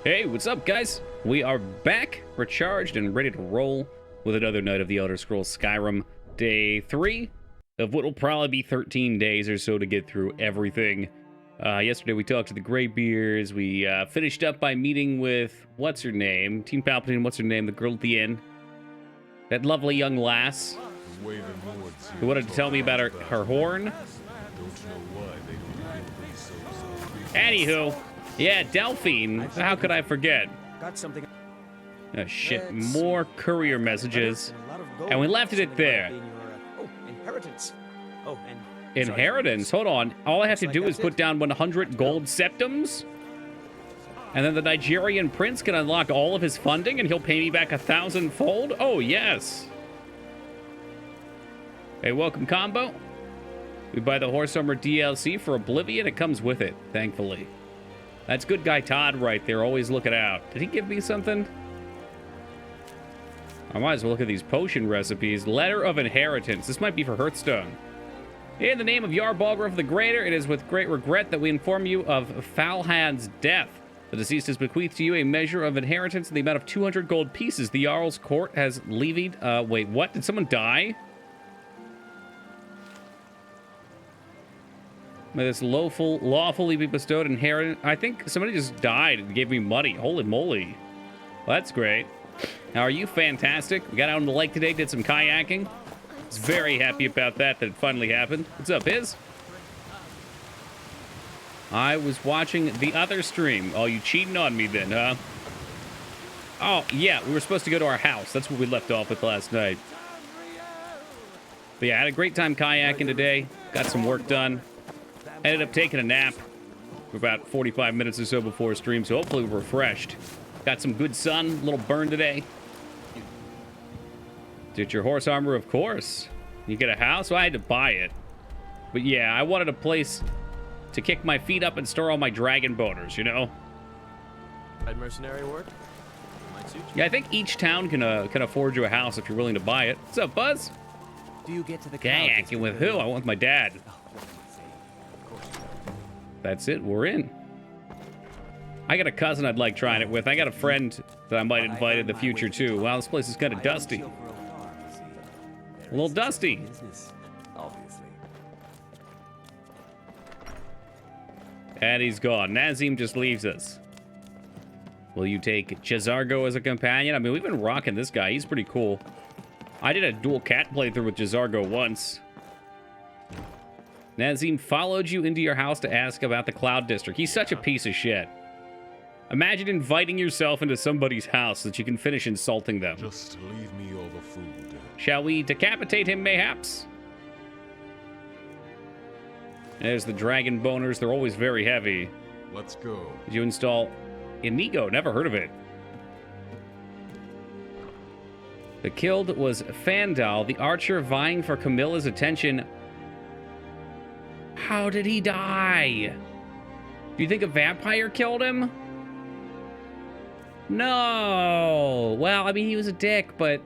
Hey, what's up, guys? We are back, recharged, and ready to roll with another night of the Elder Scrolls Skyrim. Day 3 of what will probably be 13 days or so to get through everything. Yesterday we talked to the Greybeards. We finished up by meeting with, what's her name? Team Palpatine, what's her name? The girl at the inn. That lovely young lass who wanted to tell me about her horn. Anywho, yeah, Delphine. How could I forget? Got something. Oh, shit, more courier messages. And we left it there. Oh, inheritance. Oh, and Inheritance? Hold on. All I have to do is put down 100 gold septums? And then the Nigerian prince can unlock all of his funding and he'll pay me back 1,000-fold? Oh, yes. Hey, welcome, combo. We buy the Horse Armor DLC for Oblivion. It comes with it, thankfully. That's good guy Todd right there, always looking out. Did he give me something? I might as well look at these potion recipes. Letter of Inheritance. This might be for Hearthstone. In the name of Yarbalgraf the Greater, it is with great regret that we inform you of Falhad's death. The deceased has bequeathed to you a measure of inheritance in the amount of 200 gold pieces. The Jarl's court has levied... wait, what? Did someone die? May this lawfully be bestowed inheritance. I think somebody just died and gave me money. Holy moly. Well, that's great. How are you? Fantastic. We got out on the lake today, did some kayaking. I was very happy about that it finally happened. What's up, Iz? I was watching the other stream. Oh, you cheating on me then, huh? Oh, yeah, we were supposed to go to our house. That's what we left off with last night. But yeah, I had a great time kayaking today. Got some work done. Ended up taking a nap for about 45 minutes or so before stream, so hopefully we're refreshed. Got some good sun, a little burn today. Did your horse armor, of course. You get a house? Well, I had to buy it. But yeah, I wanted a place to kick my feet up and store all my dragon boners, you know? mercenary work. Might suit you. Yeah, I think each town can afford you a house if you're willing to buy it. What's up, Buzz? Do you get to the Kayaking with who? I went with my dad. That's it, we're in. I got a cousin I'd like trying it with. I got a friend that I might invite in the future too. Wow, this place is kind of dusty. A little dusty. And he's gone. Nazim just leaves us. Will you take Jazargo as a companion? I mean, we've been rocking this guy. He's pretty cool. I did a dual cat playthrough with Jazargo once. Nazim followed you into your house to ask about the Cloud District. He's such a piece of shit. Imagine inviting yourself into somebody's house so that you can finish insulting them. Just leave me all the food. Shall we decapitate him, mayhaps? There's the dragon boners. They're always very heavy. Let's go. Did you install Inigo? Never heard of it. The killed was Fandal, the archer vying for Camilla's attention. How did he die? Do you think a vampire killed him? No. Well, I mean, he was a dick, but...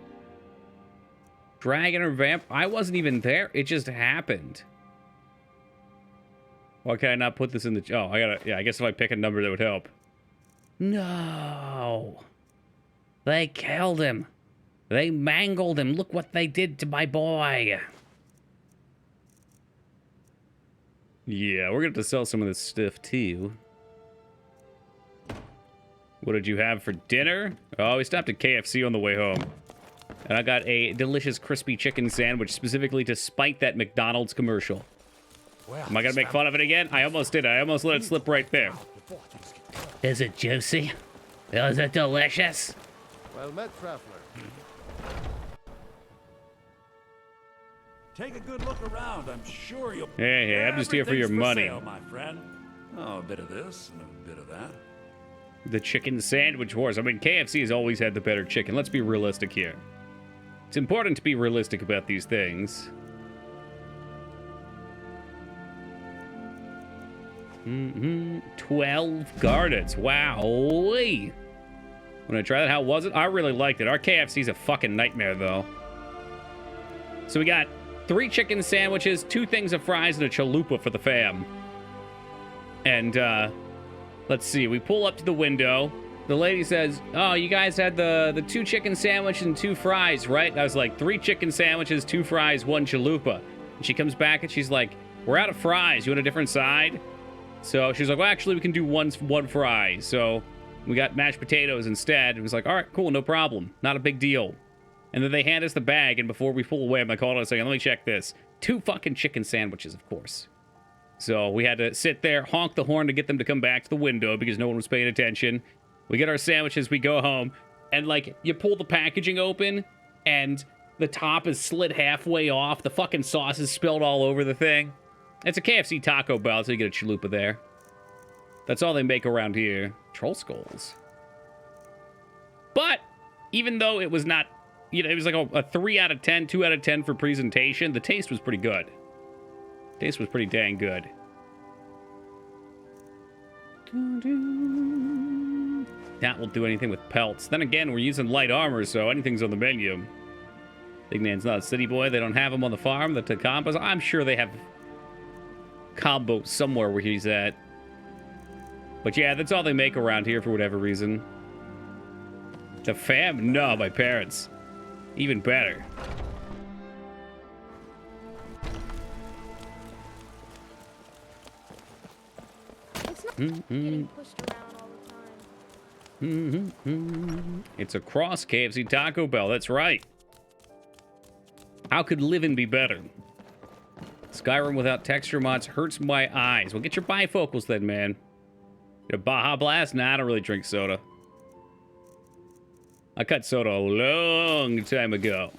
Dragon or vamp? I wasn't even there. It just happened. Why can I not put this in the... Oh, I gotta... Yeah, I guess if I pick a number, that would help. No. They killed him. They mangled him. Look what they did to my boy. Yeah, we're gonna have to sell some of this stuff, too. What did you have for dinner? Oh, we stopped at KFC on the way home. And I got a delicious crispy chicken sandwich specifically to spite that McDonald's commercial. Am I gonna make fun of it again? I almost did. I almost let it slip right there. Is it juicy? Is it delicious? Well met, traveler. Take a good look around. I'm sure you'll... Hey, I'm just here for your money. Sale, my friend. Oh, a bit of this and a bit of that. The chicken sandwich wars. I mean, KFC has always had the better chicken. Let's be realistic here. It's important to be realistic about these things. 12 garnets. Wow. When I tried that, how was it? I really liked it. Our KFC's a fucking nightmare, though. So we got 3 chicken sandwiches, 2 things of fries, and a chalupa for the fam. And, let's see. We pull up to the window. the lady says, oh, you guys had the 2 chicken sandwich and 2 fries, right? And I was like, 3 chicken sandwiches, 2 fries, 1 chalupa. And she comes back and she's like, we're out of fries. You want a different side? So she's like, well, actually, we can do one fry. So we got mashed potatoes instead. It was like, all right, cool, no problem. Not a big deal. And then they hand us the bag, and before we pull away, I'm like, hold on a second, let me check this. 2 fucking chicken sandwiches, of course. So we had to sit there, honk the horn to get them to come back to the window because no one was paying attention. We get our sandwiches, we go home, and, like, you pull the packaging open, and the top is slid halfway off. The fucking sauce is spilled all over the thing. It's a KFC Taco Bell, so you get a chalupa there. That's all they make around here. Troll skulls. But, even though it was not, you know, it was like a 3 out of 10, 2 out of 10 for presentation, the taste was pretty good. Taste was pretty dang good. That will do anything with pelts. Then again, we're using light armor, so anything's on the menu. Big man's not a city boy. They don't have him on the farm. The combos. I'm sure they have combo somewhere where he's at. But yeah, that's all they make around here for whatever reason. The fam? No, my parents. Even better. It's not getting pushed around all the time. It's a cross KFC Taco Bell. That's right. How could living be better? Skyrim without texture mods hurts my eyes. Well, get your bifocals then, man. Get a Baja Blast? Nah, I don't really drink soda. I cut soda a long time ago.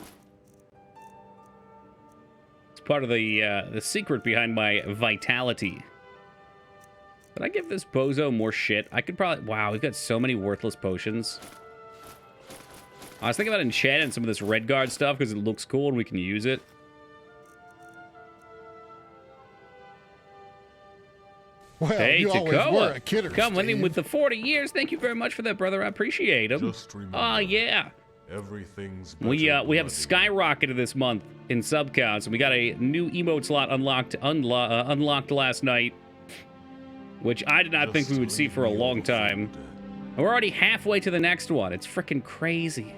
It's part of the secret behind my vitality. Did I give this bozo more shit? I could probably... Wow, we've got so many worthless potions. I was thinking about enchanting some of this red guard stuff because it looks cool and we can use it. Well, Hey, you always were Takoa. a kidder, Coming in Steve. with the 40 years. Thank you very much for that, brother. I appreciate him. Just remember, Oh, yeah. everything's We better have bloody. skyrocketed this month in sub counts, and we got a new emote slot unlocked last night, which I did not think we would see for a long time. And we're already halfway to the next one. It's freaking crazy.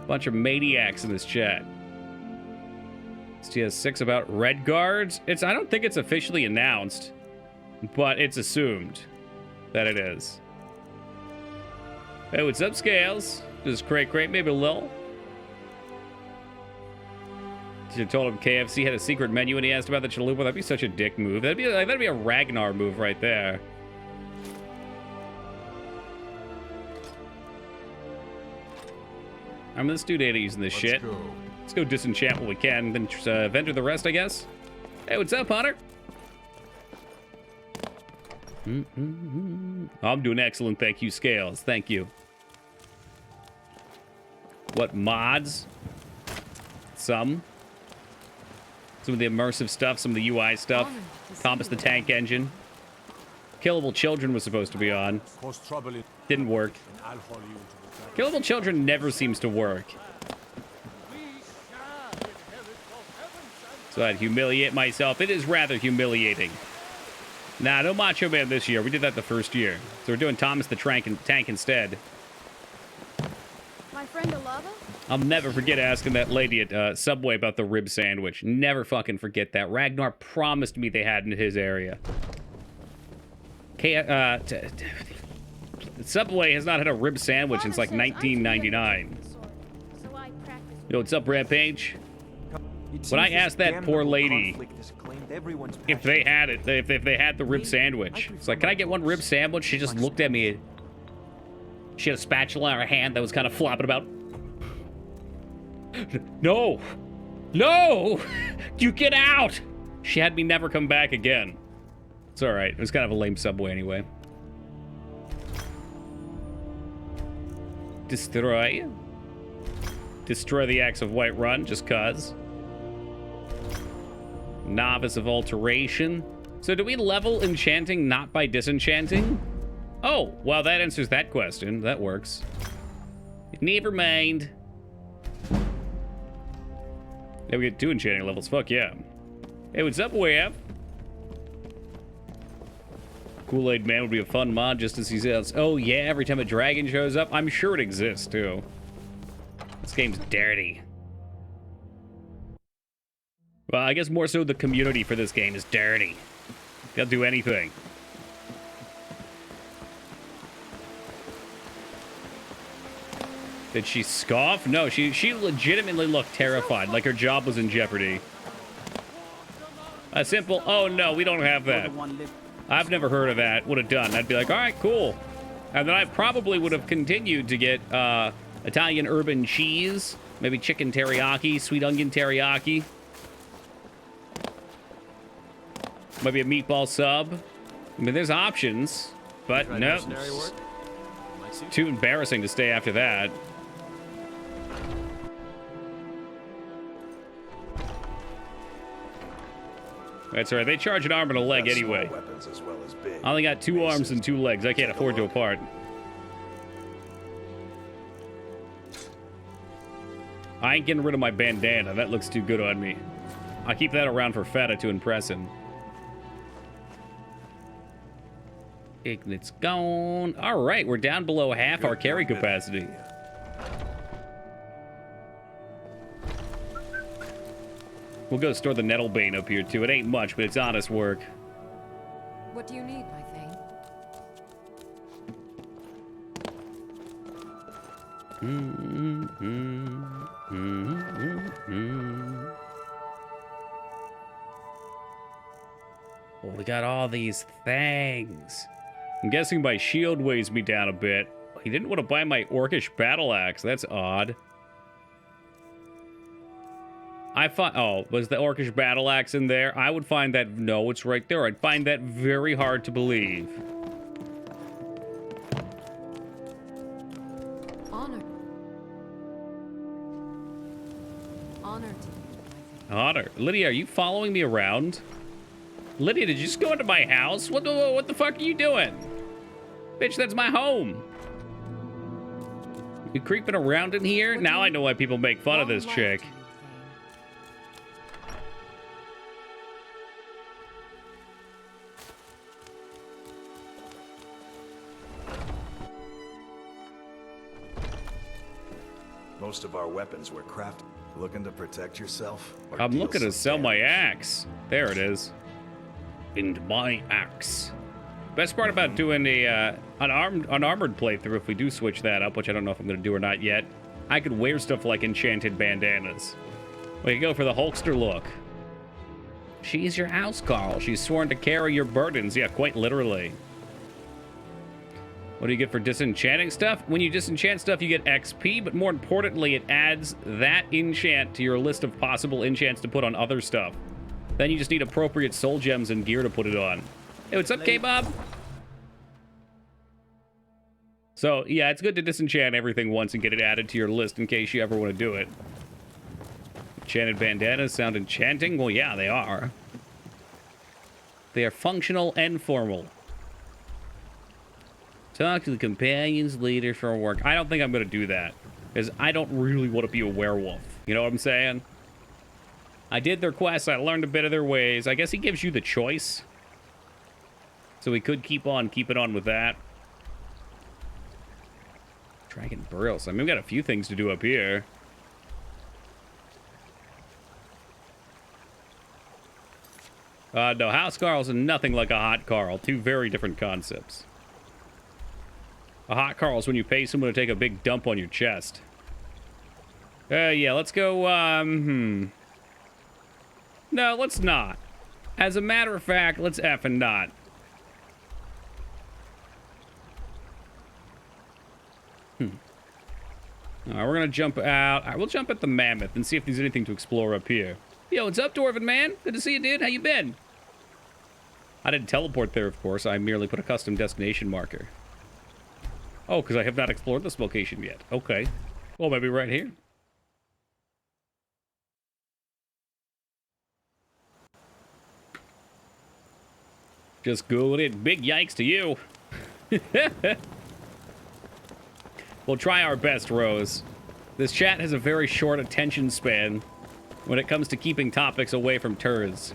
Bunch of maniacs in this chat. STS6 about red guards. I don't think it's officially announced, but it's assumed that it is. Hey, what's up, Scales? Just crate, maybe a little. You told him KFC had a secret menu and he asked about the chalupa. That'd be such a dick move. That'd be a Ragnar move right there. I'm this dude ain't using this shit. Go. Let's go disenchant what we can, then vendor the rest, I guess. Hey, what's up, Hunter? I'm doing excellent, thank you, Scales. Thank you. What mods? Some of the immersive stuff, some of the UI stuff. Thomas the Tank Engine. Killable Children was supposed to be on. Didn't work. Killable Children never seems to work. So I'd humiliate myself. It is rather humiliating. Nah, no Macho Man this year. We did that the first year. So we're doing Thomas the Tank instead. My friend Alava? I'll never forget asking that lady at Subway about the rib sandwich. Never fucking forget that. Ragnar promised me they had in his area. Subway has not had a rib sandwich since like 1999. So I practice. Yo, what's up, Rampage? When I asked that poor lady if they had it, if they had the rib sandwich, it's like, can I get one rib sandwich? She just looked at me. She had a spatula in her hand that was kind of flopping about. No! No! You get out! She had me never come back again. It's alright. It was kind of a lame Subway anyway. Destroy. Destroy the axe of Whiterun, just cuz. Novice of Alteration. So do we level enchanting not by disenchanting? Oh, well, that answers that question. That works. Never mind. Yeah, we get 2 enchanting levels. Fuck yeah. Hey, what's up, Web? Kool-Aid Man would be a fun mod just to see sales. Oh yeah, every time a dragon shows up, I'm sure it exists too. This game's dirty. Well, I guess more so the community for this game is dirty. They'll do anything. Did she scoff? No, she legitimately looked terrified, like her job was in jeopardy. A simple, oh no, we don't have that. I've never heard of that. Would have done. I'd be like, all right, cool. And then I probably would have continued to get Italian urban cheese, maybe chicken teriyaki, sweet onion teriyaki. Maybe a meatball sub. I mean, there's options, but Try no. mercenary work? Might suit you. Too embarrassing to stay after that. That's right. They charge an arm and a leg Got anyway. small weapons as well as big. I only got 2 arms and 2 legs. I can't afford to apart. I ain't getting rid of my bandana. That looks too good on me. I'll keep that around for Feta to impress him. Ignit's gone. All right, we're down below half our carry capacity. We'll go store the Nettlebane up here, too. It ain't much, but it's honest work. What do you need, my thing? Well, we got all these things. I'm guessing my shield weighs me down a bit. He didn't want to buy my orcish battle axe. That's odd. Oh, was the orcish battle axe in there? I would find that... No, it's right there. I'd find that very hard to believe. Honor. Honor to you, my thing. Honor. Lydia, are you following me around? Lydia, did you just go into my house? What the fuck are you doing? Bitch, that's my home. You creeping around in here? Now I know why people make fun of this Long chick. life to you, thing. Most of our weapons were crafted. Looking to protect yourself? Or I'm deal looking to some sell my damage? axe. There it is. And my axe. Best part about doing a unarmored playthrough, if we do switch that up, which I don't know if I'm going to do or not yet, I could wear stuff like enchanted bandanas. We could go for the Hulkster look. She's your house, Carl. She's sworn to carry your burdens. Yeah, quite literally. What do you get for disenchanting stuff? When you disenchant stuff, you get XP, but more importantly, it adds that enchant to your list of possible enchants to put on other stuff. Then you just need appropriate soul gems and gear to put it on. Hey, what's up, K-Bob? So, yeah, it's good to disenchant everything once and get it added to your list in case you ever want to do it. Enchanted bandanas sound enchanting? Well, yeah, they are. They are functional and formal. Talk to the companions leader for work. I don't think I'm going to do that, because I don't really want to be a werewolf. You know what I'm saying? I did their quests. I learned a bit of their ways. I guess he gives you the choice. So we could keep it on with that. Dragon Burials. I mean, we've got a few things to do up here. No, House Carl's nothing like a Hot Carl. Two very different concepts. A Hot Carl's when you pay someone to take a big dump on your chest. Yeah, let's go, No, let's not. As a matter of fact, let's effing not. Alright, we're gonna jump out. Alright, we'll jump at the Mammoth and see if there's anything to explore up here. Yo, what's up, Dwarven Man? Good to see you, dude. How you been? I didn't teleport there, of course. I merely put a custom destination marker. Oh, because I have not explored this location yet. Okay. Well, maybe right here. Just going it. Big yikes to you. We'll try our best, Rose. This chat has a very short attention span when it comes to keeping topics away from turds.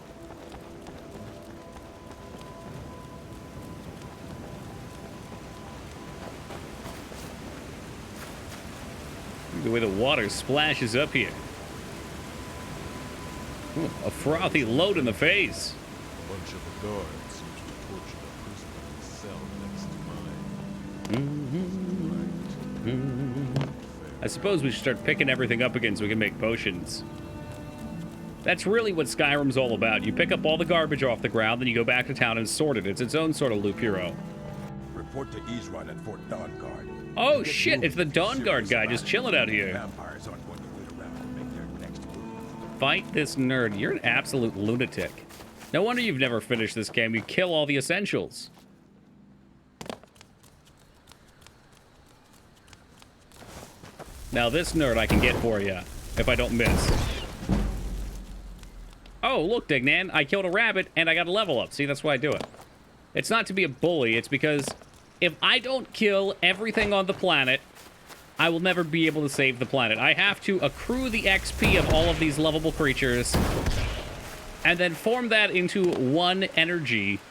The way the water splashes up here. Ooh, a frothy load in the face. A bunch of the guards seem to have tortured a prisoner in the cell next to mine. I suppose we should start picking everything up again so we can make potions. That's really what Skyrim's all about. You pick up all the garbage off the ground, then you go back to town and sort it. It's its own sort of loop hero. Report to Israel at Fort Dawnguard. Oh shit, it's the Dawnguard guy just chilling out here. Vampires aren't going to wait around to make their next move. Fight this nerd. You're an absolute lunatic. No wonder you've never finished this game. You kill all the essentials. Now this nerd I can get for you, if I don't miss. Oh, look, Dignan, I killed a rabbit and I got a level up. See, that's why I do it. It's not to be a bully, it's because if I don't kill everything on the planet, I will never be able to save the planet. I have to accrue the XP of all of these lovable creatures and then form that into one energy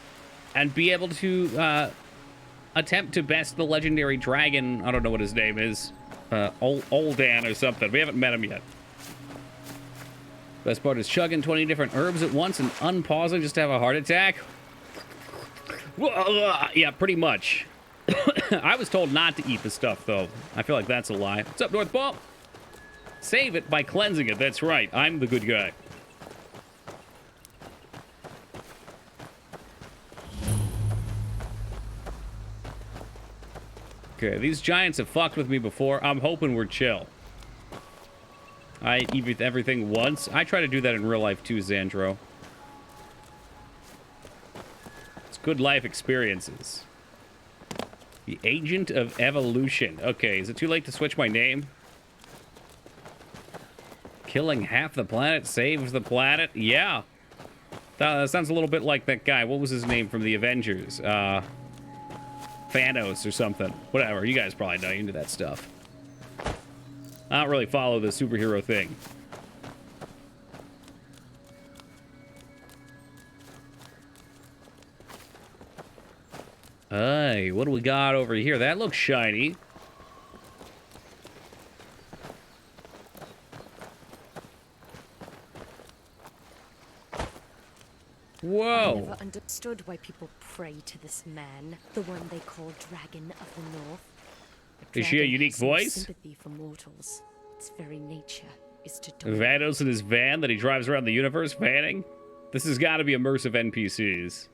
and be able to attempt to best the legendary dragon. I don't know what his name is. Oldan or something. We haven't met him yet. Best part is chugging 20 different herbs at once and unpausing just to have a heart attack. Yeah, pretty much. I was told not to eat the stuff, though. I feel like that's a lie. What's up, North Ball? Save it by cleansing it. That's right. I'm the good guy. Okay, these giants have fucked with me before. I'm hoping we're chill. I eat everything once. I try to do that in real life too, Xandro. It's good life experiences. The Agent of Evolution. Okay, is it too late to switch my name? Killing half the planet saves the planet? Yeah. That sounds a little bit like that guy. What was his name from the Avengers? Thanos or something. Whatever, you guys probably know. You're into that stuff. I don't really follow the superhero thing. Hey, what do we got over here? That looks shiny. Whoa. I never understood why people pray to this man, the one they call Dragon of the North. Is she a unique has no voice? Sympathy for mortals. Its very nature is to dominate. Vados in his van that he drives around the universe fanning? This has got to be immersive NPCs.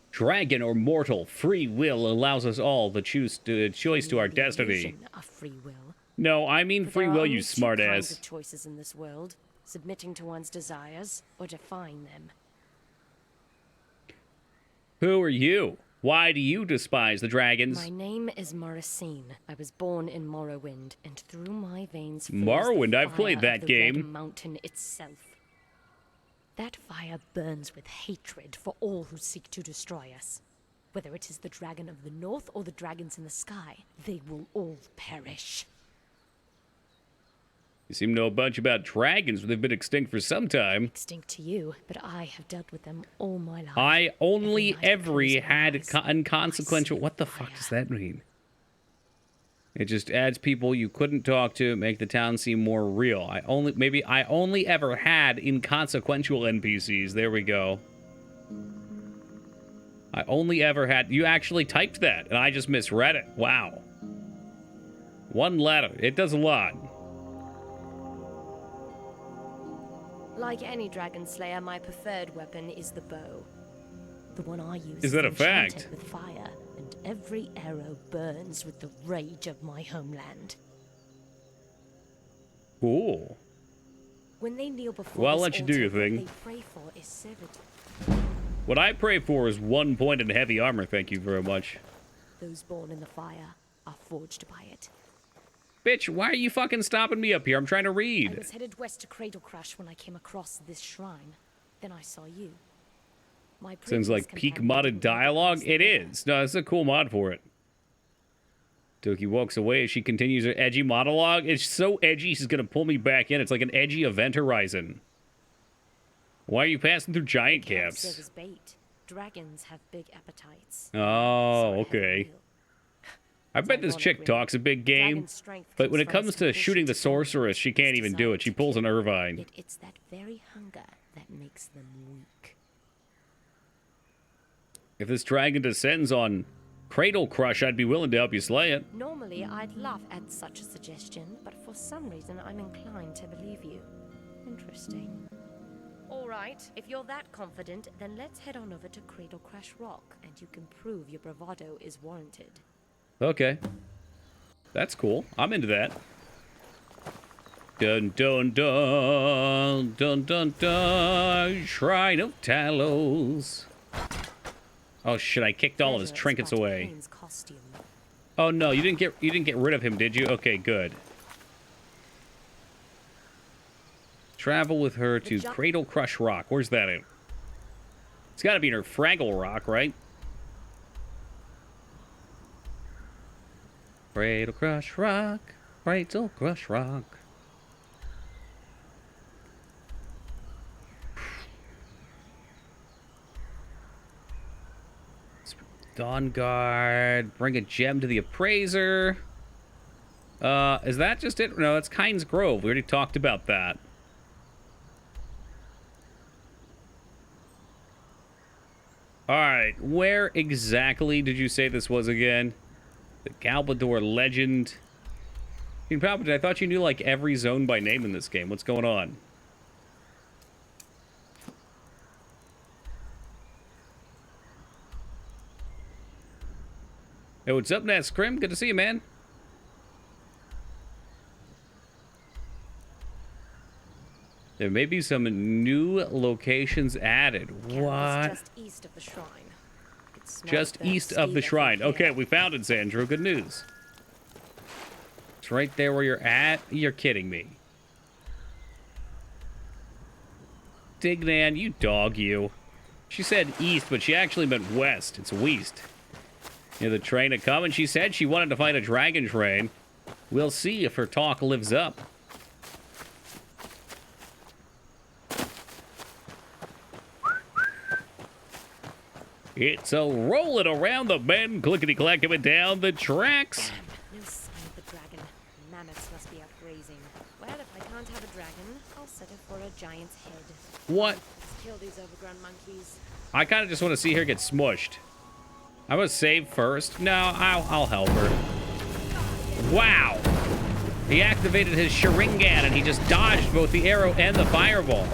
Dragon or mortal, free will allows us all the choice to our destiny. Illusion of free will. No, I mean free will, you smartass. There are only two kinds of choices in this world: submitting to one's desires or defying them. Who are you? Why do you despise the dragons? My name is Morrisine. I was born in Morrowind, and through my veins flows Morrowind, the I've played fire that of the Red game. Mountain itself. That fire burns with hatred for all who seek to destroy us. Whether it is the dragon of the north or the dragons in the sky, they will all perish. You seem to know a bunch about dragons, but they've been extinct for some time. Extinct to you, but I have dealt with them all my life. I only Every night I ever close my had eyes, inconsequential... I see What the fire. fuck does that mean? It just adds people you couldn't talk to, make the town seem more real. I only ever had inconsequential NPCs. There we go. I only ever had... You actually typed that, and I just misread it. Wow. One letter. It does a lot. Like any dragon slayer, my preferred weapon is the bow. The one I use Is that a enchanted fact? with fire, and every arrow burns with the rage of my homeland. Cool. When they kneel before Well, I'll this let you do your altar, what thing. they pray for is servitude. What I pray for is 1 point in heavy armor, thank you very much. Those born in the fire are forged by it. Bitch, why are you fucking stopping me up here? I'm trying to I read. was headed west to Cradle Crash when I came across this shrine. Then I saw you. My Sounds previous like peak companion modded didn't make it dialogue. past It the is. No, it's a cool mod for it. Toki walks away as she continues her edgy monologue. It's so edgy, she's gonna pull me back in. It's like an edgy Event Horizon. Why are you passing through giant Can't serve caps? as bait. Dragons have big appetites. Oh, So I had a okay. meal. I bet this chick talks a big game, but when it comes to shooting the sorceress, she can't even do it. She pulls an Irvine. Yet it's that very hunger that makes them weak. If this dragon descends on Cradle Crush, I'd be willing to help you slay it. Normally, I'd laugh at such a suggestion, but for some reason, I'm inclined to believe you. Interesting. All right, if you're that confident, then let's head on over to Cradle Crash Rock, and you can prove your bravado is warranted. Okay. That's cool. I'm into that. Dun dun dun dun dun dun. Shrine of Talos. Oh shit! I kicked all of his trinkets away. Oh no, you didn't get rid of him, did you? Okay, good. Travel with her to Cradle Crush Rock. Where's that in? It's got to be in her Fraggle Rock, right? Cradle Crush Rock. Cradle Crush Rock. Dawn Guard. Bring a gem to the appraiser. Is that just it? No, that's Kynes Grove. We already talked about that. Alright, where exactly did you say this was again? The Galbador Legend. King Palpatine, I thought you knew like every zone by name in this game. What's going on? Hey, what's up, Nat Scrim? Good to see you, man. There may be some new locations added. What? Just east of the shrine. Just east of the shrine. Okay, we found it, Sandro. Good news. It's right there where you're at. You're kidding me. Dignan, you dog, you. She said east, but she actually meant west. It's west. You know, the train had come, and she said she wanted to find a dragon train. We'll see if her talk lives up. It's a rolling around the bend, clickety-clacking down the tracks. No sign of the dragon. Mammoths must be out grazing. Well, if I can't have a dragon, I'll settle for a giant's head. What? Let's kill these overgrown monkeys. I kind of just want to see her get smushed. I'm gonna save first. No, I'll help her. Wow. He activated his Sharingan and he just dodged both the arrow and the fireball.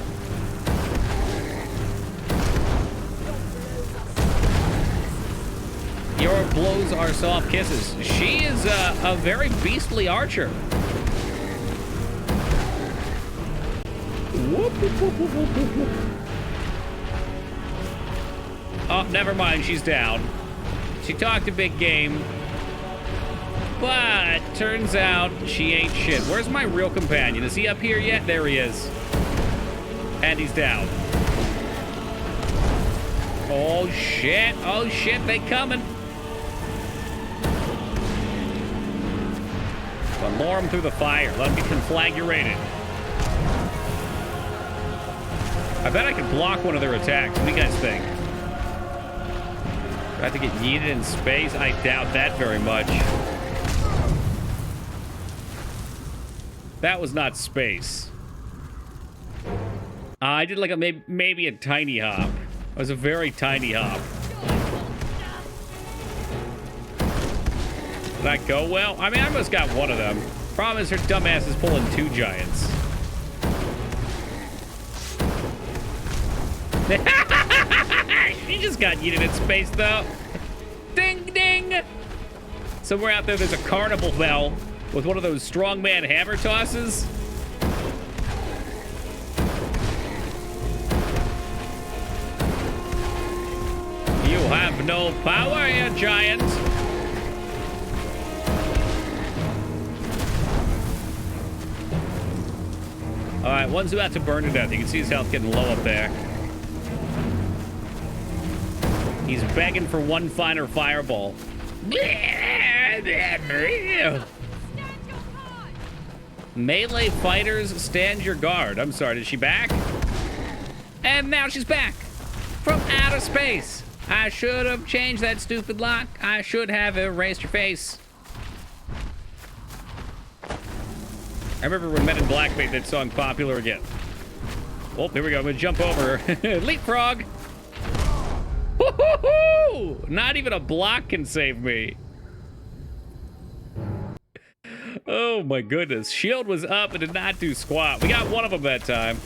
Your blows are soft kisses. She is a very beastly archer. Whoop, whoop, whoop, whoop, whoop, whoop. Oh, never mind. She's down. She talked a big game. But turns out she ain't shit. Where's my real companion? Is he up here yet? There he is. And he's down. Oh, shit. Oh, shit. They coming. But lure him through the fire. Let him be conflagrated. I bet I could block one of their attacks. What do you guys think? Do I have to get yeeted in space? I doubt that very much. That was not space. I did like a maybe a tiny hop. It was a very tiny hop. Did that go well? I mean, I almost got one of them. Problem is her dumbass is pulling two giants. She just got yeeted in space, though. Ding, ding! Somewhere out there, there's a carnival bell with one of those strongman hammer tosses. You have no power here, giant. All right, one's about to burn to death. You can see his health getting low up there. He's begging for one finer fireball. Melee fighters, stand your guard. I'm sorry, did she back? And now she's back from outer space. I should have changed that stupid lock. I should have erased your face. I remember when Men in Black made that song popular again. Oh, here we go. I'm gonna jump over. Leapfrog! Woo-hoo-hoo! Not even a block can save me. Oh my goodness. Shield was up and did not do squat. We got one of them that time.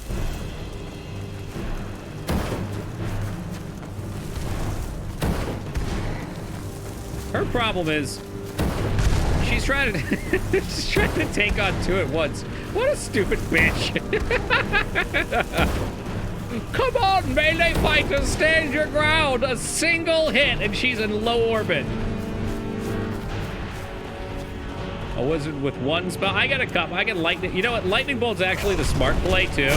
Her problem is she's trying to she's trying to take on two at once. What a stupid bitch. Come on, melee fighters, stand your ground. A single hit and she's in low orbit. A wizard with one spell. I got a couple. I can lightning. You know what? Lightning bolt's actually the smart play too,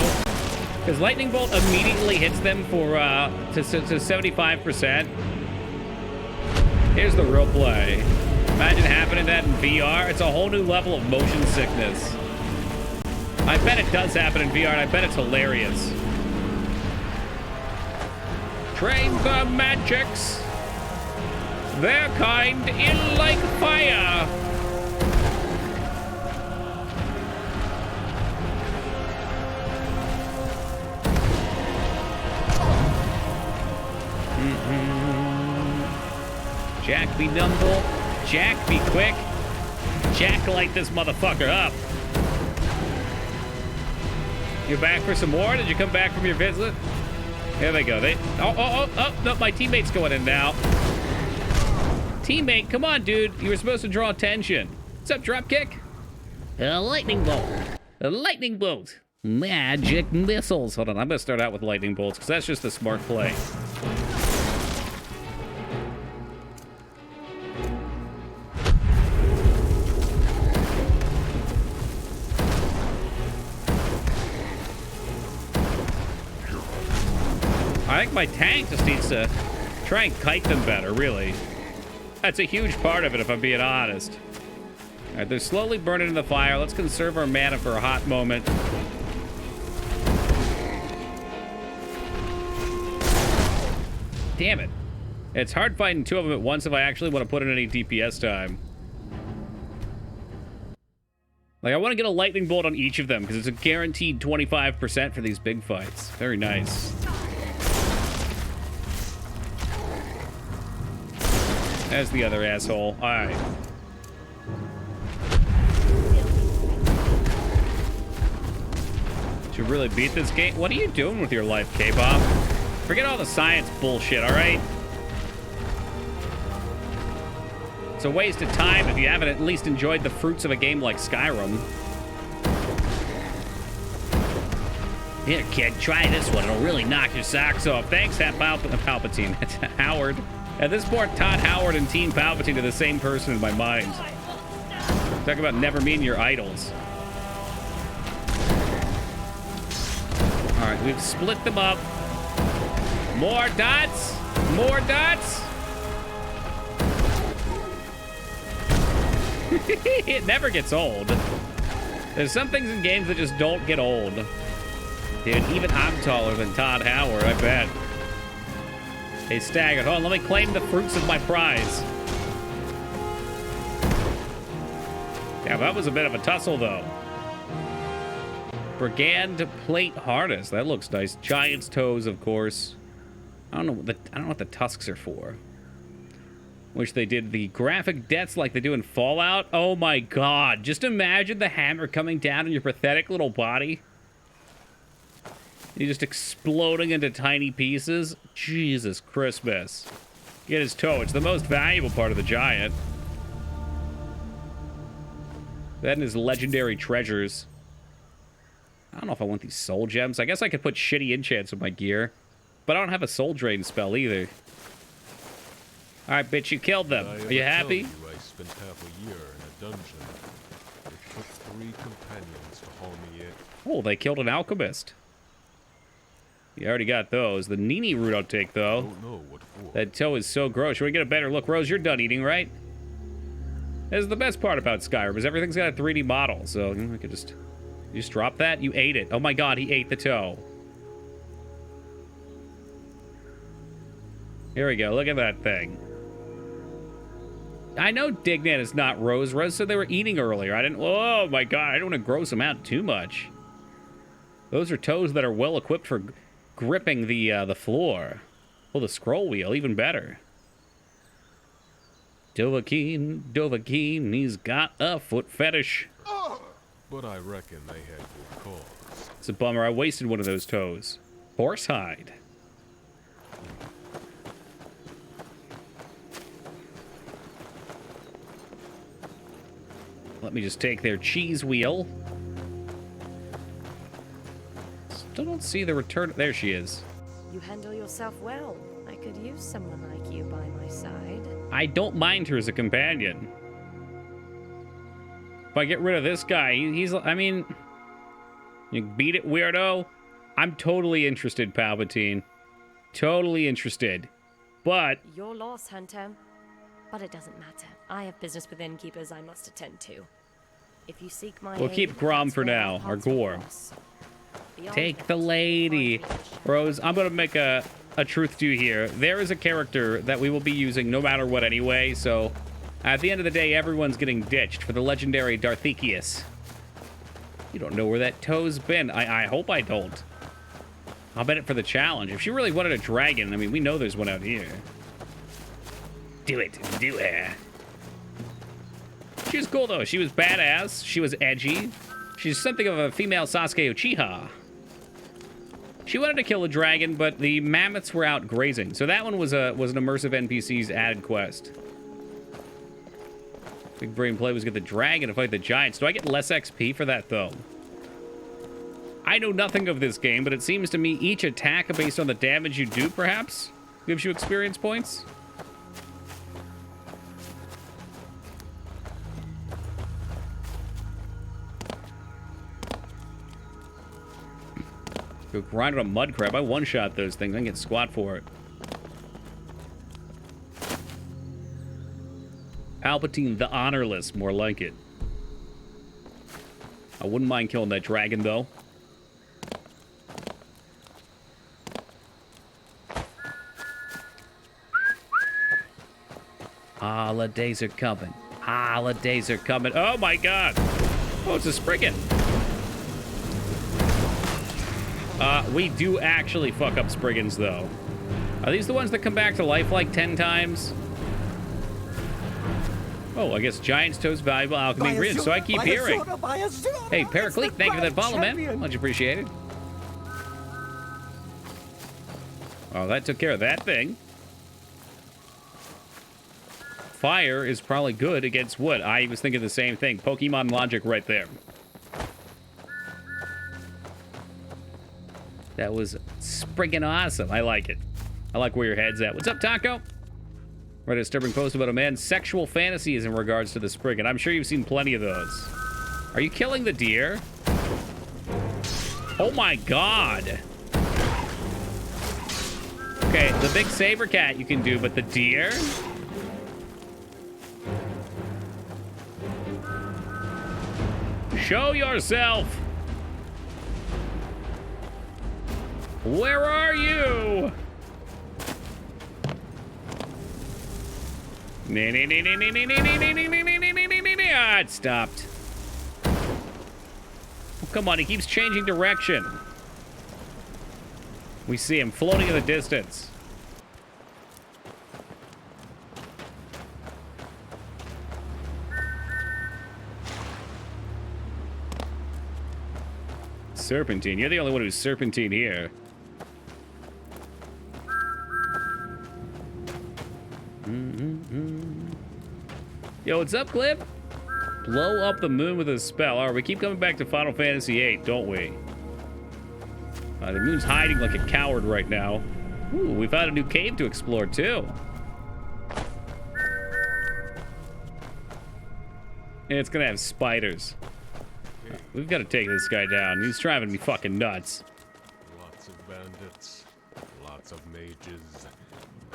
because lightning bolt immediately hits them for to 75%. Here's the real play. Imagine happening that in VR. It's a whole new level of motion sickness. I bet it does happen in VR, and I bet it's hilarious. Train the magics. Their kind in like fire. Jack be nimble, Jack be quick, Jack light this motherfucker up. You're back for some more? Did you come back from your visit? Here they go. No, my teammate's going in now. Teammate, come on, dude. You were supposed to draw attention. What's up, dropkick? A lightning bolt. A lightning bolt. Magic missiles. Hold on, I'm gonna start out with lightning bolts because that's just a smart play. I think my tank just needs to try and kite them better, really. That's a huge part of it, if I'm being honest. All right, they're slowly burning in the fire. Let's conserve our mana for a hot moment. Damn it. It's hard fighting two of them at once if I actually want to put in any DPS time. Like, I want to get a lightning bolt on each of them, because it's a guaranteed 25% for these big fights. Very nice. As the other asshole. All right. Should really beat this game. What are you doing with your life, K-Pop? Forget all the science bullshit, all right? It's a waste of time if you haven't at least enjoyed the fruits of a game like Skyrim. Here, kid, try this one. It'll really knock your socks off. Thanks, Palpatine. Howard. At this point, Todd Howard and Team Palpatine are the same person in my mind. Talk about never meeting your idols. All right, we've split them up. More dots. More dots. It never gets old. There's some things in games that just don't get old. Dude, even I'm taller than Todd Howard, I bet. Hey, staggered. Hold on, let me claim the fruits of my prize. Yeah, that was a bit of a tussle, though. Brigand plate harness. That looks nice. Giant's toes, of course. I don't know what the tusks are for. Wish they did the graphic deaths like they do in Fallout. Oh my god. Just imagine the hammer coming down on your pathetic little body. You're just exploding into tiny pieces. Jesus Christmas. Get his toe. It's the most valuable part of the giant. That and his legendary treasures. I don't know if I want these soul gems. I guess I could put shitty enchants with my gear. But I don't have a soul drain spell either. Alright, bitch, you killed them. Are you happy? I spent half a year in a dungeon. It took 3 companions to haul me in. Oh, they killed an alchemist. You already got those. The Nini root I'll take, though. Don't know what for. That toe is so gross. Should we get a better look? Rose, you're done eating, right? This is the best part about Skyrim, is everything's got a 3D model. So, I could just... You just drop that? You ate it. Oh my god, he ate the toe. Here we go. Look at that thing. I know Dignan is not Rose. Rose said they were eating earlier. I didn't... Oh, my God. I don't want to gross them out too much. Those are toes that are well equipped for gripping the floor. Oh, the scroll wheel. Even better. Dovahkiin, he's got a foot fetish. But I reckon they had good cause. It's a bummer. I wasted one of those toes. Horsehide. Let me just take their cheese wheel. Still don't see the return. There she is. You handle yourself well. I could use someone like you by my side. I don't mind her as a companion. If I get rid of this guy, he's... I mean... You beat it, weirdo? I'm totally interested, Palpatine. Totally interested. But... Your loss, Hunter. But it doesn't matter. I have business with innkeepers I must attend to. If you seek my we'll aid, keep Grom that's for where now, our or paths will Gore. cross. Beyond Take that, the lady. find me the shadow. Rose, I'm going to make a truth to you here. There is a character that we will be using no matter what anyway, so... At the end of the day, everyone's getting ditched for the legendary Darthekius. You don't know where that toe's been. I hope I don't. I'll bet it for the challenge. If she really wanted a dragon, I mean, we know there's one out here. Do it. Do her. She was cool, though. She was badass. She was edgy. She's something of a female Sasuke Uchiha. She wanted to kill a dragon, but the mammoths were out grazing. So that one was an immersive NPC's added quest. Big brain play was get the dragon to fight the giants. Do I get less XP for that, though? I know nothing of this game, but it seems to me each attack based on the damage you do, perhaps, gives you experience points. Go grind on a mud crab. I one-shot those things. I can get squat for it. Palpatine the Honorless, more like it. I wouldn't mind killing that dragon, though. Holidays are coming. Holidays are coming. Oh, my God. Oh, it's a Spriggan. We do actually fuck up Spriggans, though. Are these the ones that come back to life like 10 times? Oh, I guess Giant's Toe's valuable alchemy ingredient, so I keep hearing. Hey, Paraclete, thank you for that follow, man. Much appreciated. Oh, that took care of that thing. Fire is probably good against wood. I was thinking the same thing. Pokemon logic right there. That was friggin' awesome. I like it. I like where your head's at. What's up, Taco? Read a disturbing post about a man's sexual fantasies in regards to the Spriggan. I'm sure you've seen plenty of those. Are you killing the deer? Oh my God. Okay, the big saber cat you can do, but the deer? Show yourself. Where are you? Ah, it stopped. Oh, come on, he keeps changing direction. We see him floating in the distance. Serpentine. You're the only one who's serpentine here. Yo, what's up, Clip? Blow up the moon with a spell. All right, we keep coming back to Final Fantasy VIII, don't we? The moon's hiding like a coward right now. Ooh, we found a new cave to explore, too. And it's gonna have spiders. We've got to take this guy down. He's driving me fucking nuts. Lots of bandits, lots of mages,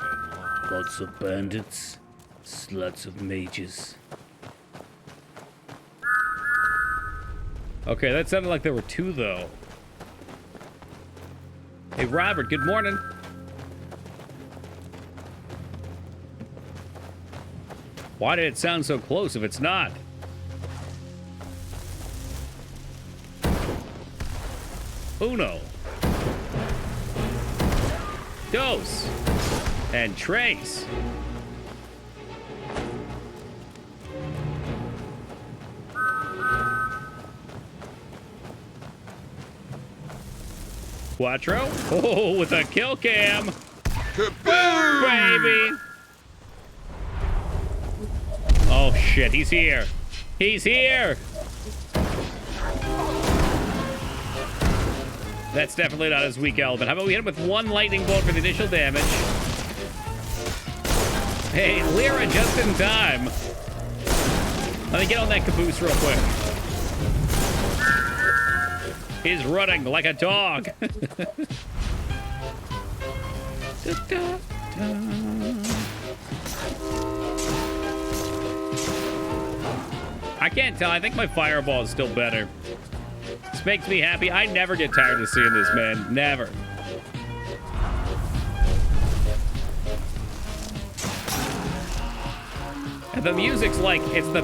and Lots of bandits, sluts of mages. Okay, that sounded like there were two, though. Hey, Robert, good morning. Why did it sound so close if it's not? Uno. Dos. And tres. Quattro. Oh, with a kill cam. Kaboom! Baby. Oh, shit. He's here. He's here. That's definitely not his weak element. How about we hit him with one lightning bolt for the initial damage? Hey, Lyra, just in time. Let me get on that caboose real quick. He's running like a dog. I can't tell. I think my fireball is still better. This makes me happy. I never get tired of seeing this, man. Never. And the music's like, it's the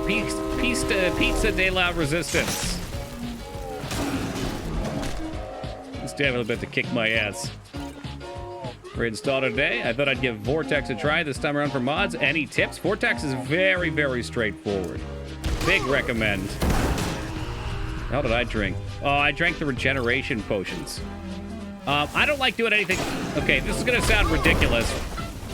Pizza de la Resistance. It's definitely about to kick my ass. Reinstalled today. I thought I'd give Vortex a try this time around for mods. Any tips? Vortex is very, very straightforward. Big recommend. How did I drink? Oh, I drank the regeneration potions. I don't like doing anything. Okay, this is going to sound ridiculous,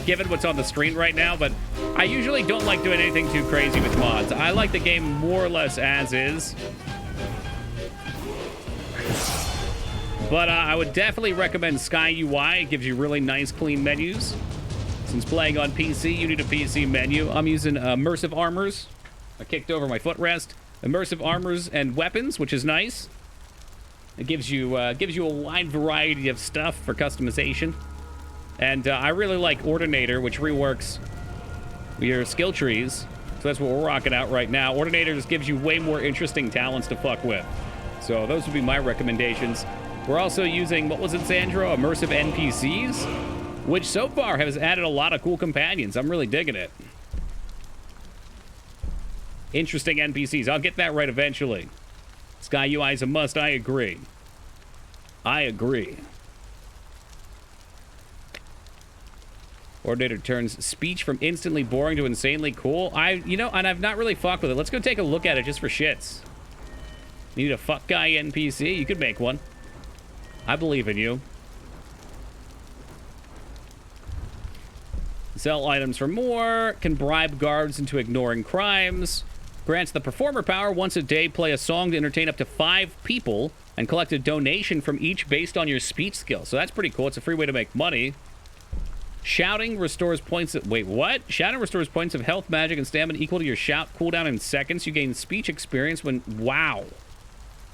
given what's on the screen right now, but I usually don't like doing anything too crazy with mods. I like the game more or less as is. But I would definitely recommend Sky UI. It gives you really nice, clean menus. Since playing on PC, you need a PC menu. I'm using immersive armors. I kicked over my footrest. Immersive armors and weapons, which is nice. It gives you a wide variety of stuff for customization. And I really like Ordinator, which reworks your skill trees. So that's what we're rocking out right now. Ordinator just gives you way more interesting talents to fuck with. So those would be my recommendations. We're also using, what was it, Sandro? Immersive NPCs, which so far has added a lot of cool companions. I'm really digging it. Interesting NPCs. I'll get that right eventually. Sky UI is a must. I agree. I agree. Ordinator turns speech from instantly boring to insanely cool. And I've not really fucked with it. Let's go take a look at it just for shits. You need a fuck guy NPC? You could make one. I believe in you. Sell items for more. Can bribe guards into ignoring crimes. Grants the performer power. Once a day, play a song to entertain up to 5 people and collect a donation from each based on your speech skill. So that's pretty cool. It's a free way to make money. Shouting restores points of... Wait, what? Shouting restores points of health, magic, and stamina equal to your shout cooldown in seconds. You gain speech experience when... Wow.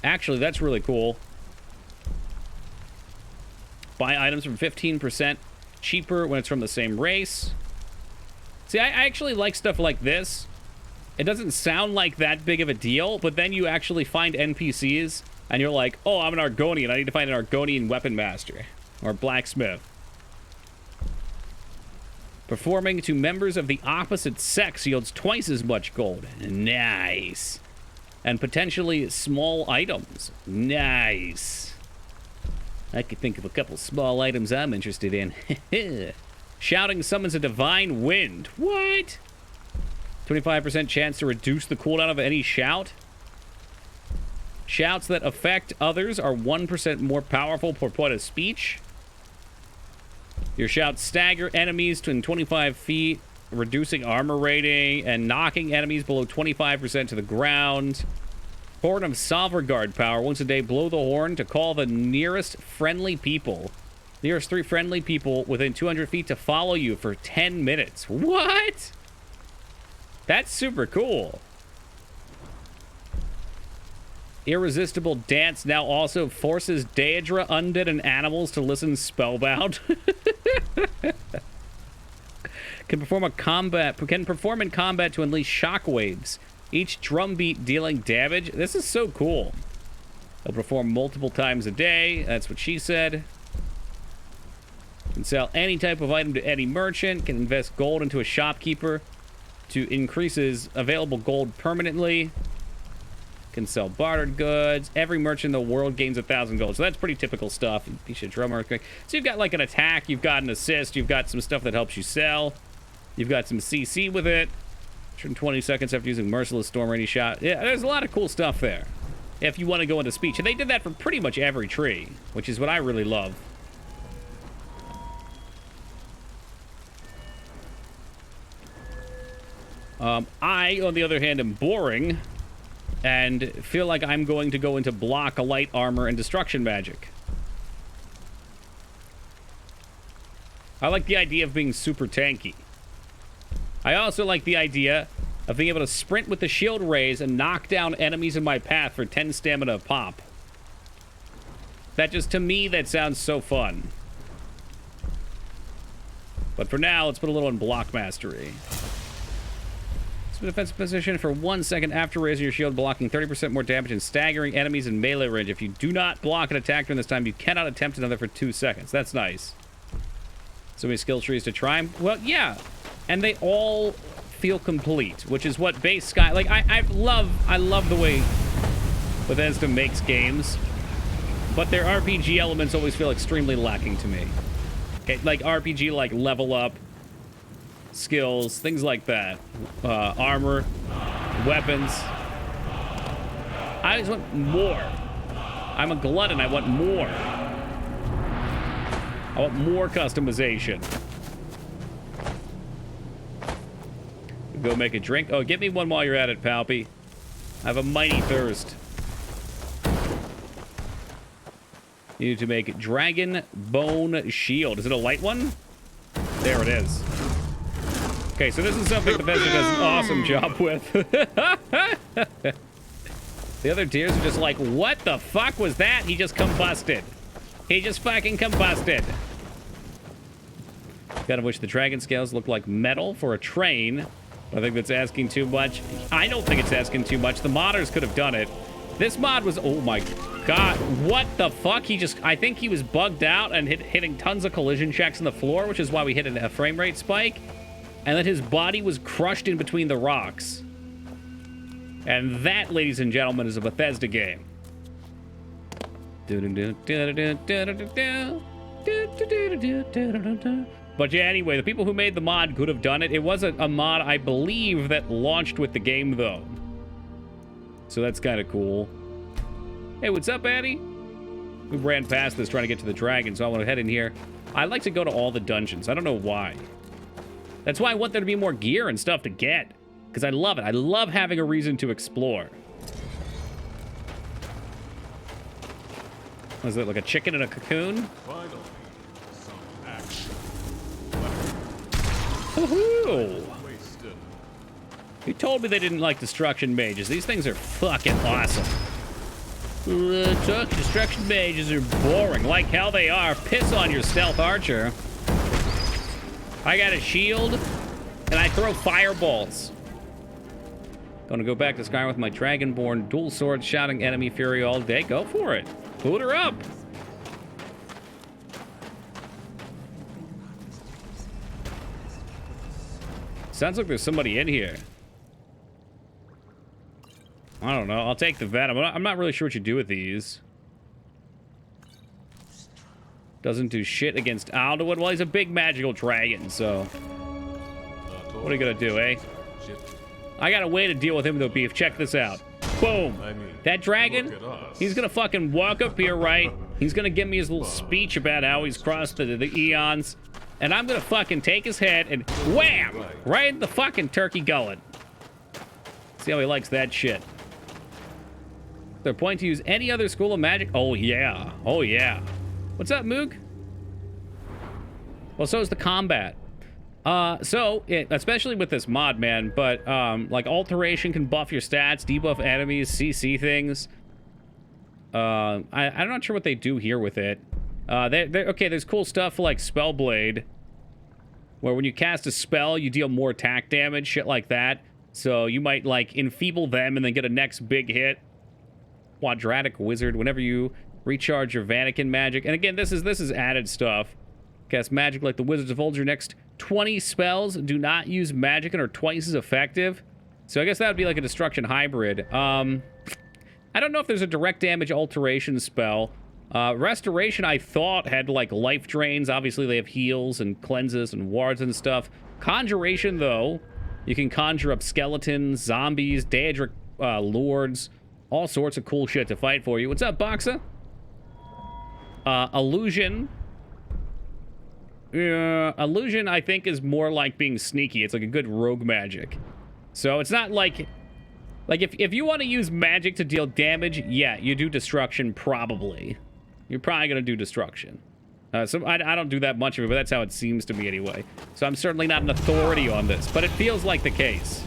Actually, that's really cool. Buy items from 15% cheaper when it's from the same race. See, I actually like stuff like this. It doesn't sound like that big of a deal, but then you actually find NPCs, and you're like, oh, I'm an Argonian. I need to find an Argonian weapon master. Or blacksmith. Performing to members of the opposite sex yields twice as much gold. Nice. And potentially small items. Nice. I could think of a couple small items I'm interested in. Shouting summons a divine wind. What? 25% chance to reduce the cooldown of any shout. Shouts that affect others are 1% more powerful per point of speech. Your shouts stagger enemies to 25 feet, reducing armor rating and knocking enemies below 25% to the ground. Horn of Salvaguard power. Once a day, blow the horn to call the nearest friendly people. Nearest 3 friendly people within 200 feet to follow you for 10 minutes. What? That's super cool. Irresistible Dance now also forces Daedra, undead, and animals to listen spellbound. Can perform in combat to unleash shockwaves. Each drumbeat dealing damage. This is so cool. They'll perform multiple times a day. That's what she said. Can sell any type of item to any merchant. Can invest gold into a shopkeeper. to increases available gold permanently. Can sell bartered goods. Every merchant in the world gains 1,000 gold. So that's pretty typical stuff. You should drum earthquake. So you've got like an attack, you've got an assist, you've got some stuff that helps you sell. You've got some CC with it. 120 seconds after using Merciless Storm or any shot. Yeah, there's a lot of cool stuff there. If you want to go into speech. And they did that for pretty much every tree, which is what I really love. I, on the other hand, am boring and feel like I'm going to go into block, light armor, and destruction magic. I like the idea of being super tanky. I also like the idea of being able to sprint with the shield raise and knock down enemies in my path for 10 stamina pop. That just, to me, that sounds so fun. But for now, let's put a little in block mastery. Defensive position for 1 second after raising your shield, blocking 30% more damage and staggering enemies in melee range. If you do not block an attack during this time, you cannot attempt another for 2 seconds. That's nice. So many skill trees to try. Well, yeah. And they all feel complete, which is what base Sky... Like, I love the way Bethesda makes games, but their RPG elements always feel extremely lacking to me. Okay, like RPG, like level up, skills, things like that. Armor, weapons. I just want more. I'm a glutton. I want more. I want more customization. Go make a drink. Oh, get me one while you're at it, Palpy. I have a mighty thirst. You need to make Dragon Bone Shield. Is it a light one? There it is. Okay, so this is something Bethesda does an awesome job with. The other deers are just like, what the fuck was that? He just combusted. He just fucking combusted. Kind of wish the dragon scales looked like metal for a train. I think that's asking too much. I don't think it's asking too much. The modders could have done it. This mod was, oh my god, what the fuck? He just, I think he was bugged out and hitting tons of collision checks on the floor, which is why we hit a frame rate spike. And then his body was crushed in between the rocks. And that, ladies and gentlemen, is a Bethesda game. But yeah, anyway, the people who made the mod could have done it. It was a mod, I believe, that launched with the game, though. So that's kind of cool. Hey, what's up, Addy? We ran past this trying to get to the dragon, so I want to head in here. I like to go to all the dungeons. I don't know why. That's why I want there to be more gear and stuff to get. Because I love it. I love having a reason to explore. Was it like a chicken in a cocoon? Finally, some action. Woohoo! Wasted. You told me they didn't like destruction mages. These things are fucking awesome. Destruction mages are boring. Like hell they are. Piss on your stealth archer. I got a shield, and I throw fireballs. Gonna go back to Skyrim with my Dragonborn dual sword, shouting enemy fury all day. Go for it. Boot her up. Sounds like there's somebody in here. I don't know. I'll take the venom. I'm not really sure what you do with these. Doesn't do shit against Alduin. Well, he's a big magical dragon, so... What are you gonna do, eh? I got a way to deal with him, though, Beef. Check this out. Boom. That dragon, he's gonna fucking walk up here, right? He's gonna give me his little speech about how he's crossed the eons. And I'm gonna fucking take his head and wham! Right in the fucking turkey gullet. See how he likes that shit. Is there a point to use any other school of magic? Oh, yeah. Oh, yeah. What's up, Moog? Well, so is the combat. Especially with this mod, man, but, like, alteration can buff your stats, debuff enemies, CC things. I'm not sure what they do here with it. Okay, there's cool stuff like Spellblade, where when you cast a spell, you deal more attack damage, shit like that. So you might, like, enfeeble them and then get a next big hit. Quadratic Wizard, whenever you recharge your Vatican magic. And again, this is added stuff. Cast magic like the Wizards of old. Your next 20 spells do not use magic and are twice as effective. So I guess that would be like a destruction hybrid. I don't know if there's a direct damage alteration spell. Restoration, I thought, had like life drains. Obviously, they have heals and cleanses and wards and stuff. Conjuration, though, you can conjure up skeletons, zombies, Daedric lords, all sorts of cool shit to fight for you. What's up, Boxa? Illusion. Illusion, I think, is more like being sneaky. It's like a good rogue magic. So it's not like... Like, if you want to use magic to deal damage, yeah, you do destruction, probably. You're probably going to do destruction. So I don't do that much of it, but that's how it seems to me anyway. So I'm certainly not an authority on this, but it feels like the case.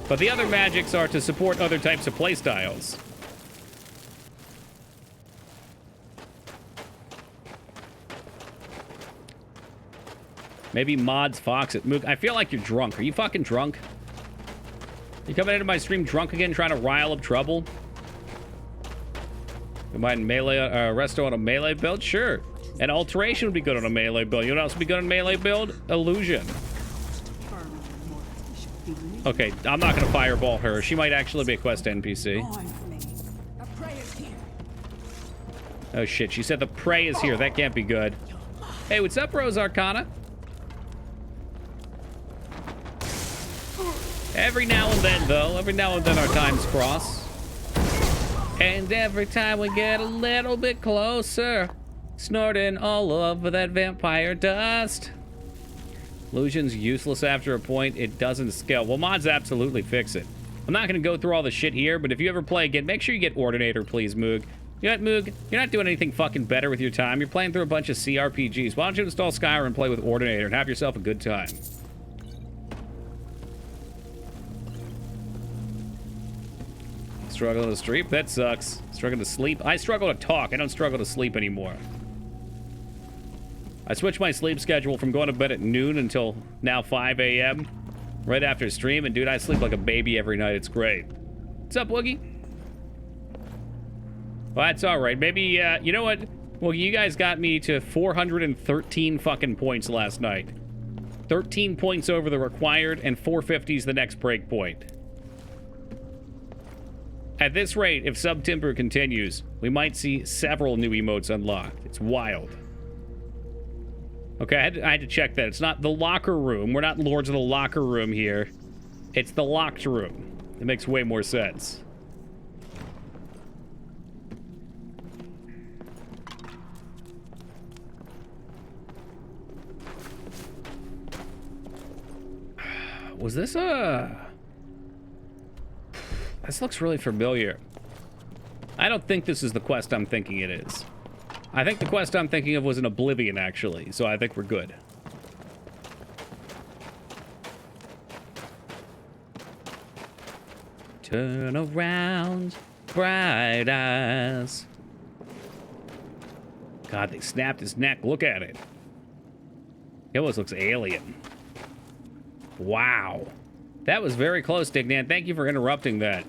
But the other magics are to support other types of playstyles. Maybe mods Fox at Mook. I feel like you're drunk. Are you fucking drunk? You coming into my stream drunk again, trying to rile up trouble? Combine melee, resto on a melee build? Sure. And alteration would be good on a melee build. You know what else would be good on a melee build? Illusion. Okay, I'm not gonna fireball her. She might actually be a quest NPC. Oh shit, she said the prey is here. That can't be good. Hey, what's up, Rose Arcana? Every now and then, though, every now and then our times cross. And every time we get a little bit closer, snorting all over that vampire dust. Illusion's useless after a point. It doesn't scale. Well, mods absolutely fix it. I'm not going to go through all the shit here, but if you ever play again, make sure you get Ordinator, please, Moog. You know what, Moog? You're not doing anything fucking better with your time. You're playing through a bunch of CRPGs. Why don't you install Skyrim and play with Ordinator and have yourself a good time? Struggle to sleep? That sucks. Struggle to sleep? I struggle to talk. I don't struggle to sleep anymore. I switched my sleep schedule from going to bed at noon until now 5 a.m. right after stream, and dude, I sleep like a baby every night. It's great. What's up, Woogie? Well, that's all right. Maybe, you know what? Well, you guys got me to 413 fucking points last night. 13 points over the required, and 450 is the next break point. At this rate, if Sub-Timber continues, we might see several new emotes unlocked. It's wild. Okay, I had to check that. It's not the locker room. We're not Lords of the Locker Room here. It's the locked room. It makes way more sense. Was this a... This looks really familiar. I don't think this is the quest I'm thinking it is. I think the quest I'm thinking of was in Oblivion, actually, so I think we're good. Turn around, bright eyes. God, they snapped his neck. Look at it. It almost looks alien. Wow. That was very close, Dignan. Thank you for interrupting that.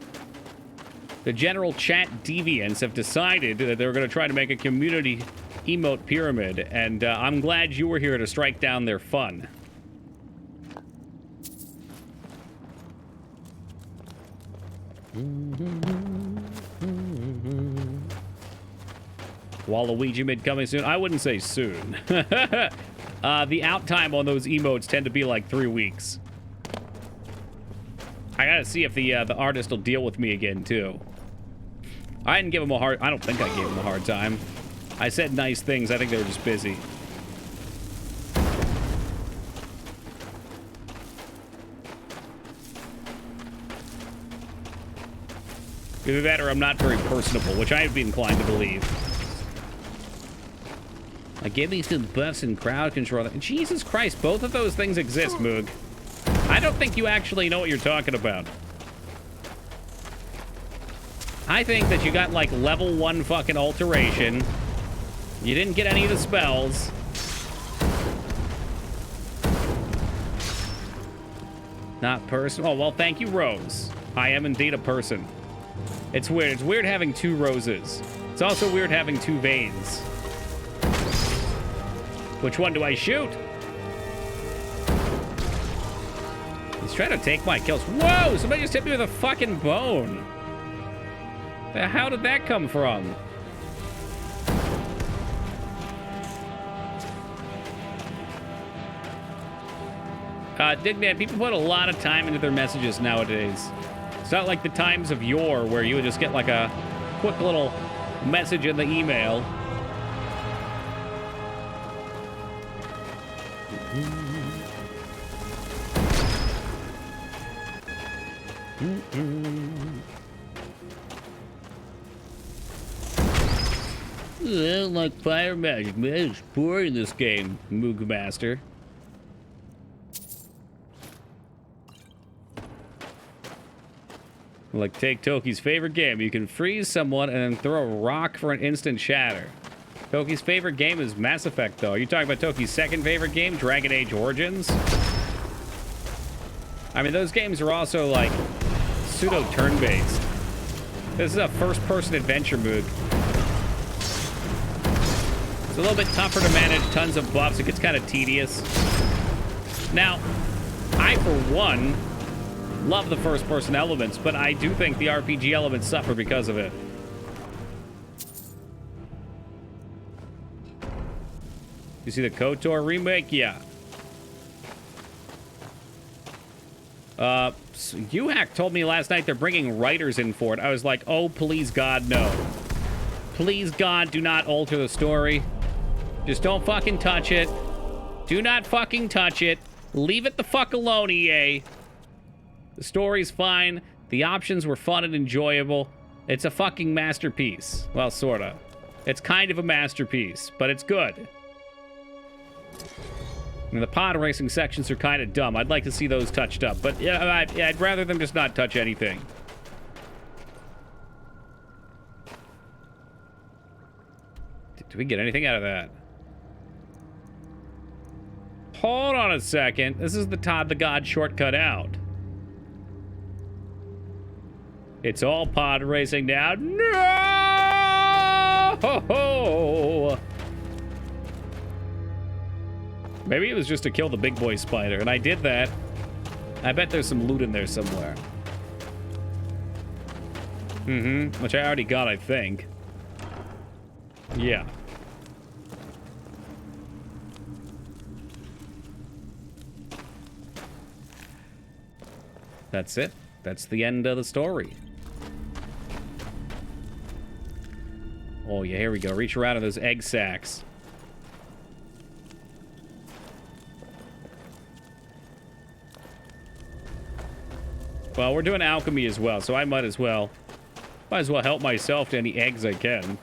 The general chat deviants have decided that they're going to try to make a community emote pyramid, and I'm glad you were here to strike down their fun. Waluigi mid coming soon? I wouldn't say soon. The out time on those emotes tend to be like 3 weeks. I gotta see if the artist will deal with me again, too. I didn't give him a hard... I don't think I gave him a hard time. I said nice things. I think they were just busy. Either that or I'm not very personable, which I'd be inclined to believe. Like, give me some buffs and crowd control. Jesus Christ, both of those things exist, Moog. I don't think you actually know what you're talking about. I think that you got, like, level 1 fucking alteration. You didn't get any of the spells. Not person. Oh, well, thank you, Rose. I am indeed a person. It's weird. It's weird having 2 roses. It's also weird having 2 veins. Which one do I shoot? He's trying to take my kills. Whoa! Somebody just hit me with a fucking bone. How did that come from? Dignan, people put a lot of time into their messages nowadays. It's not like the times of yore where you would just get like a quick little message in the email. I don't like fire magic, man. It's boring in this game, Moog Master. Like, take Toki's favorite game. You can freeze someone and then throw a rock for an instant shatter. Toki's favorite game is Mass Effect, though. Are you talking about Toki's second favorite game, Dragon Age Origins? I mean, those games are also, like, pseudo-turn-based. This is a first-person adventure mood. It's a little bit tougher to manage tons of buffs. It gets kind of tedious. Now, I, for one, love the first-person elements, but I do think the RPG elements suffer because of it. You see the KOTOR remake? Yeah. UHack told me last night they're bringing writers in for it. I was like, oh, please, God, no. Please, God, do not alter the story. Just don't fucking touch it. Do not fucking touch it. Leave it the fuck alone, EA. The story's fine. The options were fun and enjoyable. It's a fucking masterpiece. Well, sorta. It's kind of a masterpiece, but it's good. And the pod racing sections are kind of dumb. I'd like to see those touched up, but yeah, I'd rather them just not touch anything. Did we get anything out of that? Hold on a second. This is the Todd the God shortcut out. It's all pod racing now. No! Maybe it was just to kill the big boy spider, and I did that. I bet there's some loot in there somewhere. Which I already got, I think. Yeah. That's it. That's the end of the story. Oh, yeah, here we go. Reach around in those egg sacs. Well, we're doing alchemy as well, so I might as well help myself to any eggs I can.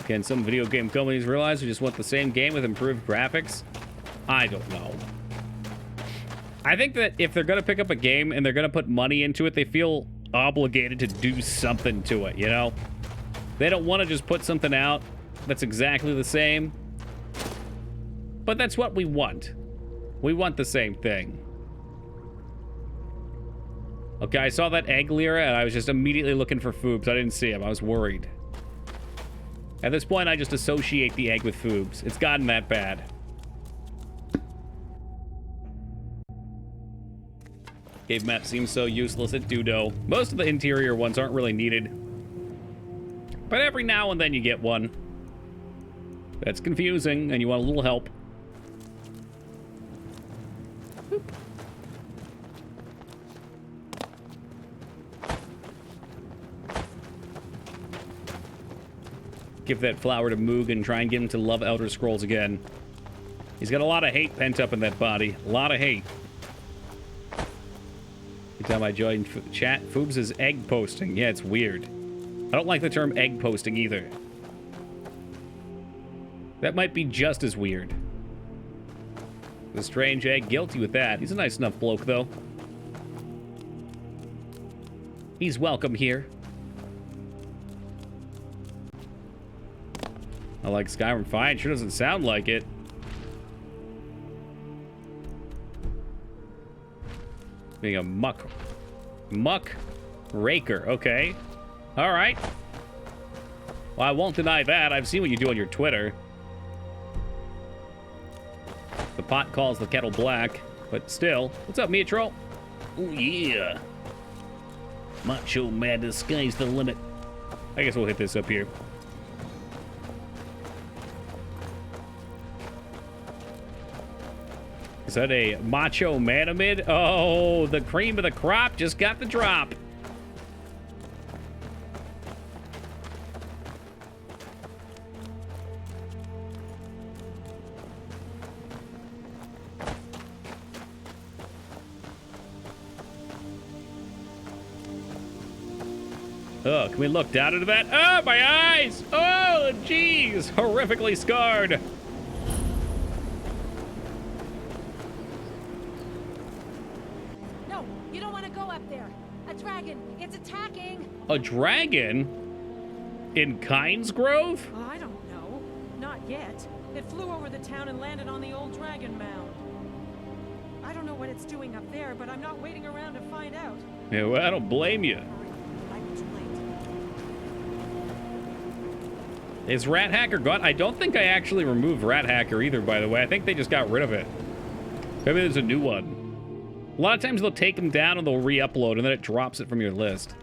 Can some video game companies realize we just want the same game with improved graphics? I don't know. I think that if they're going to pick up a game and they're going to put money into it, they feel obligated to do something to it, you know? They don't want to just put something out that's exactly the same. But that's what we want. We want the same thing. Okay, I saw that egg lyra and I was just immediately looking for Foobs. I didn't see him. I was worried. At this point, I just associate the egg with Foobs. It's gotten that bad. Cave map seems so useless at Dudo. Most of the interior ones aren't really needed. But every now and then you get one. That's confusing, and you want a little help. Boop. Give that flower to Moog and try and get him to love Elder Scrolls again. He's got a lot of hate pent up in that body. A lot of hate. Every time I join chat, Foobs is egg posting. Yeah, it's weird. I don't like the term egg posting either. That might be just as weird. The strange egg, guilty with that. He's a nice enough bloke, though. He's welcome here. I like Skyrim fine. Sure doesn't sound like it. Being a muck raker. Okay. All right. Well, I won't deny that. I've seen what you do on your Twitter. pot calls the kettle black. But still. What's up, Mitro? Oh, yeah. Macho madness, sky's the limit. I guess we'll hit this up here. Is that a macho manamid? Oh, the cream of the crop just got the drop. Oh, can we look down into that? Oh, my eyes! Oh, jeez! Horrifically scarred. No, you don't want to go up there. A dragon. It's attacking. A dragon? In Kynes Grove? Oh, I don't know. Not yet. It flew over the town and landed on the old dragon mound. I don't know what it's doing up there, but I'm not waiting around to find out. Yeah, well, I don't blame you. I'm too late. Is Rat Hacker gone? I don't think I actually removed Rat Hacker either, by the way. I think they just got rid of it. Maybe there's a new one. A lot of times they'll take them down and they'll re-upload, and then it drops it from your list.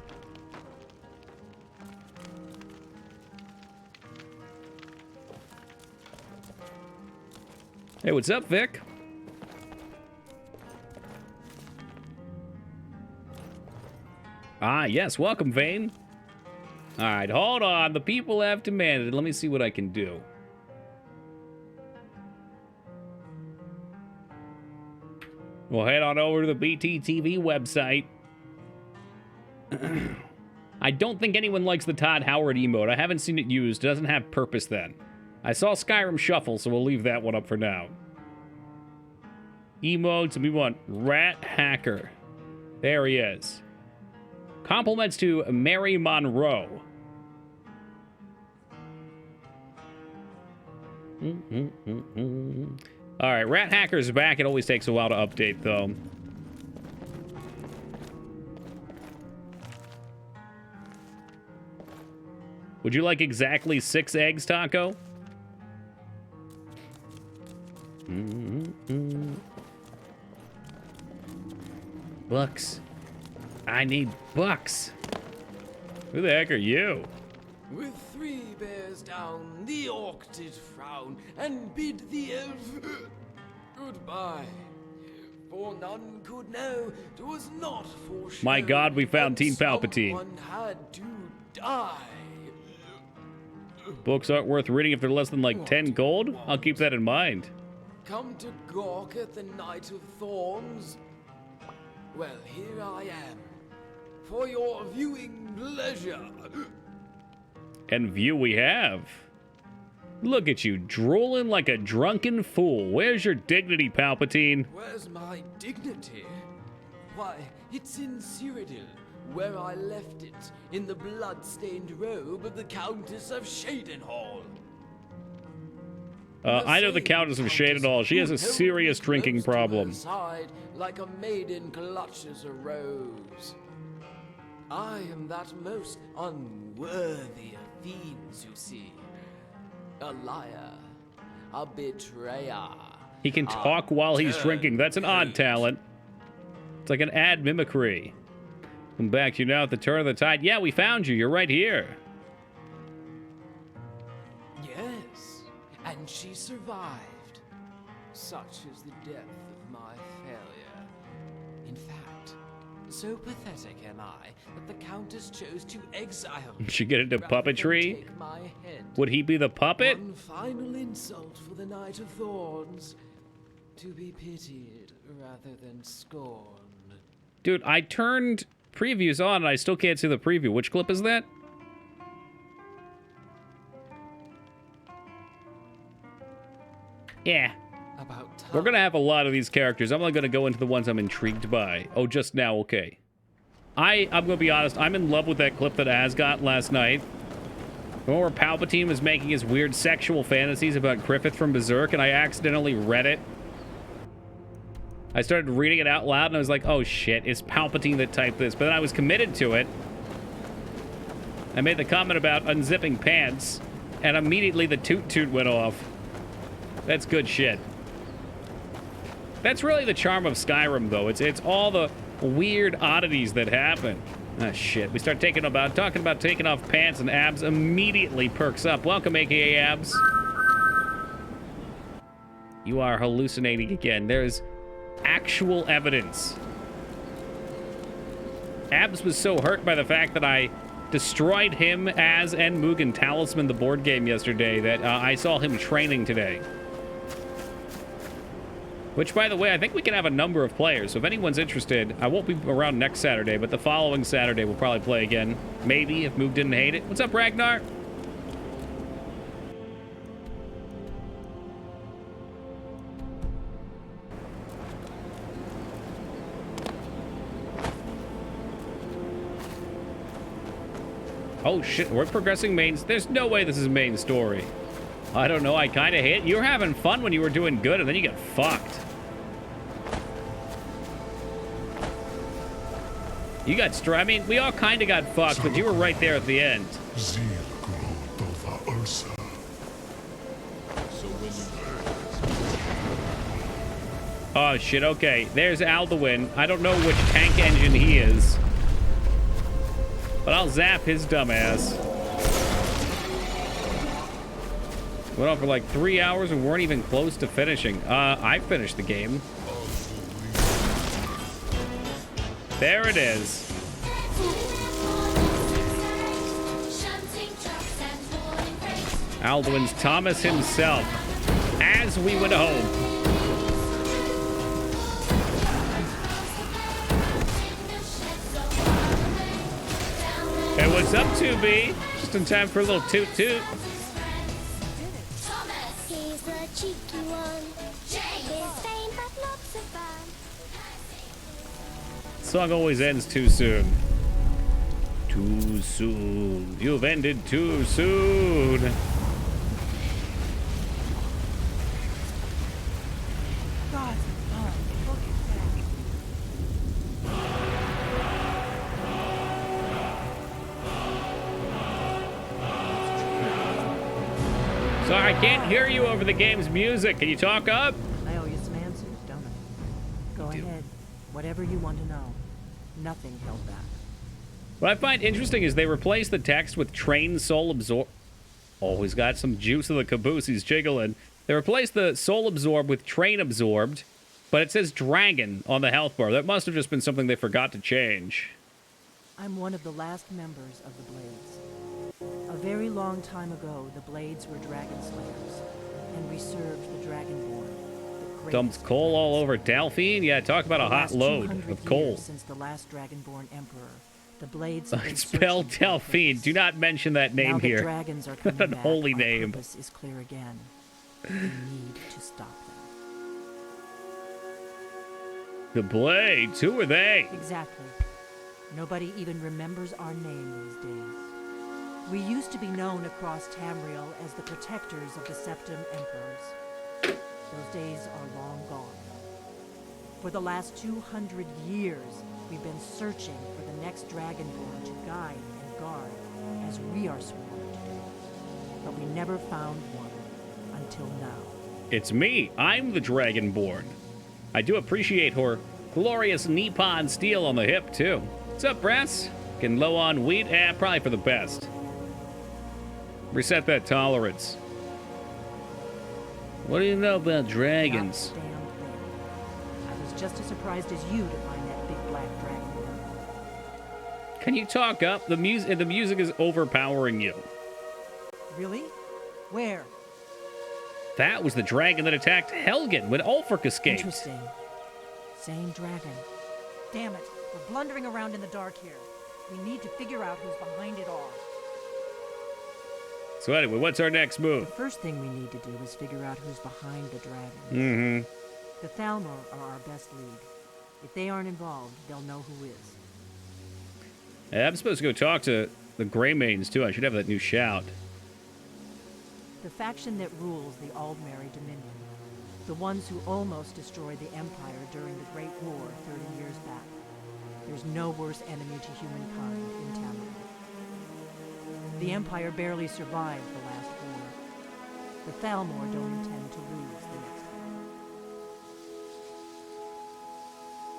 Hey, what's up, Vic? Ah, yes, welcome, Vane. All right, hold on. The people have demanded it. Let me see what I can do. We'll head on over to the BTTV website. I don't think anyone likes the Todd Howard emote. I haven't seen it used. It doesn't have purpose then. I saw Skyrim Shuffle, so we'll leave that one up for now. Emotes, we want Rat Hacker. There he is. Compliments to Mary Monroe. All right, Rat Hacker's back. It always takes a while to update, though. Would you like exactly 6 eggs, Taco? Bucks. I need bucks. Who the heck are you? With 3 bears down, the orc did frown and bid the elf goodbye. For none could know 'twas not for show. My God, we found Teen Palpatine. Someone had to die. Books aren't worth reading if they're less than like 10 gold? I'll keep that in mind. Come to gawk at the Knight of Thorns? Well, here I am, for your viewing pleasure. And view we have. Look at you, drooling like a drunken fool. Where's your dignity, Palpatine? Where's my dignity? Why, it's in Cyrodiil, where I left it, in the blood-stained robe of the Countess of Shadenhall. I know the Countess of Shadenhall. She has a serious drinking problem. Side, like a maiden clutches a rose. I am that most unworthy of fiends, you see. A liar, a betrayer. He can talk while he's drinking. That's an odd talent. It's like an ad mimicry. Come back to you now at the turn of the tide. Yeah, we found you. You're right here. Yes, and she survived. Such is the depth of my failure. In fact, so pathetic am I that the Countess chose to exile me. She get into rather than puppetry? take my head. Would he be the puppet? One final insult for the Knight of Thorns. To be pitied rather than scorned. Dude, I turned previews on and I still can't see the preview. Which clip is that? Yeah. About time. We're going to have a lot of these characters. I'm only going to go into the ones I'm intrigued by. Oh, just now. Okay. I'm going to be honest. I'm in love with that clip that Az got last night. The one where Palpatine was making his weird sexual fantasies about Griffith from Berserk, and I accidentally read it. I started reading it out loud, and I was like, oh, shit. It's Palpatine that typed this. But then I was committed to it. I made the comment about unzipping pants, and immediately the toot-toot went off. That's good shit. That's really the charm of Skyrim, though. It's all the weird oddities that happen. Ah, shit. We start talking about taking off pants, and Abs immediately perks up. Welcome, AKA Abs. You are hallucinating again. There's actual evidence. Abs was so hurt by the fact that I destroyed him as and Mugen Talisman, the board game, yesterday, that I saw him training today. Which, by the way, I think we can have a number of players. So if anyone's interested, I won't be around next Saturday, but the following Saturday we'll probably play again. Maybe, if Moog didn't hate it. What's up, Ragnar? Oh, shit. We're progressing mains. There's no way this is main story. I don't know. I kind of hate it. You were having fun when you were doing good, and then you get fucked. You got I mean, we all kind of got fucked, but you were right there at the end. Oh, shit. Okay. There's Alduin. I don't know which tank engine he is, but I'll zap his dumbass. Went on for like 3 hours and weren't even close to finishing. I finished the game. There it is. Alduin's Thomas himself, as we would hope. Hey, what's up, 2B? Just in time for a little toot-toot. He's the cheeky one. His fame, but not so fun. Song always ends too soon. Too soon. You've ended too soon. God, look at Sorry, I can't hear you over the game's music. Can you talk up? I owe you some answers, don't I? Go ahead. Whatever you want to know. Nothing held back. What I find interesting is they replace the text with train soul absorb. Always got some juice of the caboose. He's jiggling. They replace the soul absorb with train absorbed, but it says dragon on the health bar. That must have just been something they forgot to change. I'm one of the last members of the Blades. A very long time ago, the Blades were dragon slayers, and we served the Dragonborn. Dumps coal all over Delphine? Yeah, talk about a hot load of coal. Since the last Dragonborn Emperor, the Blades Spell Delphine. Do not mention that name now here. The dragons are coming back. Holy our name. Purpose is clear again. We need to stop them. The Blades? Who are they? Exactly. Nobody even remembers our name these days. We used to be known across Tamriel as the protectors of the Septim Emperors. Those days are long gone. For the last 200 years, we've been searching for the next Dragonborn to guide and guard, as we are sworn to do. But we never found one until now. It's me. I'm the Dragonborn. I do appreciate her glorious Nippon steel on the hip, too. What's up, Brass? Getting low on wheat? Probably for the best. Reset that tolerance. What do you know about dragons? Not a damn thing. I was just as surprised as you to find that big black dragon. Can you talk up? The music is overpowering you. Really? Where? That was the dragon that attacked Helgen when Ulfric escaped. Interesting. Same dragon. Damn it. We're blundering around in the dark here. We need to figure out who's behind it all. So anyway, what's our next move? The first thing we need to do is figure out who's behind the dragon. Mm-hmm. The Thalmor are our best lead. If they aren't involved, they'll know who is. I'm supposed to go talk to the Greymanes, too. I should have that new shout. The faction that rules the Aldmeri Dominion. The ones who almost destroyed the Empire during the Great War 30 years back. There's no worse enemy to humankind in Tamriel. The Empire barely survived the last war. The Thalmor don't intend to lose the next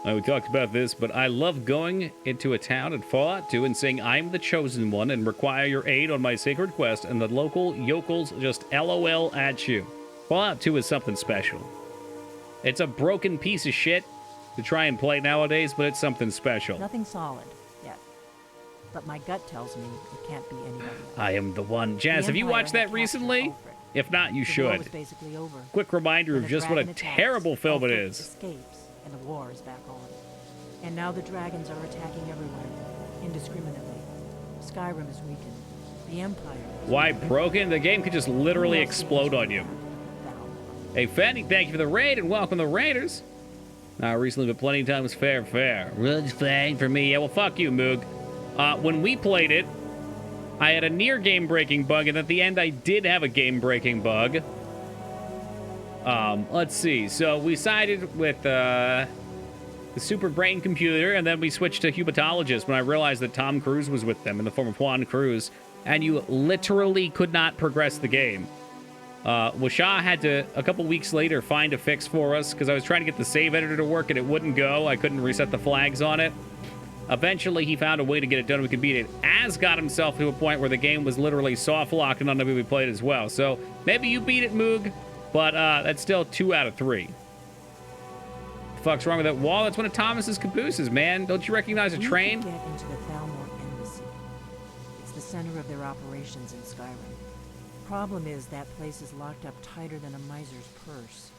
We talked about this, but I love going into a town in Fallout 2 and saying I'm the chosen one and require your aid on my sacred quest, and the local yokels just LOL at you. Fallout 2 is something special. It's a broken piece of shit to try and play nowadays, but it's something special. Nothing solid yet. But my gut tells me it can't be anybody else. I am the one. Jazz, have you watched that recently? If not, you should. Was basically over. Quick reminder of just what a terrible film it is. Escapes, and the war is back on. And now the dragons are attacking everywhere, indiscriminately. Skyrim is weakened. The Empire is Why weakened. broken? The game could just literally explode on you. Hey, Fanny, thank you for the raid and welcome the Raiders. Recently, but plenty of times fair. Really fine for me. Yeah, well, fuck you, Moog. When we played it, I had a near game-breaking bug, and at the end, I did have a game-breaking bug. Let's see. So we sided with the super brain computer, and then we switched to Humatologist when I realized that Tom Cruise was with them in the form of Juan Cruz, and you literally could not progress the game. Washa had to, a couple weeks later, find a fix for us because I was trying to get the save editor to work and it wouldn't go. I couldn't reset the flags on it. Eventually, he found a way to get it done. We could beat it. Az got himself to a point where the game was literally soft-locked and none of we played as well. So maybe you beat it, Moog, but that's still 2 out of 3. The fuck's wrong with that wall? That's one of Thomas's cabooses, man. Don't you recognize a train? We get into the Thalmor Embassy. It's the center of their operations in Skyrim. Problem is that place is locked up tighter than a miser's purse.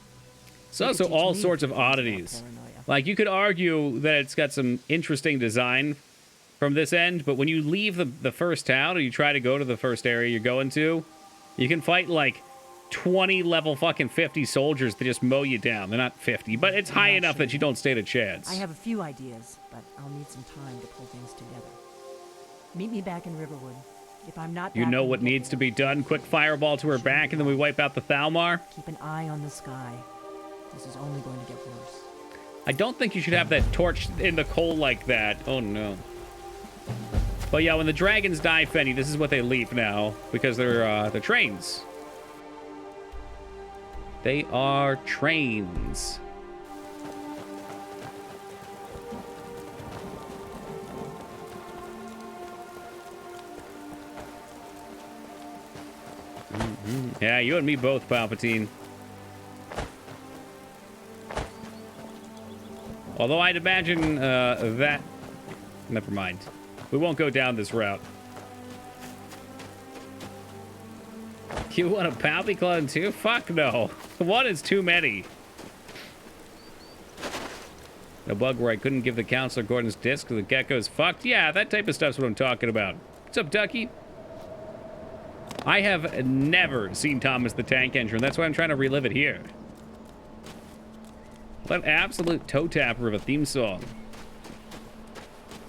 It's also all sorts of oddities. Like, you could argue that it's got some interesting design from this end, but when you leave the first town or you try to go to the first area you're going to, you can fight, like, 20 level fucking 50 soldiers that just mow you down. They're not 50, but it's high enough that you don't stand a chance. I have a few ideas, but I'll need some time to pull things together. Meet me back in Riverwood. If I'm not You know what needs to be done? Quick fireball to her back, and then we wipe out the Thalmar. Keep an eye on the sky. This is only going to get worse. I don't think you should have that torch in the coal like that. Oh, no. But yeah, when the dragons die, Fenny, this is what they leave now. Because they're trains. They are trains. Yeah, you and me both, Palpatine. Although I'd imagine that... Never mind. We won't go down this route. You want a Palpy clone too? Fuck no. One is too many. A bug where I couldn't give the counselor Gordon's disc because the gecko's fucked? Yeah, that type of stuff's what I'm talking about. What's up, Ducky? I have never seen Thomas the Tank Engine. That's why I'm trying to relive it here. What absolute toe tapper of a theme song.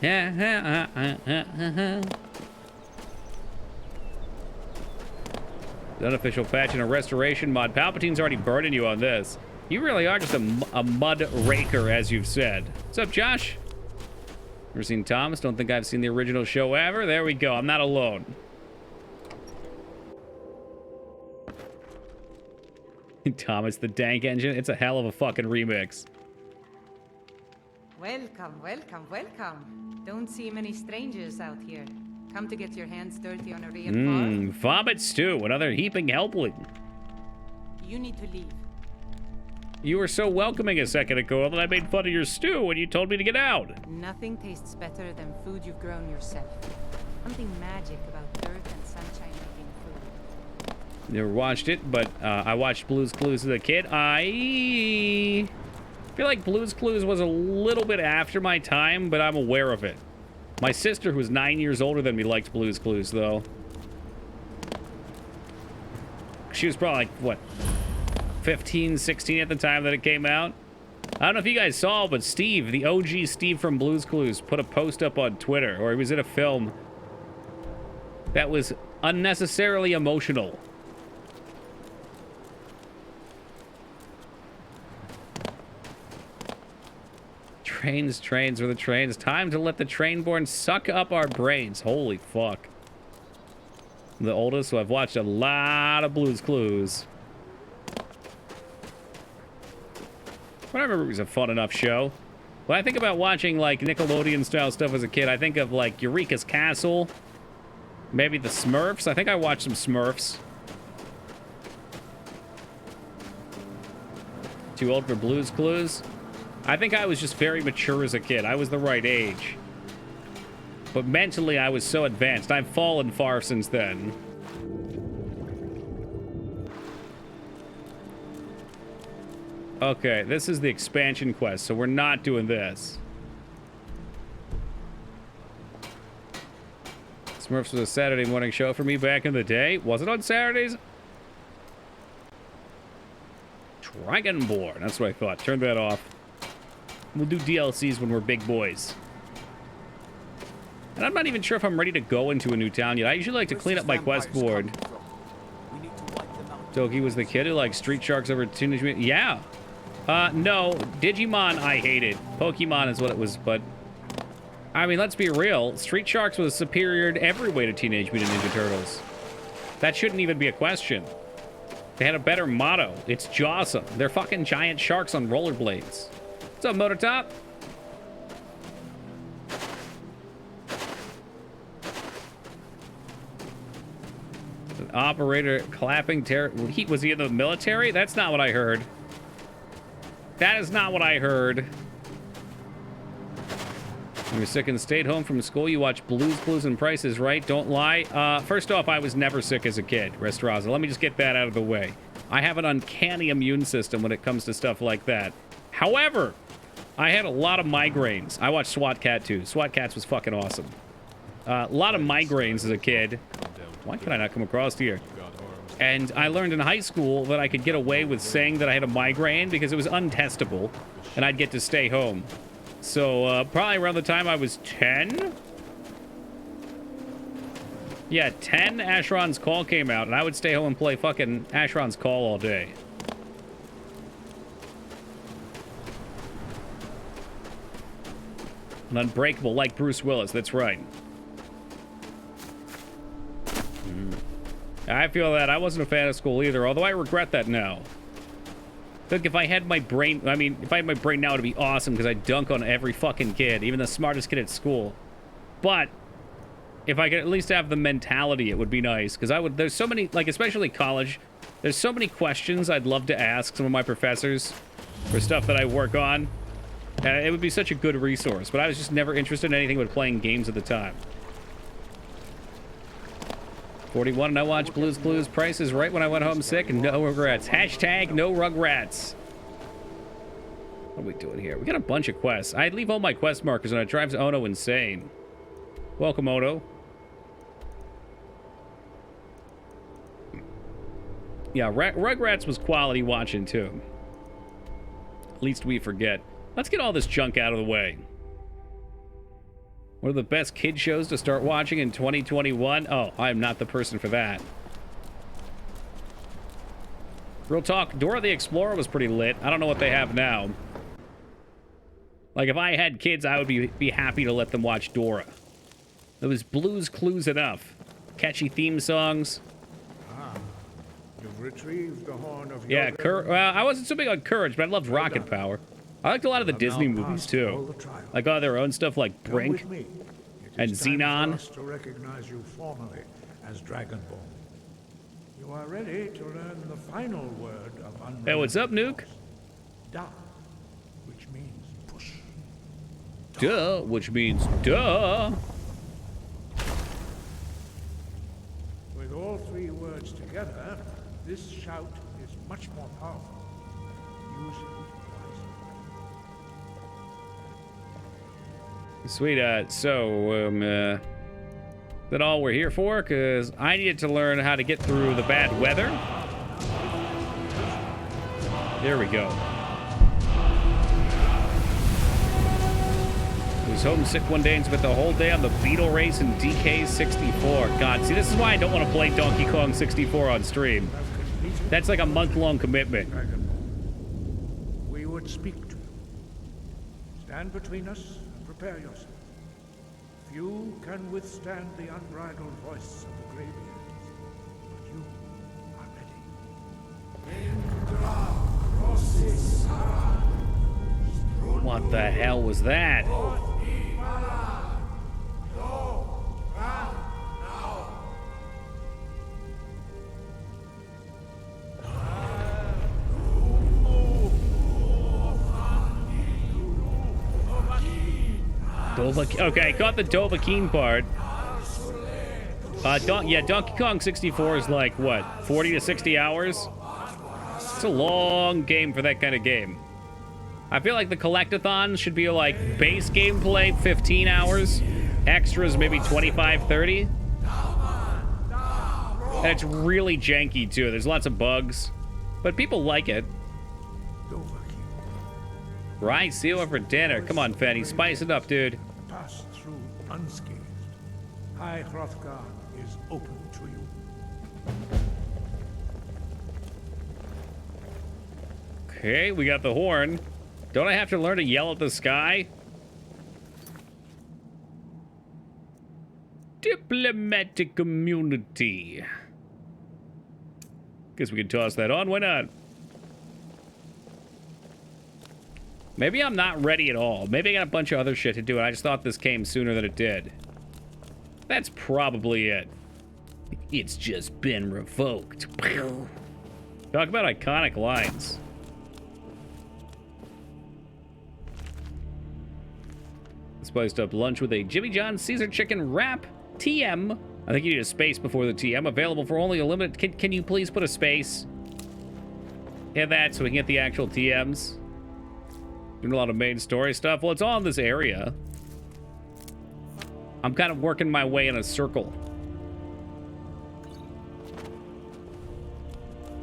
The unofficial patch and a restoration mod. Palpatine's already burning you on this. You really are just a mud raker, as you've said. What's up, Josh? Never seen Thomas? Don't think I've seen the original show ever. There we go. I'm not alone. Thomas the Dank Engine. It's a hell of a fucking remix. Welcome. Don't see many strangers out here. Come to get your hands dirty on a real Vomit stew. Another heaping helpling. You need to leave. You were so welcoming a second ago that I made fun of your stew when you told me to get out. Nothing tastes better than food you've grown yourself. Something magic about dirt and sunshine making food. Never watched it, but I watched Blue's Clues as a kid. I feel like Blue's Clues was a little bit after my time, but I'm aware of it. My sister, who's 9 years older than me, liked Blue's Clues, though. She was probably, like, what, 15, 16 at the time that it came out? I don't know if you guys saw, but Steve, the OG Steve from Blue's Clues, put a post up on Twitter, or he was in a film that was unnecessarily emotional. Trains were the trains. Time to let the trainborn suck up our brains. Holy fuck. I'm the oldest, so I've watched a lot of Blue's Clues. But I remember it was a fun enough show. When I think about watching, like, Nickelodeon-style stuff as a kid, I think of, like, Eureka's Castle. Maybe the Smurfs. I think I watched some Smurfs. Too old for Blue's Clues? I think I was just very mature as a kid. I was the right age. But mentally, I was so advanced. I've fallen far since then. Okay, this is the expansion quest, so we're not doing this. Smurfs was a Saturday morning show for me back in the day. Was it on Saturdays? Dragonborn. That's what I thought. Turn that off. We'll do DLCs when we're big boys. And I'm not even sure if I'm ready to go into a new town yet. I usually like to clean up my quest board. Toki was the kid who liked Street Sharks over Teenage Mutant. Yeah. No. Digimon I hated. Pokemon is what it was, but... I mean, let's be real. Street Sharks was superior in every way to Teenage Mutant Ninja Turtles. That shouldn't even be a question. They had a better motto. It's Jawsome. They're fucking giant sharks on rollerblades. What's up, Motortop? An operator clapping terror. Was he in the military? That's not what I heard. That is not what I heard. When you're sick and stayed home from school, you watch Blues Clues and Prices Right. Don't lie. First off, I was never sick as a kid, Restraza. Let me just get that out of the way. I have an uncanny immune system when it comes to stuff like that. However, I had a lot of migraines. I watched SWAT Cat too. SWAT Cats was fucking awesome. A lot of migraines as a kid. Why can I not come across here? And I learned in high school that I could get away with saying that I had a migraine because it was untestable, and I'd get to stay home. So, probably around the time I was 10? Yeah, 10, Asheron's Call came out, and I would stay home and play fucking Asheron's Call all day. An Unbreakable, like Bruce Willis, that's right. I feel that. I wasn't a fan of school either, although I regret that now. Look, if I had my brain... I mean, if I had my brain now, it'd be awesome, because I'd dunk on every fucking kid, even the smartest kid at school. But, if I could at least have the mentality, it would be nice, because I would... There's so many, like, especially college, there's so many questions I'd love to ask some of my professors for stuff that I work on. It would be such a good resource, but I was just never interested in anything but playing games at the time. 41, and I watched Blues Clues Prices Right when I went home sick, and no regrets. Hashtag no rugrats. What are we doing here? We got a bunch of quests. I'd leave all my quest markers, and it drives Ono insane. Welcome, Ono. Yeah, Rugrats was quality watching, too. At least we forget. Let's get all this junk out of the way. One of the best kid shows to start watching in 2021? Oh, I'm not the person for that. Real talk, Dora the Explorer was pretty lit. I don't know what they have now. Like, if I had kids, I would be happy to let them watch Dora. It was Blues Clues enough. Catchy theme songs. You've retrieved the horn of yeah, well, I wasn't so big on Courage, but I loved Rocket Power. I liked a lot of the Disney movies, too. Like all their own stuff like Brink and Xenon. To recognize you formally as Dragonborn. You are ready to learn the final word of Hey, what's up, Nuke? Da, which means push. Duh, which means duh. With all three words together, this shout is much more powerful. Use it. Sweet, so, is that all we're here for? Because I needed to learn how to get through the bad weather. There we go. I was homesick one day and spent the whole day on the Beetle Race in DK64. God, see, this is why I don't want to play Donkey Kong 64 on stream. That's like a month-long commitment. We would speak to you. Stand between us. Prepare yourself. Few can withstand the unbridled voice of the Greybeards, but you are ready. What the hell was that? Okay, got the Dovahkiin part. Yeah, Donkey Kong 64 is like, what, 40 to 60 hours? It's a long game for that kind of game. I feel like the collectathon should be like base gameplay 15 hours, extras maybe 25, 30. And it's really janky too. There's lots of bugs, but people like it. Right, see you over dinner. Come on, Fenny, spice it up, dude. Pass through unscathed. High Hrothgar is open to you. Okay, we got the horn. Don't I have to learn to yell at the sky? Diplomatic community. Guess we can toss that on. Why not? Maybe I'm not ready at all. Maybe I got a bunch of other shit to do, and I just thought this came sooner than it did. That's probably it. It's just been revoked. Talk about iconic lines. Spiced up lunch with a Jimmy John's Caesar chicken wrap. TM. I think you need a space before the TM. Available for only a limited... Can you please put a space? Hit that so we can get the actual TMs. Doing a lot of main story stuff. Well, it's all in this area. I'm kind of working my way in a circle.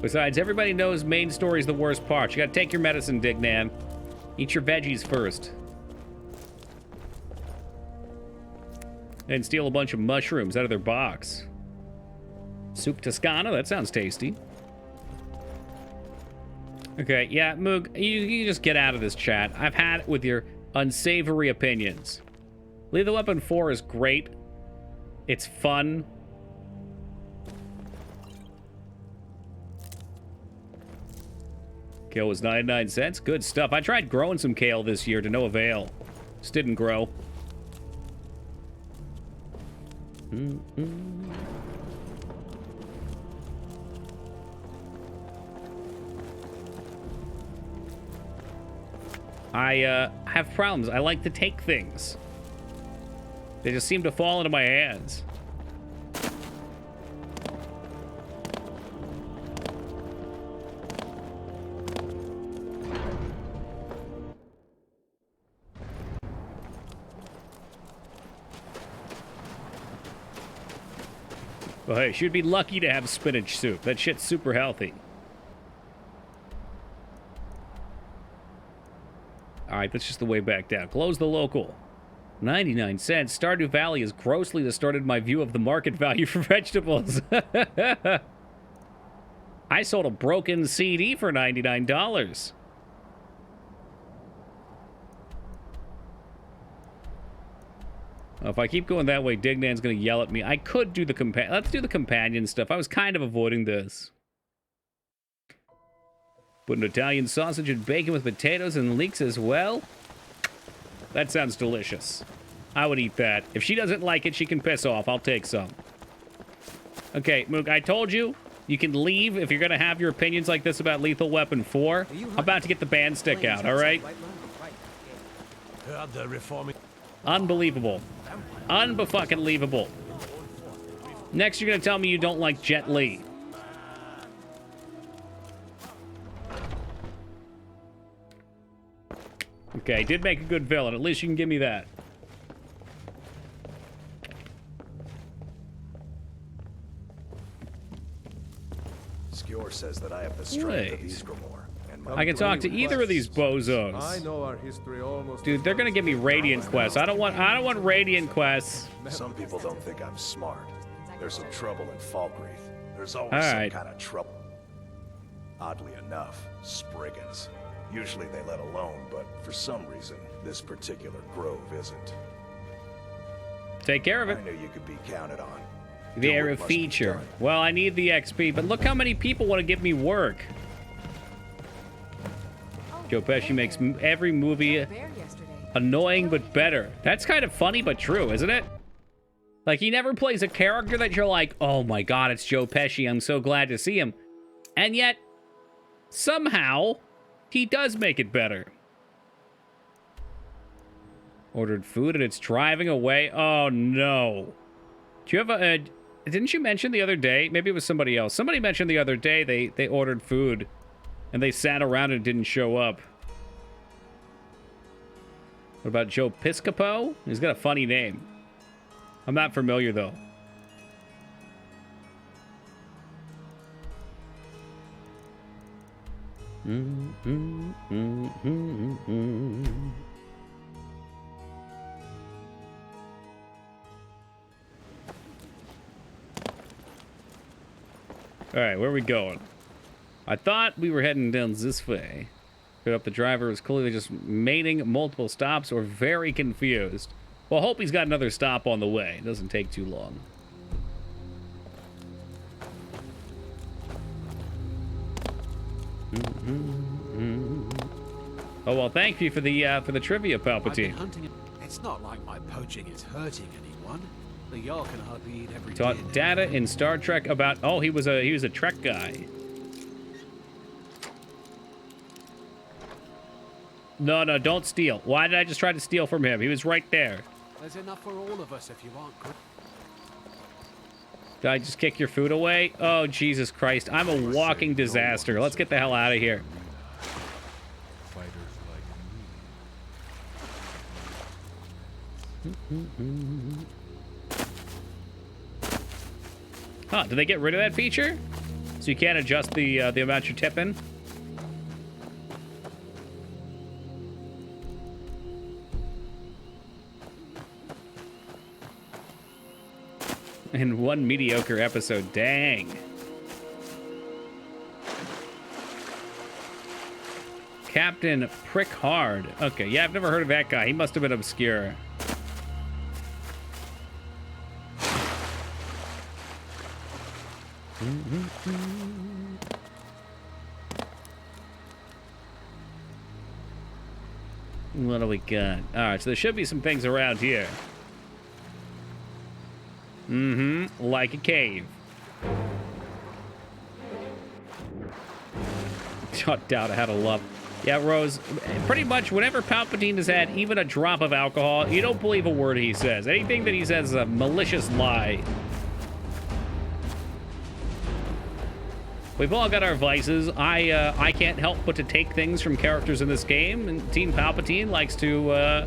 Besides, everybody knows main story is the worst part. You gotta take your medicine, Dignan. Eat your veggies first. And steal a bunch of mushrooms out of their box. Soup Toscana, that sounds tasty. Okay, yeah, Moog, you just get out of this chat. I've had it with your unsavory opinions. Lethal Weapon 4 is great. It's fun. Kale was 99 cents. Good stuff. I tried growing some kale this year to no avail. Just didn't grow. I have problems. I like to take things. They just seem to fall into my hands. Well, hey, she'd be lucky to have spinach soup. That shit's super healthy. Alright, that's just the way back down. Close the local. 99 cents. Stardew Valley has grossly distorted my view of the market value for vegetables. I sold a broken CD for $99. If I keep going that way, Dignan's gonna yell at me. I could do the let's do the companion stuff. I was kind of avoiding this. Put an Italian sausage and bacon with potatoes and leeks as well. That sounds delicious. I would eat that. If she doesn't like it, she can piss off. I'll take some. Okay, Moog, I told you, you can leave if you're gonna have your opinions like this about Lethal Weapon 4. I'm about to get the band stick out, alright? Unbelievable. Unbefucking-leavable. Next, you're gonna tell me you don't like Jet Li. Okay, did make a good villain. At least you can give me that. Skjor says that I have the strength of Ysgramor. I can talk to either of these bozos. I know our history almost. Dude, they're gonna give me Radiant quests. I don't want Radiant quests. Some people don't think I'm smart. There's some trouble in Falkreath. There's always Alright. some kind of trouble. Oddly enough, Spriggans. Usually they let alone, but for some reason, this particular grove isn't. Take care of it. I knew you could be counted on. They're a feature. Well, I need the XP, but look how many people want to give me work. Oh, Joe Pesci makes every movie Bear yesterday. annoying but better. That's kind of funny but true, isn't it? Like, he never plays a character that you're like, oh my god, it's Joe Pesci, I'm so glad to see him. And yet, somehow, he does make it better. Ordered food and it's driving away. Oh no. Do you have a... didn't you mention the other day? Maybe it was somebody else. Somebody mentioned the other day they ordered food and they sat around and didn't show up. What about Joe Piscopo? He's got a funny name. I'm not familiar, though. All right, where are we going? I thought we were heading down this way. Picked up the driver was clearly just mating multiple stops or very confused. Well, hope he's got another stop on the way. It doesn't take too long. Oh well, thank you for the trivia, Palpatine. It's not like my poaching is hurting anyone. The Jarl can hardly eat every Taught day. data in Star Trek about. Oh, he was a Trek guy. No, don't steal. Why did I just try to steal from him? He was right there. There's enough for all of us if you aren't good. Did I just kick your food away? Oh, Jesus Christ. I'm a walking disaster. Let's get the hell out of here. Huh, did they get rid of that feature? So you can't adjust the amount you're tipping? In one mediocre episode, dang. Captain Prickard. Okay, yeah, I've never heard of that guy. He must have been obscure. What do we got? All right, so there should be some things around here. Like a cave. Doubt I had a love. Yeah, Rose, pretty much whenever Palpatine has had even a drop of alcohol, you don't believe a word he says. Anything that he says is a malicious lie. We've all got our vices. I can't help but to take things from characters in this game, and Team Palpatine likes to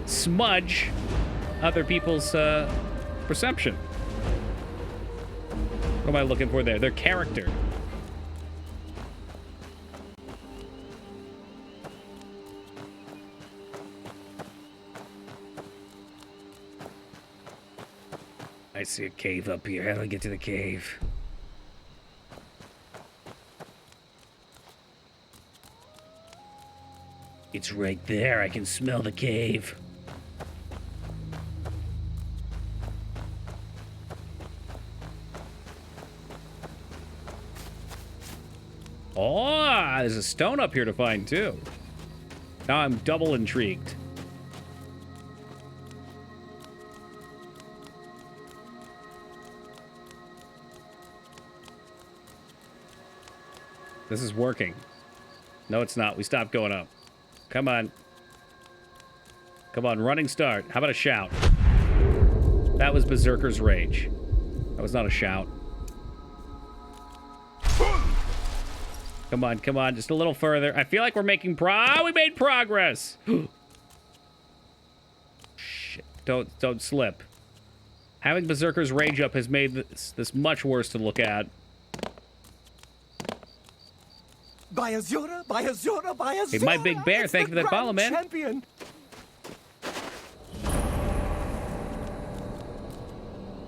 smudge other people's perception. What am I looking for there? Their character. I see a cave up here. How do I get to the cave? It's right there. I can smell the cave. Oh, there's a stone up here to find, too. Now I'm double intrigued. This is working. No, it's not. We stopped going up. Come on. Come on, running start. How about a shout? That was Berserker's Rage. That was not a shout. Come on, come on, just a little further. I feel like we're making we made progress. Shit, don't slip. Having Berserker's Rage up has made this much worse to look at. By Azura, by Azura, by Azura. Hey, my big bear, thank you for that follow, man. Champion.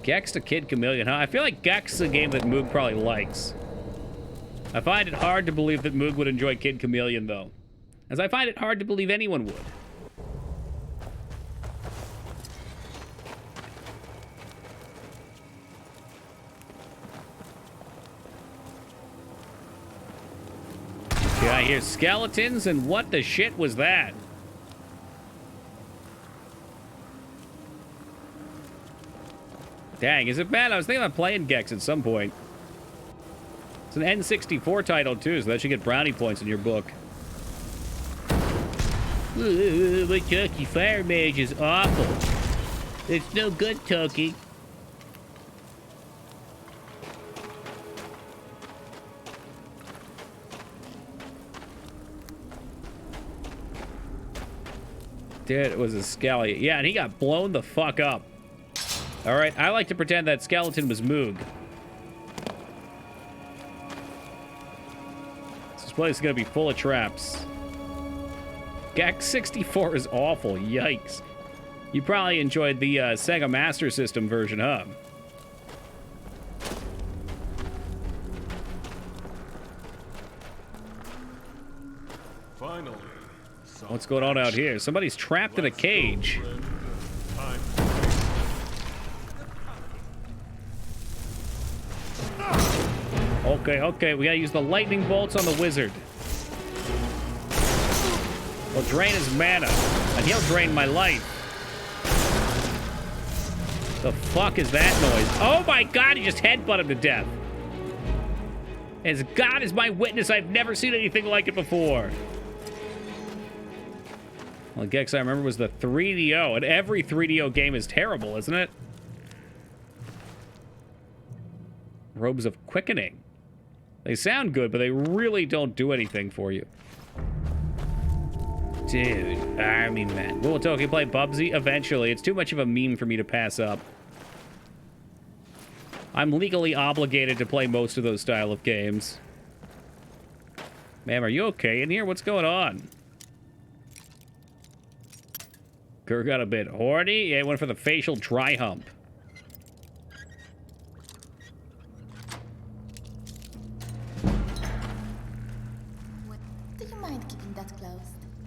Gex to Kid Chameleon, huh? I feel like Gex is a game that Moog probably likes. I find it hard to believe that Moog would enjoy Kid Chameleon, though. As I find it hard to believe anyone would. Yeah, I I hear skeletons, and what the shit was that? Dang, is it bad? I was thinking about playing Gex at some point. It's an N64 title, too, so that should get brownie points in your book. Ooh, my Toki Fire Mage is awful. It's no good, Toki. Dude, it was a skelly. Yeah, and he got blown the fuck up. All right, I like to pretend that skeleton was Moog. This place is gonna be full of traps. Gex 64 is awful. Yikes. You probably enjoyed the Sega Master System version, huh? Finally. What's going on out here? Somebody's trapped in a cage. Okay, we gotta use the lightning bolts on the wizard. We'll drain his mana, and he'll drain my life. The fuck is that noise? Oh my god, he just headbutted him to death. As God is my witness, I've never seen anything like it before. Well, Gex, I remember, was the 3DO, and every 3DO game is terrible, isn't it? Robes of Quickening. They sound good, but they really don't do anything for you. Dude, Army Man. Will Toki play Bubsy? Eventually. It's too much of a meme for me to pass up. I'm legally obligated to play most of those style of games. Ma'am, are you okay in here? What's going on? Gur got a bit horny. Yeah, he went for the facial dry hump. Do you mind keeping that closed?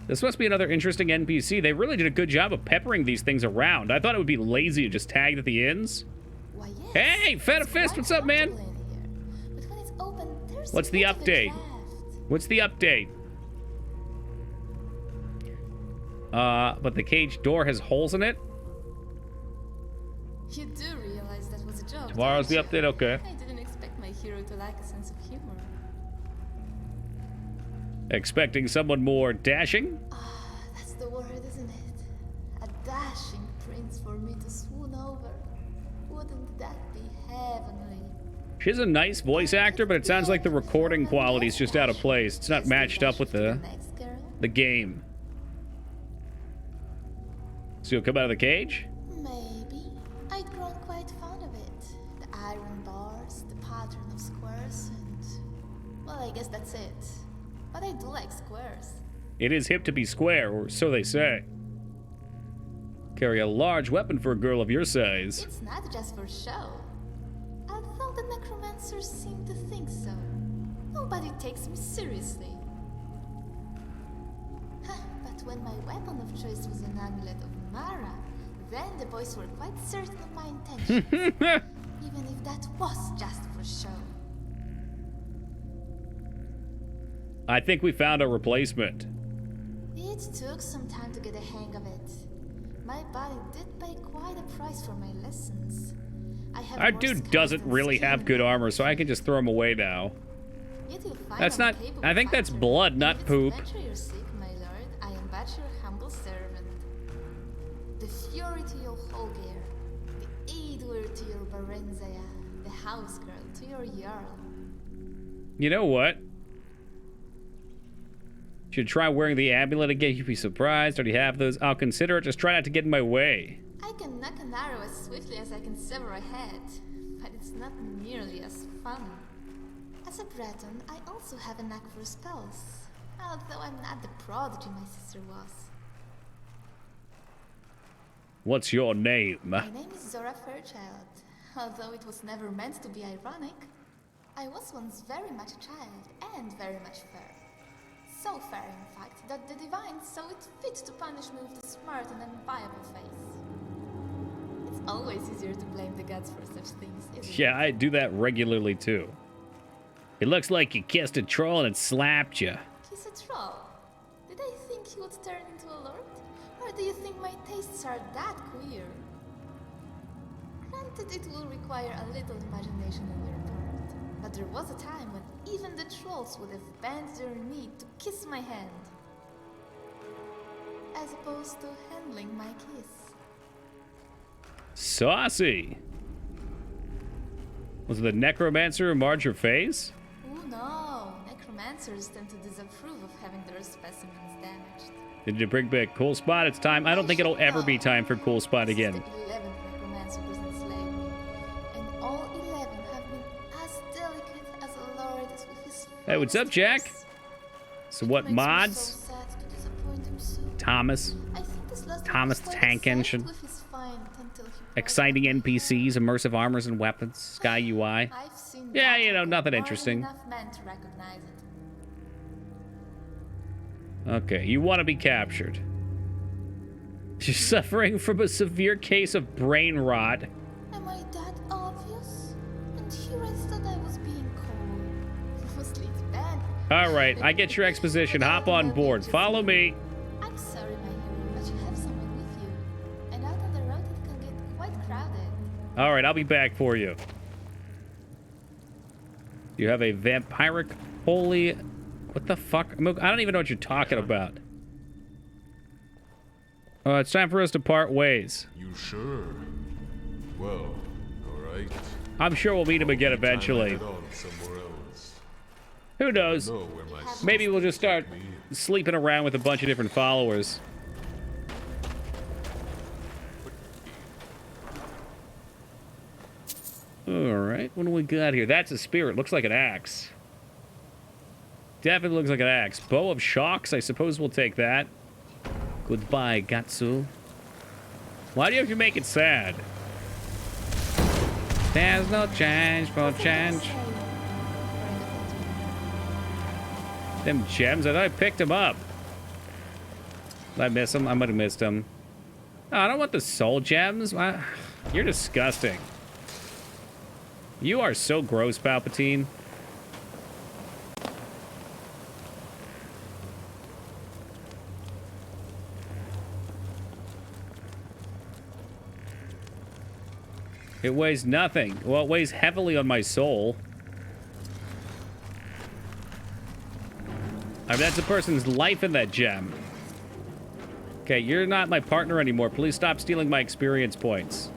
This must be another interesting NPC. They really did a good job of peppering these things around. I thought it would be lazy to just tag at the ends. Why, yes. Hey, Feta Fist, what's up, man? But when it's open, there's What's the nothing update? left. What's the update? But the cage door has holes in it? You do realize that was a joke. Tomorrow's the don't you? update? Okay. I didn't expect my hero to lack a sense of humor. Expecting someone more dashing? That's the word, isn't it? A dashing prince for me to swoon over. Wouldn't that be heavenly? She's a nice voice actor, but it sounds like the recording quality's just out of place. It's not matched up with the game. So you'll come out of the cage? Maybe. I'd grown quite fond of it. The iron bars, the pattern of squares, and... well, I guess that's it. But I do like squares. It is hip to be square, or so they say. Carry a large weapon for a girl of your size. It's not just for show. Although the necromancers seem to think so. Nobody takes me seriously. But when my weapon of choice was an amulet of Mara, then the boys were quite certain of my intentions. Even if that was just for show. I think we found a replacement. It took some time to get a hang of it. My body did pay quite a price for my lessons. Our dude doesn't really have good armor, so I can just throw him away now. That's not... I think that's blood, not poop. You're sick, my lord. I am but your humble servant. The fury to your Holgeir, the Aedwir to your Barenzaya, the house girl to your Jarl. You know what? Should try wearing the amulet again. You'd be surprised. Already have those. I'll consider it. Just try not to get in my way. I can knock an arrow as swiftly as I can sever a head, but it's not nearly as fun. As a Breton, I also have a knack for spells, although I'm not the prodigy my sister was. What's your name? My name is Zora Fairchild, although it was never meant to be ironic. I was once very much a child, and very much fair. So fair, in fact, that the divines saw it fit to punish me with a smart and unviable face. It's always easier to blame the gods for such things, isn't it? Yeah, I do that regularly, too. It looks like you kissed a troll and it slapped you. He's a troll. Did I think he would turn into a lord? Or do you think my tastes are that queer? Granted, it will require a little imagination on your part. But there was a time when even the trolls would have bent their knee to kiss my hand. As opposed to handling my kiss. Saucy. Was it the necromancer who marred your face? Oh no, necromancers tend to disapprove of having their specimens damaged. Did you bring back Cool Spot? It's time. I don't think it'll ever be time for Cool Spot again. This is the 11th necromancer who's enslaved me, and all 11 have been as delicate as a lord is with his. Hey, what's up, Jack? So what Makes me mods? so sad to disappoint him so. Thomas. I think this last Thomas one was Tank quite Engine. excited with his find until he Exciting NPCs, immersive armors and weapons, Sky UI. I've seen Yeah, that you know, and nothing more interesting. than enough men to recognize it. Okay, you want to be captured. You're suffering from a severe case of brain rot. Am I that obvious? And here I thought I was being cold. Mostly it's bad. All right, I get your exposition. Hop on board. Follow me. I'm sorry, my hero, but you have someone with you. And out on the road it can get quite crowded. All right, I'll be back for you. You have a vampiric holy... What the fuck? I don't even know what you're talking about. It's time for us to part ways. You sure? Well, alright. I'm sure we'll meet him again eventually. Head on somewhere else. Who knows? I know where my Maybe we'll just start sleeping around with a bunch of different followers. Alright, what do we got here? That's a spirit. Looks like an axe. Definitely looks like an axe. Bow of Shocks. I suppose we'll take that. Goodbye, Gatsu. Why do you have to make it sad? There's no change for change. Them gems, I thought I picked them up. Did I miss them? I might have missed them. Oh, I don't want the soul gems. You're disgusting. You are so gross, Palpatine. It weighs nothing. Well, it weighs heavily on my soul. I mean, that's a person's life in that gem. Okay, you're not my partner anymore. Please stop stealing my experience points.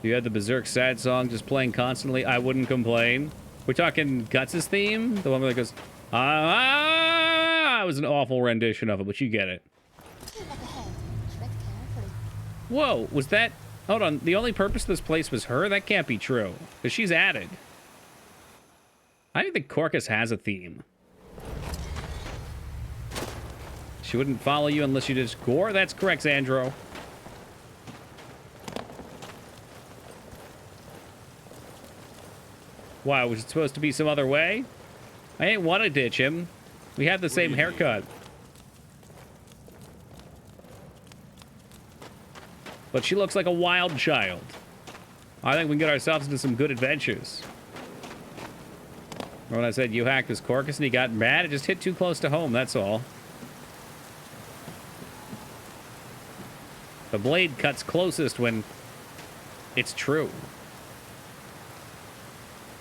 You had the Berserk sad song just playing constantly. I wouldn't complain. We're talking Guts' theme? The one where it goes, ah! It was an awful rendition of it, but you get it. Whoa, was that... Hold on, the only purpose of this place was her? That can't be true, because she's added. I don't think Corcus has a theme. She wouldn't follow you unless you just gore? That's correct, Xandro. Why, was it supposed to be some other way? I ain't want to ditch him. We had the same haircut. But she looks like a wild child. I think we can get ourselves into some good adventures. When I said you hacked his Corcus and he got mad, it just hit too close to home, that's all. The blade cuts closest when it's true.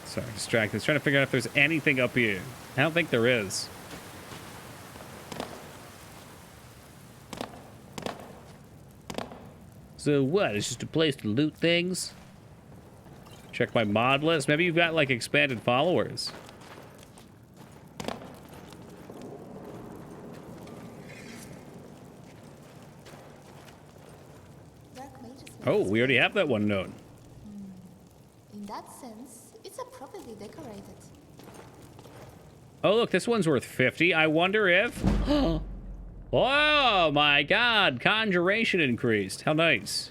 Sorry, distracted. I was trying to figure out if there's anything up here. I don't think there is. So what? It's just a place to loot things? Check my mod list. Maybe you've got, like, expanded followers. Oh, we already have that one known. In that sense, it's appropriately decorated. Oh, look, this one's worth 50. I wonder if... Oh, my God. Conjuration increased. How nice.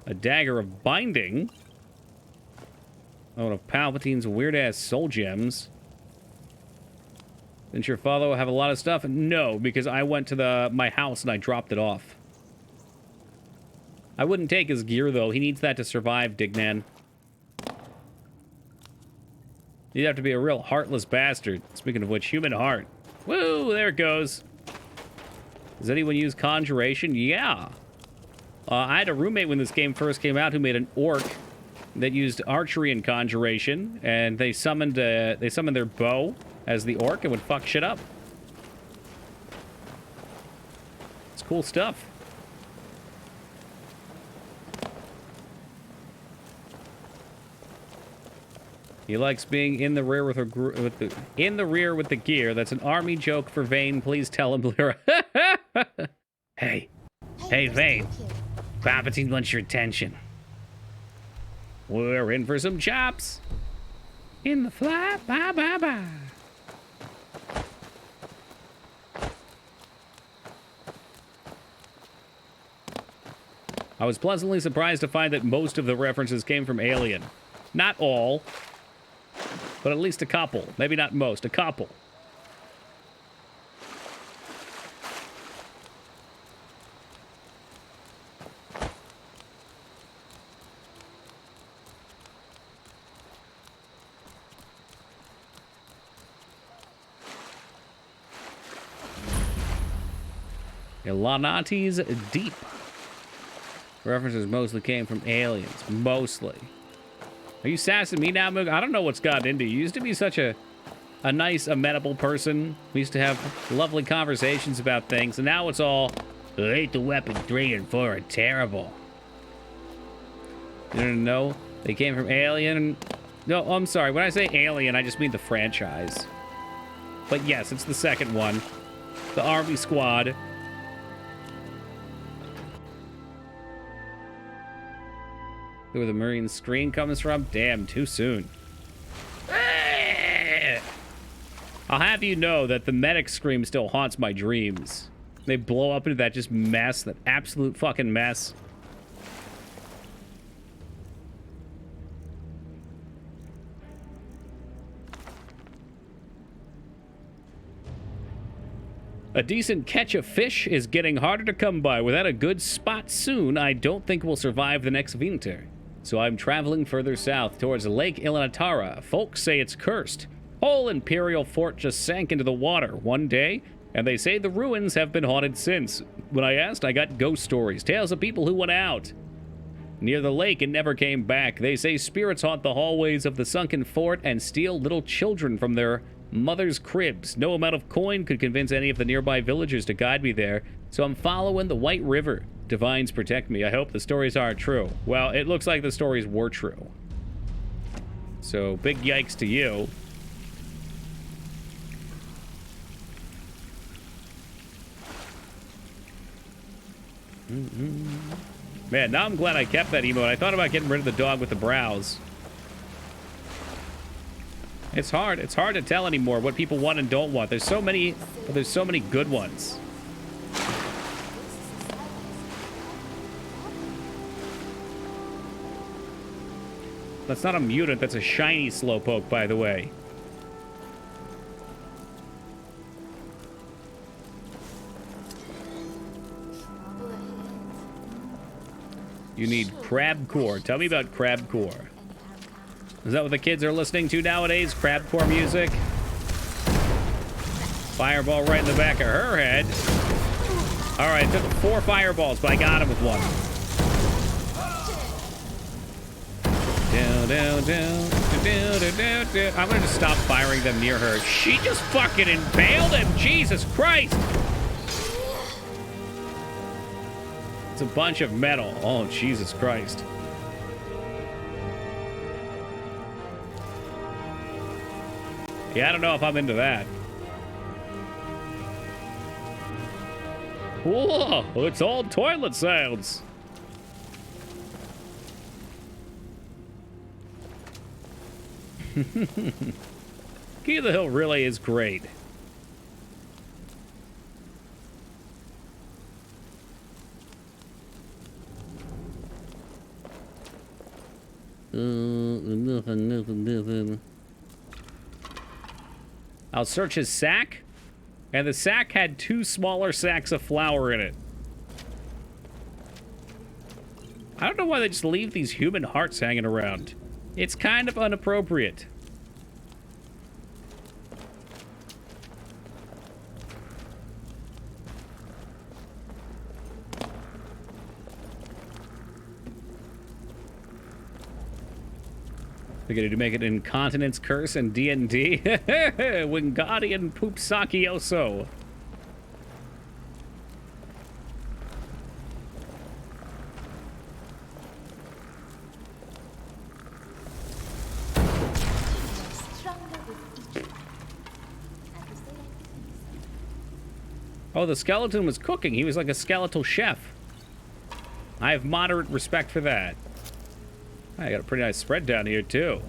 A dagger of binding. Oh, one of Palpatine's weird-ass soul gems. Didn't your father have a lot of stuff? No, because I went to my house and I dropped it off. I wouldn't take his gear, though. He needs that to survive, Dignan. You'd have to be a real heartless bastard. Speaking of which, human heart. Woo, there it goes. Does anyone use conjuration? Yeah. I had a roommate when this game first came out who made an orc that used archery and conjuration, and they summoned their bow as the orc and would fuck shit up. It's cool stuff. He likes being in the rear with the gear. That's an army joke for Vane. Please tell him, Lyra. Hey, Vane. Palpatine wants your attention. We're in for some chops. In the fly, bye, bye, bye. I was pleasantly surprised to find that most of the references came from Alien. Not all, but at least a couple. Maybe not most, a couple. Illuminati's Deep. References mostly came from aliens. Mostly. Are you sassing me now, Moog? I don't know what's gotten into you. You used to be such a nice, amenable person. We used to have lovely conversations about things, and now it's all, I hate the weapon 3 and 4 are terrible. You don't know? They came from Alien. No, I'm sorry. When I say Alien, I just mean the franchise. But yes, it's the second one. The Army Squad. Where the Marine screen comes from? Damn, too soon. I'll have you know that the medic scream still haunts my dreams. They blow up into that just mess, that absolute fucking mess. A decent catch of fish is getting harder to come by. Without a good spot soon, I don't think we'll survive the next winter. So I'm traveling further south towards Lake Ilanatara. Folks say it's cursed. Whole Imperial fort just sank into the water one day, and they say the ruins have been haunted since. When I asked, I got ghost stories, tales of people who went out near the lake and never came back. They say spirits haunt the hallways of the sunken fort and steal little children from their mother's cribs. No amount of coin could convince any of the nearby villagers to guide me there, so I'm following the White River. Divines protect me. I hope the stories aren't true. Well, it looks like the stories were true. So, big yikes to you. Man, now I'm glad I kept that emote. I thought about getting rid of the dog with the brows. It's hard. It's hard to tell anymore what people want and don't want. There's so many, but there's so many good ones. That's not a mutant, that's a shiny slowpoke, by the way. You need crabcore. Tell me about crabcore. Is that what the kids are listening to nowadays? Crabcore music? Fireball right in the back of her head. Alright, took 4 fireballs, but I got him with one. I'm gonna just stop firing them near her. She just fucking impaled him! Jesus Christ! It's a bunch of metal. Oh, Jesus Christ. Yeah, I don't know if I'm into that. Whoa, it's all toilet sounds. Key of the Hill really is great. Nothing. I'll search his sack, and the sack had 2 smaller sacks of flour in it. I don't know why they just leave these human hearts hanging around. It's kind of inappropriate. They're gonna make it Incontinence Curse and D&D. Wingardium Poopsakioso. Oh, the skeleton was cooking. He was like a skeletal chef. I have moderate respect for that. I got a pretty nice spread down here, too.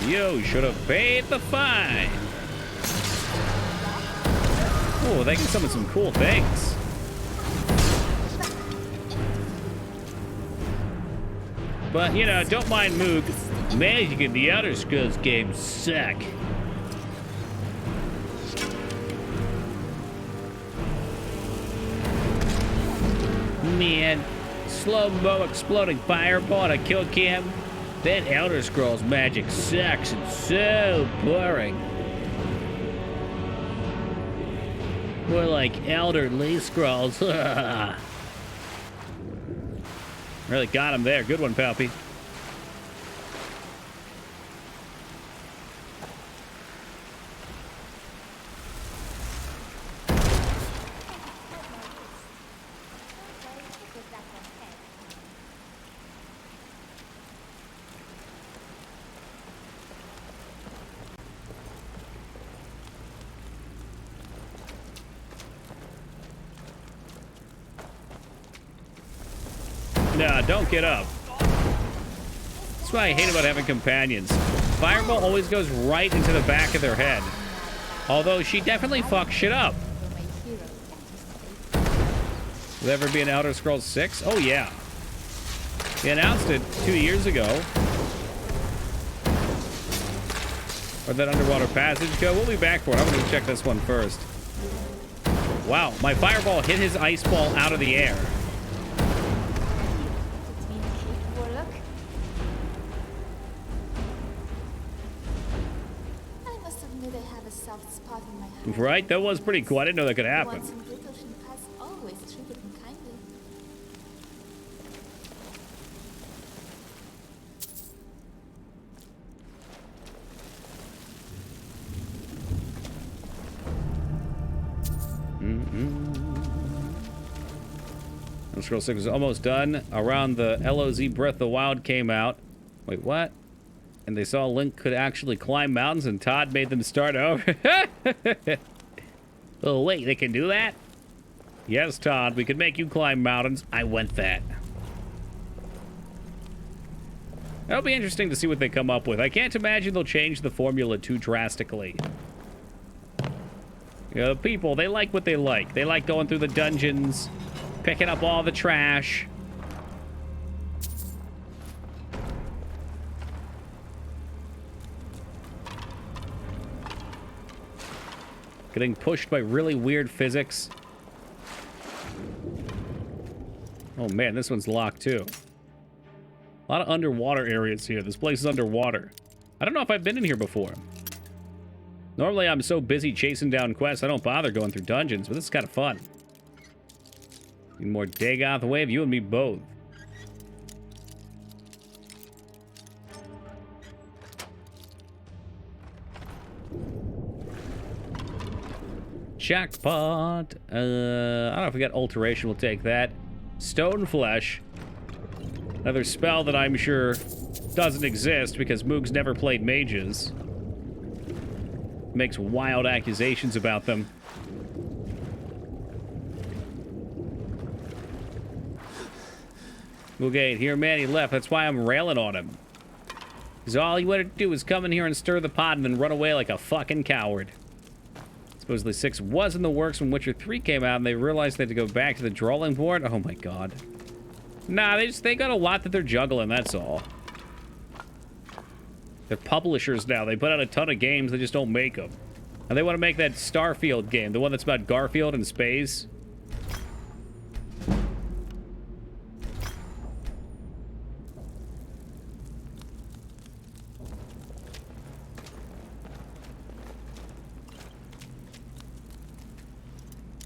You should have paid the fine. Oh, they can summon some cool things. But, you know, don't mind Moog. Magic in the Outer Scrolls games suck. Man, slow-mo exploding fireball and a kill cam. That Elder Scrolls magic sucks. It's so boring. More like elderly scrolls. Really got him there. Good one, Palpy. Nah, don't get up. That's what I hate about having companions. Fireball always goes right into the back of their head. Although she definitely fucks shit up. Will there ever be an Elder Scrolls 6? Oh, yeah. They announced it 2 years ago. Or that underwater passage go. We'll be back for it. I'm going to check this one first. Wow, my fireball hit his ice ball out of the air. Right? That was pretty cool. I didn't know that could happen. Scroll 6 is almost done. Around the LOZ Breath of the Wild came out. Wait, what? And they saw Link could actually climb mountains, and Todd made them start over. Oh, wait, they can do that? Yes, Todd, we could make you climb mountains. I want that. That'll be interesting to see what they come up with. I can't imagine they'll change the formula too drastically. You know, the people, they like what they like. They like going through the dungeons, picking up all the trash. Getting pushed by really weird physics. Oh man, this one's locked too. A lot of underwater areas here. This place is underwater. I don't know if I've been in here before. Normally I'm so busy chasing down quests, I don't bother going through dungeons, but this is kind of fun. Need more Dagoth wave, you and me both. Jackpot. I don't know if we got alteration. We'll take that. Stone Flesh. Another spell that I'm sure doesn't exist because Moog's never played mages. Makes wild accusations about them. Okay, here man, he left. That's why I'm railing on him. Because all he wanted to do was come in here and stir the pot and then run away like a fucking coward. Supposedly 6 was in the works when Witcher 3 came out, and they realized they had to go back to the drawing board. Oh my god. Nah, they got a lot that they're juggling, that's all. They're publishers now. They put out a ton of games, they just don't make them. And they want to make that Starfield game, the one that's about Garfield and space.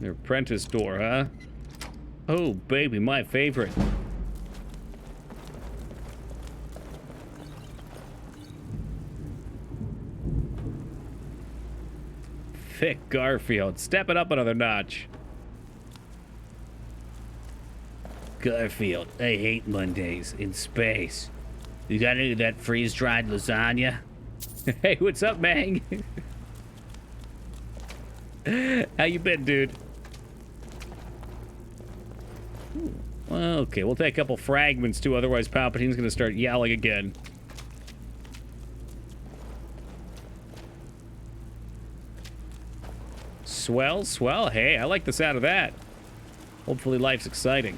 Their apprentice door, huh? Oh, baby, my favorite. Thick Garfield. Step it up another notch. Garfield, I hate Mondays in space. You got any of that freeze-dried lasagna? Hey, what's up, Mang? How you been, dude? Well, okay, we'll take a couple fragments, too, otherwise Palpatine's gonna start yelling again. Swell, swell. Hey, I like the sound of that. Hopefully life's exciting.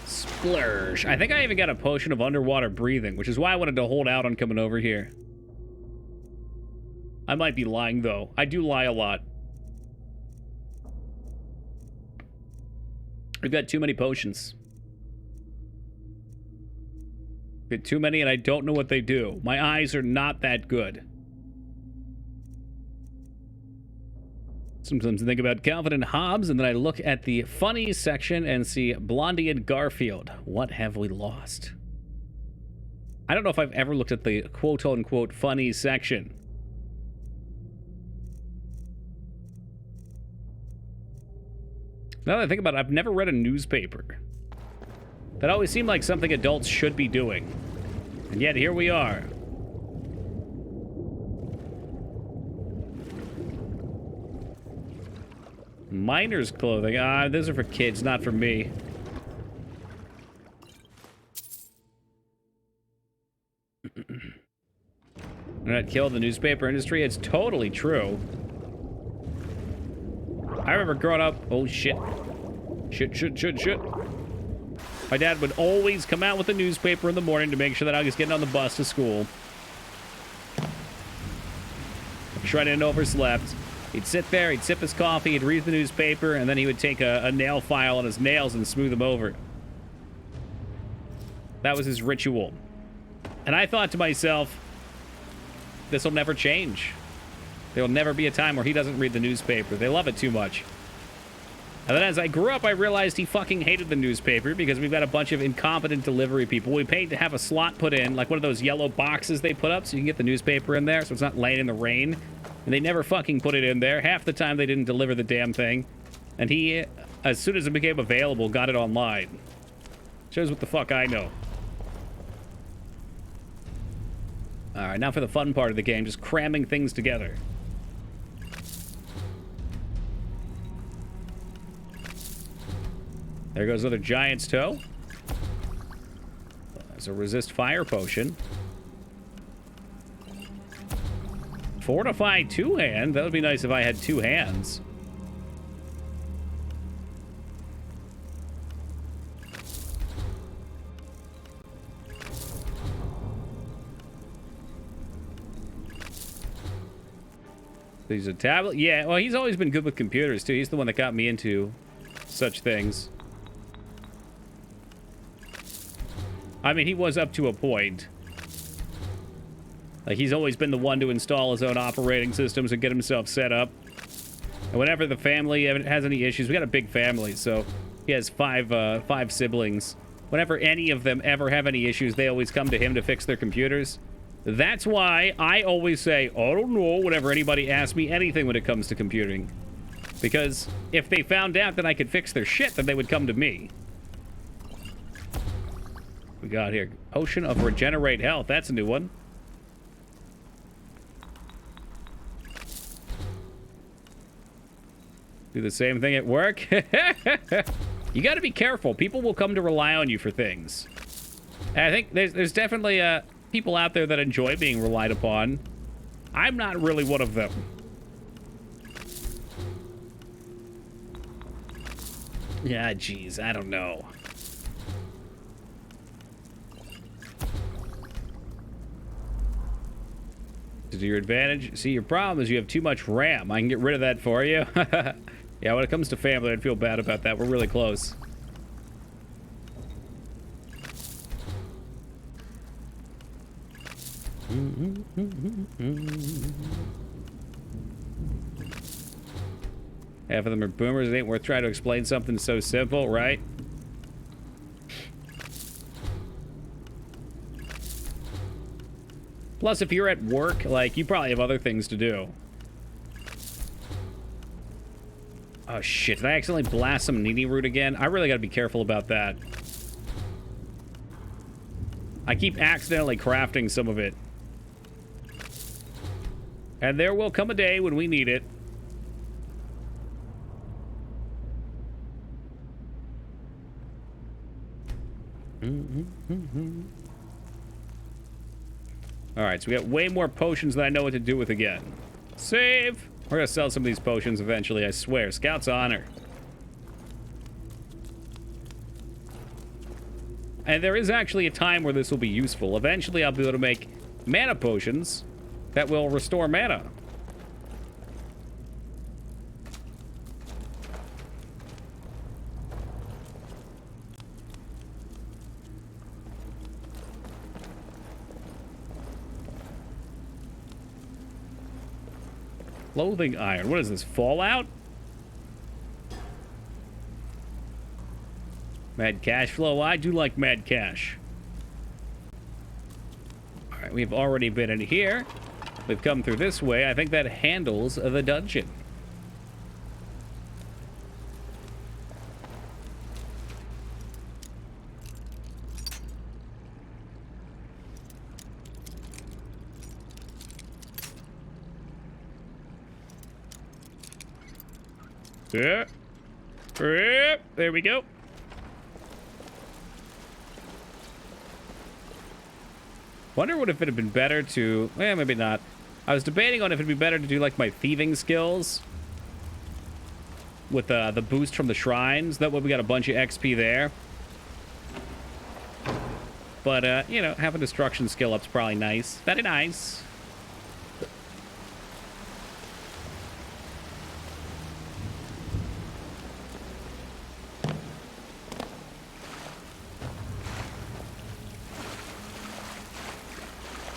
Splurge. I think I even got a potion of underwater breathing, which is why I wanted to hold out on coming over here. I might be lying, though. I do lie a lot. We've got too many potions. Get too many and I don't know what they do. My eyes are not that good. Sometimes I think about Calvin and Hobbes and then I look at the funny section and see Blondie and Garfield. What have we lost? I don't know if I've ever looked at the quote-unquote funny section. Now that I think about it, I've never read a newspaper. That always seemed like something adults should be doing. And yet, here we are. Miner's clothing. Ah, those are for kids, not for me. They're not killing the newspaper industry. It's totally true. I remember growing up... Oh, shit. Shit. My dad would always come out with the newspaper in the morning to make sure that I was getting on the bus to school. Make sure I didn't overslept. He'd sit there, he'd sip his coffee, he'd read the newspaper, and then he would take a nail file on his nails and smooth them over. That was his ritual. And I thought to myself, this will never change. There will never be a time where he doesn't read the newspaper. They love it too much. And then as I grew up, I realized he fucking hated the newspaper because we've got a bunch of incompetent delivery people. We paid to have a slot put in, like one of those yellow boxes they put up so you can get the newspaper in there so it's not laying in the rain. And they never fucking put it in there. Half the time they didn't deliver the damn thing. And he, as soon as it became available, got it online. Shows what the fuck I know. Alright, now for the fun part of the game, just cramming things together. There goes another giant's toe. There's a resist fire potion. Fortify two-hand. That would be nice if I had two hands. He's a tablet? Yeah, well, he's always been good with computers, too. He's the one that got me into such things. I mean, he was up to a point. Like, he's always been the one to install his own operating systems and get himself set up. And whenever the family has any issues, we got a big family, so he has five siblings. Whenever any of them ever have any issues, they always come to him to fix their computers. That's why I always say, I don't know, whenever anybody asks me anything when it comes to computing. Because if they found out that I could fix their shit, then they would come to me. We got here. Potion of Regenerate Health. That's a new one. Do the same thing at work? You got to be careful. People will come to rely on you for things. And I think there's definitely people out there that enjoy being relied upon. I'm not really one of them. Yeah, geez, I don't know. To your advantage. See, your problem is you have too much RAM. I can get rid of that for you. Yeah, when it comes to family, I'd feel bad about that. We're really close. Half of them are boomers. It ain't worth trying to explain something so simple, right? Plus, if you're at work, like, you probably have other things to do. Oh, shit. Did I accidentally blast some Nini root again? I really gotta be careful about that. I keep accidentally crafting some of it. And there will come a day when we need it. Alright, so we got way more potions than I know what to do with again. Save! We're gonna sell some of these potions eventually, I swear. Scout's honor. And there is actually a time where this will be useful. Eventually, I'll be able to make mana potions that will restore mana. Clothing iron. What is this, Fallout? Mad cash flow. I do like mad cash. Alright, we've already been in here. We've come through this way. I think that handles the dungeon. Yeah. Yeah. There we go. Wonder what if it had been better to... Eh, maybe not. I was debating on if it'd be better to do, like, my thieving skills with the boost from the shrines. That way we got a bunch of XP there. But, you know, having destruction skill up's probably nice. Very nice.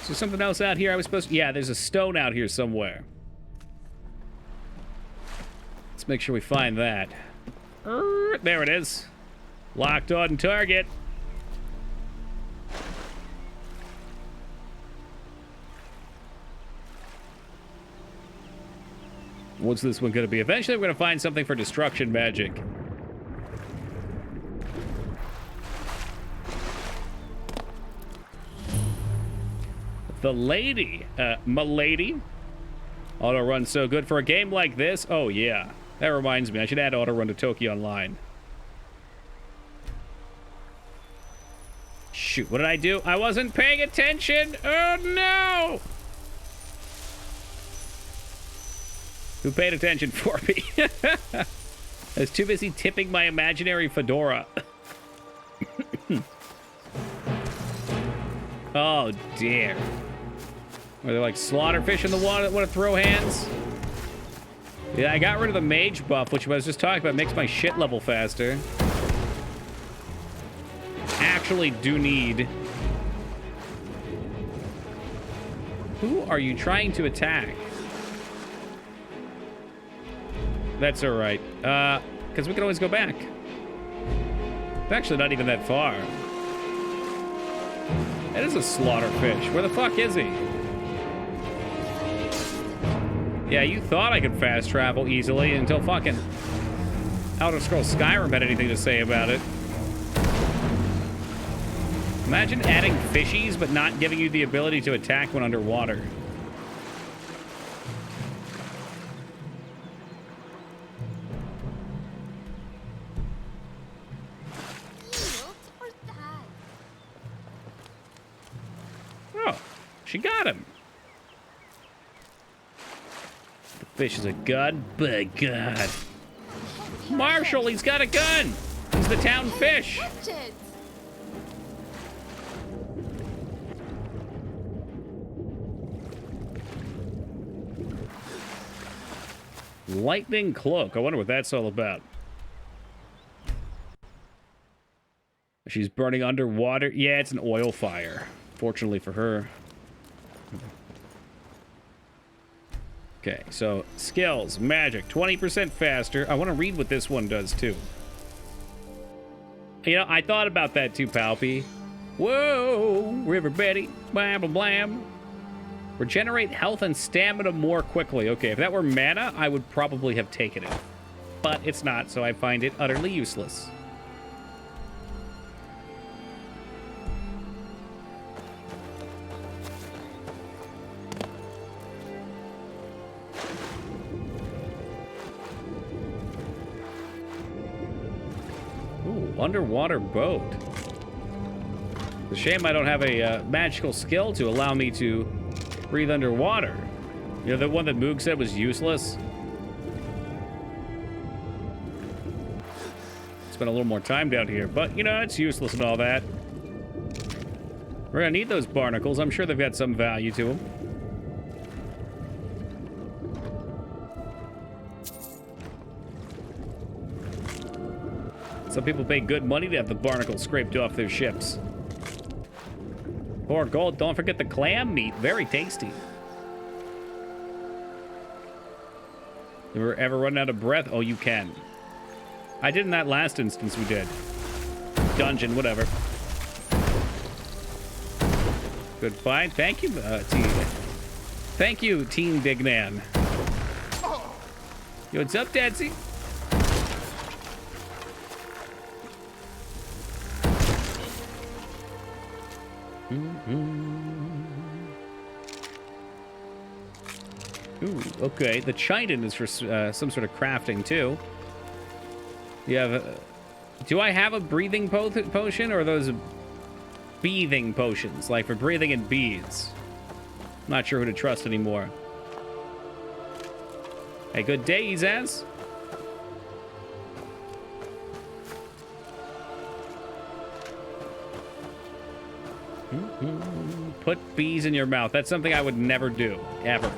Is there something else out here I was supposed to... Yeah, there's a stone out here somewhere. Let's make sure we find that. There it is. Locked on target. What's this one going to be? Eventually we're going to find something for destruction magic. The lady, m'lady. Auto run so good for a game like this. Oh yeah, that reminds me. I should add auto run to Tokyo Online. Shoot, what did I do? I wasn't paying attention. Oh no! Who paid attention for me? I was too busy tipping my imaginary fedora. Oh dear. Are they like slaughterfish in the water that want to throw hands? Yeah, I got rid of the mage buff, which I was just talking about, makes my shit level faster. Actually do need... Who are you trying to attack? That's alright. Because we can always go back. It's actually not even that far. That is a slaughterfish. Where the fuck is he? Yeah, you thought I could fast travel easily until fucking Elder Scrolls Skyrim had anything to say about it. Imagine adding fishies but not giving you the ability to attack when underwater. Oh, she got him. The fish is a gun? By God. Marshall, he's got a gun! He's the town fish! Lightning cloak. I wonder what that's all about. She's burning underwater. Yeah, it's an oil fire. Fortunately for her. Okay, so skills, magic, 20% faster. I want to read what this one does too. You know, I thought about that too, Palpy. Whoa, River Betty, blam blam blam. Regenerate health and stamina more quickly. Okay, if that were mana, I would probably have taken it. But it's not, so I find it utterly useless. Ooh, underwater boat. It's a shame I don't have a magical skill to allow me to breathe underwater. You know, the one that Moog said was useless? Spent a little more time down here, but, you know, it's useless and all that. We're gonna need those barnacles. I'm sure they've got some value to them. Some people pay good money to have the barnacles scraped off their ships. Or gold, don't forget the clam meat. Very tasty. You ever run out of breath? Oh, you can. I did in that last instance we did. Dungeon, whatever. Good find. Thank you, team. Thank you, Team Big Man. Yo, what's up, Dadsy? Ooh, okay. The chitin is for some sort of crafting, too. You have... do I have a breathing potion, or are those breathing potions? Like for breathing in bees? I'm not sure who to trust anymore. Hey, good day, Zaz. Put bees in your mouth. That's something I would never do, ever.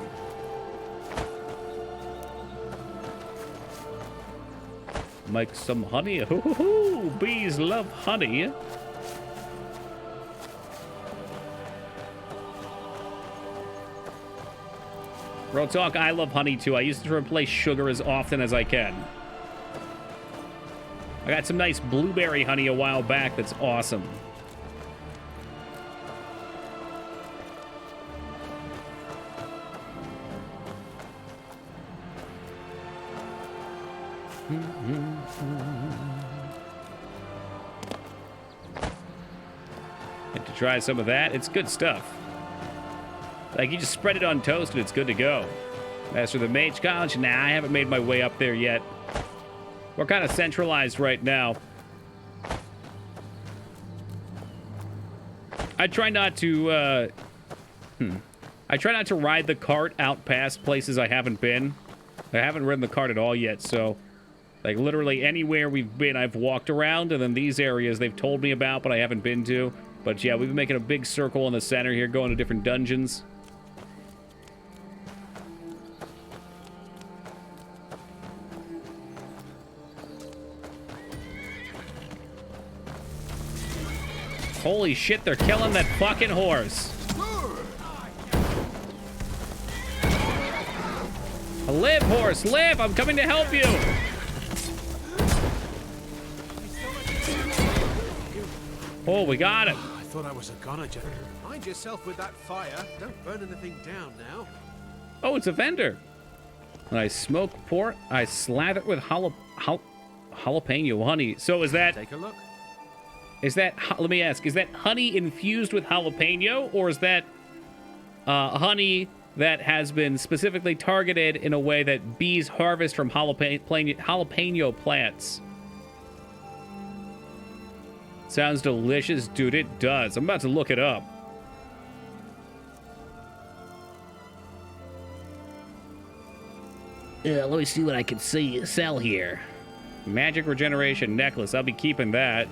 Make some honey. Hoo-hoo-hoo. Bees love honey. Real talk, I love honey too. I used to replace sugar as often as I can. I got some nice blueberry honey a while back that's awesome. Get to try some of that. It's good stuff. Like, you just spread it on toast and it's good to go. As for the Mage College, nah, I haven't made my way up there yet. We're kind of centralized right now. I try not to, I try not to ride the cart out past places I haven't been. I haven't ridden the cart at all yet, so... like, literally anywhere we've been, I've walked around, and then these areas they've told me about, but I haven't been to. But yeah, we've been making a big circle in the center here, going to different dungeons. Holy shit, they're killing that fucking horse. Live, horse, live! I'm coming to help you! Oh, we got him. I thought I was a goner, gentlemen. Mind yourself with that fire. Don't burn anything down now. Oh, it's a vendor. When I smoke port, I slather it with jalapeno honey. So is that... take a look. Is that... let me ask. Is that honey infused with jalapeno? Or is that honey that has been specifically targeted in a way that bees harvest from jalapeno plants? Sounds delicious, dude. It does. I'm about to look it up. Yeah, let me see what I can sell here. Magic regeneration necklace. I'll be keeping that.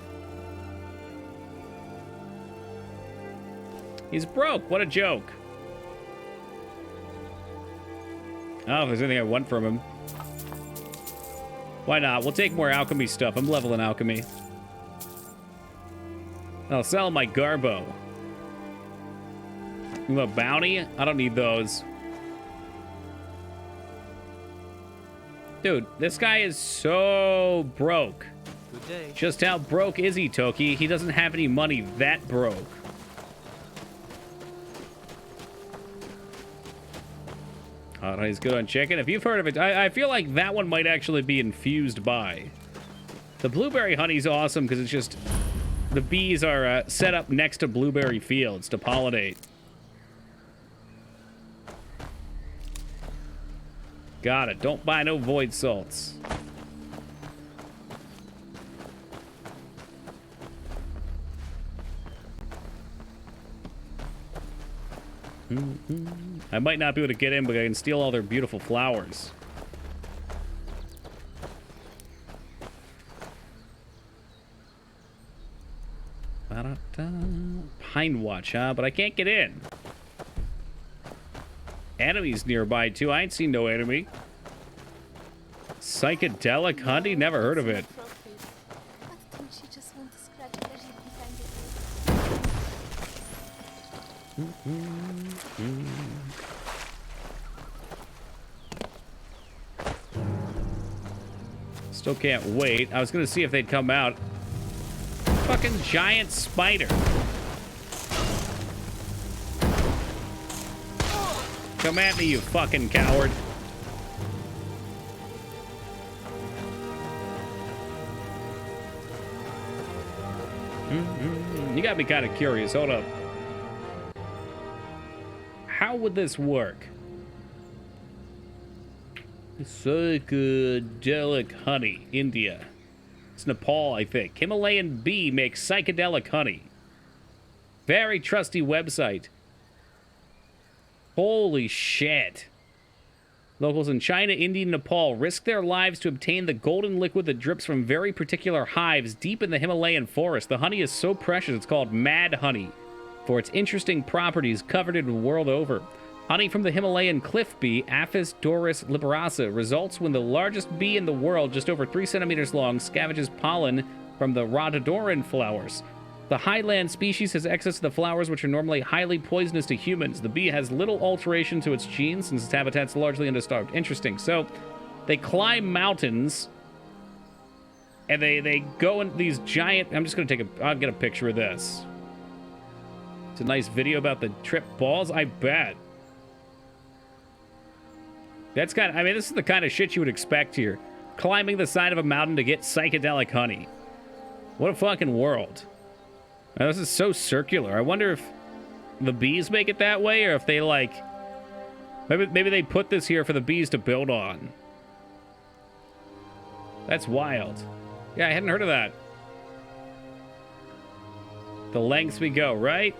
He's broke. What a joke. Oh, if there's anything I want from him. Why not? We'll take more alchemy stuff. I'm leveling alchemy. I'll sell my Garbo. You want a bounty? I don't need those. Dude, this guy is so broke. Good day. Just how broke is he, Toki? He doesn't have any money that broke. Oh, he's good on chicken. If you've heard of it, I feel like that one might actually be infused by. The blueberry honey's awesome because it's just... The bees are set up next to blueberry fields to pollinate. Got it. Don't buy no void salts. I might not be able to get in, but I can steal all their beautiful flowers. Pine Watch, huh? But I can't get in. Enemies nearby, too. I ain't seen no enemy. Psychedelic honey? Never heard of it. Still can't wait. I was gonna see if they'd come out. Fucking giant spider. Come at me, you fucking coward. You got me kind of curious. Hold up. How would this work? Psychedelic honey, India. It's Nepal, I think. Himalayan bee makes psychedelic honey. Very trusty website. Holy shit. Locals in China, India, and Nepal risk their lives to obtain the golden liquid that drips from very particular hives deep in the Himalayan forest. The honey is so precious it's called mad honey for its interesting properties covered in the world over. Honey from the Himalayan cliff bee, Apis doris liberata, results when the largest bee in the world, just over 3 centimeters long, scavenges pollen from the rhododendron flowers. The highland species has access to the flowers, which are normally highly poisonous to humans. The bee has little alteration to its genes since its habitat's largely undisturbed. Interesting. So, they climb mountains, and they go in these giant... I'm just going to I'll get a picture of this. It's a nice video about the trip balls, I bet. That's kind of... I mean, this is the kind of shit you would expect here. Climbing the side of a mountain to get psychedelic honey. What a fucking world. Now, this is so circular. I wonder if the bees make it that way, or if they, like... Maybe they put this here for the bees to build on. That's wild. Yeah, I hadn't heard of that. The lengths we go, right?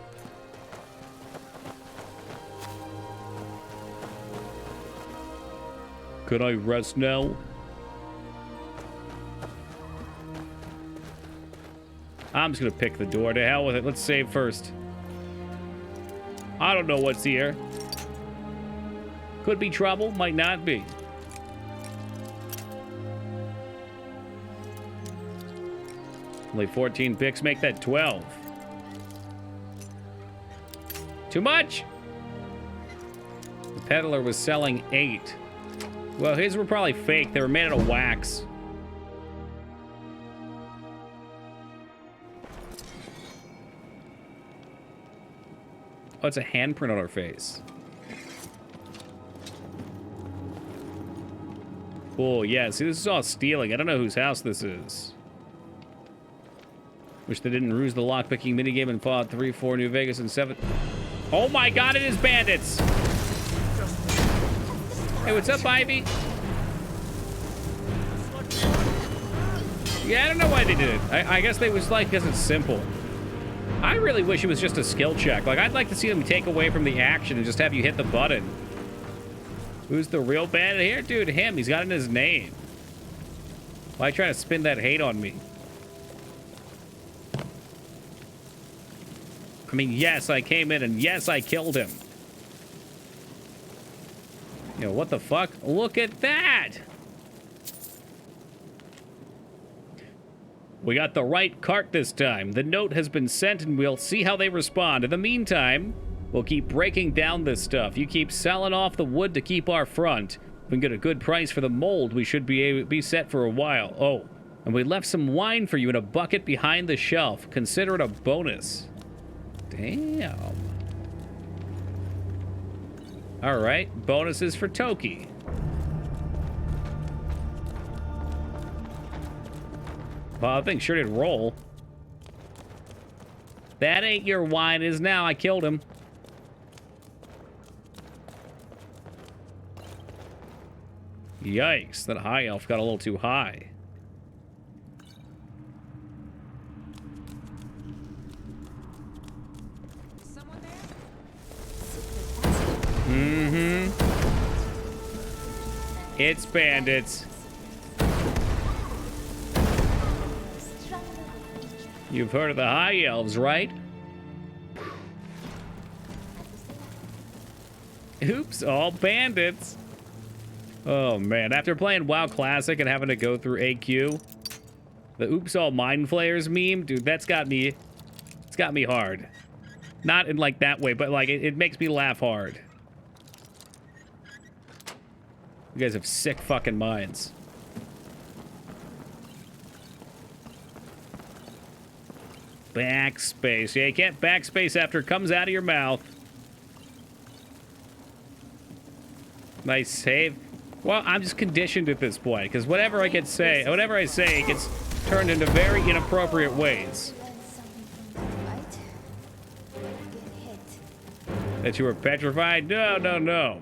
Could I rest now? I'm just gonna pick the door. To hell with it. Let's save first. I don't know what's here. Could be trouble, might not be. Only 14 picks make that 12. Too much! The peddler was selling 8. Well, his were probably fake. They were made out of wax. Oh, it's a handprint on her face. Oh, yeah. See, this is all stealing. I don't know whose house this is. Wish they didn't ruse the lockpicking minigame in Fallout 3, 4, New Vegas, and 7. Oh my god, it is bandits! Hey, what's up, Ivy? Yeah, I don't know why they did it. I guess they was like, because it's simple. I really wish it was just a skill check. Like, I'd like to see them take away from the action and just have you hit the button. Who's the real bandit here? Dude, him. He's got it in his name. Why try to spin that hate on me? I mean, yes, I came in, and yes, I killed him. Yo, what the fuck? Look at that! We got the right cart this time. The note has been sent, and we'll see how they respond. In the meantime, We'll keep breaking down this stuff. You keep selling off the wood to keep our front. If we can get a good price for the mold, we should be set for a while. Oh, and we left some wine for you in a bucket behind the shelf. Consider it a bonus. Damn. All right, bonuses for Toki. Well, I think sure did roll. That ain't your wine, is now. I killed him. Yikes, that high elf got a little too high. Mm-hmm. It's bandits. You've heard of the high elves, right? Oops, all bandits. Oh man, after playing WoW Classic and having to go through AQ, the oops all mind flayers meme, dude, it's got me hard. Not in like that way, but like it makes me laugh hard. You guys have sick fucking minds. Backspace. Yeah, you can't backspace after it comes out of your mouth. Nice save. Well, I'm just conditioned at this point, because whatever I say, it gets turned into very inappropriate ways. That you were petrified? No, no, no.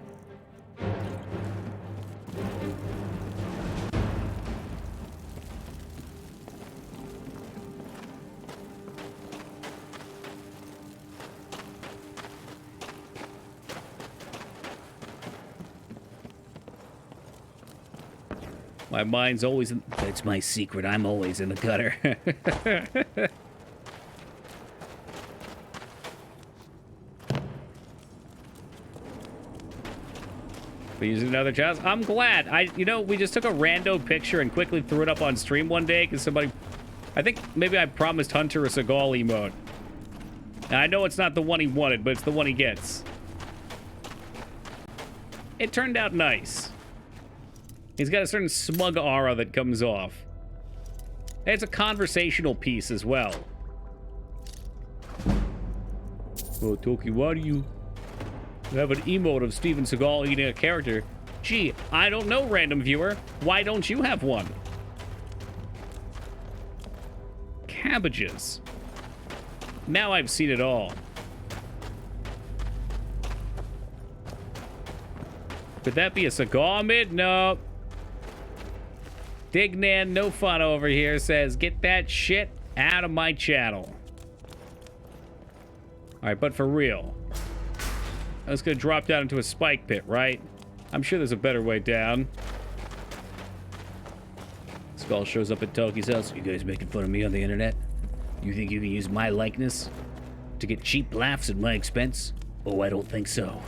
My mind's always in... That's my secret. I'm always in the gutter. We used another chance. I'm glad. You know, we just took a rando picture and quickly threw it up on stream one day because somebody... I think maybe I promised Hunter a Seagal emote. And I know it's not the one he wanted, but it's the one he gets. It turned out nice. He's got a certain smug aura that comes off. It's a conversational piece as well. Oh, Toki, why do you have an emote of Steven Seagal eating a character? Gee, I don't know, random viewer. Why don't you have one? Cabbages. Now I've seen it all. Could that be a Seagal mid? No. Dignan No Fun over here says, get that shit out of my channel. Alright, but for real. I was gonna drop down into a spike pit, right? I'm sure there's a better way down. Skull shows up at Toki's house. You guys making fun of me on the internet? You think you can use my likeness to get cheap laughs at my expense? Oh, I don't think so.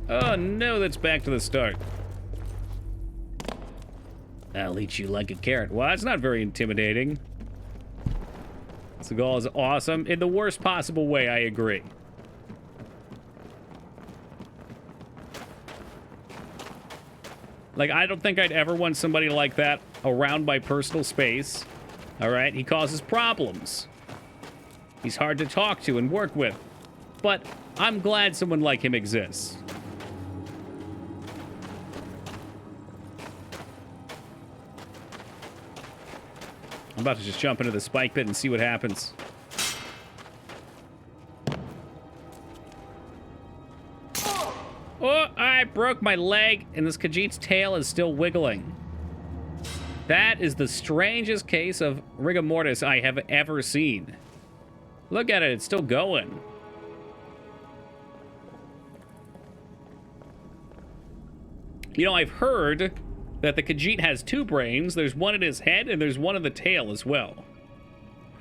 Oh no, that's back to the start. I'll eat you like a carrot. Well, that's not very intimidating. Seagal is awesome in the worst possible way, I agree. Like, I don't think I'd ever want somebody like that around my personal space. Alright, he causes problems. He's hard to talk to and work with. But I'm glad someone like him exists. I'm about to just jump into the spike pit and see what happens. Oh, I broke my leg, and this Khajiit's tail is still wiggling. That is the strangest case of rigor mortis I have ever seen. Look at it, it's still going. You know, I've heard that the Khajiit has two brains. There's one in his head, and there's one in the tail as well.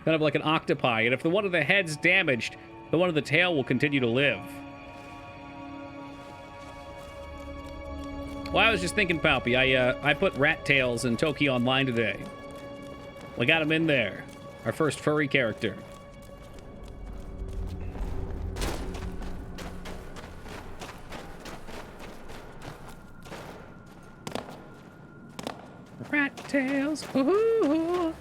Kind of like an octopi, and if the one of the head's damaged, the one of the tail will continue to live. Well, I was just thinking, Palpy, I put rat tails in Toki Online today. We got him in there. Our first furry character. tales. Ooh.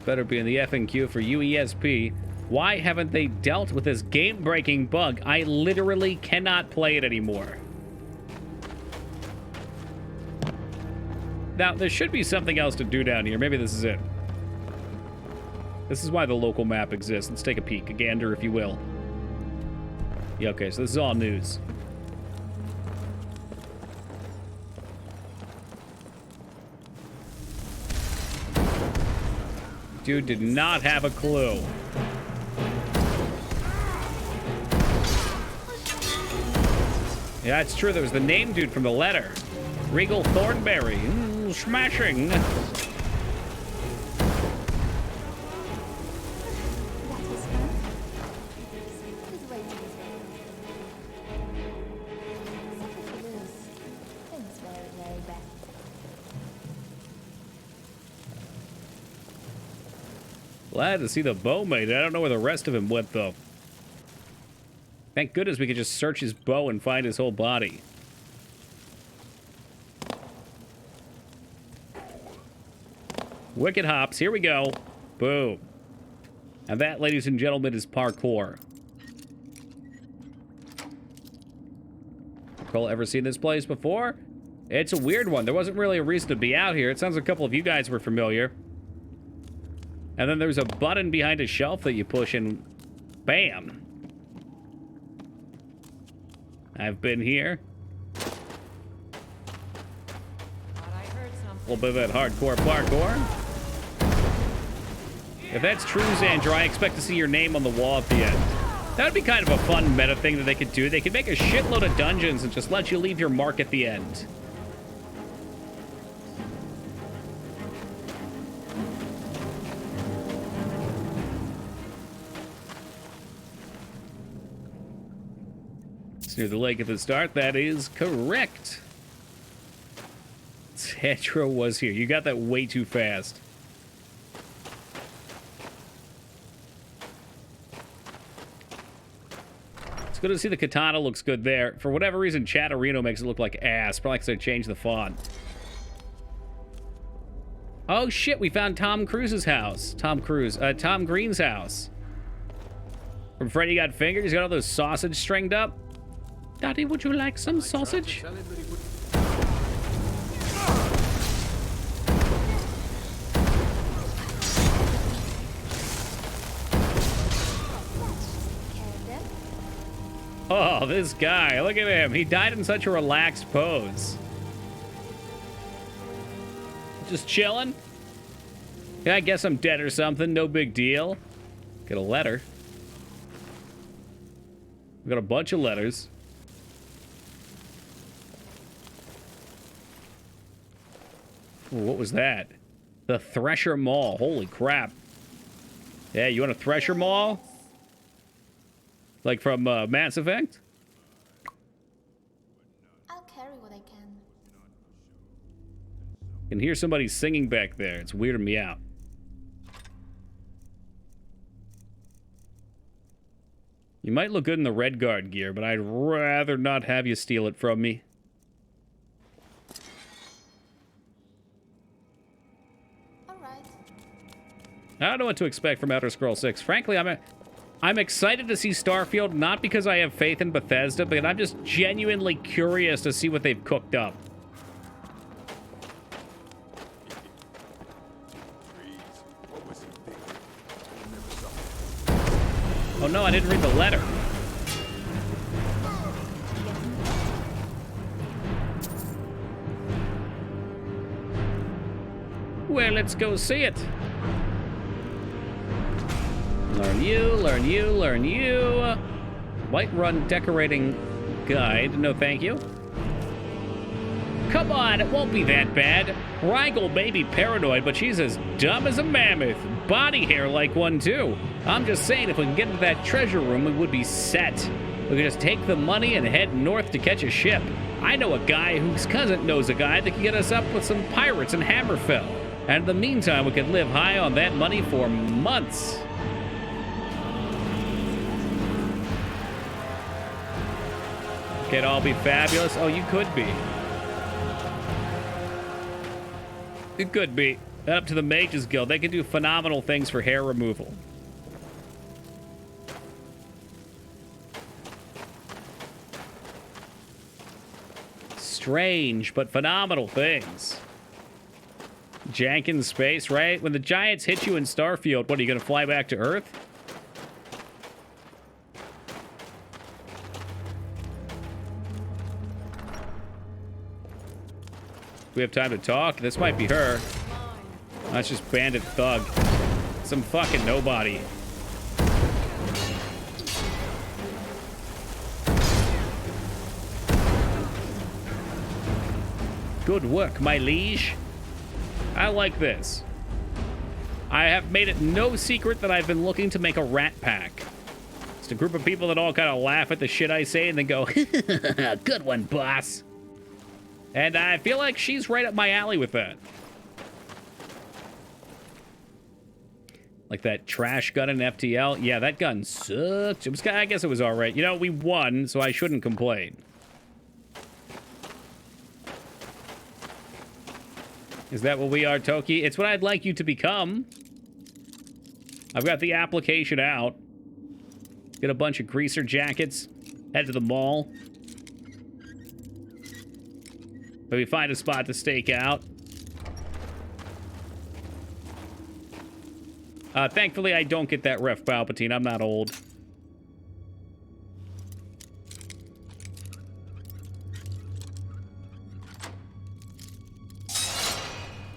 Better be in the effing queue for UESP. Why haven't they dealt with this game-breaking bug? I literally cannot play it anymore. Now, there should be something else to do down here. Maybe this is it. This is why the local map exists. Let's take a peek. A gander, if you will. Yeah, okay, so this is all news. Dude did not have a clue. Yeah, it's true. There was the name dude from the letter. Regal Thornberry. Smashing. Glad to see the bowmate. I don't know where the rest of him went, though. Thank goodness we could just search his bow and find his whole body. Wicked hops. Here we go. Boom. And that, ladies and gentlemen, is parkour. Cole, ever seen this place before? It's a weird one. There wasn't really a reason to be out here. It sounds like a couple of you guys were familiar. And then there's a button behind a shelf that you push and bam. I've been here. A little bit of that hardcore parkour. If that's true, Xandra, I expect to see your name on the wall at the end. That would be kind of a fun meta thing that they could do. They could make a shitload of dungeons and just let you leave your mark at the end. It's near the lake at the start. That is correct. Xandra was here. You got that way too fast. It's good to see the katana looks good there. For whatever reason, Chatterino makes it look like ass. Probably because I changed the font. Oh shit, we found Tom Cruise's house. Tom Green's house. From Freddy Got Fingered, he's got all those sausage stringed up. Daddy, would you like some sausage? Oh, this guy. Look at him. He died in such a relaxed pose. Just chilling. Yeah, I guess I'm dead or something. No big deal. Get a letter. We got a bunch of letters. Ooh, what was that? The Thresher Maul. Holy crap. Yeah, you want a Thresher Maul? Like from Mass Effect? I'll carry what I can. I can hear somebody singing back there. It's weirding me out. You might look good in the Red Guard gear, but I'd rather not have you steal it from me. Alright. I don't know what to expect from Elder Scrolls 6. Frankly, I'm excited to see Starfield, not because I have faith in Bethesda, but I'm just genuinely curious to see what they've cooked up. Oh no, I didn't read the letter. Well, let's go see it. Learn you, learn you, learn you. Whiterun decorating guide. No, thank you. Come on, it won't be that bad. Rigel may be paranoid, but she's as dumb as a mammoth. Body hair like one, too. I'm just saying, if we can get into that treasure room, we would be set. We could just take the money and head north to catch a ship. I know a guy whose cousin knows a guy that can get us up with some pirates in Hammerfell. And in the meantime, we could live high on that money for months. Could all be fabulous? Oh, you could be. It could be. Up to the Mages Guild. They can do phenomenal things for hair removal. Strange, but phenomenal things. Jank in space, right? When the giants hit you in Starfield, what, are you going to fly back to Earth? We have time to talk? This might be her. That's just Bandit Thug. Some fucking nobody. Good work, my liege. I like this. I have made it no secret that I've been looking to make a rat pack. It's a group of people that all kind of laugh at the shit I say and then go, good one, boss. And I feel like she's right up my alley with that. Like that trash gun in FTL. Yeah, that gun sucked. It was, I guess it was all right. You know, we won, so I shouldn't complain. Is that what we are, Toki? It's what I'd like you to become. I've got the application out. Get a bunch of greaser jackets. Head to the mall. Maybe find a spot to stake out. Thankfully, I don't get that Ref Palpatine. I'm not old.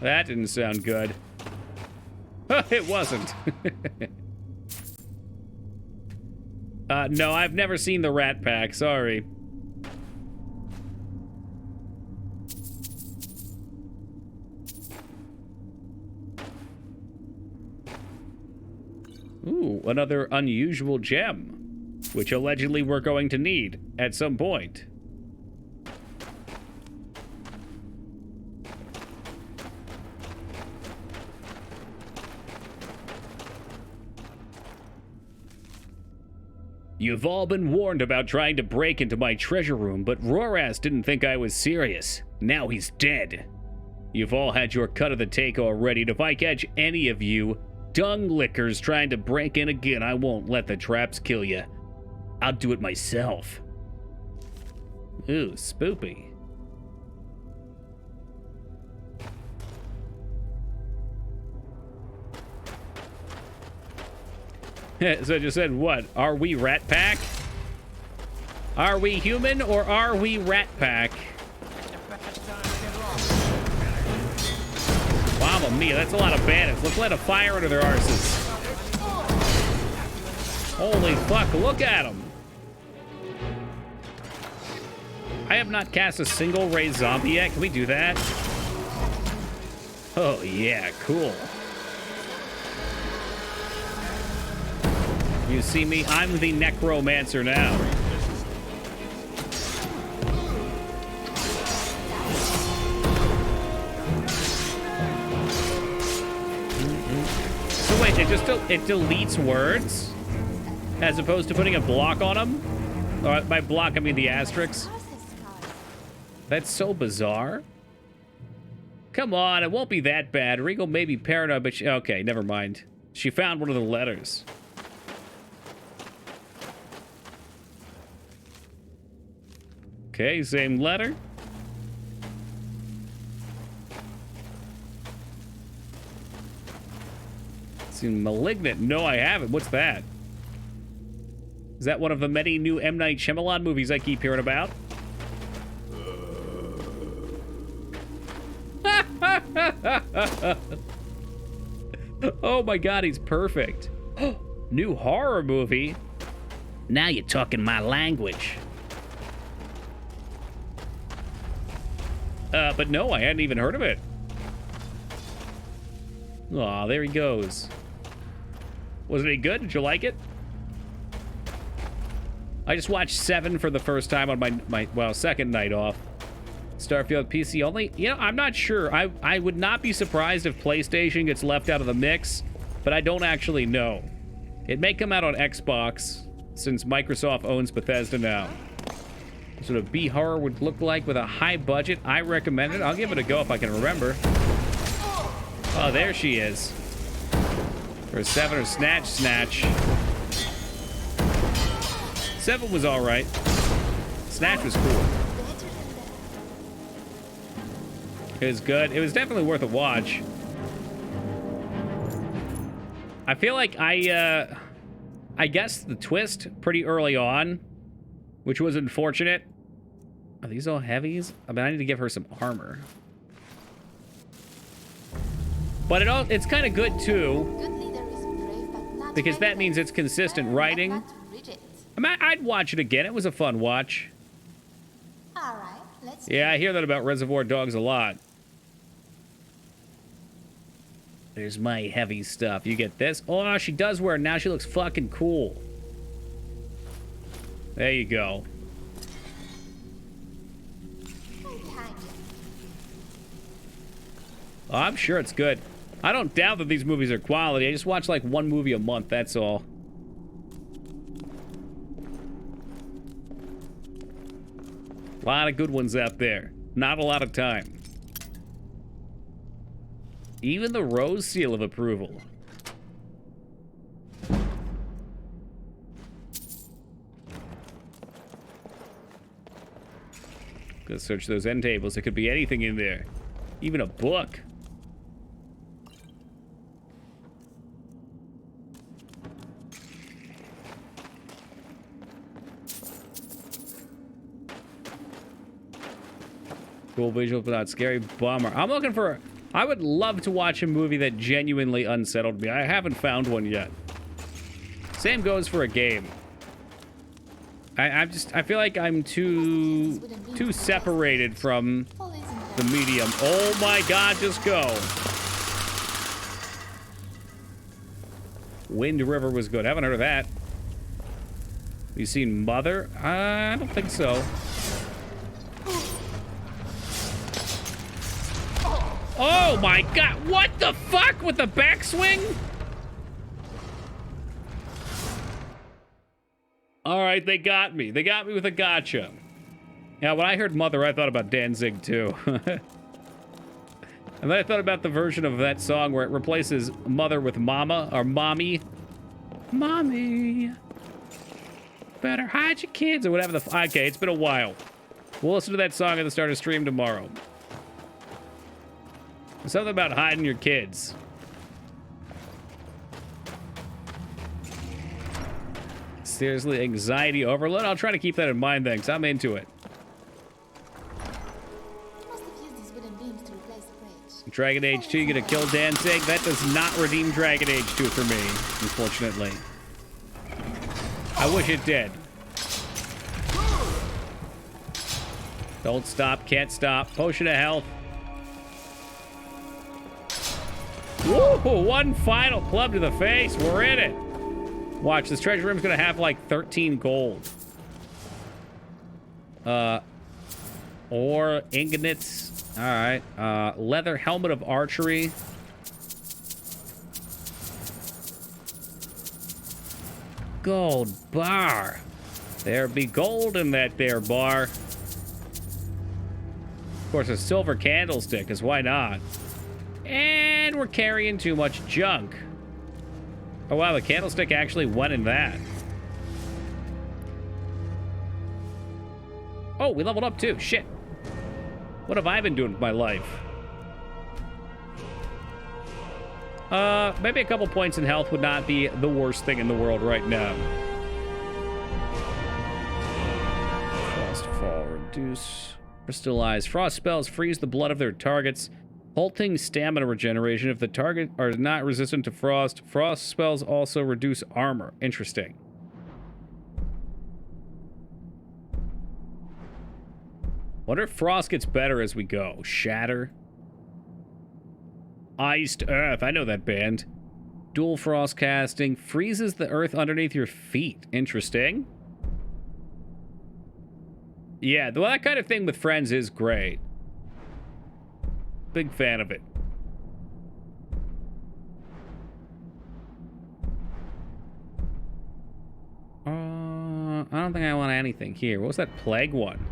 That didn't sound good. It wasn't. No, I've never seen the Rat Pack. Sorry. Ooh, another unusual gem, which allegedly we're going to need at some point. You've all been warned about trying to break into my treasure room, but Roras didn't think I was serious. Now he's dead. You've all had your cut of the take already, and if I catch any of you dung lickers trying to break in again, I won't let the traps kill you. I'll do it myself. Ooh, spoopy. So I just said, what? Are we Rat Pack? Are we human or are we Rat Pack? Mamma mia, that's a lot of bandits. Let's light a fire under their arses. Holy fuck, look at them. I have not cast a single raised zombie yet. Can we do that? Oh yeah, cool. You see me? I'm the necromancer now. So wait, it deletes words as opposed to putting a block on them? Or by block I mean the asterisks. That's so bizarre. Come on, it won't be that bad. Regal may be paranoid, but okay, never mind. She found one of the letters. Okay, same letter. Seen Malignant. No, I haven't. What's that? Is that one of the many new M. Night Shyamalan movies I keep hearing about? Oh my god, he's perfect. New horror movie? Now you're talking my language. But no, I hadn't even heard of it. Aw, there he goes. Was it any good? Did you like it? I just watched 7 for the first time on my well, second night off. Starfield PC only? You know, I'm not sure. I would not be surprised if PlayStation gets left out of the mix, but I don't actually know. It may come out on Xbox, since Microsoft owns Bethesda now. Sort of B-horror would look like with a high budget. I recommend it. I'll give it a go if I can remember. Oh, there she is. For a 7 or snatch. 7 was alright. Snatch was cool. It was good. It was definitely worth a watch. I feel like I guessed the twist pretty early on, which was unfortunate. Are these all heavies? I mean, I need to give her some armor. But it's kind of good, too, because that means it's consistent writing. I'd watch it again. It was a fun watch. Yeah, I hear that about Reservoir Dogs a lot. There's my heavy stuff. You get this. Oh, she does wear it. Now she looks fucking cool. There you go. Oh, I'm sure it's good. I don't doubt that these movies are quality. I just watch like one movie a month, that's all. A lot of good ones out there. Not a lot of time. Even the Rose Seal of Approval. Go search those end tables. There could be anything in there. Even a book. Cool visual, but not scary. Bummer. I'm looking for... I would love to watch a movie that genuinely unsettled me. I haven't found one yet. Same goes for a game. I feel like I'm too separated from the medium. Oh my god, just go. Wind River was good. Haven't heard of that. You seen Mother? I don't think so. Oh my god, what the fuck with the backswing? Alright, they got me. They got me with a gotcha. Yeah, when I heard Mother, I thought about Danzig too. And then I thought about the version of that song where it replaces Mother with Mama, or Mommy. Mommy. Better hide your kids, or whatever the okay, it's been a while. We'll listen to that song at the start of stream tomorrow. Something about hiding your kids. Seriously, anxiety overload? I'll try to keep that in mind, thanks. I'm into it. Dragon Age 2, you gonna kill Danzig? That does not redeem Dragon Age 2 for me, unfortunately. I wish it did. Don't stop, can't stop. Potion of health. Woo! One final club to the face. We're in it. Watch, this treasure room's gonna have like 13 gold. Or ingots. Alright. Leather helmet of archery. Gold bar. There be gold in that there bar. Of course, a silver candlestick, because why not? And we're carrying too much junk. Oh wow, the candlestick actually went in that. Oh, we leveled up too. Shit. What have I been doing with my life? Maybe a couple points in health would not be the worst thing in the world right now. Frostfall, reduce, crystallize. Frost spells freeze the blood of their targets, halting stamina regeneration. If the target are not resistant to frost, frost spells also reduce armor. Interesting. Wonder if frost gets better as we go. Shatter. Iced Earth. I know that band. Dual frost casting. Freezes the earth underneath your feet. Interesting. Yeah, well, that kind of thing with friends is great. Big fan of it. I don't think I want anything here. What was that plague one?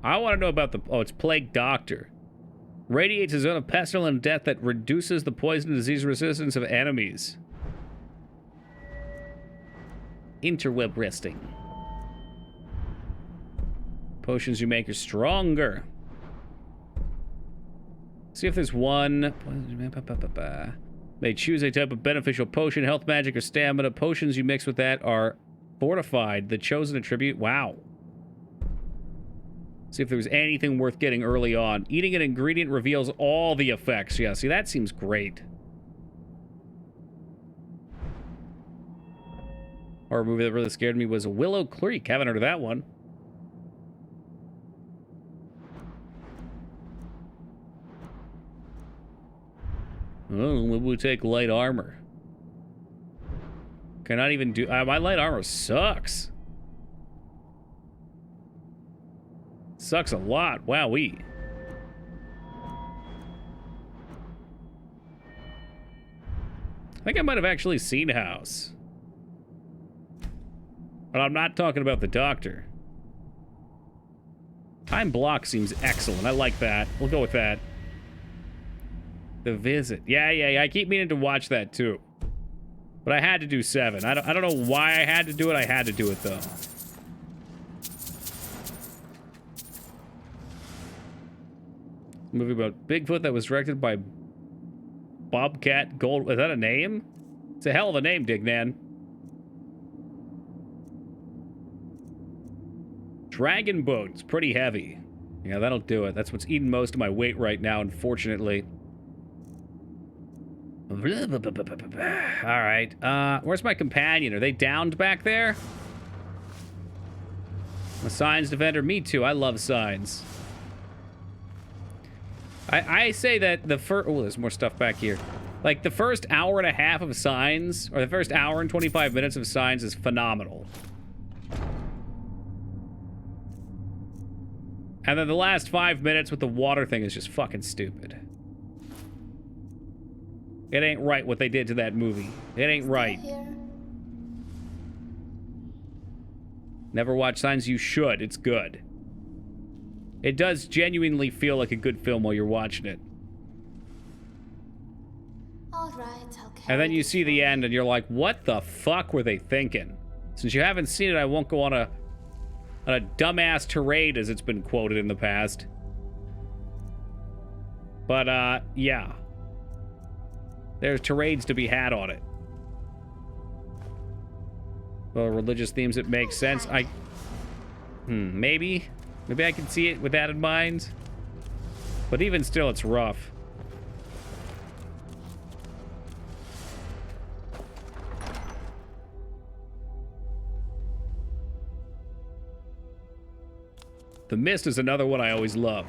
I want to know about the... Oh, it's Plague Doctor. Radiates a zone of pestilent death that reduces the poison and disease resistance of enemies. Interweb resting. Potions you make are stronger. See if there's one. May choose a type of beneficial potion, health, magic, or stamina. Potions you mix with that are fortified. The chosen attribute. Wow. See if there was anything worth getting early on. Eating an ingredient reveals all the effects. Yeah, see, that seems great. Horror movie that really scared me was Willow Creek. Haven't heard of that one. Oh, maybe we take light armor. Cannot even do... my light armor sucks. Sucks a lot. Wowee. I think I might have actually seen House. But I'm not talking about the Doctor. Time block seems excellent. I like that. We'll go with that. The Visit. Yeah. I keep meaning to watch that too. But I had to do 7. I don't know why I had to do it. I had to do it though. Movie about Bigfoot that was directed by Bobcat Gold. Is that a name? It's a hell of a name, Dignan. Dragon Bones. Pretty heavy. Yeah, that'll do it. That's what's eating most of my weight right now, unfortunately. Alright. Where's my companion? Are they downed back there? A Signs Defender. Me too. I love Signs. I say that the first... Oh, there's more stuff back here. Like, the first hour and a half of Signs, or the first hour and 25 minutes of Signs is phenomenal. And then the last 5 minutes with the water thing is just fucking stupid. It ain't right what they did to that movie. It ain't right. Never watch Signs. You should. It's good. It does genuinely feel like a good film while you're watching it. All right, I'll And then you see the end and you're like, what the fuck were they thinking? Since you haven't seen it, I won't go on a dumbass tirade as it's been quoted in the past. But, yeah. There's tirades to be had on it. Well, religious themes, it makes sense. Maybe. Maybe I can see it with that in mind. But even still, it's rough. The Mist is another one I always love.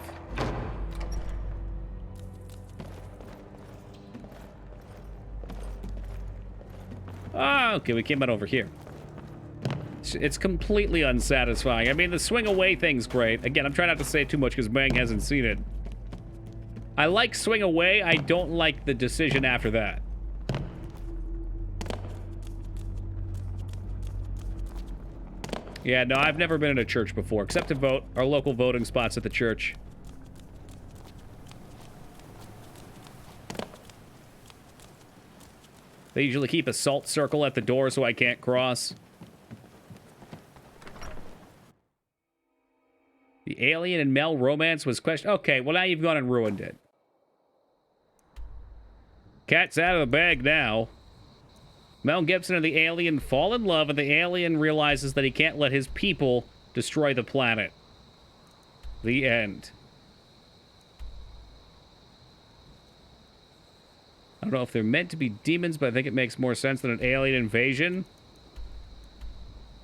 Ah, okay, we came out over here. It's completely unsatisfying. I mean, the swing away thing's great. Again, I'm trying not to say too much because Mang hasn't seen it. I like swing away. I don't like the decision after that. Yeah, no, I've never been in a church before, except to vote. Our local voting spots at the church. They usually keep a salt circle at the door so I can't cross. The alien and Mel romance was questioned. Okay, well now you've gone and ruined it. Cat's out of the bag now. Mel Gibson and the alien fall in love, and the alien realizes that he can't let his people destroy the planet. The end. I don't know if they're meant to be demons, but I think it makes more sense than an alien invasion.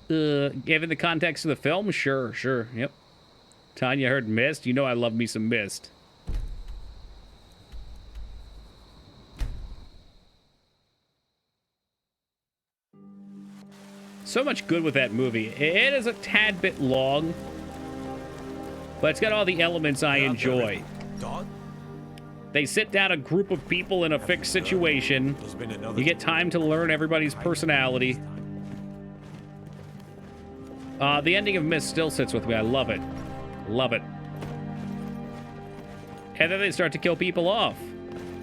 Given the context of the film, sure, yep. Tanya heard Mist. You know I love me some Mist. So much good with that movie. It is a tad bit long, but it's got all the elements I enjoy. They sit down a group of people in a fixed situation. You get time to learn everybody's personality. The ending of Mist still sits with me. I love it. Love it. and then they start to kill people off.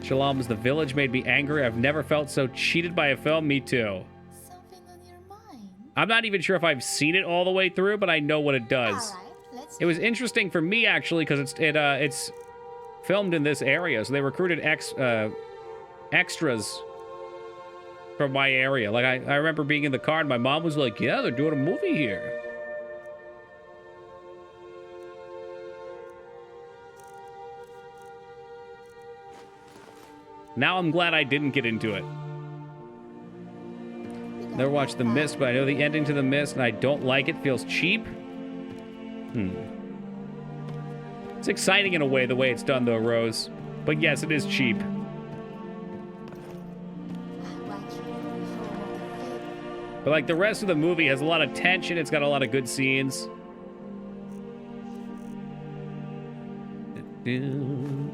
Shalom's The Village made me angry. I've never felt so cheated by a film. Me too. I'm not even sure if I've seen it all the way through, but I know what it does. It was interesting for me, actually, because it's filmed in this area, so they recruited extras from my area. Like, I remember being in the car, and my mom was like, yeah, they're doing a movie here. Now I'm glad I didn't get into it. Never watched The Mist, but I know the ending to The Mist, and I don't like it. Feels cheap. It's exciting in a way, the way it's done, though, Rose. But yes, it is cheap. But, like, the rest of the movie has a lot of tension. It's got a lot of good scenes.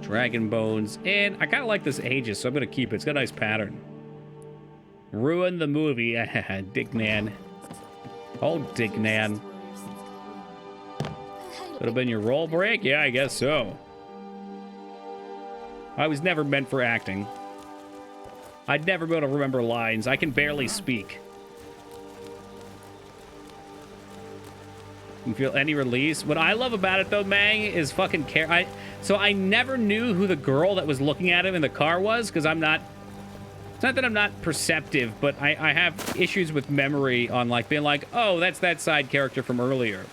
Dragon bones. And I kind of like this Aegis, so I'm going to keep it. It's got a nice pattern. Ruin the movie. Dignan. Oh, Dignan. Could have been your role break? Yeah, I guess so. I was never meant for acting. I'd never be able to remember lines. I can barely speak. You feel any release? What I love about it, though, Mang, is fucking care. So I never knew who the girl that was looking at him in the car was, because I'm not... It's not that I'm not perceptive, but I have issues with memory on, like, being like, oh, that's that side character from earlier.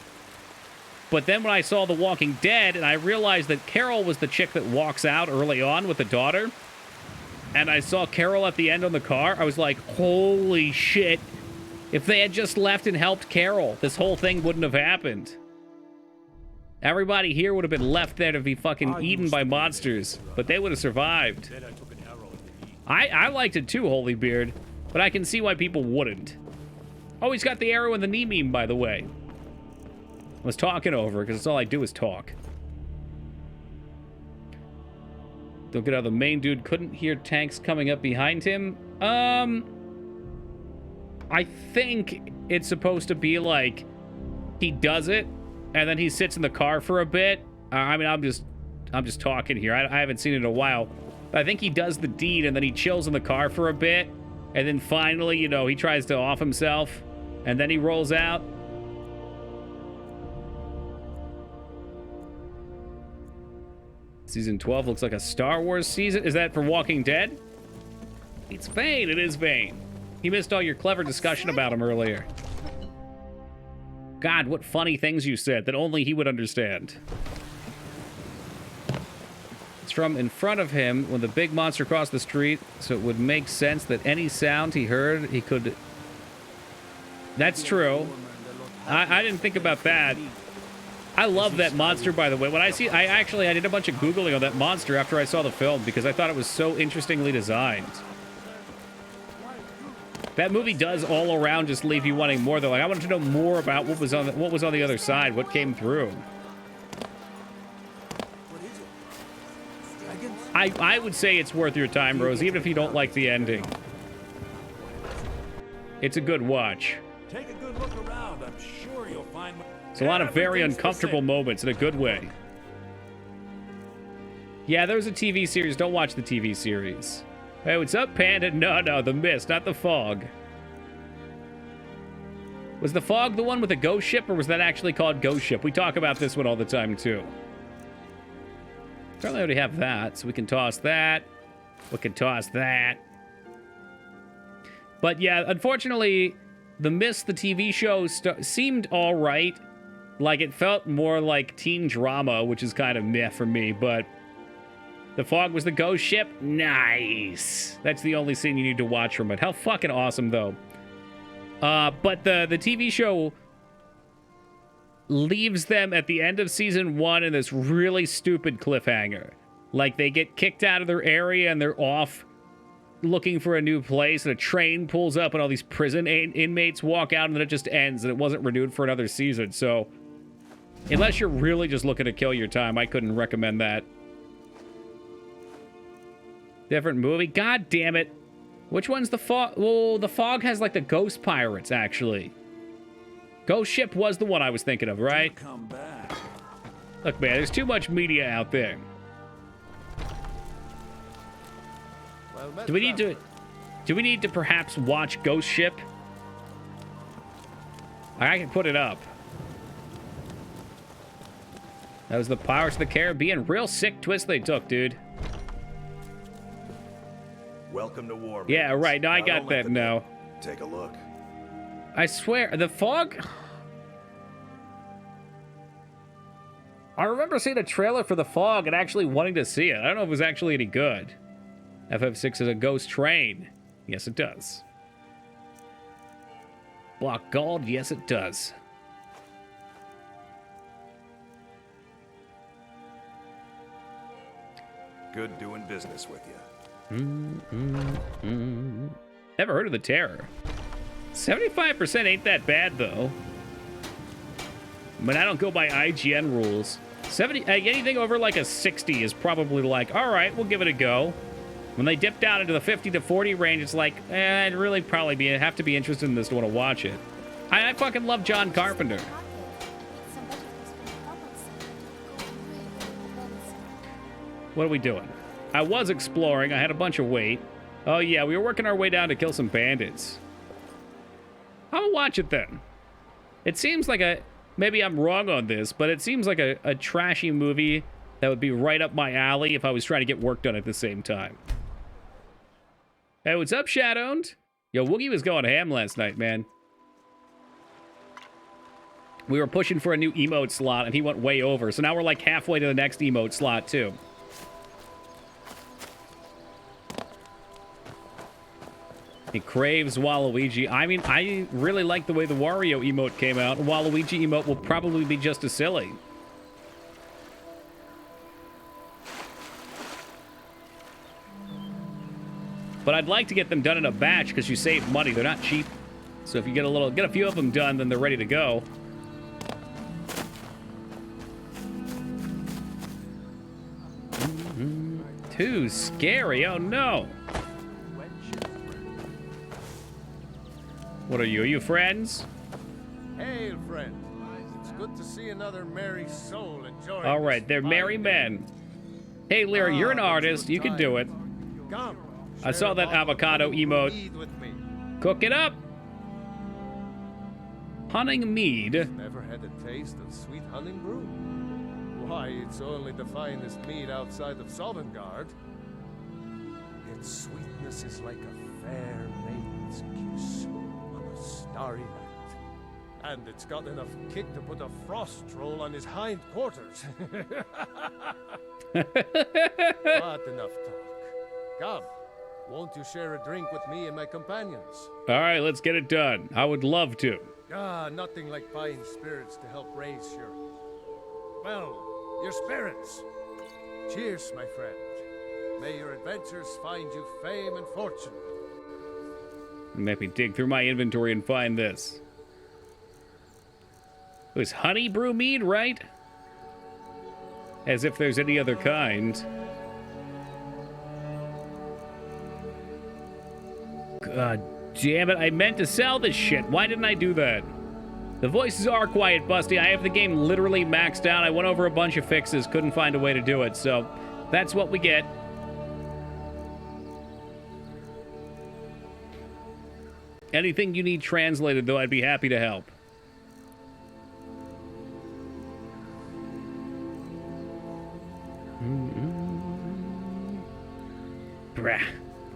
But then when I saw The Walking Dead, and I realized that Carol was the chick that walks out early on with the daughter, and I saw Carol at the end on the car, I was like, holy shit. If they had just left and helped Carol, this whole thing wouldn't have happened. Everybody here would have been left there to be fucking eaten by monsters, but they would have survived. I liked it too, Holy Beard, but I can see why people wouldn't. Oh, he's got the arrow in the knee meme, by the way. I was talking over, because that's all I do is talk. Don't get out. The main dude couldn't hear tanks coming up behind him. I think it's supposed to be like he does it, and then he sits in the car for a bit. I mean, I'm just talking here. I haven't seen it in a while. But I think he does the deed, and then he chills in the car for a bit, and then finally, you know, he tries to off himself, and then he rolls out. Season 12 looks like a Star Wars season. Is that for Walking Dead? It's Vane. It is Vane. He missed all your clever discussion about him earlier. God, what funny things you said that only he would understand. It's from in front of him when the big monster crossed the street, so it would make sense that any sound he heard, he could... That's true. I didn't think about that. I love that monster, by the way. When I did a bunch of Googling on that monster after I saw the film because I thought it was so interestingly designed. That movie does all around just leave you wanting more. Though, like, I wanted to know more about what was on the other side, what came through. I would say it's worth your time, Rose, even if you don't like the ending. It's a good watch. Take a good look around. I'm sure you'll find. It's a lot of very uncomfortable moments in a good way. Yeah, there was a TV series. Don't watch the TV series. Hey, what's up, Panda? No, the Mist, not the Fog. Was the Fog the one with the ghost ship, or was that actually called Ghost Ship? We talk about this one all the time, too. Apparently I already have that, so we can toss that. We can toss that. But yeah, unfortunately, The Mist, the TV show, seemed all right. Like, it felt more like teen drama, which is kind of meh for me, but... The Fog was the ghost ship? Nice. That's the only scene you need to watch from it. How fucking awesome, though. But the TV show leaves them at the end of season 1 in this really stupid cliffhanger. Like, they get kicked out of their area and they're off looking for a new place, and a train pulls up and all these prison inmates walk out, and then it just ends, and it wasn't renewed for another season. So, unless you're really just looking to kill your time, I couldn't recommend that. Different movie? God damn it. Which one's the Fog? Well, the Fog has like the ghost pirates, actually. Ghost Ship was the one I was thinking of, right? Come back. Look, man, there's too much media out there. Do we need to perhaps watch Ghost Ship? I can put it up. That was the Pirates of the Caribbean. Real sick twist they took, dude. Welcome to war. Yeah, right. No, I got that now. Take a look. I swear, the fog... I remember seeing a trailer for the fog and actually wanting to see it. I don't know if it was actually any good. FF6 is a ghost train. Yes, it does. Block gold. Yes, it does. Good doing business with you. Never heard of the Terror. 75% ain't that bad, though. But I don't go by IGN rules. Anything over like a 60 is probably like, all right, we'll give it a go. When they dip down into the 50 to 40 range, it's like, I'd really probably have to be interested in this to want to watch it. I fucking love John Carpenter. What are we doing? I was exploring. I had a bunch of weight. Oh, yeah, we were working our way down to kill some bandits. I'll watch it then. It seems like a... Maybe I'm wrong on this, but it seems like a trashy movie that would be right up my alley if I was trying to get work done at the same time. Hey, what's up, Shadowed? Yo, Woogie was going ham last night, man. We were pushing for a new emote slot, and he went way over. So now we're like halfway to the next emote slot, too. He craves Waluigi. I mean, I really like the way the Wario emote came out. Waluigi emote will probably be just as silly. But I'd like to get them done in a batch because you save money. They're not cheap. So if you get a few of them done, then they're ready to go. Too scary. Oh no. What are you? Are you friends? Hail, friend. It's good to see another merry soul enjoying. All right, they're merry men. Hey, Lyra, you're an artist. You can do it. Come, I saw that avocado emote. Cook it up. Hunting mead. Never had a taste of sweet hunting brew? Why, it's only the finest mead outside of Sovngarde. Its sweetness is like a fair maiden's kiss on a starry night. And it's got enough kick to put a frost troll on his hind quarters. But enough talk. Come, won't you share a drink with me and my companions? All right, let's get it done. I would love to. Nothing like fine spirits to help raise your spirits. Cheers, my friend. May your adventures find you fame and fortune. Let me dig through my inventory and find this. It was honey brew mead, right? As if there's any other kind. God damn it, I meant to sell this shit. Why didn't I do that? The voices are quiet, Busty. I have the game literally maxed out. I went over a bunch of fixes, couldn't find a way to do it, so that's what we get. Anything you need translated, though, I'd be happy to help. Brah.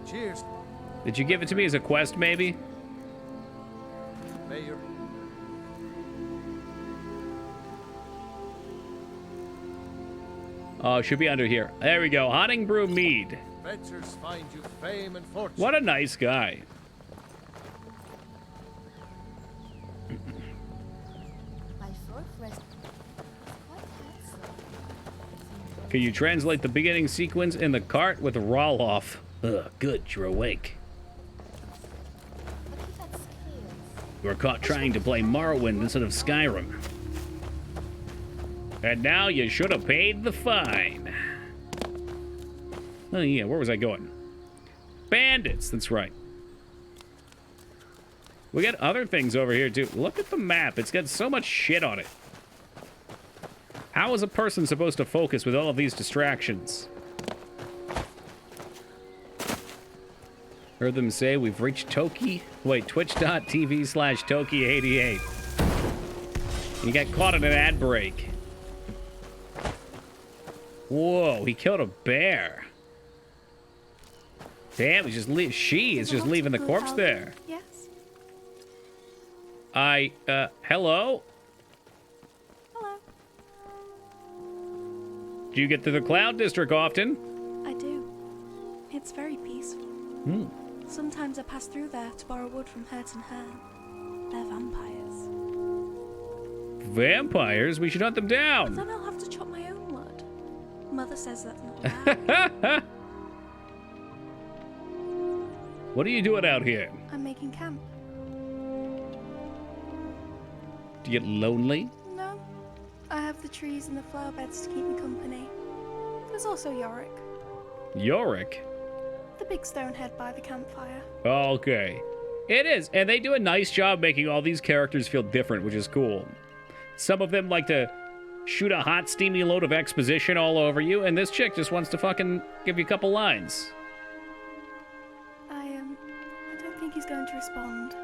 Cheers. Did you give it to me as a quest, maybe? May your... Oh, it should be under here. There we go. Hunting brew mead. Adventures find you fame and fortune. What a nice guy. Can you translate the beginning sequence in the cart with Roloff? Ugh, good, you're awake. You were caught trying to play Morrowind instead of Skyrim. And now you should have paid the fine. Oh yeah, where was I going? Bandits, that's right. We got other things over here too. Look at the map, it's got so much shit on it. How is a person supposed to focus with all of these distractions? Heard them say we've reached twitch.tv/Toki88. He got caught in an ad break. Whoa, he killed a bear. Damn, he's just she is just leaving the corpse there. Yes. Hello? Hello. Do you get to the Cloud District often? I do. It's very peaceful. Hmm. Sometimes I pass through there to borrow wood from Hurt and Hearn. They're vampires. Vampires? We should hunt them But down. then I'll have to chop my own wood. Mother says that's not allowed. What are you doing out here? I'm making camp. Do you get lonely? No. I have the trees and the flower beds to keep me company. There's also Yorick, Yorick? the big stone head by the campfire. Okay. It is, and they do a nice job making all these characters feel different, which is cool. Some of them like to shoot a hot, steamy load of exposition all over you, and this chick just wants to fucking give you a couple lines. I don't think he's going to respond.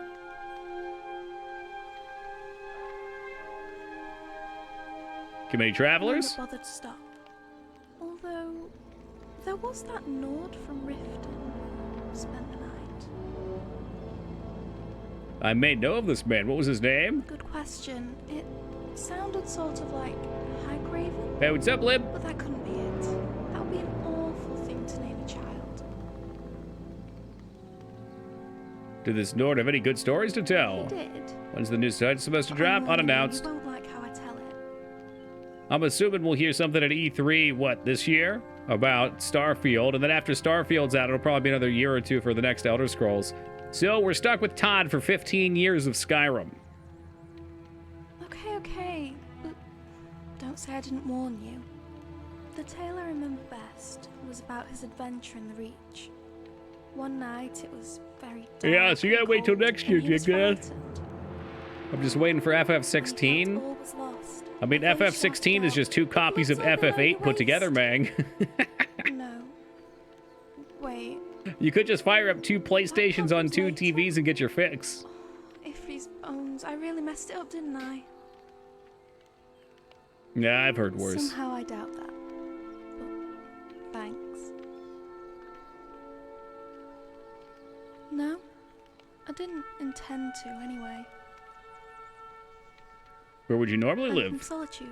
Too many travelers? I wouldn't bother to stop. Although, there was that Nord from Riften who spent the night. I may know of this man. What was his name? Good question. It sounded sort of like Hagraven. Hey, what's up, Lib? But that couldn't be it. That would be an awful thing to name a child. Did this Nord have any good stories to tell? He did. When's the new site supposed to drop? Unannounced. You won't like how I tell it. I'm assuming we'll hear something at E3, what, this year? About Starfield, and then after Starfield's out, it'll probably be another year or two for the next Elder Scrolls. So we're stuck with Todd for 15 years of Skyrim. Okay. But don't say I didn't warn you. The tale I remember best was about his adventure in the Reach. One night, it was very dark. Yeah, so you gotta wait till next year, and he was Jigga. frightened. I'm just waiting for FF16. All was lost. I mean, FF16 is just 2 copies of FF8 put together, Mang. No. Wait. You could just fire up 2 PlayStations on 2 TVs and get your fix. Ifri's bones. I really messed it up, didn't I? Yeah, I've heard worse. Somehow I doubt that. But thanks. No, I didn't intend to anyway. Where would you normally I'm live? from Solitude.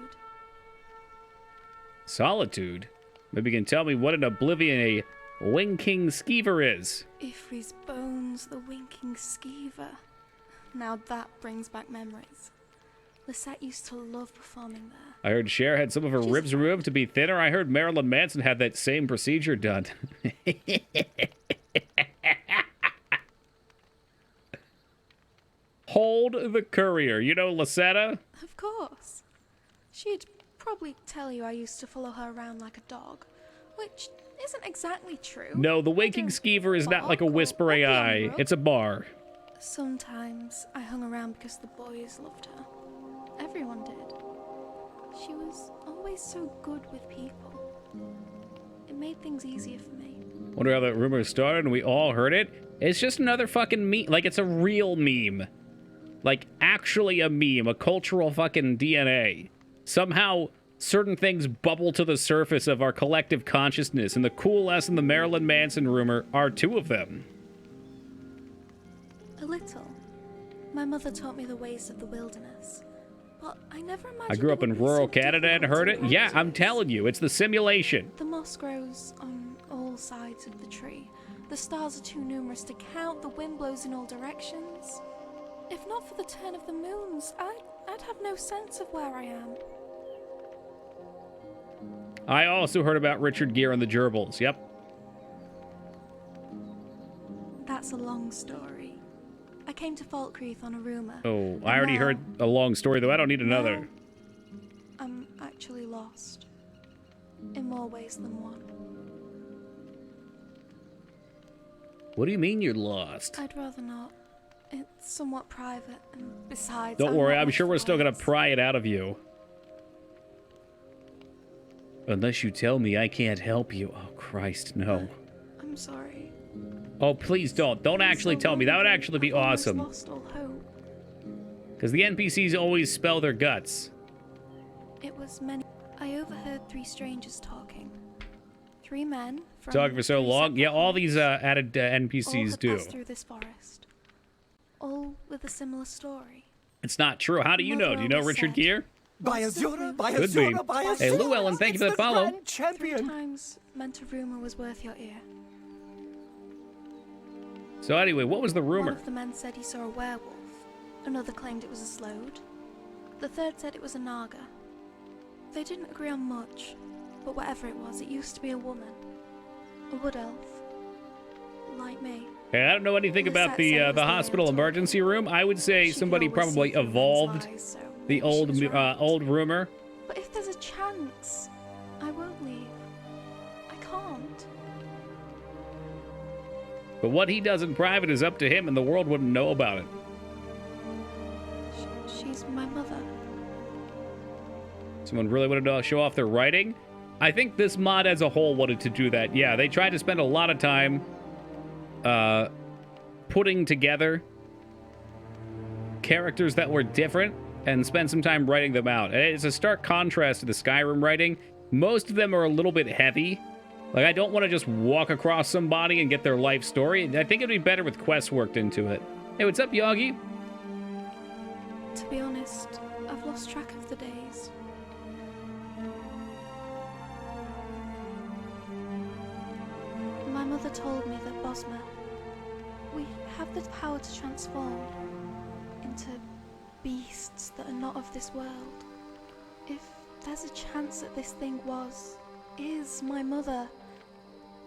Solitude? Maybe you can tell me what in Oblivion a Winking Skeever is. Ifri's bones, the winking skeever. Now that brings back memories. Lisette used to love performing there. I heard Cher had some of her ribs removed to be thinner. I heard Marilyn Manson had that same procedure done. Hold the courier. You know Lisetta? Of course. She'd probably tell you I used to follow her around like a dog, which isn't exactly true. No, the Winking Skeever is not like a whispering eye. It's a bar. Sometimes I hung around because the boys loved her. Everyone did. She was always so good with people. It made things easier for me. Wonder how that rumor started and we all heard it. It's just another fucking meme. Like, it's a real meme. Like, actually a meme. A cultural fucking DNA. Somehow, certain things bubble to the surface of our collective consciousness, and the Cool-S and the Marilyn Manson rumor are 2 of them. A little. My mother taught me the ways of the wilderness. But I never imagined I grew up it in would be rural so Canada and difficult heard to it. Yeah, I'm practice. telling you, it's the simulation. The moss grows on all sides of the tree. The stars are too numerous to count. The wind blows in all directions. If not for the turn of the moons, I'd have no sense of where I am. I also heard about Richard Gere and the Gerbils. Yep. That's a long story. I came to Falkreath on a rumor. Oh, I already heard a long story, though. I don't need another. Now, I'm actually lost. In more ways than one. What do you mean you're lost? I'd rather not. It's somewhat private, and besides... Don't worry, not I'm much sure we're still gonna friends. pry it out of you. Unless you tell me I can't help you. Oh, Christ, no. I'm sorry. Oh, please don't. Don't actually tell me. That would actually be awesome. Lost all hope. Because the NPCs always spell their guts. It was many. I overheard 3 strangers talking. 3 men. From Talking for so long. Yeah, all these added NPCs all had do. passed through this forest. All with a similar story. It's not true. How do you know? Do you know Richard Gere? By Azura, by Could be. Azura, by Azura. Hey, Llewellyn, thank you for the follow. Grand champion. 3 times meant a rumor was worth your ear. So anyway, what was the One rumor? of the men said he saw a werewolf. Another claimed it was a slode. The third said it was a naga. They didn't agree on much, but whatever it was, it used to be a woman. A wood elf. Like me. Hey, I don't know anything The about set the said it was hospital emergency room. I would say She could somebody always see probably through men's evolved eyes, so the maybe old she was right. old rumor. But if there's a chance, I won't leave. I can't. But what he does in private is up to him, and the world wouldn't know about it. She's my mother. Someone really wanted to show off their writing? I think this mod as a whole wanted to do that. Yeah, they tried to spend a lot of time putting together characters that were different and spend some time writing them out. It's a stark contrast to the Skyrim writing. Most of them are a little bit heavy. Like, I don't want to just walk across somebody and get their life story. I think it'd be better with quests worked into it. Hey, what's up, Yagi? To be honest, I've lost track of the days. My mother told me that Bosma, we have the power to transform into beasts that are not of this world. If there's a chance that this thing is my mother,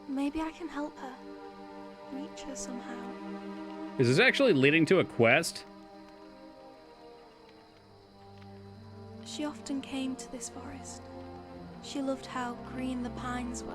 maybe I can help her. Reach her somehow. Is this actually leading to a quest? She often came to this forest. She loved how green the pines were,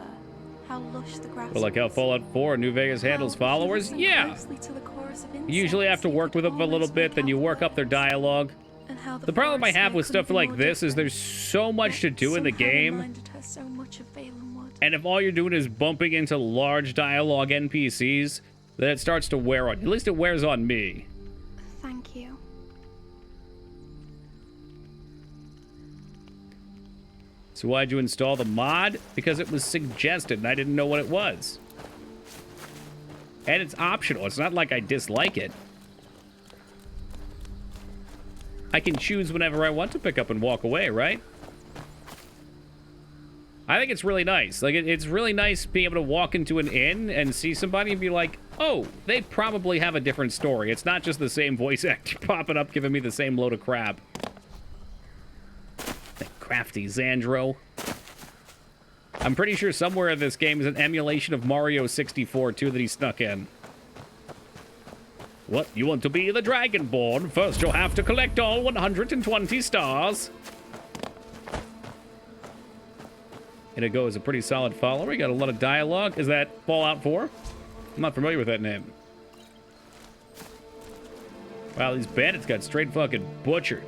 how lush the grass Well, like how was. Fallout 4 New Vegas handles How followers? she listened Yeah! closely to the chorus of You usually have to work with them a little bit, then you work up their dialogue. and how The problem I forest have there with couldn't stuff be like more this is different, there's so much to do in the somehow game, reminded her so much of Valen Wood. and if all you're doing is bumping into large dialogue NPCs, then it starts to wear on you. At least it wears on me. Thank you. So why'd you install the mod? Because it was suggested and I didn't know what it was. And it's optional. It's not like I dislike it. I can choose whenever I want to pick up and walk away, right? I think it's really nice. Like, it's really nice being able to walk into an inn and see somebody and be like, oh, they probably have a different story. It's not just the same voice actor popping up giving me the same load of crap. Crafty Xandro. I'm pretty sure somewhere in this game is an emulation of Mario 64 too that he snuck in. What? You want to be the Dragonborn? First you'll have to collect all 120 stars. Inigo is a pretty solid follower. He got a lot of dialogue. Is that Fallout 4? I'm not familiar with that name. Wow, these bandits got straight fucking butchered.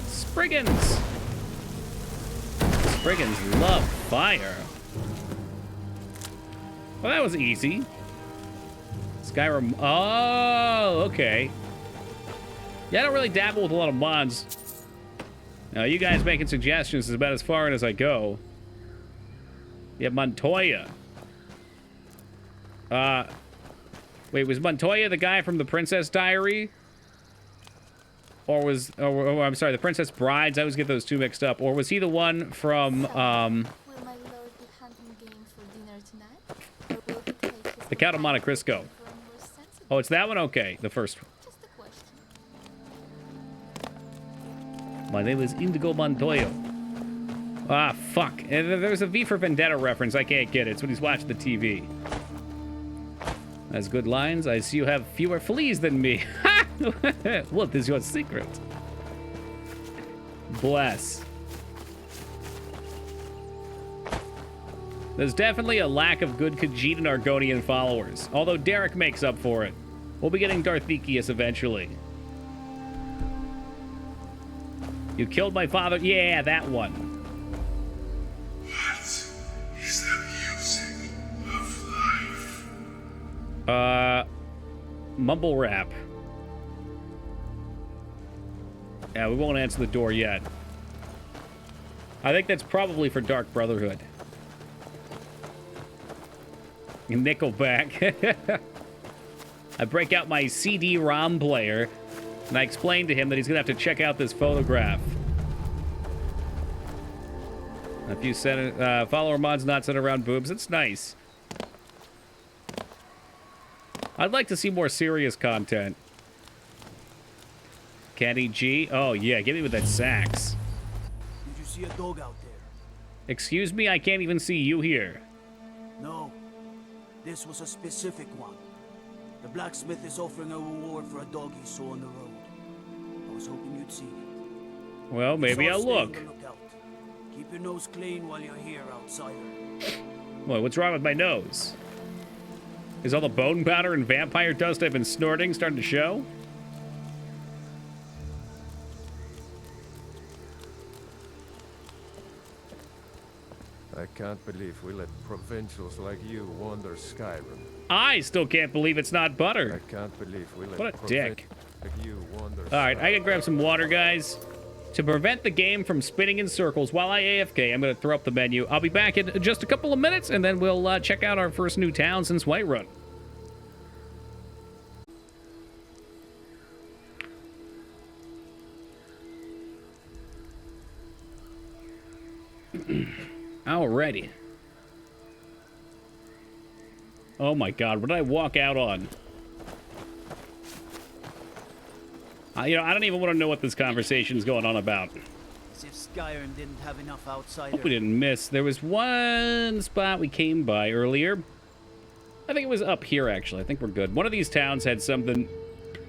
Spriggans! Spriggans love fire. Well, that was easy. Skyrim. Oh, okay. Yeah, I don't really dabble with a lot of mods. Now, you guys making suggestions is about as far in as I go. Yeah, Montoya. Wait, was Montoya the guy from the Princess Diary? Or was, oh, I'm sorry, the Princess Brides. I always get those two mixed up. Or was he the one from, Will my lord be hunting game for dinner tonight? Or will he take his the Count of Monte Cristo? for a more sensible Oh, it's that one? Okay, the first one. just a question? My name is Indigo Montoya. Ah, fuck. There's a V for Vendetta reference. I can't get it. It's when he's watching the TV. That's good lines. I see you have fewer fleas than me. What is your secret? Bless. There's definitely a lack of good Khajiit and Argonian followers, although Derek makes up for it. We'll be getting Darthekius eventually. You killed my father? Yeah, that one. What is Mumble rap. Yeah, we won't answer the door yet. I think that's probably for Dark Brotherhood. Nickelback. I break out my CD-ROM player, and I explain to him that he's gonna have to check out this photograph. A few follower mods not centered around boobs. It's nice. I'd like to see more serious content. Kenny G? Oh, yeah, get me with that sax. Did you see a dog out there? Excuse me? I can't even see you here. No. This was a specific one. The blacksmith is offering a reward for a dog he saw on the road. I was hoping you'd see it. Well, maybe I'll look. Keep your nose clean while you're here, outsider. What, what's wrong with my nose? Is all the bone powder and vampire dust I've been snorting starting to show? I can't believe we let provincials like you wander Skyrim. I still can't believe it's not butter. I can't believe we let what a dick. Like you wander Alright, I can grab some water, guys. To prevent the game from spinning in circles while I AFK, I'm going to throw up the menu. I'll be back in just a couple of minutes, and then we'll check out our first new town since Whiterun. Alrighty. Oh my god, what did I walk out on? You know, I don't even want to know what this conversation's going on about. As if Skyrim didn't have enough outsiders. Hope we didn't miss. There was one spot we came by earlier. I think it was up here, actually. I think we're good. One of these towns had something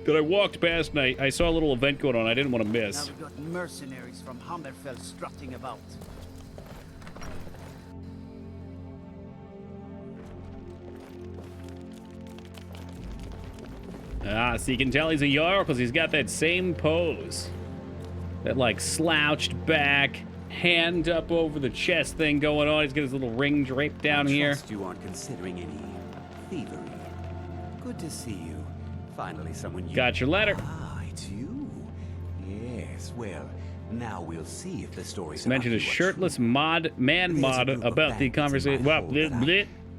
that I walked past and I saw a little event going on I didn't want to miss. Now we've got mercenaries from Hammerfell strutting about. Ah, so you can tell he's a Jarl because he's got that same pose. That, like, slouched back, hand up over the chest thing going on. He's got his little ring draped down here. Trust you aren't considering any thievery. Good to see you. Finally, someone you... Got your letter. Ah, it's you. Yes, well, now we'll see if the story's... It's mentioned a shirtless man mod about the conversation. Well,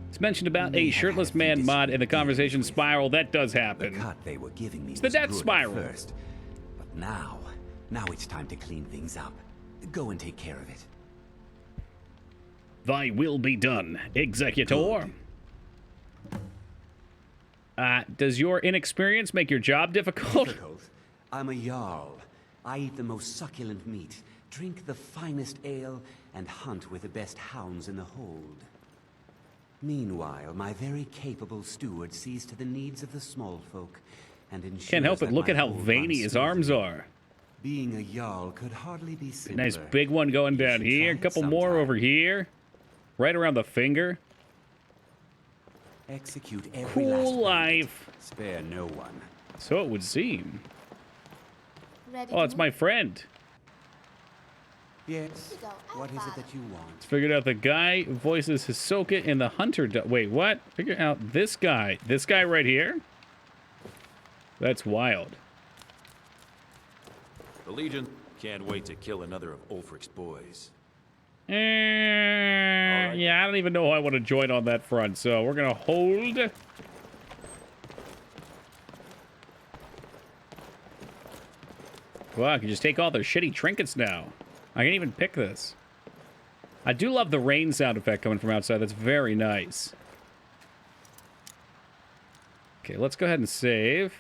it's mentioned about a shirtless man mod in the conversation spiral. That does happen. The cut they were giving me it's the death spiral. First, but now it's time to clean things up. Go and take care of it. Thy will be done, executor. Does your inexperience make your job difficult? I'm a Jarl. I eat the most succulent meat, drink the finest ale, and hunt with the best hounds in the hold. Meanwhile, my very capable steward sees to the needs of the small folk and ensures Can't help but look at how veiny his arms are. Being a Jarl could hardly be simpler. Nice big one going down here, a couple more over here, right around the finger. Execute every cool life. Spare no one. So it would seem. Ready Oh, it's my friend. Yes. What is it that you want? Figured out the guy who voices Hisoka in the Hunter. Wait, what? Figure out this guy. This guy right here? That's wild. The Legion can't wait to kill another of Ulfric's boys. Yeah, I don't even know who I want to join on that front, so we're gonna hold. Well, I can just take all their shitty trinkets now. I can even pick this. I do love the rain sound effect coming from outside. That's very nice. Okay, let's go ahead and save.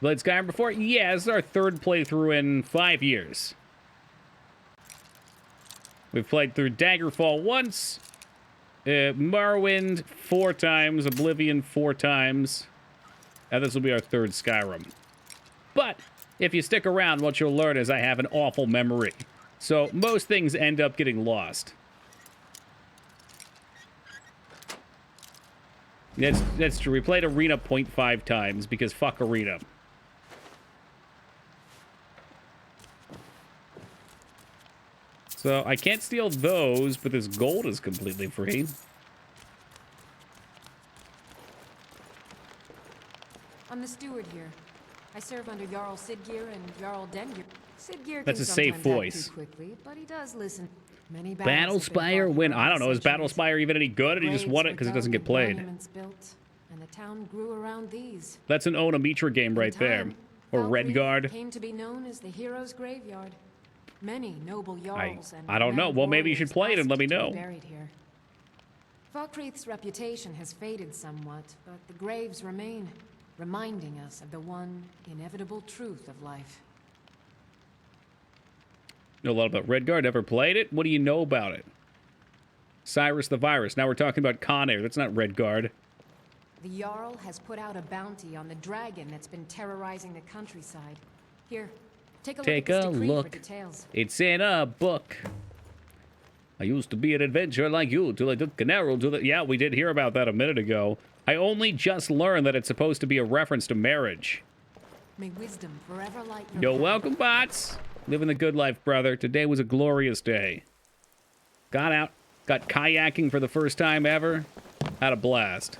Played Skyrim before? Yeah, this is our third playthrough in 5 years. We've played through Daggerfall once, Morrowind 4 times, Oblivion 4 times, and this will be our third Skyrim. But if you stick around, what you'll learn is I have an awful memory. So most things end up getting lost. That's true. We played Arena 0.5 times because fuck Arena. So I can't steal those, but this gold is completely free. I'm the steward here. I serve under Jarl Siggeir and Jarl Dengeir. Siggeir That's can a safe sometimes act voice. too quickly, but he does listen. Many Battle battles have been Spire fought win. for I don't know. Is centuries. Battle Spire even any good, or do you just Graves won it were because it dug doesn't get and played? monuments built, and the town grew around these. That's an Onamitra game right there. Or Redguard. Came to be known as the Hero's Graveyard. Many noble jarls and I don't know. renowned Well, maybe you should play it and let me asked to be know. buried here. Falkreath's reputation has faded somewhat, but the graves remain, reminding us of the one inevitable truth of life. Know a lot about Redguard. Never played it. What do you know about it? Cyrus the Virus. Now we're talking about Con Air. That's not Redguard. The Jarl has put out a bounty on the dragon that's been terrorizing the countryside. Here, take a look at this decree for details. It's in a book. I used to be an adventurer like you till I took an arrow to the... Yeah, we did hear about that a minute ago. I only just learned that it's supposed to be a reference to marriage. May wisdom forever light your You're path. welcome, bots. Living the good life, brother. Today was a glorious day. Got out, got kayaking for the first time ever. Had a blast.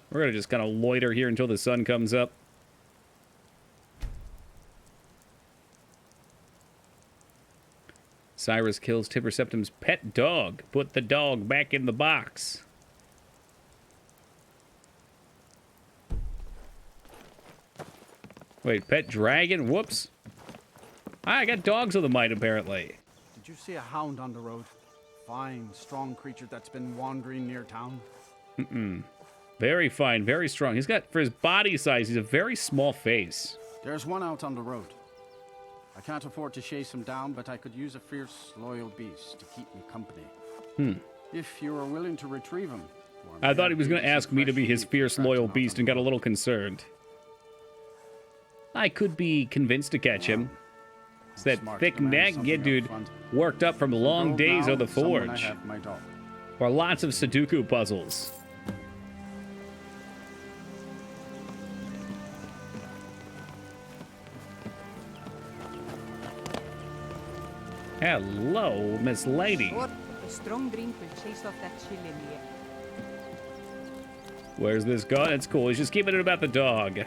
We're gonna just kind of loiter here until the sun comes up. Cyrus kills Tipper Septim's pet dog. Put the dog back in the box. Wait, pet dragon? Whoops. I got dogs of the might, apparently. Did you see a hound on the road? Fine, strong creature that's been wandering near town. Very fine, very strong. He's got, for his body size, he's a very small face. There's one out on the road. I can't afford to chase him down, but I could use a fierce, loyal beast to keep me company. If you are willing to retrieve him. I thought he was going to ask me to be his fierce, loyal beast and got a little concerned. I could be convinced to catch him. It's that thick neck, yeah, dude, worked up from long days on the forge. Or lots of Sudoku puzzles. Hello, Miss Lady. A strong drink will chase off that chill in the air. Where's this going? It's cool. He's just keeping it about the dog.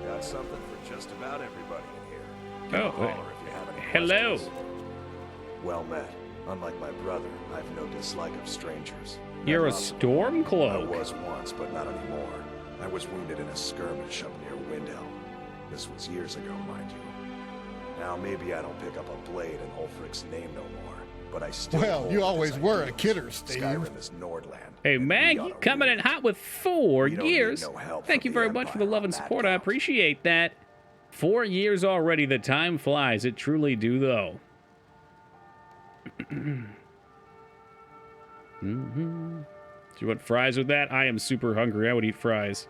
Got something for just about everybody in here. Give Oh, a holler if you have any hello. questions. Well met. Unlike my brother, I've no dislike of strangers. You're a I Stormcloak. was once, but not anymore. I was wounded in a skirmish up near Windhelm. This was years ago, mind you. Now maybe I don't pick up a blade in Ulfric's name no more, but I still. Well, hold you his always were a ideals. kidder, Steve. Skyrim is Nordland. Hey, Mag, coming in hot with 4 We don't need years. no help Thank from you the very much for the love and support. I appreciate that. 4 years already. The time flies. It truly do, though. Do you want fries with that? I am super hungry. I would eat fries.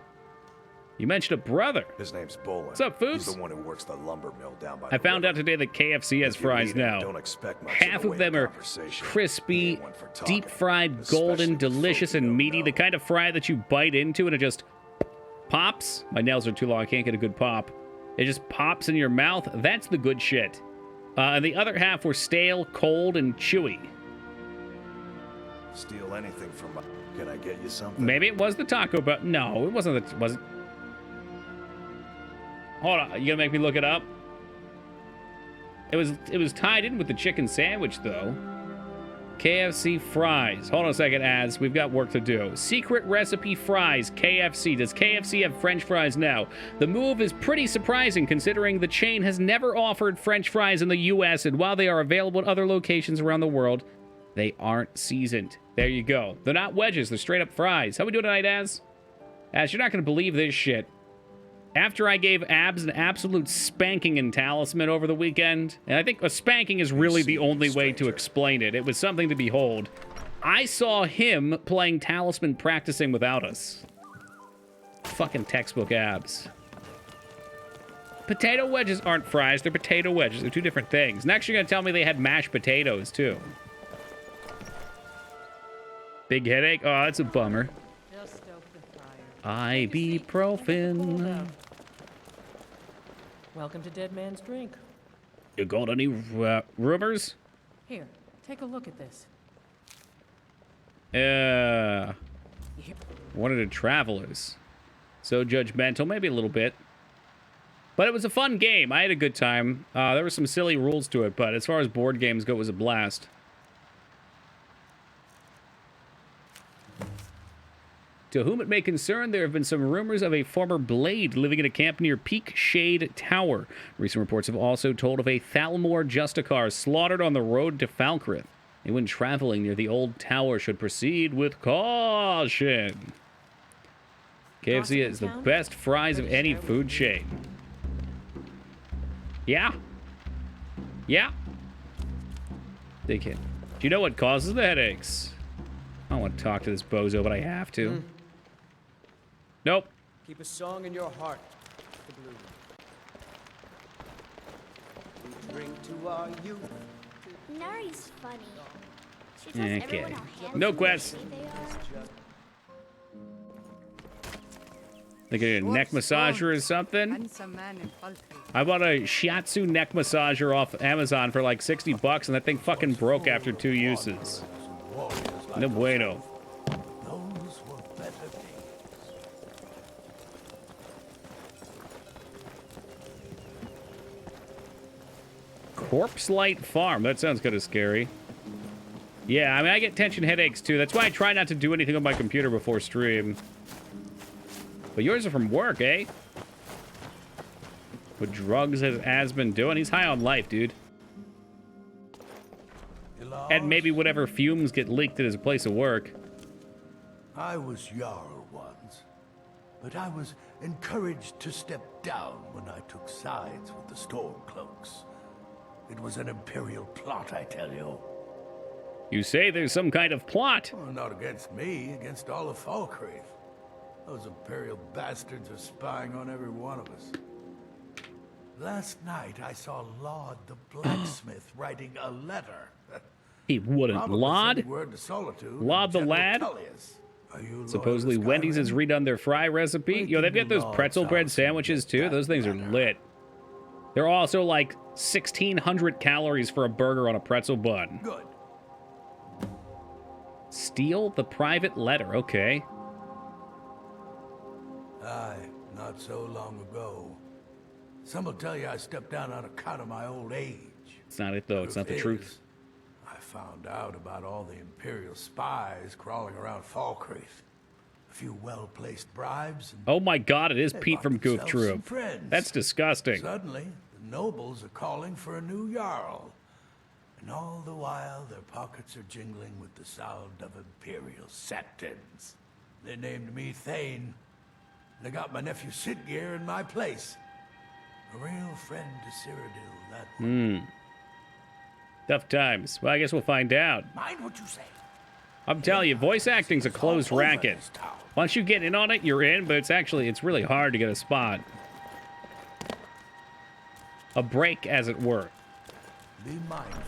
You mentioned a brother. His name's Bolin. What's up, Foobs? He's the one who works the lumber mill down by I found out today that KFC has If you fries need it, now. don't expect much Half in the of way them are conversation. crispy, deep-fried, golden, delicious, and meaty. The kind of fry that you bite into and it just pops. My nails are too long. I can't get a good pop. It just pops in your mouth. That's the good shit. And the other half were stale, cold, and chewy. Steal anything from my... Can I get you something? Maybe it was the Taco Bell. No, it wasn't. Was it? Hold on. You gonna make me look it up? It was tied in with the chicken sandwich, though. KFC fries. Hold on a second, ads. We've got work to do. Secret recipe fries. KFC. Does KFC have French fries now? The move is pretty surprising considering the chain has never offered French fries in the U.S. and while they are available at other locations around the world, they aren't seasoned. There you go. They're not wedges. They're straight up fries. How we doing tonight, Az? Az, you're not going to believe this shit. After I gave Abs an absolute spanking in Talisman over the weekend, and I think a spanking is really the only way to explain it. It was something to behold. I saw him playing Talisman practicing without us. Fucking textbook Abs. Potato wedges aren't fries. They're potato wedges. They're two different things. Next, you're going to tell me they had mashed potatoes, too. Big headache? Oh, that's a bummer. Ibuprofen. Welcome to Dead Man's Drink. You got any rumors? Here, take a look at this. One of the travelers. So judgmental, maybe a little bit. But it was a fun game. I had a good time. There were some silly rules to it, but as far as board games go, it was a blast. To whom it may concern, there have been some rumors of a former Blade living in a camp near Peak Shade Tower. Recent reports have also told of a Thalmor Justicar slaughtered on the road to Falkrith. Anyone traveling near the old tower should proceed with caution. KFC is the best fries of any food chain. Yeah. Yeah. They can. Do you know what causes the headaches? I don't want to talk to this bozo, but I have to. Nope. Keep a song in your heart, the blue. We drink to our youth. Nari's funny. She tells Okay. everyone how handsome No and quest. pretty they are. They get a neck massager or something. Handsome man in Falkreath. I bought a shiatsu neck massager off Amazon for like 60 bucks, and that thing fucking broke after 2 uses. No bueno. Those were better days. Corpse Light Farm. That sounds kind of scary. Yeah, I mean, I get tension headaches too. That's why I try not to do anything on my computer before stream. But yours are from work, eh? What drugs has Az been doing? He's high on life, dude. And maybe whatever fumes get leaked at his place of work. I was Jarl once, but I was encouraged to step down when I took sides with the Stormcloaks. It was an Imperial plot, I tell you. You say there's some kind of plot. Well, not against me, against all of Falkreath. Those Imperial bastards are spying on every one of us. Last night, I saw Laud the blacksmith writing a letter. He wouldn't. Laud? Laud the lad? Supposedly Wendy's has redone their fry recipe. Yo, they've got those pretzel bread sandwiches too. Those things are lit. They're also like 1,600 calories for a burger on a pretzel bun. Good. Steal the private letter. Okay. Aye, not so long ago. Some will tell you I stepped down on account of my old age. It's not it though. It's not the truth. I found out about all the Imperial spies crawling around Falkreath. A few well-placed bribes. And Oh my god, it is they Pete bought from Goof themselves Troop. some friends. That's disgusting. Suddenly, the nobles are calling for a new Jarl. And all the while, their pockets are jingling with the sound of Imperial septons. They named me Thane. They got my nephew Sitgeir in my place. A real friend to Cyrodiil, that one. Tough times. Well, I guess we'll find out. Mind what you say. I'm telling you, voice acting's a closed racket. Once you get in on it, you're in, but it's really hard to get a spot. A break, as it were. Be mindful.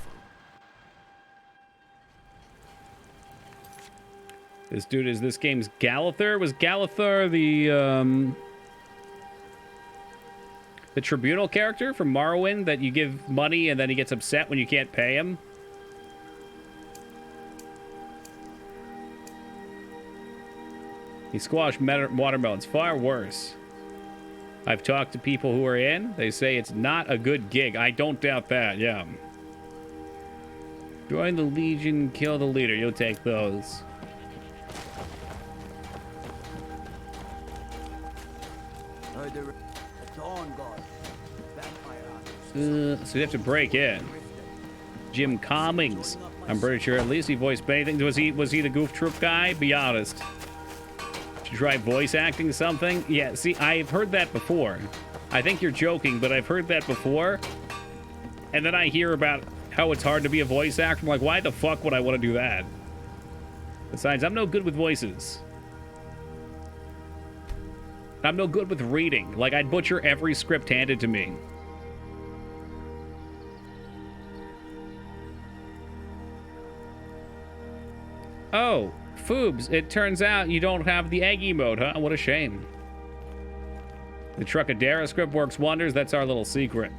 This dude is this game's Galathur. Was Galathur the tribunal character from Morrowind that you give money and then he gets upset when you can't pay him? He squashed watermelons. Far worse. I've talked to people who are in. They say it's not a good gig. I don't doubt that, yeah. Join the Legion, kill the leader. You'll take those. So you have to break in. Jim Cummings. I'm pretty sure at least he voiced anything. Was he the Goof Troop guy? Be honest. Should you try voice acting something? Yeah, see, I've heard that before. I think you're joking, but I've heard that before. And then I hear about how it's hard to be a voice actor. I'm like, why the fuck would I want to do that? Besides, I'm no good with voices. I'm no good with reading. Like, I'd butcher every script handed to me. Oh, Foobs, it turns out you don't have the egg emote, huh? What a shame. The Truckadera script works wonders. That's our little secret.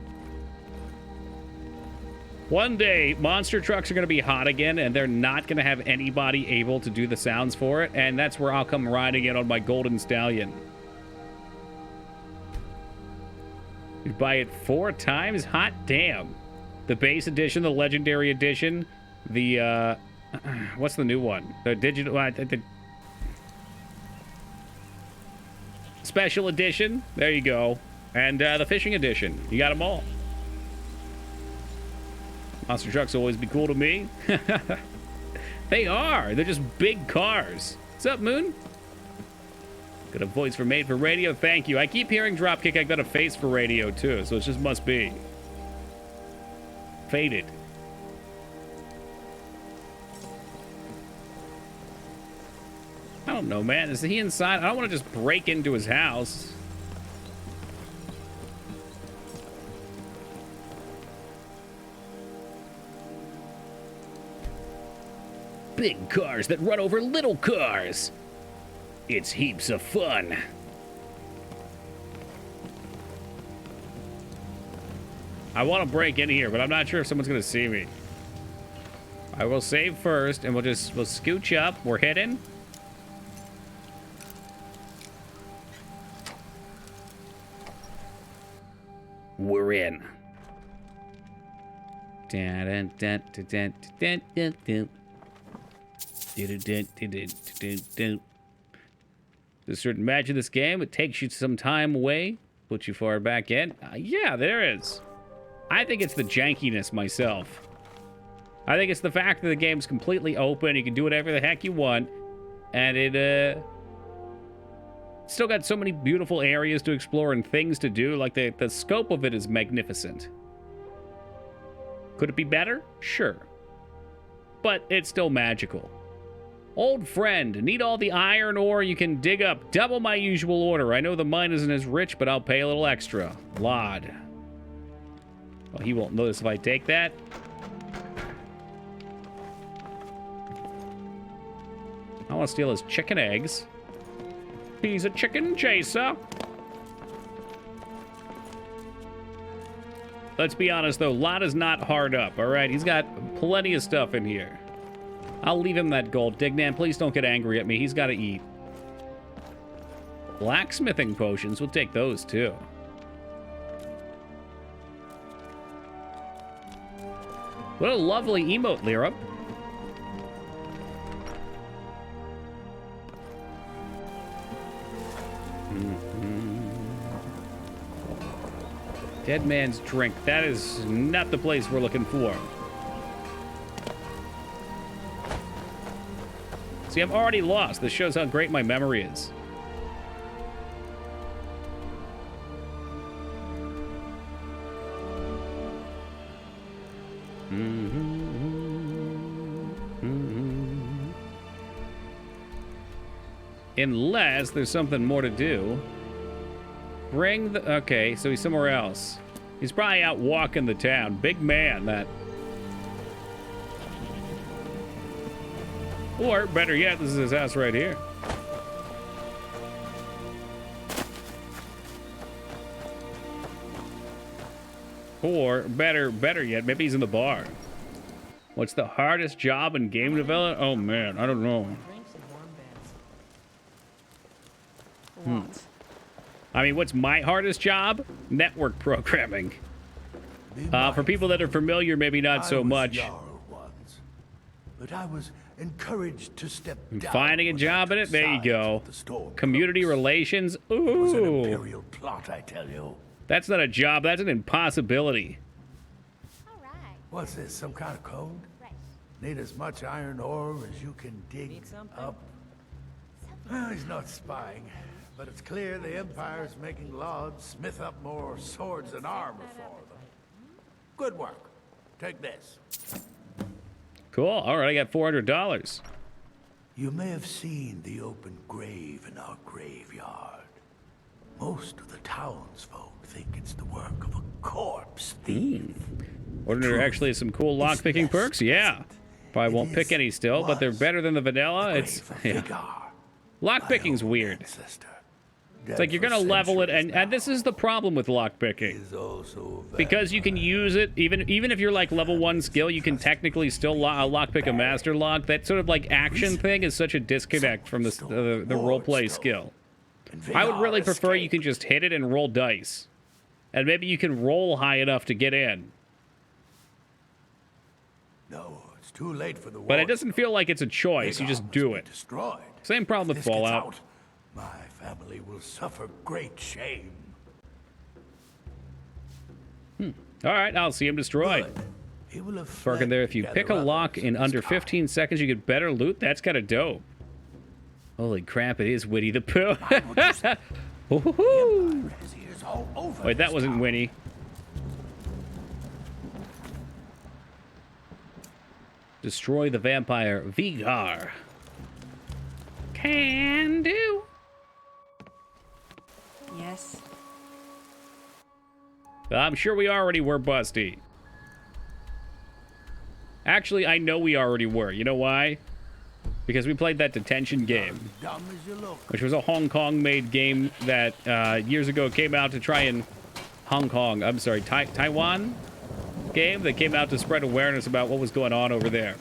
One day, monster trucks are going to be hot again, and they're not going to have anybody able to do the sounds for it, and that's where I'll come riding in on my golden stallion. You buy it 4 times? Hot damn. The base edition, the legendary edition, the, what's the new one? The digital, the special edition. There you go. And the fishing edition. You got them all. Monster trucks always be cool to me. They are. They're just big cars. What's up, Moon? Got a voice for made for radio. Thank you. I keep hearing Dropkick. I got a face for radio too, so it just must be. Faded. I don't know, man. Is he inside? I don't want to just break into his house. Big cars that run over little cars. It's heaps of fun. I want to break in here, but I'm not sure if someone's going to see me. I will save first, and we'll scooch up. We're hidden. We're in. There's a certain match in this game. It takes you some time away, puts you far back in. Yeah, there is. I think it's the jankiness myself. I think it's the fact that the game's completely open. You can do whatever the heck you want. And it, still got so many beautiful areas to explore and things to do. Like, the scope of it is magnificent. Could it be better? Sure. But it's still magical. Old friend, need all the iron ore you can dig up. Double my usual order. I know the mine isn't as rich, but I'll pay a little extra. Lod. Well, he won't notice if I take that. I want to steal his chicken eggs. He's a chicken chaser. Let's be honest, though. Lod is not hard up, all right? He's got plenty of stuff in here. I'll leave him that gold. Dignan, please don't get angry at me. He's got to eat. Blacksmithing potions. We'll take those, too. What a lovely emote, Lyra. Dead man's drink. That is not the place we're looking for. See, I'm already lost. This shows how great my memory is. Unless there's something more to do. Bring the... Okay, so he's somewhere else. He's probably out walking the town. Big man, that... Or, better yet, this is his house right here. Or, better yet, maybe he's in the bar. What's the hardest job in game development? Oh, man, I don't know. I mean, what's my hardest job? Network programming. For people that are familiar, maybe not so much. But I was encouraged to step down. Finding a job in it? There you go. Community relations? Ooh. It was an imperial plot, I tell you. That's not a job. That's an impossibility. What's this, some kind of code? Need as much iron ore as you can dig up? Well, he's not spying. But it's clear the Empire's making Lod smith up more swords and armor for them. Good work. Take this. Cool. All right, I got $400. You may have seen the open grave in our graveyard. Most of the townsfolk think it's the work of a corpse thief. Or there actually is some cool lock-picking perks? Yeah. Probably won't pick any still, but they're better than the vanilla. It's... Yeah. Lock-picking's weird. It's like you're gonna level it, and this is the problem with lockpicking. Because you can use it, even if you're like level 1 skill, you can technically still lockpick a master lock. That sort of like action thing is such a disconnect from the roleplay skill. I would really prefer you can just hit it and roll dice. And maybe you can roll high enough to get in. No, it's too late for the war. But it doesn't feel like it's a choice. You just do it. Destroyed. Same problem with If this gets Fallout. out, my family will suffer great shame. All right, I'll see him destroyed. He will have Bargain there. If you pick a lock in under 15 seconds, you get better loot. That's kind of dope. Holy crap, it is Winnie the Pooh. Wait, that wasn't Winnie. Destroy the vampire Vigar. Can do. Yes. I'm sure we already were, Busty. Actually, I know we already were. You know why? Because we played that detention game, which was a Hong Kong-made game that years ago came out to try and Taiwan game that came out to spread awareness about what was going on over there.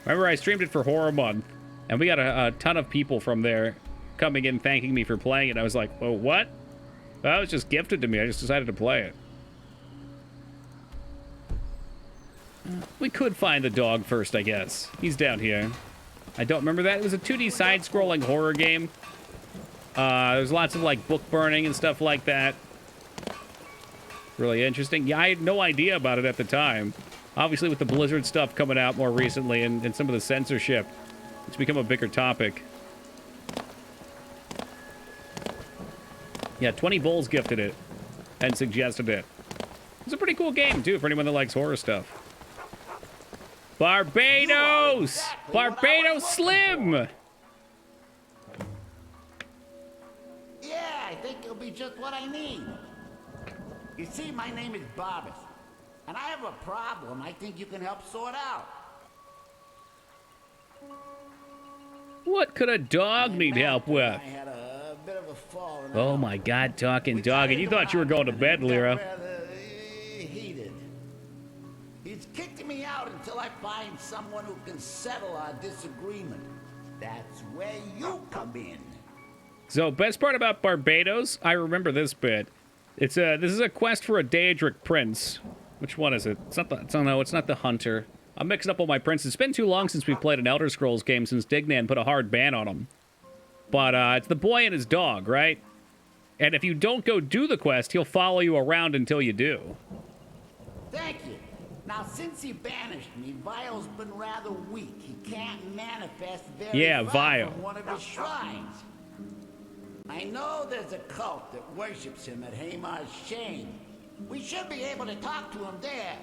Remember, I streamed it for Horror Month, and we got a ton of people from there coming in thanking me for playing it. I was like, oh, what? Well, it was just gifted to me. I just decided to play it. We could find the dog first, I guess. He's down here. I don't remember that. It was a 2D side-scrolling horror game. There's lots of, like, book burning and stuff like that. Really interesting. Yeah, I had no idea about it at the time. Obviously, with the Blizzard stuff coming out more recently and some of the censorship, it's become a bigger topic. Yeah, 20 Bulls gifted it and suggested it. It's a pretty cool game, too, for anyone that likes horror stuff. Barbados! Barbados Slim! Yeah, I think it'll be just what I need. You see, my name is Barbas, and I have a problem I think you can help sort out. What could a dog need help with? I had a bit of a fall. Oh my god, talking dog. And you thought you were going to bed, Lyra. Heated. He's kicked me out until I find someone who can settle our disagreement. That's where you come in. So, best part about Barbados, I remember this bit. This is a quest for a Daedric prince. Which one is it? It's not the hunter. I'm mixing up all my princes. It's been too long since we played an Elder Scrolls game since Dignan put a hard ban on him. But it's the boy and his dog, right? And if you don't go do the quest, he'll follow you around until you do. Thank you. Now, since he banished me, Vile's been rather weak. He can't manifest very far from one of his shrines. I know there's a cult that worships him at Hamar's Shane. We should be able to talk to him there.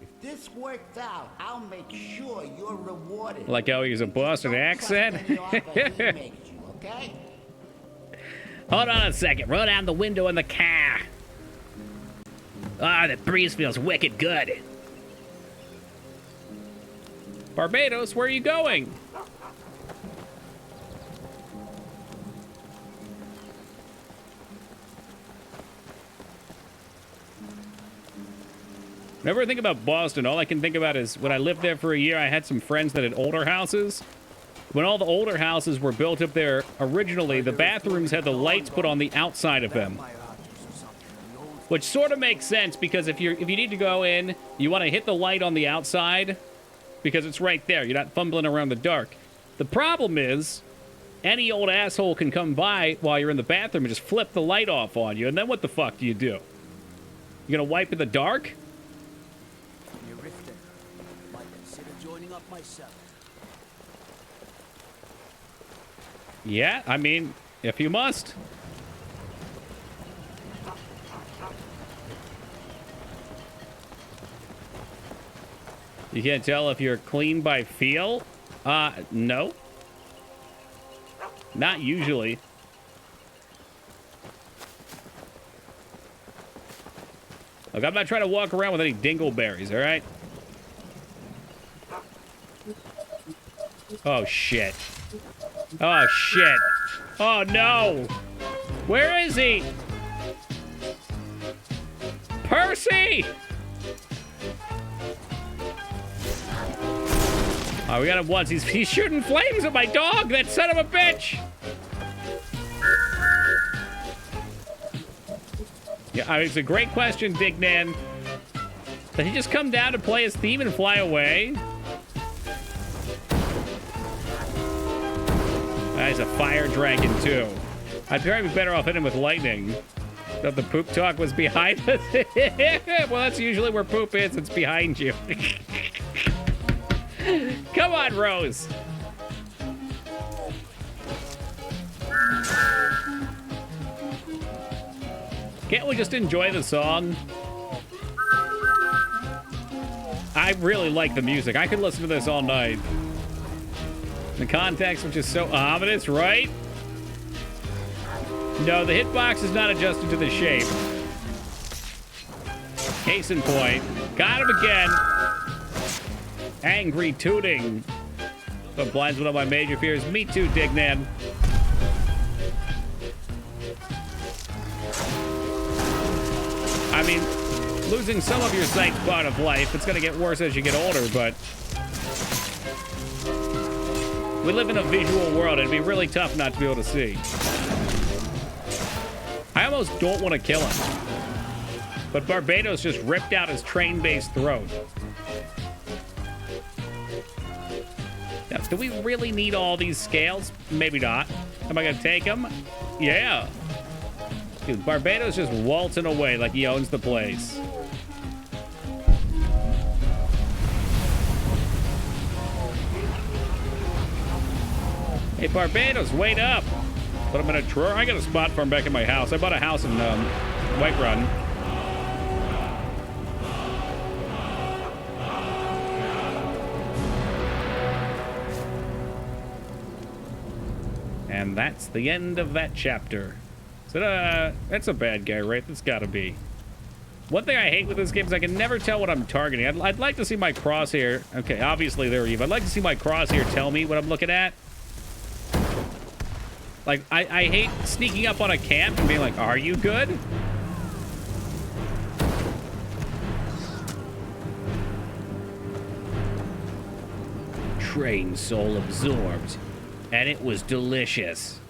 If this works out, I'll make sure you're rewarded. Like how he has a Boston accent? Okay? Hold on a second. Roll down the window in the car. Ah, the breeze feels wicked good. Barbados, where are you going? Whenever I think about Boston, all I can think about is when I lived there for a year, I had some friends that had older houses. When all the older houses were built up there originally, the bathrooms had the lights put on the outside of them. Which sort of makes sense, because if you need to go in, you want to hit the light on the outside, because it's right there. You're not fumbling around the dark. The problem is, any old asshole can come by while you're in the bathroom and just flip the light off on you, and then what the fuck do? You gonna wipe in the dark? Yeah, I mean, if you must. You can't tell if you're clean by feel? No. Not usually. Look, I'm not trying to walk around with any dingleberries, all right? Oh, shit. Oh, shit. Oh, no. Where is he? Percy! Oh, we got him once. He's shooting flames at my dog, that son of a bitch! Yeah, I mean, it's a great question, Dignan. Did he just come down to play his theme and fly away? He's a fire dragon, too. I'd probably be better off hitting him with lightning. Thought the poop talk was behind us. Well, that's usually where poop is. It's behind you. Come on, Rose. Can't we just enjoy the song? I really like the music. I could listen to this all night. The context, which is so ominous, right? No, the hitbox is not adjusted to the shape. Case in point. Got him again. Angry tooting. But blinds one of my major fears. Me too, Dignan. I mean, losing some of your sight's part of life. It's gonna get worse as you get older, but we live in a visual world. It'd be really tough not to be able to see. I almost don't want to kill him. But Barbados just ripped out his train-based throat. Now, do we really need all these scales? Maybe not. Am I going to take them? Yeah. Dude, Barbados just waltzing away like he owns the place. Hey, Barbados, wait up. Put him in a drawer. I got a spot for him back in my house. I bought a house in Whiterun. And that's the end of that chapter. So, that's a bad guy, right? That's gotta be. One thing I hate with this game is I can never tell what I'm targeting. I'd like to see my crosshair. Okay, obviously they're evil. I'd like to see my crosshair tell me what I'm looking at. Like, I hate sneaking up on a camp and being like, are you good? Train soul absorbed. And it was delicious.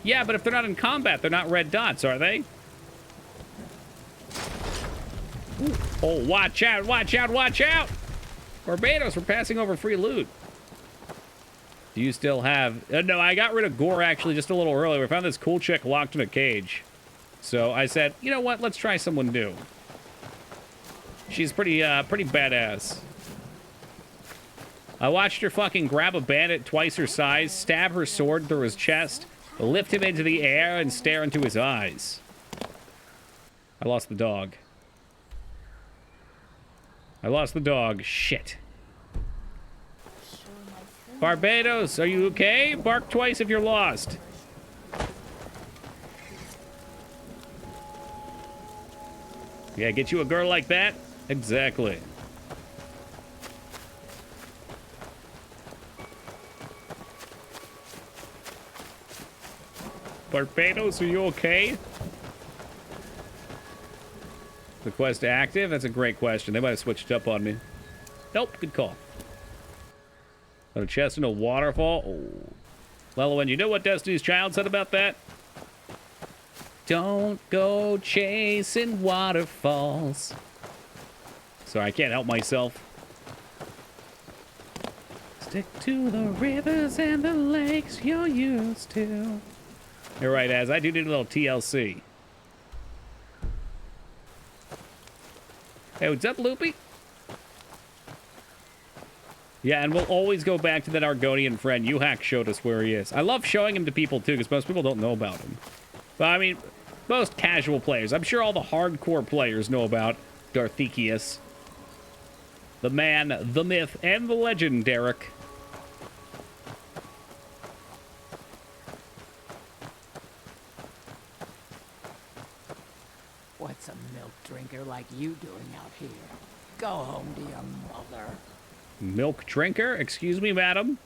Yeah, but if they're not in combat, they're not red dots, are they? Ooh. Oh, watch out, watch out, watch out! Barbados, we're passing over free loot. Do you still have... no, I got rid of Gore, actually, just a little earlier. We found this cool chick locked in a cage. So I said, you know what? Let's try someone new. She's pretty badass. I watched her fucking grab a bandit twice her size, stab her sword through his chest, lift him into the air, and stare into his eyes. I lost the dog. I lost the dog. Shit. Barbados, are you okay? Bark twice if you're lost. Yeah, get you a girl like that? Exactly. Barbados, are you okay? The quest active? That's a great question. They might have switched up on me. Nope, good call. Got a chest in a waterfall. Oh. Lelwyn, you know what Destiny's Child said about that? Don't go chasing waterfalls. Sorry, I can't help myself. Stick to the rivers and the lakes you're used to. You're right, Az. I do need a little TLC. Hey, what's up, Loopy? Yeah, and we'll always go back to that Argonian friend. Yuhak showed us where he is. I love showing him to people, too, because most people don't know about him. But, I mean, most casual players. I'm sure all the hardcore players know about Darthicius. The man, the myth, and the legend, Derek. What's a milk drinker like you doing out here? Go home to your mother. Milk drinker? Excuse me, madam?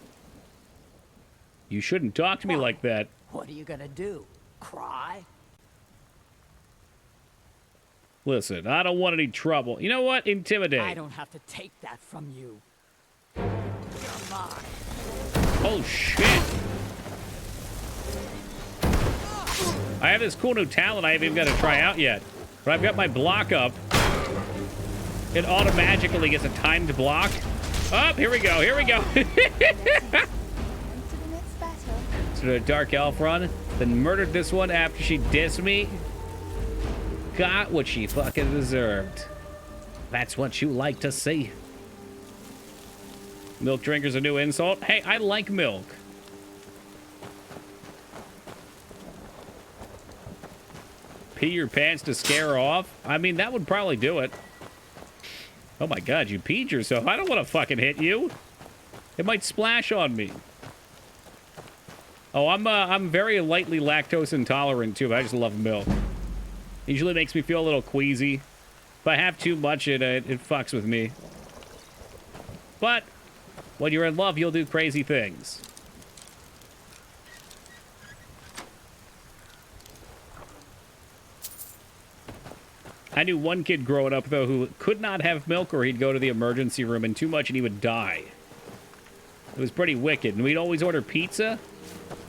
You shouldn't talk to me like that. What are you gonna do? Cry? Listen, I don't want any trouble. You know what? Intimidate. I don't have to take that from you. You're mine. Oh, shit. I have this cool new talent I haven't even got to try out yet. But I've got my block up. It automatically gets a timed block. Oh, here we go. Here we go. So the Dark Elf run. Then murdered this one after she dissed me. Got what she fucking deserved. That's what you like to see. Milk drinker's a new insult. Hey, I like milk. Pee your pants to scare her off? I mean, that would probably do it. Oh my god, you peed yourself. I don't want to fucking hit you. It might splash on me. Oh, I'm very lightly lactose intolerant too, but I just love milk. Usually makes me feel a little queasy. If I have too much, it fucks with me. But when you're in love, you'll do crazy things. I knew one kid growing up, though, who could not have milk or he'd go to the emergency room and too much and he would die. It was pretty wicked. And we'd always order pizza,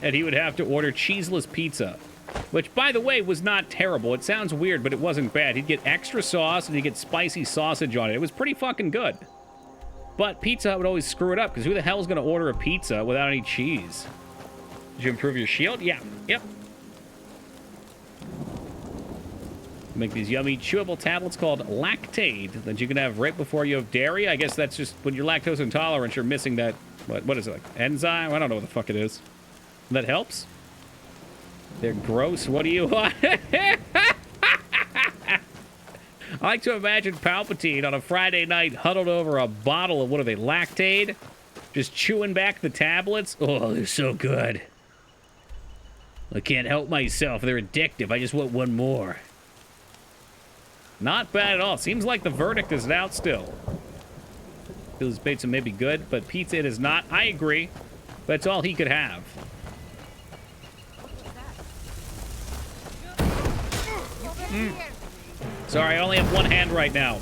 and he would have to order cheeseless pizza. Which, by the way, was not terrible. It sounds weird, but it wasn't bad. He'd get extra sauce, and he'd get spicy sausage on it. It was pretty fucking good. But Pizza Hut would always screw it up, because who the hell is going to order a pizza without any cheese? Did you improve your shield? Yeah. Yep. Make these yummy, chewable tablets called Lactaid that you can have right before you have dairy. I guess that's just when you're lactose intolerant, you're missing that, what is it, like enzyme? I don't know what the fuck it is. That helps? They're gross. What do you want? I like to imagine Palpatine on a Friday night huddled over a bottle of, what are they, Lactaid? Just chewing back the tablets. Oh, they're so good. I can't help myself. They're addictive. I just want one more. Not bad at all. Seems like the verdict is out still. Feels pizza may be good, but pizza it is not. I agree. That's all he could have. Sorry, I only have one hand right now.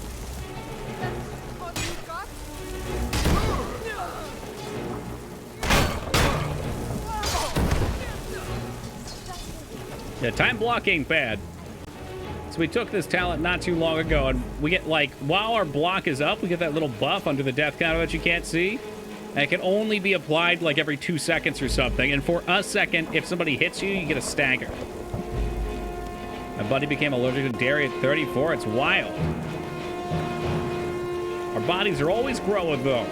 Yeah, time block ain't bad. So we took this talent not too long ago, and we get, like, while our block is up, we get that little buff under the death counter that you can't see. And it can only be applied, like, every 2 seconds or something. And for a second, if somebody hits you, you get a stagger. My buddy became allergic to dairy at 34. It's wild. Our bodies are always growing, though.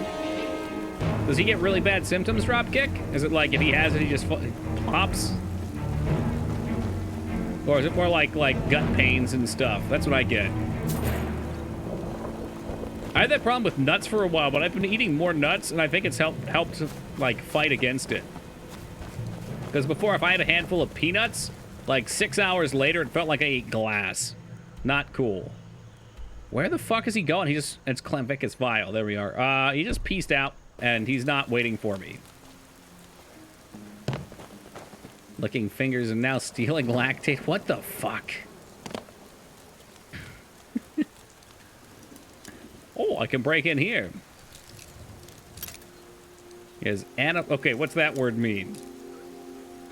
Does he get really bad symptoms, Dropkick? Is it like if he has it, he just pops? Or is it more like gut pains and stuff? That's what I get. I had that problem with nuts for a while, but I've been eating more nuts, and I think it's helped like, fight against it. Because before, if I had a handful of peanuts, like 6 hours later, it felt like I ate glass. Not cool. Where the fuck is he going? It's Clamvicus Vial. There we are. He just peaced out, and he's not waiting for me. Licking fingers and now stealing lactate. What the fuck? Oh, I can break in here. Is Anna... Okay, what's that word mean?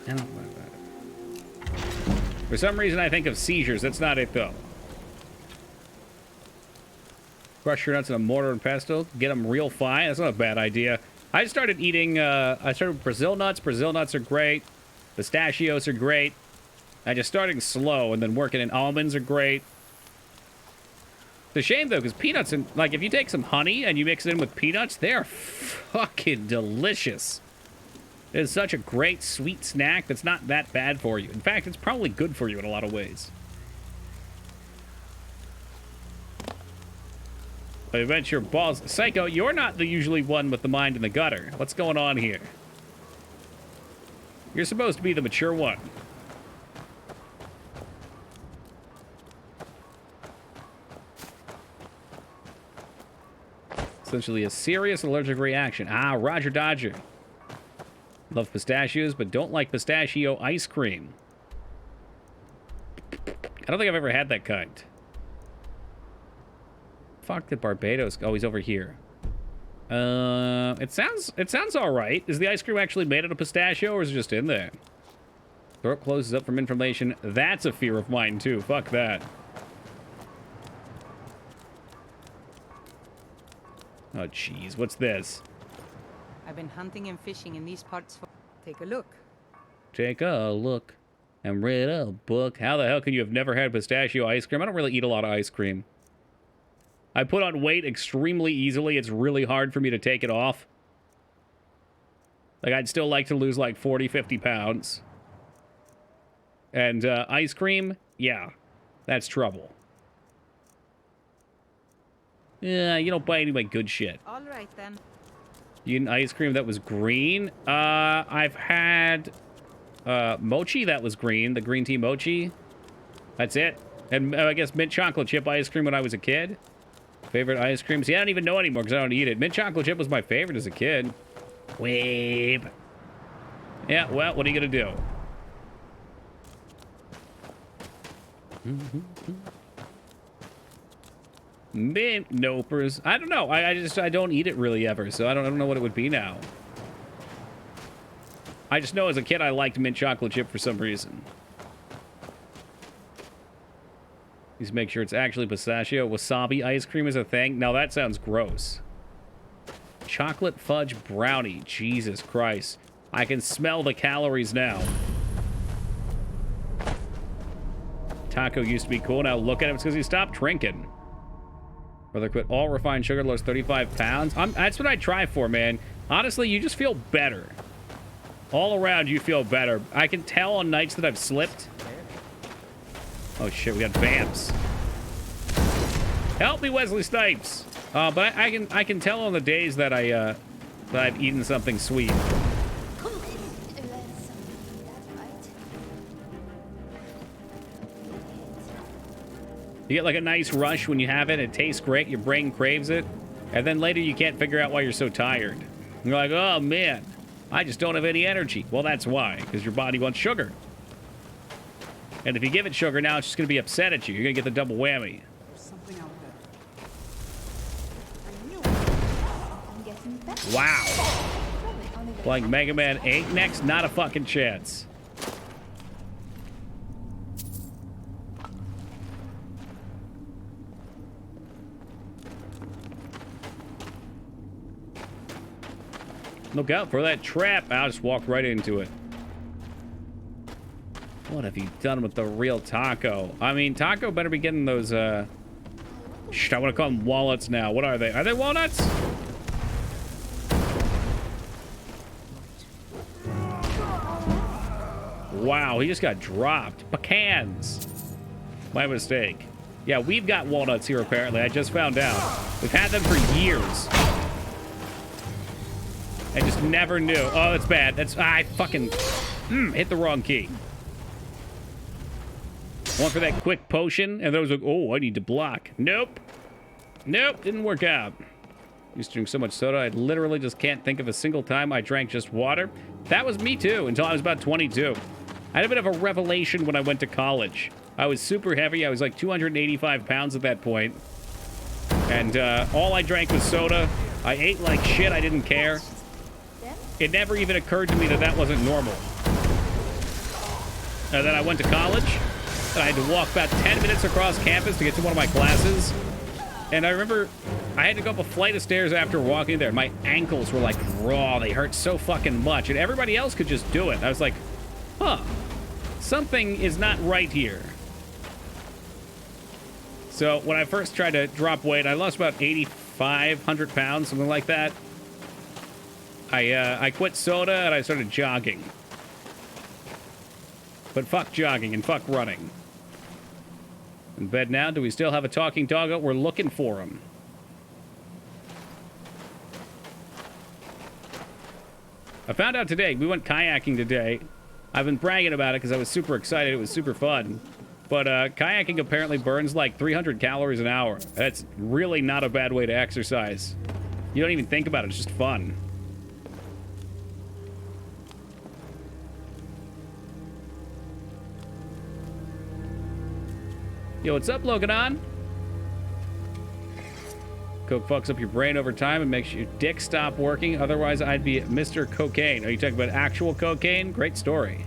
I don't know about it. For some reason, I think of seizures. That's not it, though. Crush your nuts in a mortar and pestle. Get them real fine. That's not a bad idea. I started eating... I started with Brazil nuts. Brazil nuts are great. Pistachios are great. I just starting slow and then working in almonds are great. It's a shame, though, because peanuts, and like, if you take some honey and you mix it in with peanuts, they're fucking delicious. It's such a great sweet snack that's not that bad for you. In fact, it's probably good for you in a lot of ways. I bet your balls... Psycho, you're not the usually one with the mind in the gutter. What's going on here? You're supposed to be the mature one. Essentially a serious allergic reaction. Ah, Roger Dodger. Love pistachios, but don't like pistachio ice cream. I don't think I've ever had that kind. Fuck did Barbados... Oh, he's over here. It sounds all right. Is the ice cream actually made out of pistachio, or is it just in there? Throat closes up from inflammation. That's a fear of mine, too. Fuck that. Oh, jeez. What's this? I've been hunting and fishing in these parts for... Take a look. Take a look and read a book. How the hell can you have never had pistachio ice cream? I don't really eat a lot of ice cream. I put on weight extremely easily. It's really hard for me to take it off. Like, I'd still like to lose like 40, 50 pounds. And ice cream, yeah, that's trouble. Yeah, you don't buy any of my good shit. All right, then. You eat an ice cream that was green? I've had mochi that was green, the green tea mochi. That's it. And I guess mint chocolate chip ice cream when I was a kid. Favorite ice cream? See, I don't even know anymore because I don't eat it. Mint chocolate chip was my favorite as a kid. Wave. Yeah, well, what are you going to do? Mint nopers. I don't know. I don't eat it really ever, so I don't know what it would be now. I just know as a kid I liked mint chocolate chip for some reason. Please make sure it's actually pistachio. Wasabi ice cream is a thing? Now that sounds gross. Chocolate fudge brownie. Jesus Christ. I can smell the calories now. Taco used to be cool. Now look at him. It's because he stopped drinking. Brother quit all refined sugar, lost 35 pounds. That's what I try for, man. Honestly, you just feel better. All around, you feel better. I can tell on nights that I've slipped. Oh, shit. We got vamps. Help me, Wesley Snipes. But I can tell on the days that that I've eaten something sweet. You get like a nice rush when you have it. It tastes great. Your brain craves it. And then later you can't figure out why you're so tired. You're like, oh, man, I just don't have any energy. Well, that's why. Because your body wants sugar. And if you give it sugar, now it's just going to be upset at you. You're going to get the double whammy. Wow. Playing Mega Man 8 next? Not a fucking chance. Look out for that trap. I'll just walk right into it. What have you done with the real taco? I mean, taco better be getting those, Shit, I want to call them wallets now. What are they? Are they walnuts? Wow, he just got dropped. Pecans. My mistake. Yeah, we've got walnuts here, apparently. I just found out. We've had them for years. I just never knew. Oh, that's bad. I fucking hit the wrong key. One for that quick potion, and then I was like, oh, I need to block. Nope. Nope, didn't work out. Used to drink so much soda, I literally just can't think of a single time I drank just water. That was me too, until I was about 22. I had a bit of a revelation when I went to college. I was super heavy. I was like 285 pounds at that point. And all I drank was soda. I ate like shit. I didn't care. It never even occurred to me that that wasn't normal. And then I went to college. And I had to walk about 10 minutes across campus to get to one of my classes. And I remember I had to go up a flight of stairs after walking there. My ankles were like raw. They hurt so fucking much. And everybody else could just do it. I was like, huh, something is not right here. So when I first tried to drop weight, I lost about 8,500 pounds, something like that. I quit soda and I started jogging. But fuck jogging and fuck running. In bed now. Do we still have a talking doggo? We're looking for him. I found out today. We went kayaking today. I've been bragging about it because I was super excited. It was super fun. But kayaking apparently burns like 300 calories an hour. That's really not a bad way to exercise. You don't even think about it. It's just fun. Yo, what's up, Loganon? Coke fucks up your brain over time and makes your dick stop working. Otherwise, I'd be Mr. Cocaine. Are you talking about actual cocaine? Great story.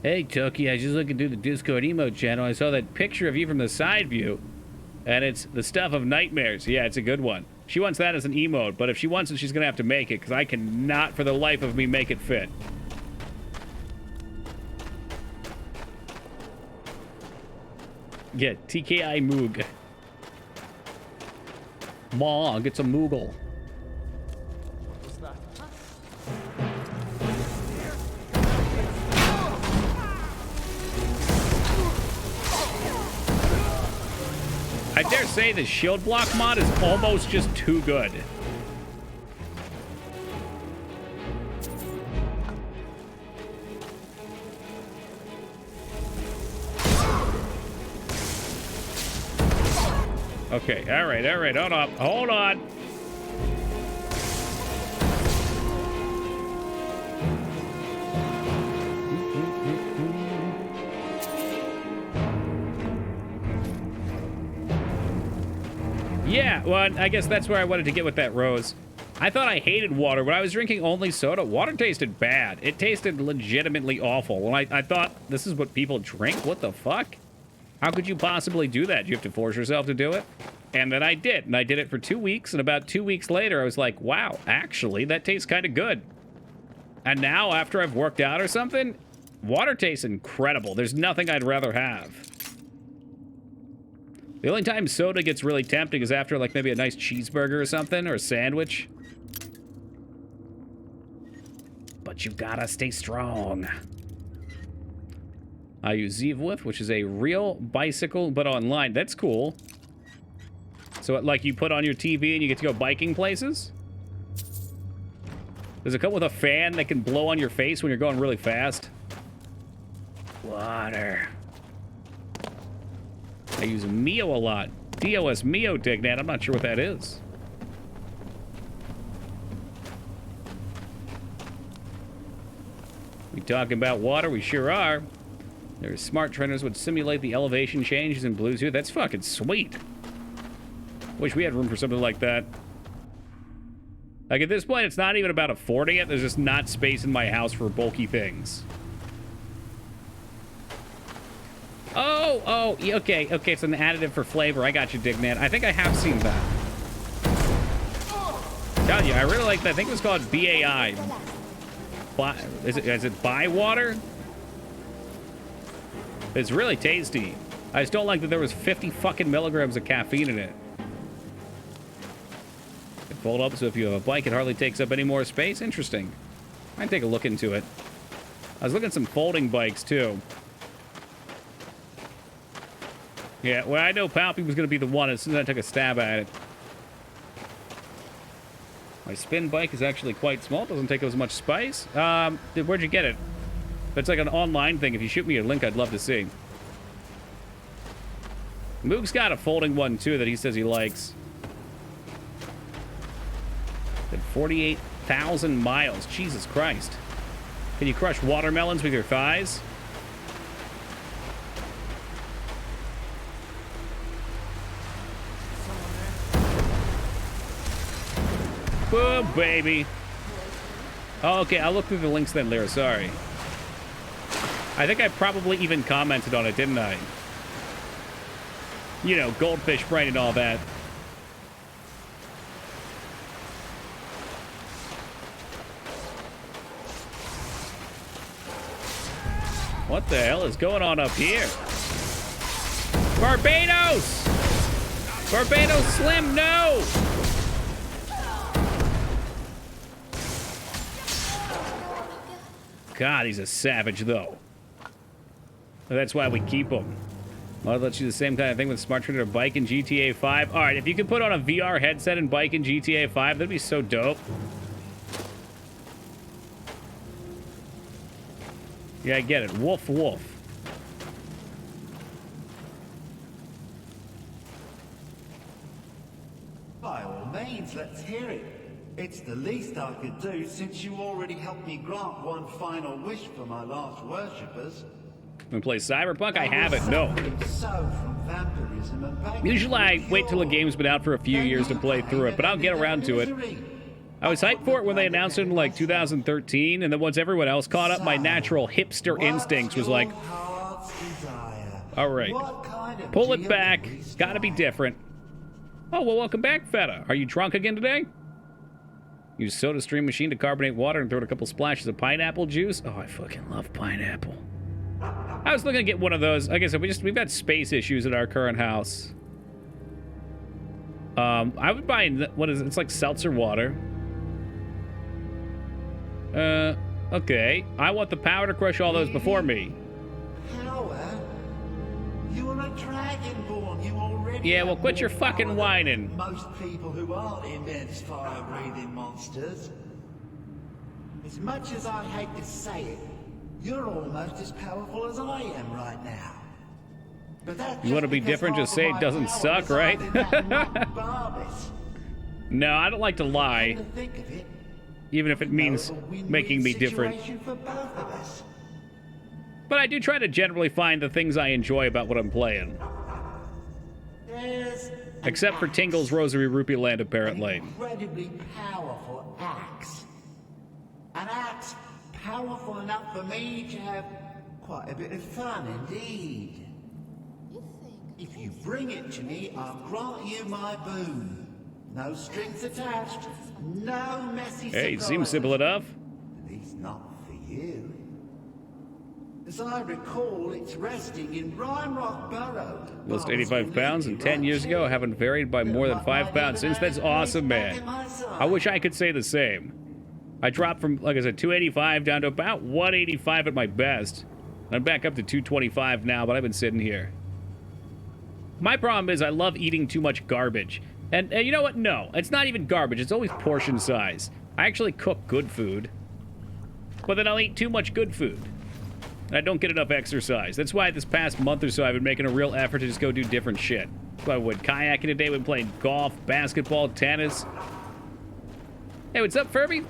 Hey, Toki, I was just looking through the Discord emote channel. I saw that picture of you from the side view, and it's the stuff of nightmares. Yeah, it's a good one. She wants that as an emote, but if she wants it, she's going to have to make it, because I cannot for the life of me make it fit. Yeah, TKI Moog. Ma, get some Moogle. What's that? I dare say the shield block mod is almost just too good. Okay, all right, hold on. Yeah, well, I guess that's where I wanted to get with that, Rose. I thought I hated water. When I was drinking only soda, water tasted bad. It tasted legitimately awful. When I thought, this is what people drink? What the fuck? How could you possibly do that? You have to force yourself to do it? And then I did. And I did it for 2 weeks. And about 2 weeks later, I was like, wow, actually, that tastes kind of good. And now, after I've worked out or something, water tastes incredible. There's nothing I'd rather have. The only time soda gets really tempting is after, like, maybe a nice cheeseburger or something, or a sandwich. But you gotta stay strong. I use Zivwith, which is a real bicycle, but online. That's cool. So, like, you put on your TV and you get to go biking places? Does it come with a fan that can blow on your face when you're going really fast? Water. I use Mio a lot. DOS Mio, Dignat. I'm not sure what that is. We talking about water? We sure are. Their smart trainers would simulate the elevation changes in Bluetooth. That's fucking sweet. Wish we had room for something like that. Like, at this point, it's not even about affording it. There's just not space in my house for bulky things. Oh, okay, it's an additive for flavor. I got you, Dignat. I think I have seen that. Tell you, I really like that. I think it was called BAI. Is it Buy Water? It's really tasty. I just don't like that there was 50 fucking milligrams of caffeine in it. It fold up, so if you have a bike, it hardly takes up any more space. Interesting. I'd take a look into it. I was looking at some folding bikes, too. Yeah, well, I know Palpy was going to be the one as soon as I took a stab at it. My spin bike is actually quite small. It doesn't take up as much space. Where'd you get it? It's like an online thing. If you shoot me a link, I'd love to see. Moog's got a folding one, too, that he says he likes. At 48,000 miles. Jesus Christ. Can you crush watermelons with your thighs? Boom, baby. Oh, okay, I'll look through the links then, Lyra. Sorry. I think I probably even commented on it, didn't I? You know, goldfish brain and all that. What the hell is going on up here? Barbados! Barbados Slim, no! God, he's a savage, though. That's why we keep him. Well, let's do the same kind of thing with Smart Trainer Bike in GTA 5. All right, if you could put on a VR headset and bike in GTA 5, that'd be so dope. Yeah, I get it. Woof, woof. By all means, let's hear it. It's the least I could do since you already helped me grant one final wish for my last worshippers. Want to play Cyberpunk? I haven't, no. So from vampirism and paganism. Usually I wait till a game's been out for a few years to play through it, but I'll get around to it. I was hyped for it when they announced it in like 2013, and then once everyone else caught up, my natural hipster instincts was like, all right, pull it back. It's gotta be different. Oh, well, welcome back, Feta. Are you drunk again today? Use soda stream machine to carbonate water and throw in a couple splashes of pineapple juice. Oh, I fucking love pineapple. I was looking to get one of those. Like I said, we've got space issues at our current house. I would buy, what is it? It's like seltzer water. Okay. I want the power to crush all those before me. Power? You are a dragonborn. You already. Yeah, well, quit your fucking whining. Most people who aren't immense fire-breathing monsters. As much as I hate to say it, you're almost as powerful as I am right now. But that's you want to be different? Just say it doesn't suck, right? No, I don't like to lie. Even if it means making me different. But I do try to generally find the things I enjoy about what I'm playing. Except for Tingle's Rosary Rupee Land, apparently. Incredibly powerful axe. An axe powerful enough for me to have quite a bit of fun indeed. If you bring it to me, I'll grant you my boon. No strings attached, no messy Hey, seems simple enough. At least not for you. As I recall, it's resting in Rhyme Rock Burrow. Lost 85 pounds, and 10 years ago, I haven't varied by more than 5 pounds since. That's awesome, man. I wish I could say the same. I dropped from, like I said, 285 down to about 185 at my best. I'm back up to 225 now, but I've been sitting here. My problem is I love eating too much garbage. And you know what? No, it's not even garbage. It's always portion size. I actually cook good food. But then I'll eat too much good food. And I don't get enough exercise. That's why this past month or so I've been making a real effort to just go do different shit. So I went kayaking today, we've been playing golf, basketball, tennis. Hey, what's up, Furby?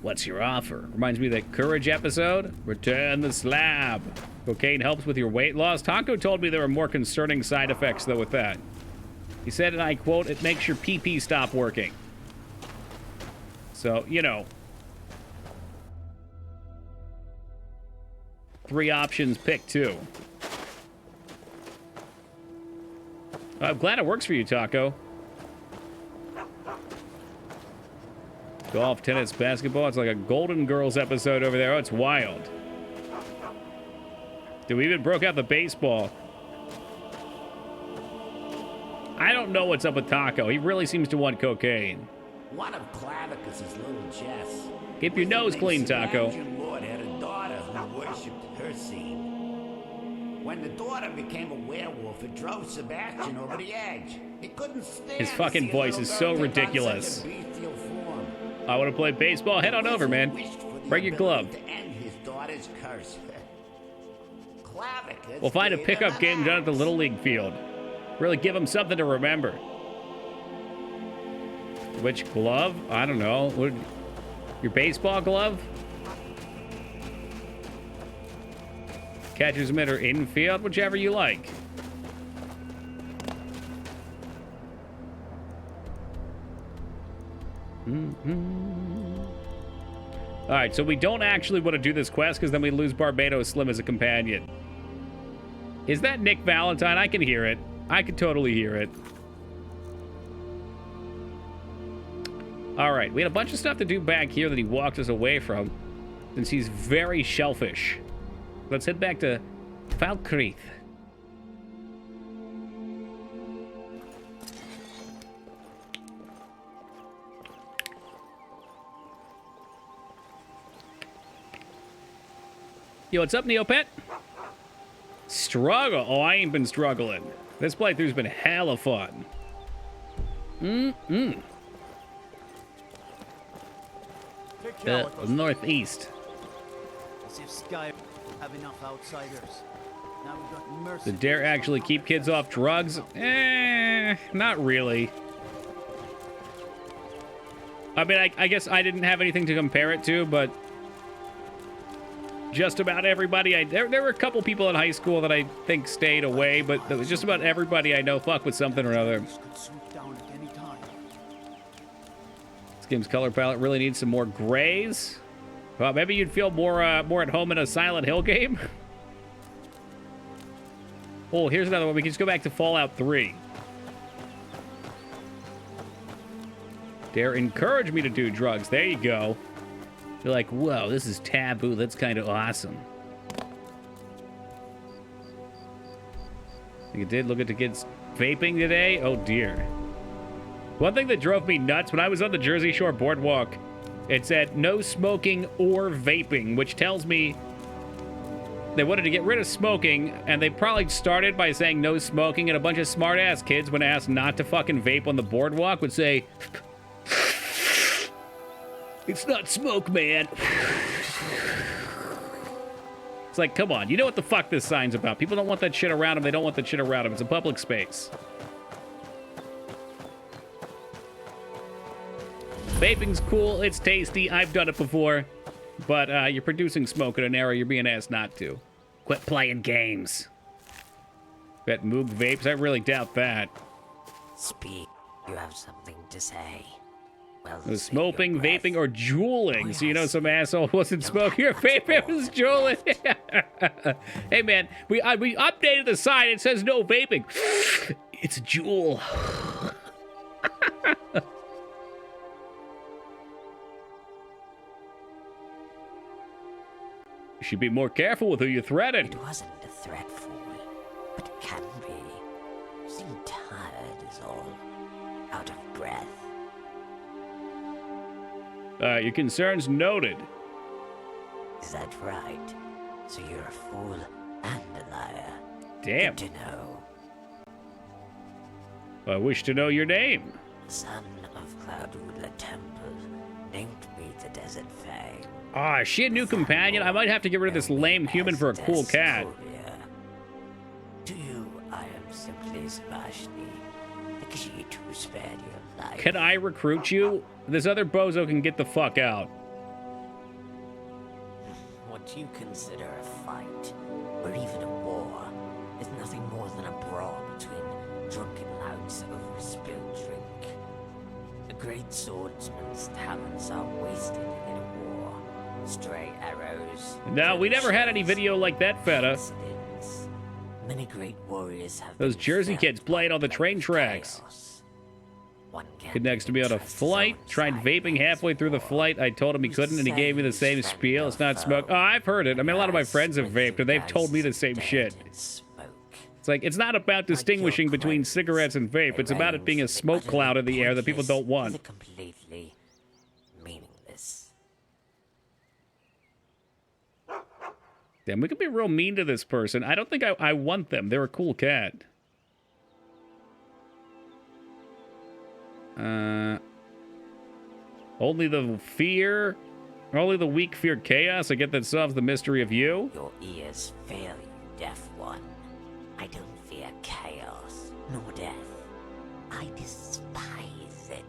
What's your offer? Reminds me of that Courage episode. Return the slab. Cocaine helps with your weight loss. Taco told me there were more concerning side effects, though, with that. He said, and I quote, it makes your pee-pee stop working. So, you know. 3 options, pick 2. I'm glad it works for you, Taco. Golf, tennis, basketball. It's like a Golden Girls episode over there. Oh, it's wild. Dude, we even broke out the baseball. I don't know what's up with Taco. He really seems to want cocaine. One of Clavicus's little Jess. Keep your nose clean, Taco. Lord had a daughter who worshipped her seed. When the daughter became a werewolf, it drove Sebastian over the edge. He couldn't stand his fucking voice is so ridiculous. I want to play baseball. Head on over, man. Bring your glove. To end his daughter's curse. We'll find a pickup game down at the Little League field. Really give him something to remember. Which glove? I don't know. Your baseball glove? Catcher's mitt or infield? Whichever you like. Alright, so we don't actually want to do this quest because then we lose Barbados Slim as a companion. Is that Nick Valentine? I can hear it. I can totally hear it. Alright, we had a bunch of stuff to do back here that he walked us away from, since he's very shellfish. Let's head back to Falkreath. Yo, what's up, Neopet? Struggle? Oh, I ain't been struggling. This playthrough's been hella fun. Northeast. As if Skyrim have enough outsiders. Did Dare actually keep kids off drugs? Not really. I mean, I guess I didn't have anything to compare it to, but just about everybody there were a couple people in high school that I think stayed away, but just about everybody I know fuck with something or other. This game's color palette really needs some more grays. Well, maybe you'd feel more at home in a Silent Hill game. Oh, here's another one. We can just go back to Fallout 3. Dare encourage me to do drugs. There you go. You're like, whoa, this is taboo. That's kind of awesome. I think it did look at the kids vaping today. Oh, dear. One thing that drove me nuts, when I was on the Jersey Shore Boardwalk, it said no smoking or vaping, which tells me they wanted to get rid of smoking, and they probably started by saying no smoking, and a bunch of smart-ass kids, when asked not to fucking vape on the boardwalk, would say, it's not smoke, man. It's like, come on, you know what the fuck this sign's about. People don't want that shit around them. They don't want that shit around them. It's a public space. Vaping's cool. It's tasty. I've done it before. But you're producing smoke in an area you're being asked not to. Quit playing games. Bet Moog vapes? I really doubt that. Speak. You have something to say. Well, it was smoking, vaping, or juuling. So you know some asshole wasn't smoking or vaping, it was juuling. Hey man, we updated the sign. It says no vaping. It's a Juul. You should be more careful with who you threaten. It wasn't a threat, fool, but it can be. You seem tired is all. Out of breath. Your concerns noted. Is that right? So you're a fool and a liar. Damn. Good to know. I wish to know your name. Son of Cloudwoodla Temple named me the Desert Fang. Ah, is she a new companion? I might have to get rid of this lame human for a cool cat. To you, I am simply Sebastian, the Khajiit who spared your life. Can I recruit you? This other bozo can get the fuck out. What you consider a fight, or even a war, is nothing more than a brawl between drunken louts over a spilled drink. A great swordsman's talents are wasted in a war. Stray arrows. No, we never had any video like that, feta. Many great warriors have those Jersey kids playing on the train tracks. Kid next to me on a flight tried vaping halfway through the flight. I told him he couldn't, and he gave me the same spiel. It's not smoke. Oh, I've heard it. I mean, a lot of my friends have vaped, and they've told me the same shit. It's like, it's not about distinguishing between cigarettes and vape. It's about it being a smoke cloud in the air that people don't want. Completely meaningless. Damn, we could be real mean to this person. I don't think I want them. They're a cool cat. Only the weak fear chaos. I get that solves the mystery of you. Your ears fail you, deaf one. I don't fear chaos, nor death. I despise it.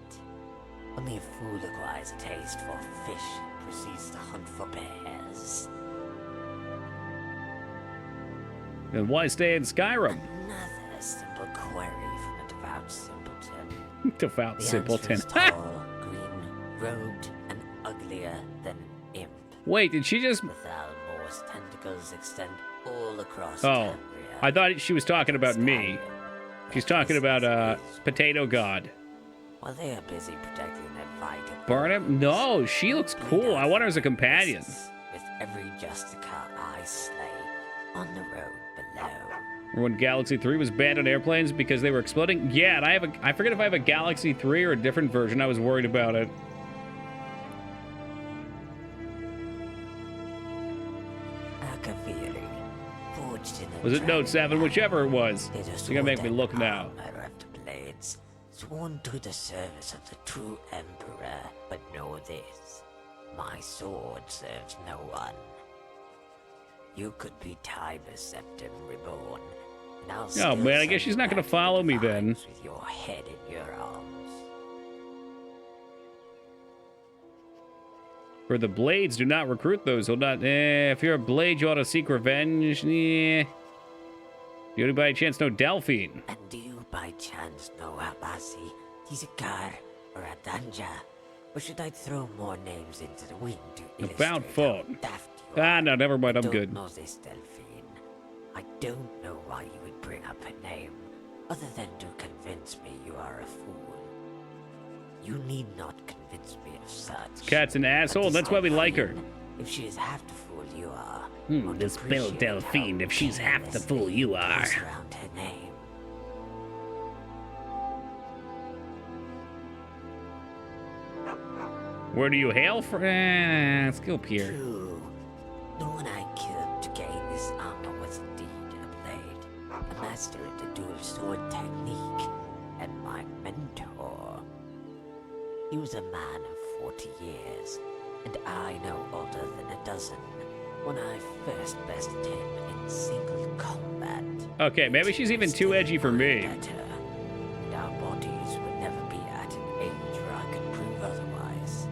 Only a fool acquires a taste for fish and proceeds to hunt for bears. Then why stay in Skyrim? Another simple query from a devout simpleton. Devout the simpleton. Answer is tall, green, robed, and uglier than imp. Wait, did she just... The Thalmor's tentacles extend all across Oh, Cambria. I thought she was talking about me. She's talking about, Potato God. While they are busy protecting their vital... Barnum? No, she looks cool. I want her as a companion. With every Justica I slay on the road below. When Galaxy 3 was banned on airplanes because they were exploding? Yeah, and I forget if I have a Galaxy 3 or a different version. I was worried about it. Was it Note 7? Whichever it was. You're gonna make me look now. Blades, sworn to the service of the true Emperor, but know this. My sword serves no one. You could be Tiber's Septim reborn. And I'll Oh man, I guess she's not gonna follow me then. with your head in your arms. For the blades, do not recruit those. Hold on. If you're a blade, you ought to seek revenge. Do you by chance know Delphine? And do you by chance know Abasi, Tizikar, or Adanja? Or should I throw more names into the wind to About illustrate phone. how daft you are? Ah, no, never mind. I'm I good. don't know this, Delphine. I don't know why you would bring up her name, other than to convince me you are a fool. You need not convince me of such. Cat's an asshole. That's why we like her. If she is half the fool you are, Dispel Delphine if she's half the fool you are. around her name. Where do you hail from? Skill Pier. True. The one I killed to gain this armor was indeed a blade, a master of the dual sword technique, and my mentor. He was a man of 40 years, and I no older than a dozen when I first bested him in single combat. Okay, maybe she's even too edgy for me. Better, and our bodies would never be at an age where I could prove otherwise.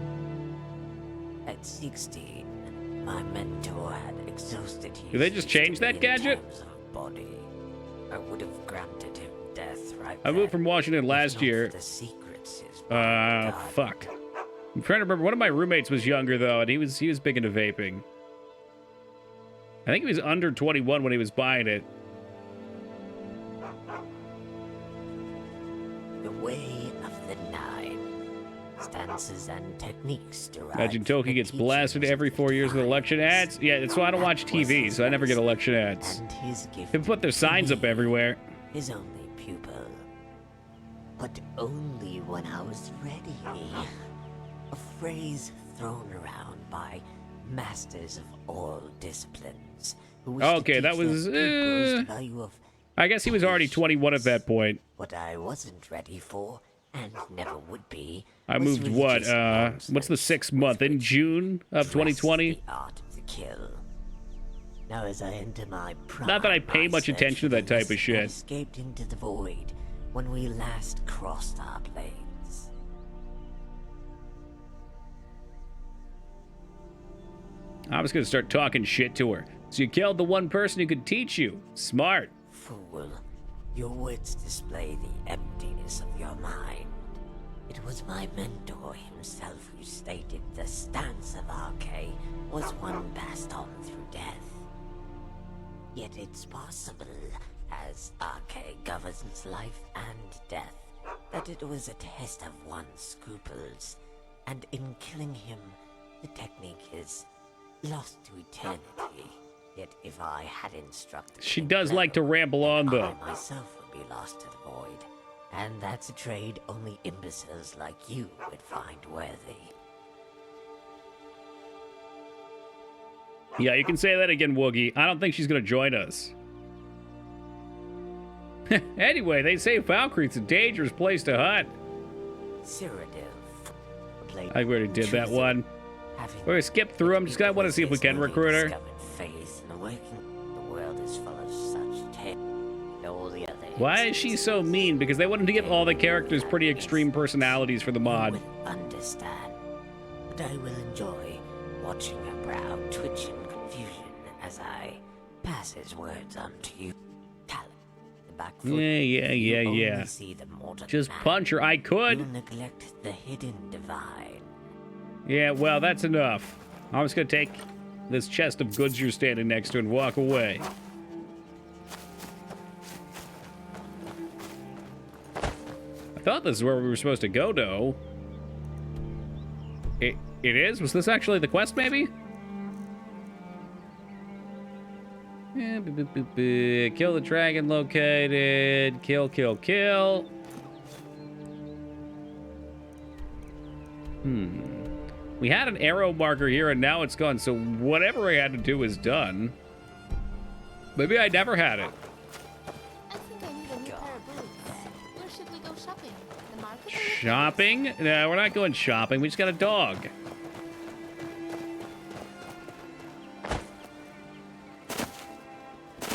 At 16, my mentor had exhausted his Did they just change that gadget? body. I would have granted him death right I moved from Washington last year. the secrets his Fuck. I'm trying to remember. One of my roommates was younger though, and he was big into vaping. I think he was under 21 when he was buying it. The way of the nine. Stances and techniques derived Imagine Toki gets blasted every 4 years with election ads. Yeah, that's why I don't watch TV, so I never get election ads. and his gift They put their signs up everywhere. his only pupil. But only when I was ready. A phrase thrown around by masters of all disciplines. Who wished to Okay, teach that was. their pupils the value of I guess he was already 21 at that point. what I wasn't ready for, and never would be. I was moved what? religious What's the 6th month? In June of 2020? the art of the kill. Now as I enter my prime, Not that I pay much search attention to for that the type of mist shit. that escaped into the void when we last crossed our blades. I was gonna start talking shit to her. So you killed the one person who could teach you. Smart. Fool, your words display the emptiness of your mind. It was my mentor himself who stated the stance of Arcade was one passed on through death. Yet it's possible, as Arcade governs life and death, that it was a test of one's scruples, and in killing him, the technique is lost to eternity. Yet if I had instructed She him does well, like to ramble on, though. I myself would be lost to the void. And that's a trade only imbeciles like you would find worthy. Yeah, you can say that again, Woogie. I don't think she's gonna join us. Anyway, they say Valkyrie's a dangerous place to hunt. Cyrodiil. I already did that one. We're gonna skip through them. Just gonna want to see if we can recruit her. Faith in awakening. The world is full of such tales. And all the other Why is she so mean? Because they wanted to give all the characters pretty extreme personalities for the mod. understand. But I will enjoy watching her brow twitch in confusion as I pass his words on to you. Talent, the back foot. Yeah. Only see the mortal Just man. punch her. I You could. neglect the hidden divine. Yeah, well, that's enough. I'm just gonna take this chest of goods you're standing next to and walk away. I thought this is where we were supposed to go, though. It is? Was this actually the quest, maybe? Yeah, kill the dragon located. Kill. We had an arrow marker here, and now it's gone, so whatever I had to do is done. Maybe I never had it. I think I need a new pair of boots. Where should we go shopping? The market? Shopping? No, we're not going shopping. We just got a dog.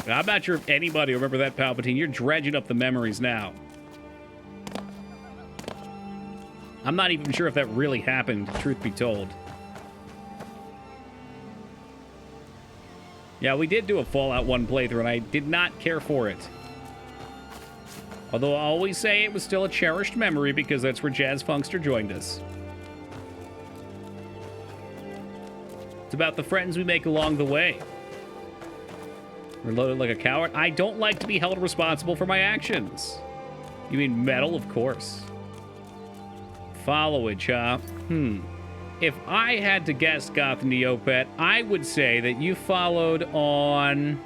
I'm not sure if anybody will remember that, Palpatine. You're dredging up the memories now. I'm not even sure if that really happened, truth be told. Yeah, we did do a Fallout 1 playthrough, and I did not care for it. Although I always say it was still a cherished memory because that's where Jazz Funkster joined us. It's about the friends we make along the way. We're loaded like a coward. I don't like to be held responsible for my actions. You mean metal? Of course. Followage, huh? If I had to guess, Goth Neopet, I would say that you followed on...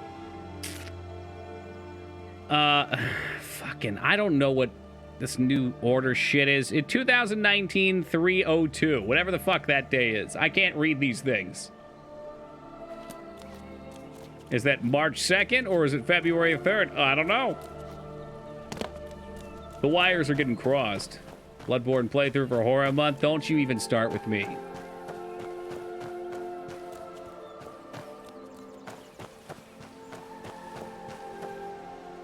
I don't know what this new order shit is. It 2019-302, whatever the fuck that day is. I can't read these things. Is that March 2nd or is it February 3rd? I don't know. The wires are getting crossed. Bloodborne playthrough for Horror Month. Don't you even start with me.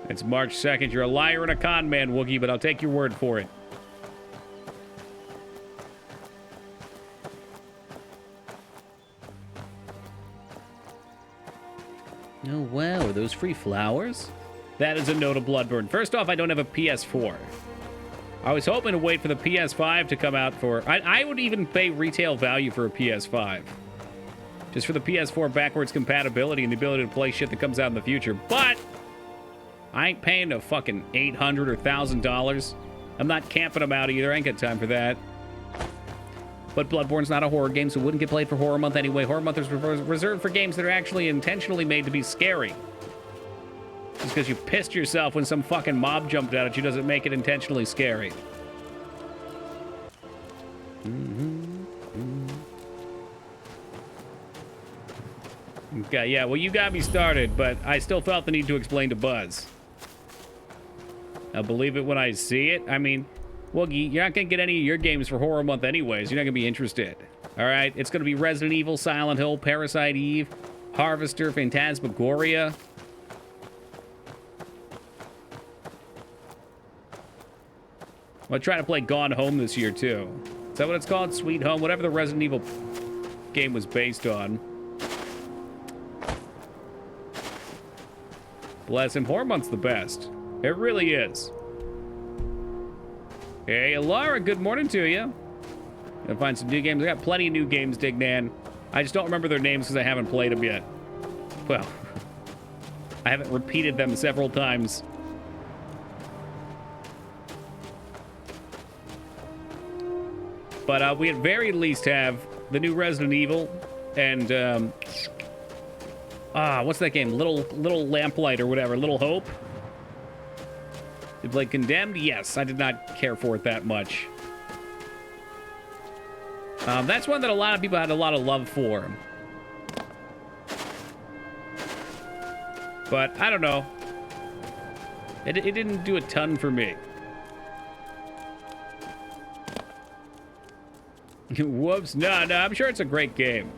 It's March 2nd. You're a liar and a con man, Woogie, but I'll take your word for it. Oh, wow. Are those free flowers? That is a note of Bloodborne. First off, I don't have a PS4. I was hoping to wait for the PS5 to come out for... I would even pay retail value for a PS5. Just for the PS4 backwards compatibility and the ability to play shit that comes out in the future. But... I ain't paying a fucking $800 or $1,000. I'm not camping them out either. I ain't got time for that. But Bloodborne's not a horror game, so it wouldn't get played for Horror Month anyway. Horror Month is reserved for games that are actually intentionally made to be scary. Just because you pissed yourself when some fucking mob jumped out at you doesn't make it intentionally scary. Okay, yeah, well, you got me started, but I still felt the need to explain to Buzz. I'll believe it when I see it. I mean, well, you're not going to get any of your games for Horror Month anyways. You're not going to be interested. All right? It's going to be Resident Evil, Silent Hill, Parasite Eve, Harvester, Phantasmagoria. I'll try to play Gone Home this year, too. Is that what it's called? Sweet Home? Whatever the Resident Evil game was based on. Bless him. Horror Month's the best. It really is. Hey, Laura, good morning to you. Gonna find some new games. I got plenty of new games, Dignan. I just don't remember their names because I haven't played them yet. Well, I haven't repeated them several times. But we at very least have the new Resident Evil and what's that game? Little Lamplight or whatever. Little Hope. Did play Condemned? Yes, I did not care for it that much. That's one that a lot of people had a lot of love for. But I don't know. It didn't do a ton for me. Whoops. No, I'm sure it's a great game.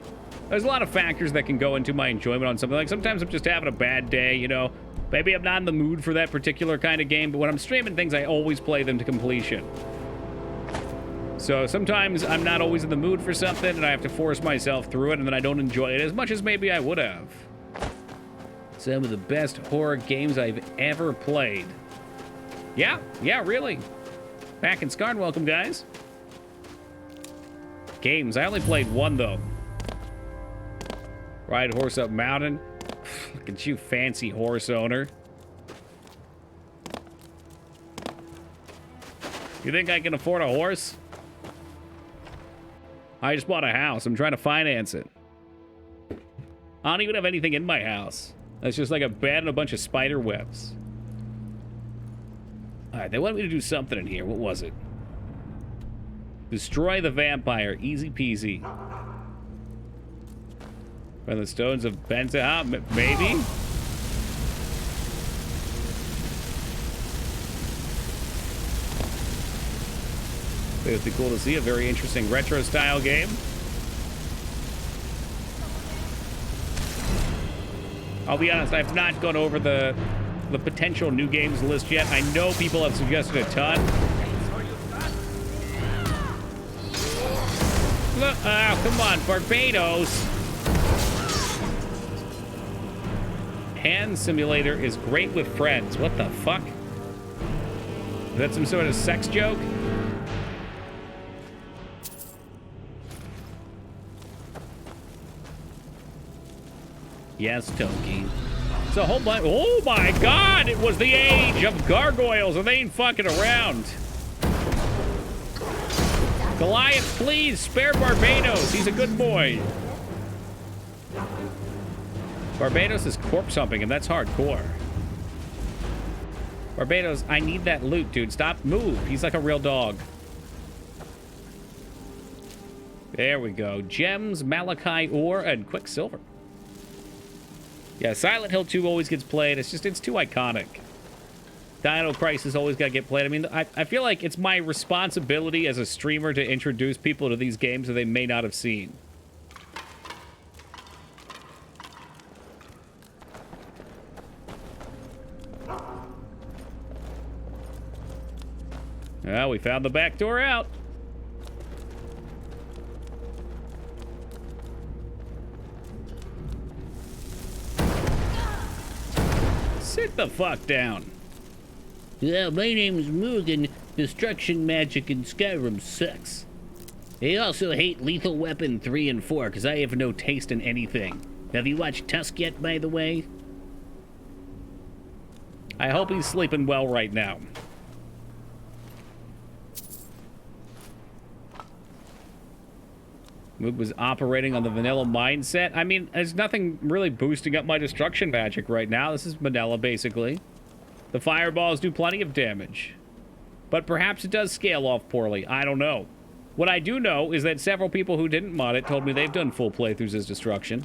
There's a lot of factors that can go into my enjoyment on something. Like, sometimes I'm just having a bad day, you know. Maybe I'm not in the mood for that particular kind of game, but when I'm streaming things, I always play them to completion. So sometimes I'm not always in the mood for something, and I have to force myself through it, and then I don't enjoy it as much as maybe I would have. Some of the best horror games I've ever played. Yeah, really. Back in Scarn, welcome, guys. Games. I only played one, though. Ride horse up mountain. Look at you, fancy horse owner. You think I can afford a horse? I just bought a house. I'm trying to finance it. I don't even have anything in my house. That's just like a bed and a bunch of spider webs. Alright, they wanted me to do something in here. What was it? Destroy the vampire. Easy peasy. From the stones of Benza, maybe? It would be cool to see a very interesting retro style game. I'll be honest, I've not gone over the potential new games list yet. I know people have suggested a ton. Look, oh, come on, Barbados. Hand simulator is great with friends. What the fuck? Is that some sort of sex joke? Yes, Toki. It's a whole bunch. Oh my god! It was the age of gargoyles and they ain't fucking around. Goliath, please spare Barbados. He's a good boy. Barbados is corpse humping him. That's hardcore. Barbados, I need that loot, dude. Stop. Move. He's like a real dog. There we go. Gems, Malachi ore, and Quicksilver. Yeah, Silent Hill 2 always gets played. It's too iconic. Dino Crisis always got to get played. I mean, I feel like it's my responsibility as a streamer to introduce people to these games that they may not have seen. Well, we found the back door out. Sit the fuck down. Yeah, my name's Mugen. Destruction magic in Skyrim sucks. I also hate Lethal Weapon 3 and 4 because I have no taste in anything. Have you watched Tusk yet, by the way? I hope he's sleeping well right now. Moog was operating on the vanilla mindset. I mean, there's nothing really boosting up my destruction magic right now. This is vanilla, basically. The fireballs do plenty of damage. But perhaps it does scale off poorly. I don't know. What I do know is that several people who didn't mod it told me they've done full playthroughs as destruction.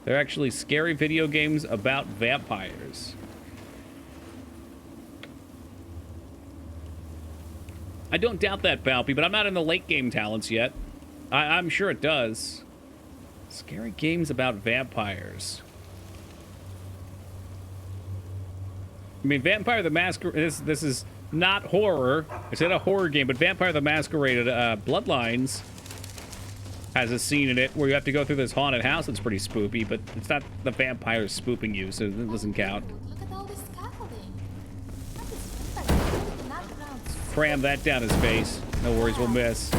They're actually scary video games about vampires. I don't doubt that, Palpy, but I'm not in the late game talents yet. I'm sure it does. Scary games about vampires. I mean, Vampire the Masquerade... This is not horror. It's not a horror game, but Vampire the Masquerade Bloodlines has a scene in it where you have to go through this haunted house that's pretty spoopy, but it's not the vampires spooping you, so it doesn't count. Look at all this scaffolding. Cram that down his face. No worries, we'll miss.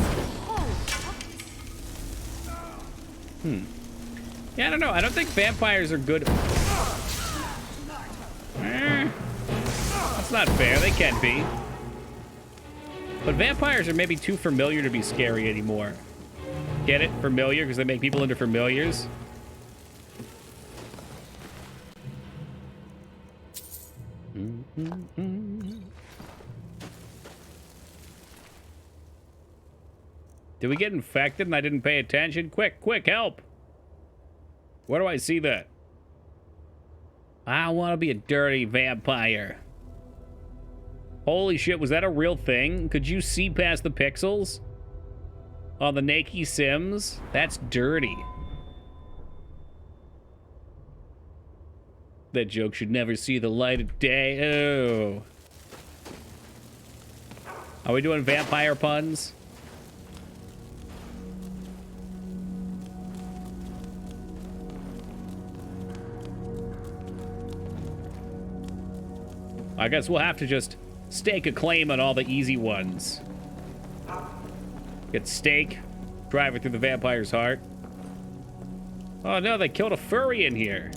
Yeah, I don't know. I don't think vampires are good. That's not fair. They can be. But vampires are maybe too familiar to be scary anymore. Get it? Familiar? Because they make people into familiars. Did we get infected and I didn't pay attention? Quick, quick, help! Where do I see that? I want to be a dirty vampire. Holy shit, was that a real thing? Could you see past the pixels? On the Nakey Sims? That's dirty. That joke should never see the light of day. Oh. Are we doing vampire puns? I guess we'll have to just stake a claim on all the easy ones. Get stake, drive it through the vampire's heart. Oh no, they killed a furry in here.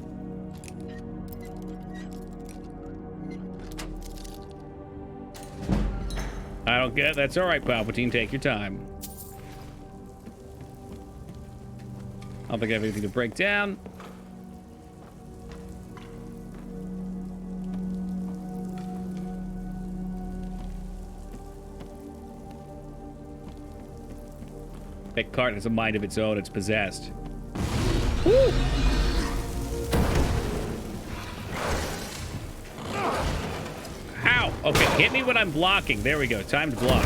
I don't get it. That's all right, Palpatine. Take your time. I don't think I have anything to break down. That cart has a mind of its own. It's possessed. Woo! Ow! Okay, hit me when I'm blocking. There we go. Time to block.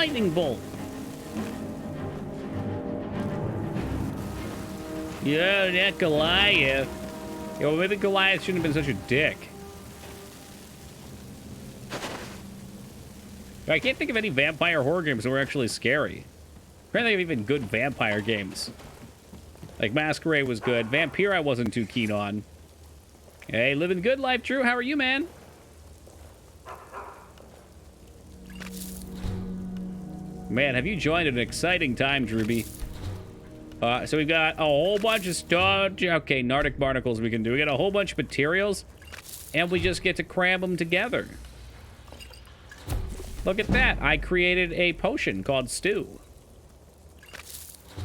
lightning bolt. Yeah, that Goliath. Yeah, well, maybe Goliath shouldn't have been such a dick. I can't think of any vampire horror games that were actually scary. I can't think of even good vampire games. Like Masquerade was good. Vampire I wasn't too keen on. Hey, living good life, Drew. How are you, man? Man, have you joined an exciting time, Drewby? So we've got a whole bunch of stuff. Okay, Nordic barnacles we can do. We got a whole bunch of materials, and we just get to cram them together. Look at that. I created a potion called Stew.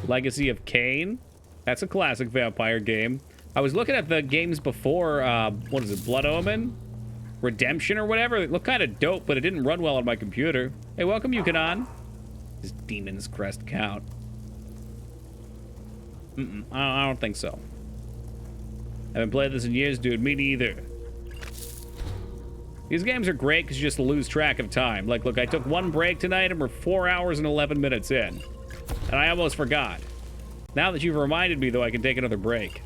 Legacy of Kain. That's a classic vampire game. I was looking at the games before, what is it, Blood Omen? Redemption or whatever. It looked kind of dope, but it didn't run well on my computer. Hey, welcome, Yukanon. Does Demon's Crest count? I don't think so. Haven't played this in years, dude. Me neither. These games are great because you just lose track of time. Like, look, I took one break tonight and we're 4 hours and 11 minutes in. And I almost forgot. Now that you've reminded me, though, I can take another break.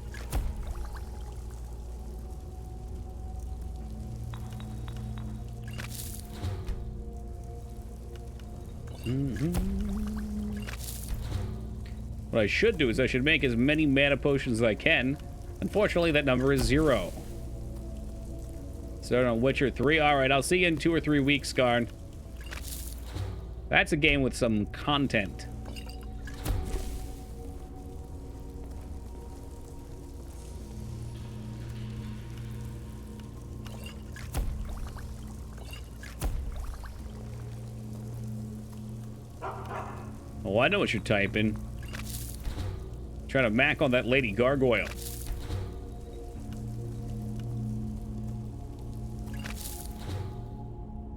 What I should do is I should make as many mana potions as I can. Unfortunately, that number is 0. Starting on Witcher 3. Alright, I'll see you in 2 or 3 weeks, Skarn. That's a game with some content. Oh, I know what you're typing. Trying to mac on that lady gargoyle.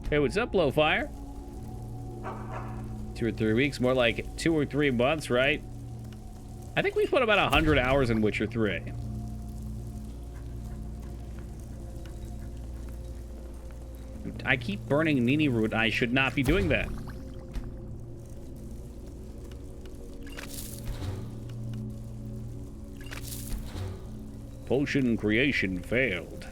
Hey, what's up, Blowfire? 2 or 3 weeks, more like 2 or 3 months, right? I think we put about 100 hours in Witcher 3. I keep burning Nini root. I should not be doing that. Potion creation failed.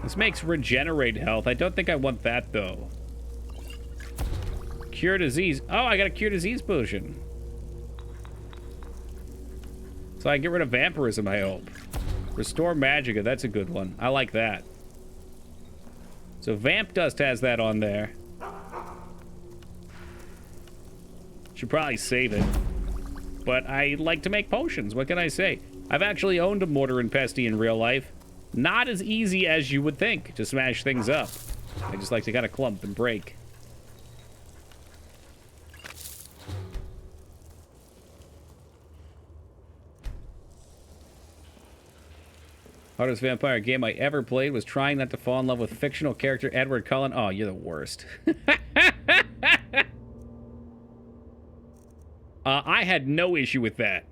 This makes regenerate health. I don't think I want that, though. Cure disease. Oh, I got a cure disease potion. So I can get rid of vampirism, I hope. Restore magicka. That's a good one. I like that. So Vamp Dust has that on there. Should probably save it. But I like to make potions. What can I say? I've actually owned a mortar and pesty in real life. Not as easy as you would think to smash things up. I just like to kind of clump and break. Hardest vampire game I ever played was trying not to fall in love with fictional character Edward Cullen. Oh, you're the worst. I had no issue with that.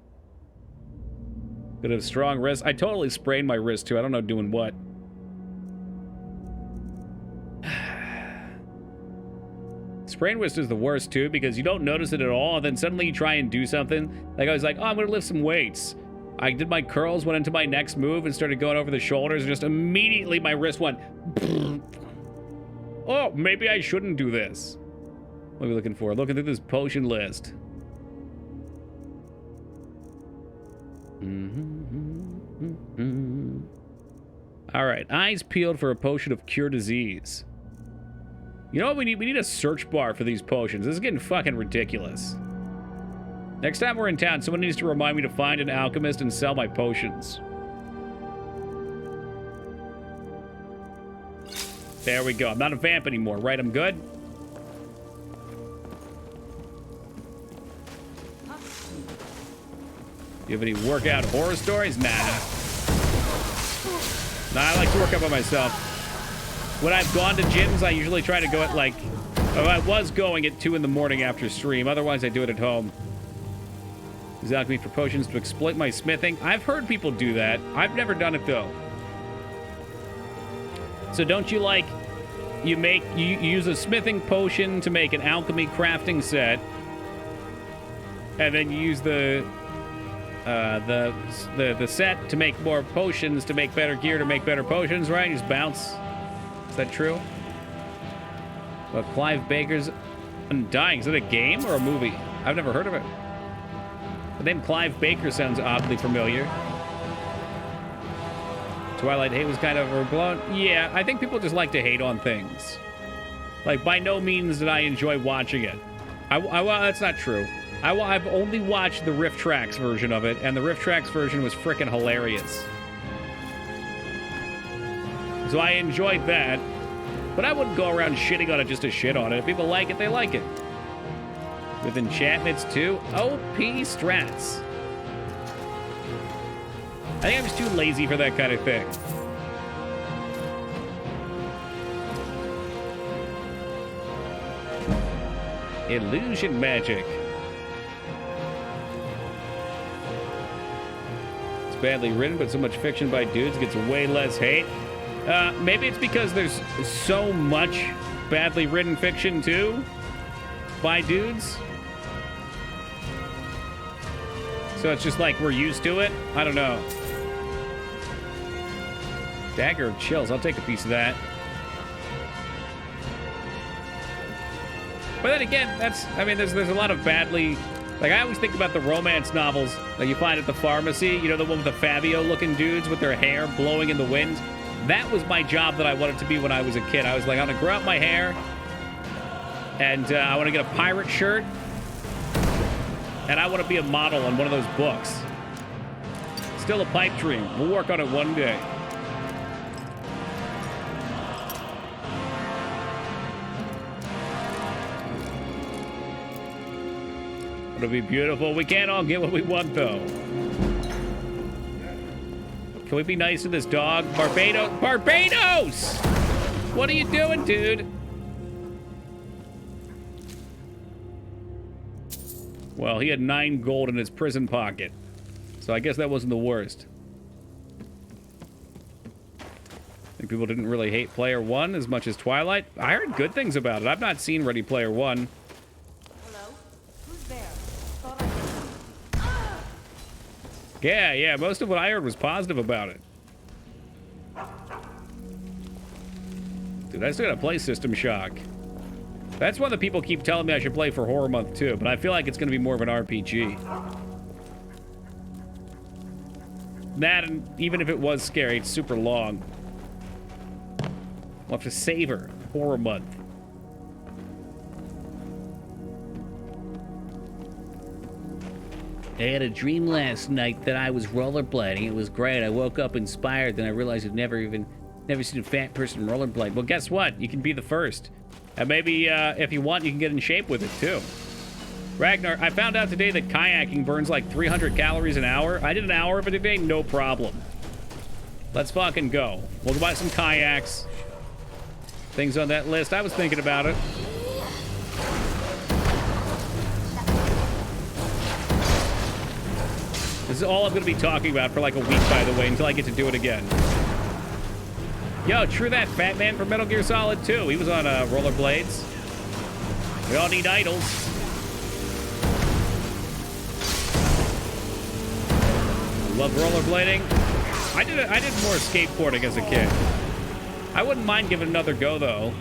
Could have strong wrist. I totally sprained my wrist too. I don't know doing what. Sprained wrist is the worst too because you don't notice it at all. And then suddenly you try and do something. Like I was like, oh, I'm going to lift some weights. I did my curls, went into my next move and started going over the shoulders. And just immediately my wrist went. Oh, maybe I shouldn't do this. What are we looking for? Looking through this potion list. All right, eyes peeled for a potion of cure disease. You know what we need? We need a search bar for these potions. This is getting fucking ridiculous. Next time we're in town, someone needs to remind me to find an alchemist and sell my potions. There we go. I'm not a vamp anymore, right? I'm good? You have any workout horror stories? Nah. Nah, I like to work out by myself. When I've gone to gyms, I usually try to go at like... Oh, I was going at 2 in the morning after stream. Otherwise, I do it at home. Use alchemy for potions to exploit my smithing. I've heard people do that. I've never done it, though. So don't you, like, you use a smithing potion to make an alchemy crafting set, and then you use the set to make more potions, to make better gear, to make better potions, right? You just bounce. Is that true? Well, Clive Baker's Undying. Is it a game or a movie? I've never heard of it. The name Clive Baker sounds oddly familiar. Twilight hate was kind of overblown. Yeah, I think people just like to hate on things. Like, by no means did I enjoy watching it. Well, that's not true. I've only watched the Riff Tracks version of it, and the Riff Tracks version was frickin' hilarious. So I enjoyed that, but I wouldn't go around shitting on it just to shit on it. If people like it, they like it. With enchantments too, OP strats. I think I'm just too lazy for that kind of thing. Illusion magic. It's badly written, but so much fiction by dudes gets way less hate. Maybe it's because there's so much badly written fiction too by dudes. So it's just like we're used to it. I don't know. Dagger of Chills. I'll take a piece of that. But then again, there's a lot of badly... Like, I always think about the romance novels that you find at the pharmacy. You know, the one with the Fabio-looking dudes with their hair blowing in the wind? That was my job that I wanted to be when I was a kid. I was like, I'm going to grow out my hair, and I want to get a pirate shirt, and I want to be a model on one of those books. Still a pipe dream. We'll work on it one day. It'll be beautiful. We can't all get what we want, though. Can we be nice to this dog? Barbados! What are you doing, dude? Well, he had 9 gold in his prison pocket. So I guess that wasn't the worst. I think people didn't really hate Player One as much as Twilight. I heard good things about it. I've not seen Ready Player One. Yeah, most of what I heard was positive about it. Dude, I still got to play System Shock. That's one that people keep telling me I should play for Horror Month too, but I feel like it's going to be more of an RPG. That, and even if it was scary, it's super long. We'll have to savor Horror Month. I had a dream last night that I was rollerblading. It was great. I woke up inspired, then I realized I'd never seen a fat person rollerblade. Well, guess what? You can be the first. And maybe, if you want, you can get in shape with it, too. Ragnar, I found out today that kayaking burns like 300 calories an hour. I did an hour of it today, no problem. Let's fucking go. We'll buy some kayaks. Things on that list. I was thinking about it. This is all I'm going to be talking about for like a week, by the way, until I get to do it again. Yo, true that. Fat Man from Metal Gear Solid 2. He was on rollerblades. We all need idols. Love rollerblading. I did more skateboarding as a kid. I wouldn't mind giving it another go, though.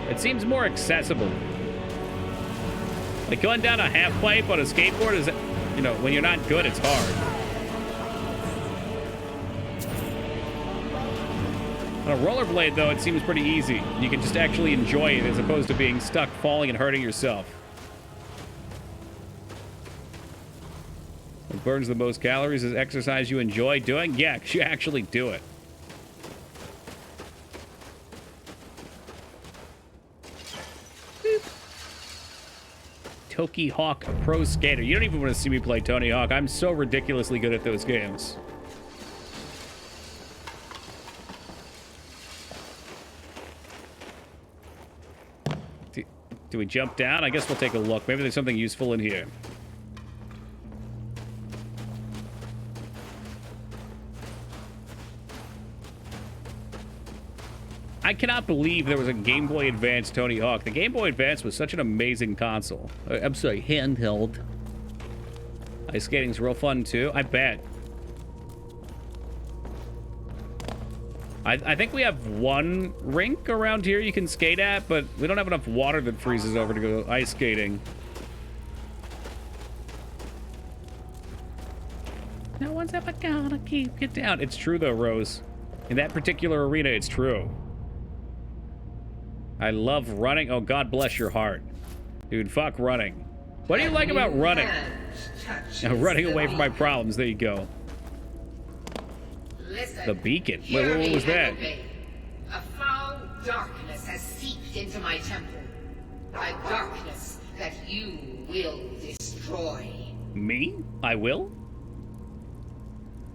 It seems more accessible. Like going down a half pipe on a skateboard is... You know, when you're not good, it's hard. On a rollerblade, though, it seems pretty easy. You can just actually enjoy it as opposed to being stuck falling and hurting yourself. What burns the most calories is exercise you enjoy doing? Yeah, you actually do it. Tony Hawk Pro Skater. You don't even want to see me play Tony Hawk. I'm so ridiculously good at those games. Do we jump down? I guess we'll take a look. Maybe there's something useful in here. I cannot believe there was a Game Boy Advance Tony Hawk. The Game Boy Advance was such an amazing console. I'm sorry, handheld. Ice skating's real fun too. I bet. I think we have one rink around here you can skate at, but we don't have enough water that freezes over to go ice skating. No one's ever gonna keep you down. It's true though, Rose. In that particular arena, it's true. I love running. Oh, God bless your heart. Dude, fuck running. What do you like about running? Running away from my problems. There you go. Listen, the beacon. Wait, what was that? A foul darkness has seeped into my temple. A darkness that you will destroy. Me? I will?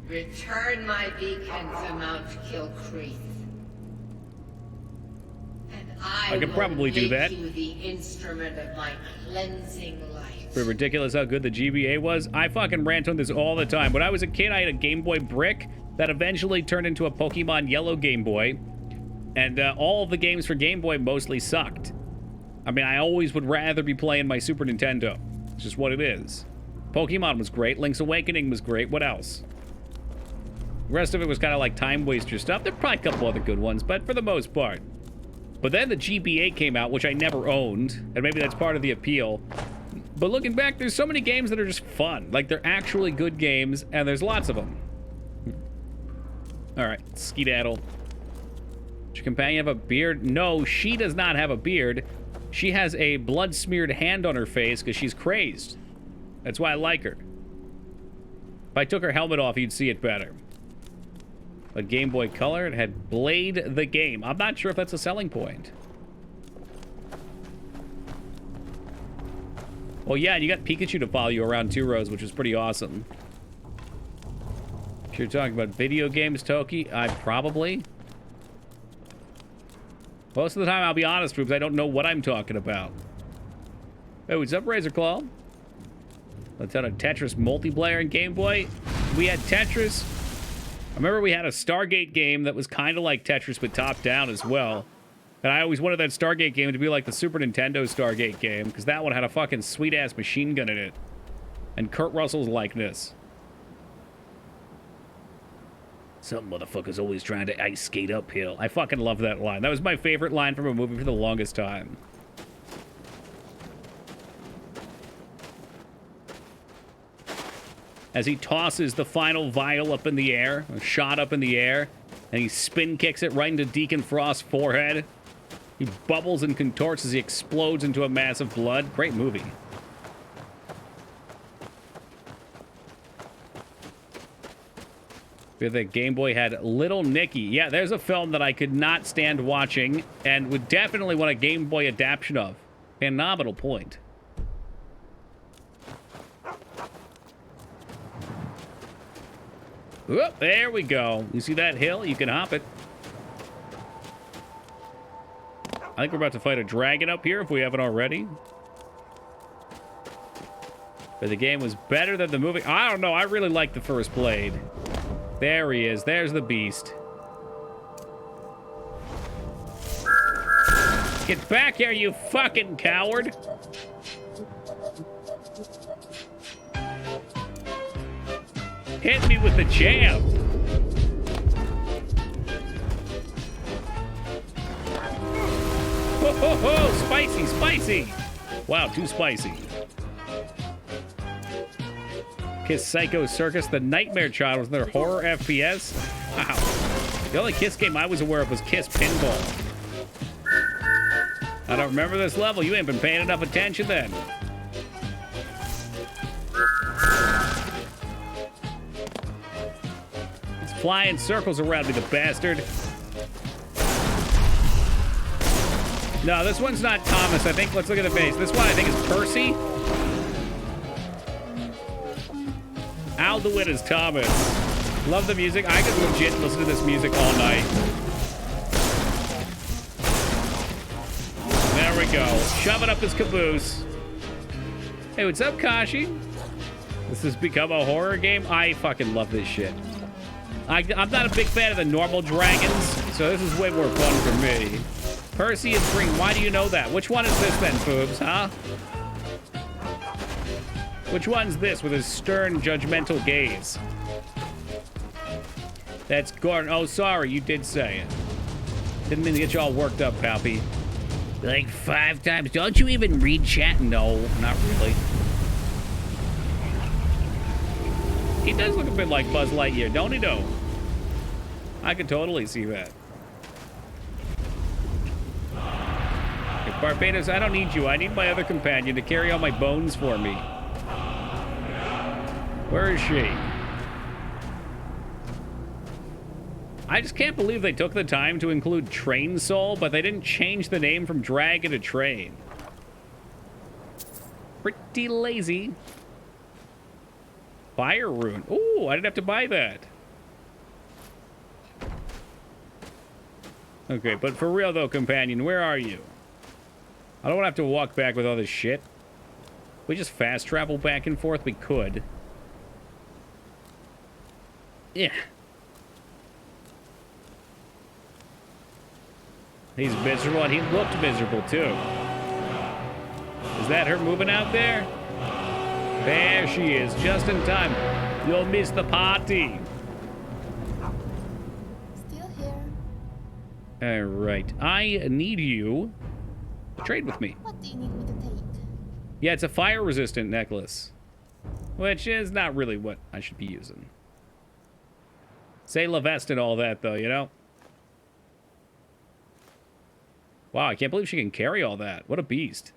Return my beacon to Mount Kilcreath. And I could probably do that. You the instrument of my cleansing light. Pretty ridiculous how good the GBA was. I fucking rant on this all the time. When I was a kid, I had a Game Boy Brick that eventually turned into a Pokemon Yellow Game Boy. And all of the games for Game Boy mostly sucked. I mean, I always would rather be playing my Super Nintendo. It's just what it is. Pokemon was great. Link's Awakening was great. What else? The rest of it was kind of like time waster stuff. There are probably a couple other good ones, but for the most part. But then the GBA came out, which I never owned, and maybe that's part of the appeal. But looking back, there's so many games that are just fun. Like, they're actually good games, and there's lots of them. All right, skedaddle. Does your companion have a beard? No, she does not have a beard. She has a blood-smeared hand on her face because she's crazed. That's why I like her. If I took her helmet off, you'd see it better. But Game Boy Color, it had Blade the Game. I'm not sure if that's a selling point. Well, yeah, and you got Pikachu to follow you around too, Rose, which was pretty awesome. If you're talking about video games, Toki, I probably. Most of the time, I'll be honest, Rubes, I don't know what I'm talking about. Hey, what's up, Razor Claw? Let's have a Tetris multiplayer in Game Boy. We had Tetris. I remember we had a Stargate game that was kind of like Tetris, but top-down as well. And I always wanted that Stargate game to be like the Super Nintendo Stargate game, because that one had a fucking sweet-ass machine gun in it. And Kurt Russell's likeness. Some motherfucker's always trying to ice skate uphill. I fucking love that line. That was my favorite line from a movie for the longest time. As he tosses the final vial up in the air, a shot up in the air, and he spin kicks it right into Deacon Frost's forehead. He bubbles and contorts as he explodes into a mass of blood. Great movie. The Game Boy had Little Nicky. Yeah, there's a film that I could not stand watching and would definitely want a Game Boy adaptation of. Phenomenal point. Whoop, there we go. You see that hill? You can hop it. I think we're about to fight a dragon up here if we haven't already. But the game was better than the movie. I don't know. I really like the first Blade. There he is. There's the beast. Get back here, you fucking coward. Hit me with the jam. Ho, ho, ho. Spicy, spicy. Wow, too spicy. Kiss Psycho Circus, the Nightmare Child was their horror FPS. Wow. The only Kiss game I was aware of was Kiss Pinball. I don't remember this level. You ain't been paying enough attention then. He's flying circles around me, the bastard. No, this one's not Thomas. I think, let's look at the face. This one I think is Percy. Al DeWitt is Thomas. Love the music. I could legit listen to this music all night. There we go. Shove it up his caboose. Hey, what's up, Kashi? This has become a horror game? I fucking love this shit. I'm not a big fan of the normal dragons, so this is way more fun for me. Percy is green. Why do you know that? Which one is this then, Foobs, huh? Which one's this with his stern, judgmental gaze? That's Gordon. Oh, sorry, you did say it. Didn't mean to get you all worked up, Pappy. Like 5 times. Don't you even read chat? No, not really. He does look a bit like Buzz Lightyear, don't he, though? I could totally see that. Hey, Barbados, I don't need you. I need my other companion to carry all my bones for me. Where is she? I just can't believe they took the time to include Train Soul, but they didn't change the name from Dragon to Train. Pretty lazy. Fire Rune. Ooh, I didn't have to buy that. Okay, but for real though, companion, where are you? I don't want to have to walk back with all this shit. We just fast travel back and forth? We could. Yeah. He's miserable, and he looked miserable, too. Is that her moving out there? There she is, just in time. You'll miss the party. Still here. All right. I need you to trade with me. What do you need me to take? Yeah, it's a fire-resistant necklace. Which is not really what I should be using. Say La Veste and all that, though, you know? Wow, I can't believe she can carry all that. What a beast.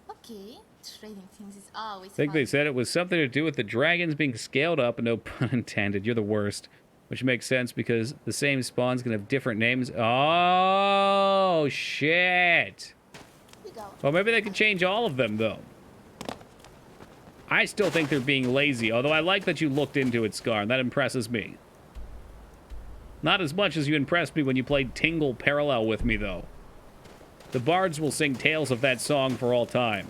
Okay, trading things is always I think fun. they said it was something to do with the dragons being scaled up, and no pun intended. You're the worst. Which makes sense because the same spawns can have different names. Oh, shit. Well, maybe they could change all of them, though. I still think they're being lazy, although I like that you looked into it, Scar, and that impresses me. Not as much as you impressed me when you played Tingle Parallel with me, though. The bards will sing tales of that song for all time.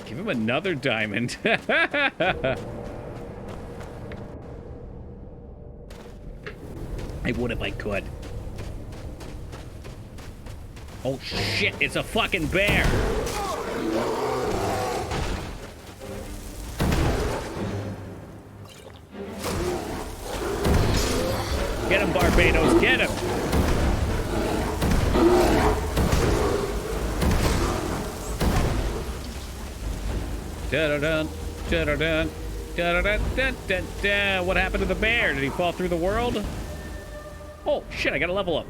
Give him another diamond. I would if I could. Oh shit, it's a fucking bear! Get him, Barbados, get him! Da-da-dun, da-da-dun, da-da-dun-dun-dun-dun. What happened to the bear? Did he fall through the world? Oh, shit, I gotta level up.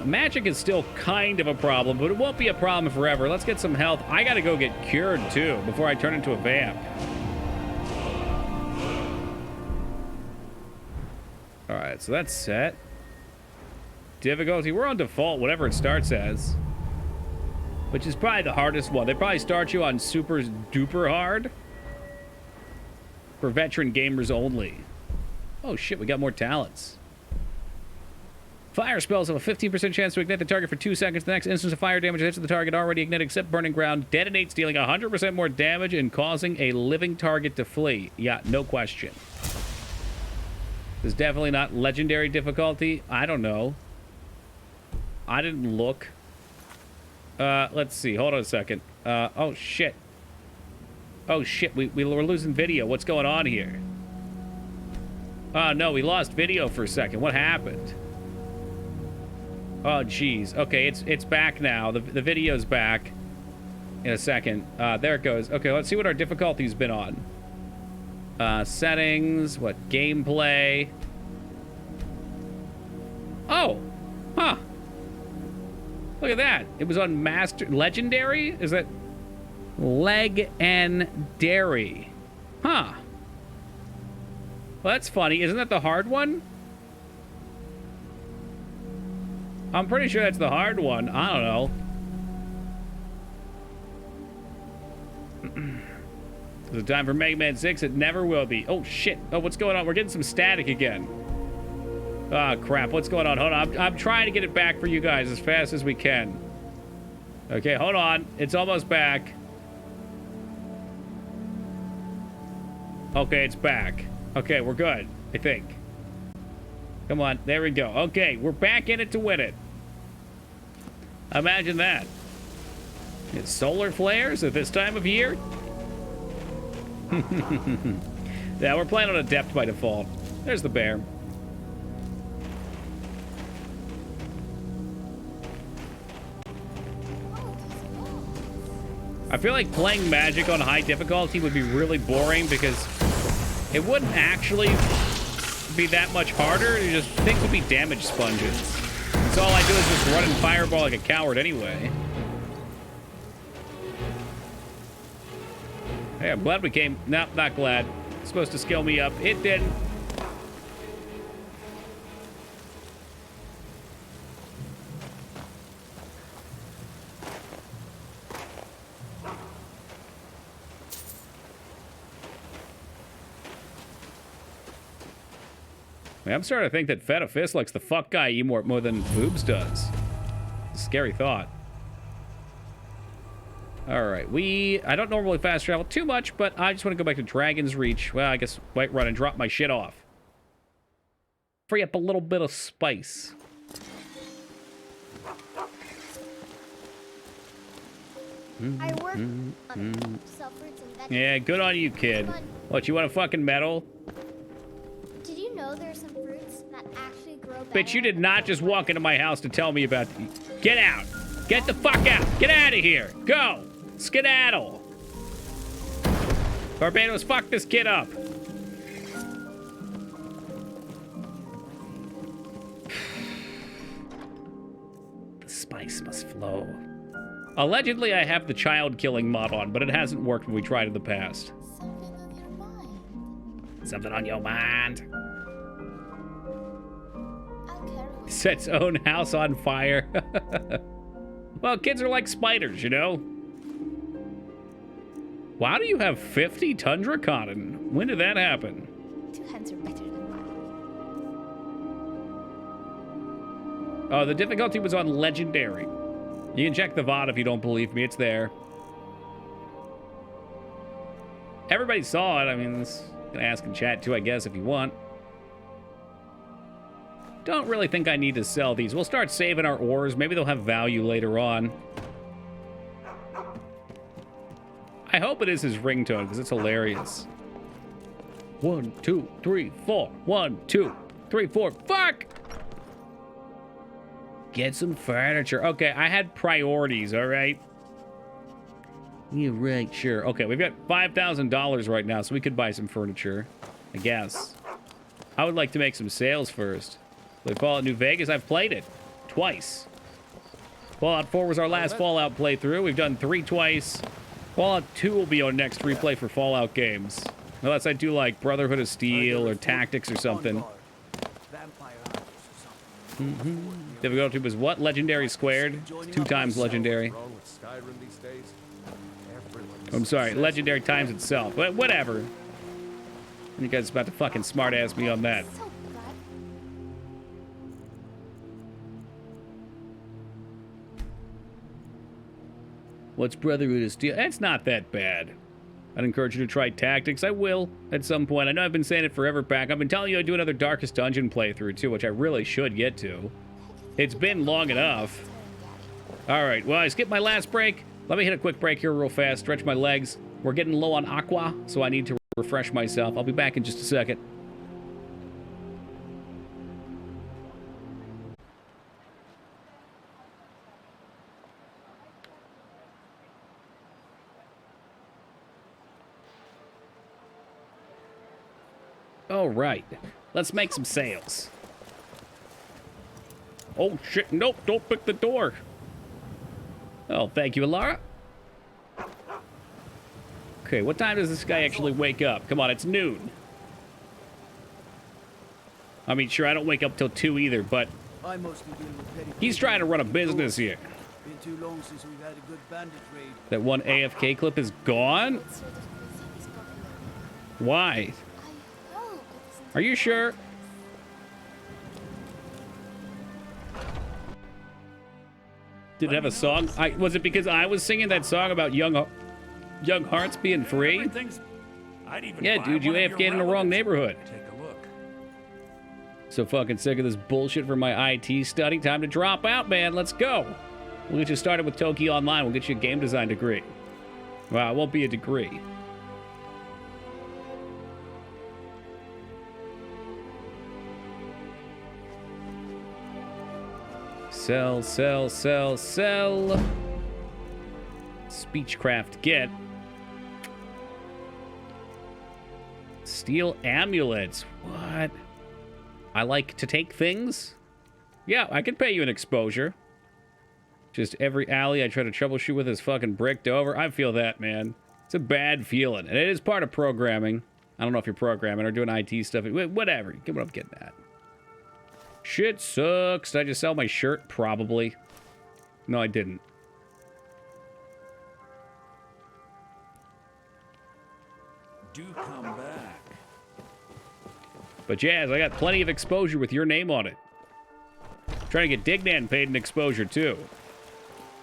Magic is still kind of a problem, but it won't be a problem forever. Let's get some health. I gotta go get cured, too, before I turn into a vamp. Alright, so that's set. Difficulty, we're on default, whatever it starts as. Which is probably the hardest one. They probably start you on super duper hard. For veteran gamers only. Oh shit, we got more talents. Fire spells have a 15% chance to ignite the target for 2 seconds. The next instance of fire damage hits the target already ignited except burning ground. Detonates, dealing 100% more damage and causing a living target to flee. Yeah, no question. There's definitely not legendary difficulty. I don't know. I didn't look. Let's see. Hold on a second. Oh, shit. Oh, shit. We're losing video. What's going on here? Oh, no. We lost video for a second. What happened? Oh, jeez. Okay, it's back now. The video's back in a second. There it goes. Okay, let's see what our difficulty's been on. Settings, what, gameplay. Oh, huh. Look at that. It was on Master, Legendary? Is that Leg and Dairy? Huh. Well, that's funny. Isn't that the hard one? I'm pretty sure that's the hard one. I don't know. Is it time for Mega Man 6? It never will be. Oh, shit. Oh, what's going on? We're getting some static again. Oh, crap. What's going on? Hold on. I'm trying to get it back for you guys as fast as we can. Okay, hold on. It's almost back. Okay, it's back. Okay, we're good, I think. Come on, there we go. Okay, we're back in it to win it. Imagine that. It's solar flares at this time of year? Yeah, we're playing on Adept by default. There's the bear. I feel like playing Magic on high difficulty would be really boring because it wouldn't actually be that much harder. You just things would be damage sponges. So all I do is just run and fireball like a coward anyway. Hey, I'm glad we came. Nope, not glad. It's supposed to scale me up. It didn't. I'm starting to think that Feta Fist likes the fuck guy more than Boobs does. It's a scary thought. Alright, I don't normally fast travel too much, but I just want to go back to Dragon's Reach. Well, I guess Whiterun and drop my shit off. Free up a little bit of spice. I work on sell fruits and vegetables. Yeah, good on you, kid. What, you want a fucking medal? Did you know there's some fruits that actually grow better? Bitch, you did not just walk into my house to tell me about... Get out! Get the fuck out! Get out of here! Go! Skedaddle! Barbados, fuck this kid up! The spice must flow. Allegedly, I have the child-killing mod on, but it hasn't worked when we tried in the past. Something on your mind? Sets own house on fire. Well, kids are like spiders, you know? Why do you have 50 Tundra Cotton? When did that happen? 2 hands are better than 1. Oh, the difficulty was on Legendary. You can check the VOD if you don't believe me. It's there. Everybody saw it. I mean, you can ask in chat too, I guess, if you want. Don't really think I need to sell these. We'll start saving our ores. Maybe they'll have value later on. I hope it is his ringtone, because it's hilarious. 1, 2, 3, 4. 1, 2, 3, 4. Fuck! Get some furniture. Okay, I had priorities, all right? Yeah, right, sure. Okay, we've got $5,000 right now, so we could buy some furniture, I guess. I would like to make some sales first. Play Fallout New Vegas. I've played it twice. Fallout 4 was our last Fallout playthrough. We've done 3 twice. Fallout 2 will be our next replay for Fallout games. Unless I do like Brotherhood of Steel or Tactics or something. Difficulty was what? Legendary squared? 2 times legendary. I'm sorry, legendary times itself. But whatever. You guys about to fucking smart-ass me on that. What's Brotherhood of Steel? It's not that bad. I'd encourage you to try Tactics. I will, at some point. I know I've been saying it forever back. I've been telling you I'd do another Darkest Dungeon playthrough, too, which I really should get to. It's been long enough. Alright, well, I skipped my last break. Let me hit a quick break here real fast, stretch my legs. We're getting low on aqua, so I need to refresh myself. I'll be back in just a second. All right, let's make some sales. Oh shit, nope, don't pick the door. Oh, thank you, Alara. Okay, what time does this guy actually wake up? Come on, it's noon. I mean, sure, I don't wake up till 2 either, but he's trying to run a business here. Been too long since we've had a good bandit raid. That one AFK clip is gone? Why? Are you sure? Did it have a song? Was it because I was singing that song about young hearts being free? Yeah, dude, you AFK'd in the wrong neighborhood. Take a look. So fucking sick of this bullshit for my IT study. Time to drop out, man. Let's go. We'll get you started with Toki Online. We'll get you a game design degree. Well, it won't be a degree. Sell, sell, sell, sell. Speechcraft get. Steal amulets. What? I like to take things? Yeah, I can pay you an exposure. Just every alley I try to troubleshoot with is fucking bricked over. I feel that, man. It's a bad feeling. And it is part of programming. I don't know if you're programming or doing IT stuff. Whatever. You get what I'm getting at. Shit sucks. Did I just sell my shirt? Probably. No, I didn't. Do come back. But Jazz, I got plenty of exposure with your name on it. Trying to get Dignan paid an exposure, too.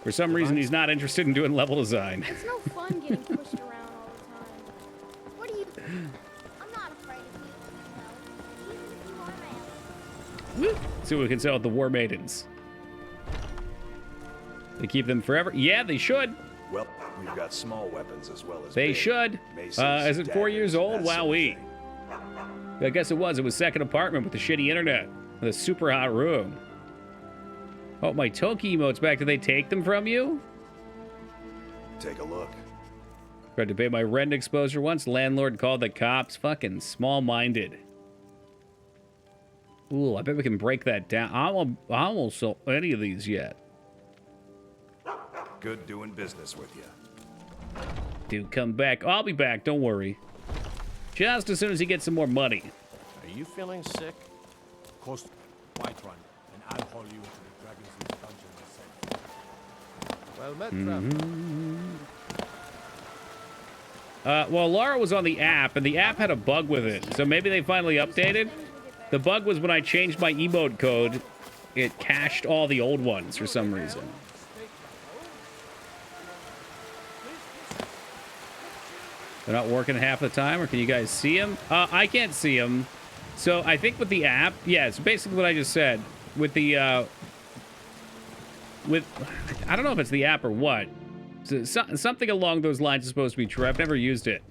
For some reason, he's not interested in doing level design. It's no fun getting pushed around all the time. What do you think? I'm not afraid of you, even if you are male. See what we can sell with the War Maidens. They keep them forever? Yeah, they should. Well, we've got small weapons as well as They big. should. Maces, Is it 4 years daggers, old? that sort of Wowee. I guess it was. It was second apartment with the shitty internet. With a super hot room. Oh, my Toki emotes back. Did they take them from you? Take a look. Tried to pay my rent exposure once. Landlord called the cops. Fucking small-minded. Ooh, I bet we can break that down. I won't sell any of these yet. Good doing business with you. Dude, come back. I'll be back. Don't worry. Just as soon as he gets some more money. Are you feeling sick? Coast Whiterun, and I'll haul you into the Dragon's Nest dungeon myself. Well met, traveler. Well, Laura was on the app, and the app had a bug with it. So maybe they finally updated. The bug was when I changed my emote code, it cached all the old ones for some reason. They're not working half the time, or can you guys see them? I can't see them. So I think with the app, yeah, it's basically what I just said. With the, I don't know if it's the app or what. Something along those lines is supposed to be true. I've never used it.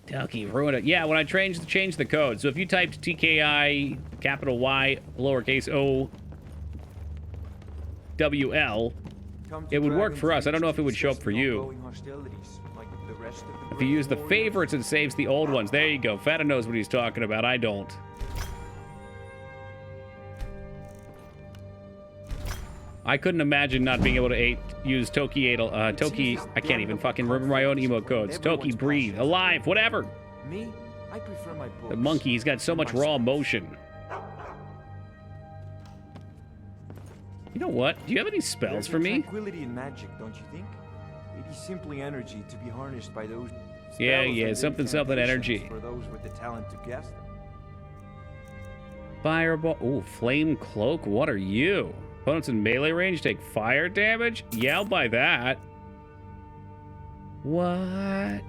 Ducky, ruined it. Yeah, when I changed the code. So if you typed TKI, capital Y, lowercase o, WL, it would work for us. I don't know if it would show up for you. If you use the favorites, it saves the old ones. There you go. Fata knows what he's talking about. I don't. I couldn't imagine not being able to use Toki. Toki. I can't even fucking remember my own emote codes. Toki, breathe, alive, whatever. Me? I prefer my books. The monkey, he's got so much raw emotion. You know what? Do you have any spells for me? Tranquility in magic, don't you think? It is simply energy to be harnessed by those. Yeah, something energy. For those with the talent to cast them. Fireball. Ooh, flame cloak. What are you? Opponents in melee range take fire damage? Yeah, I'll buy that. What?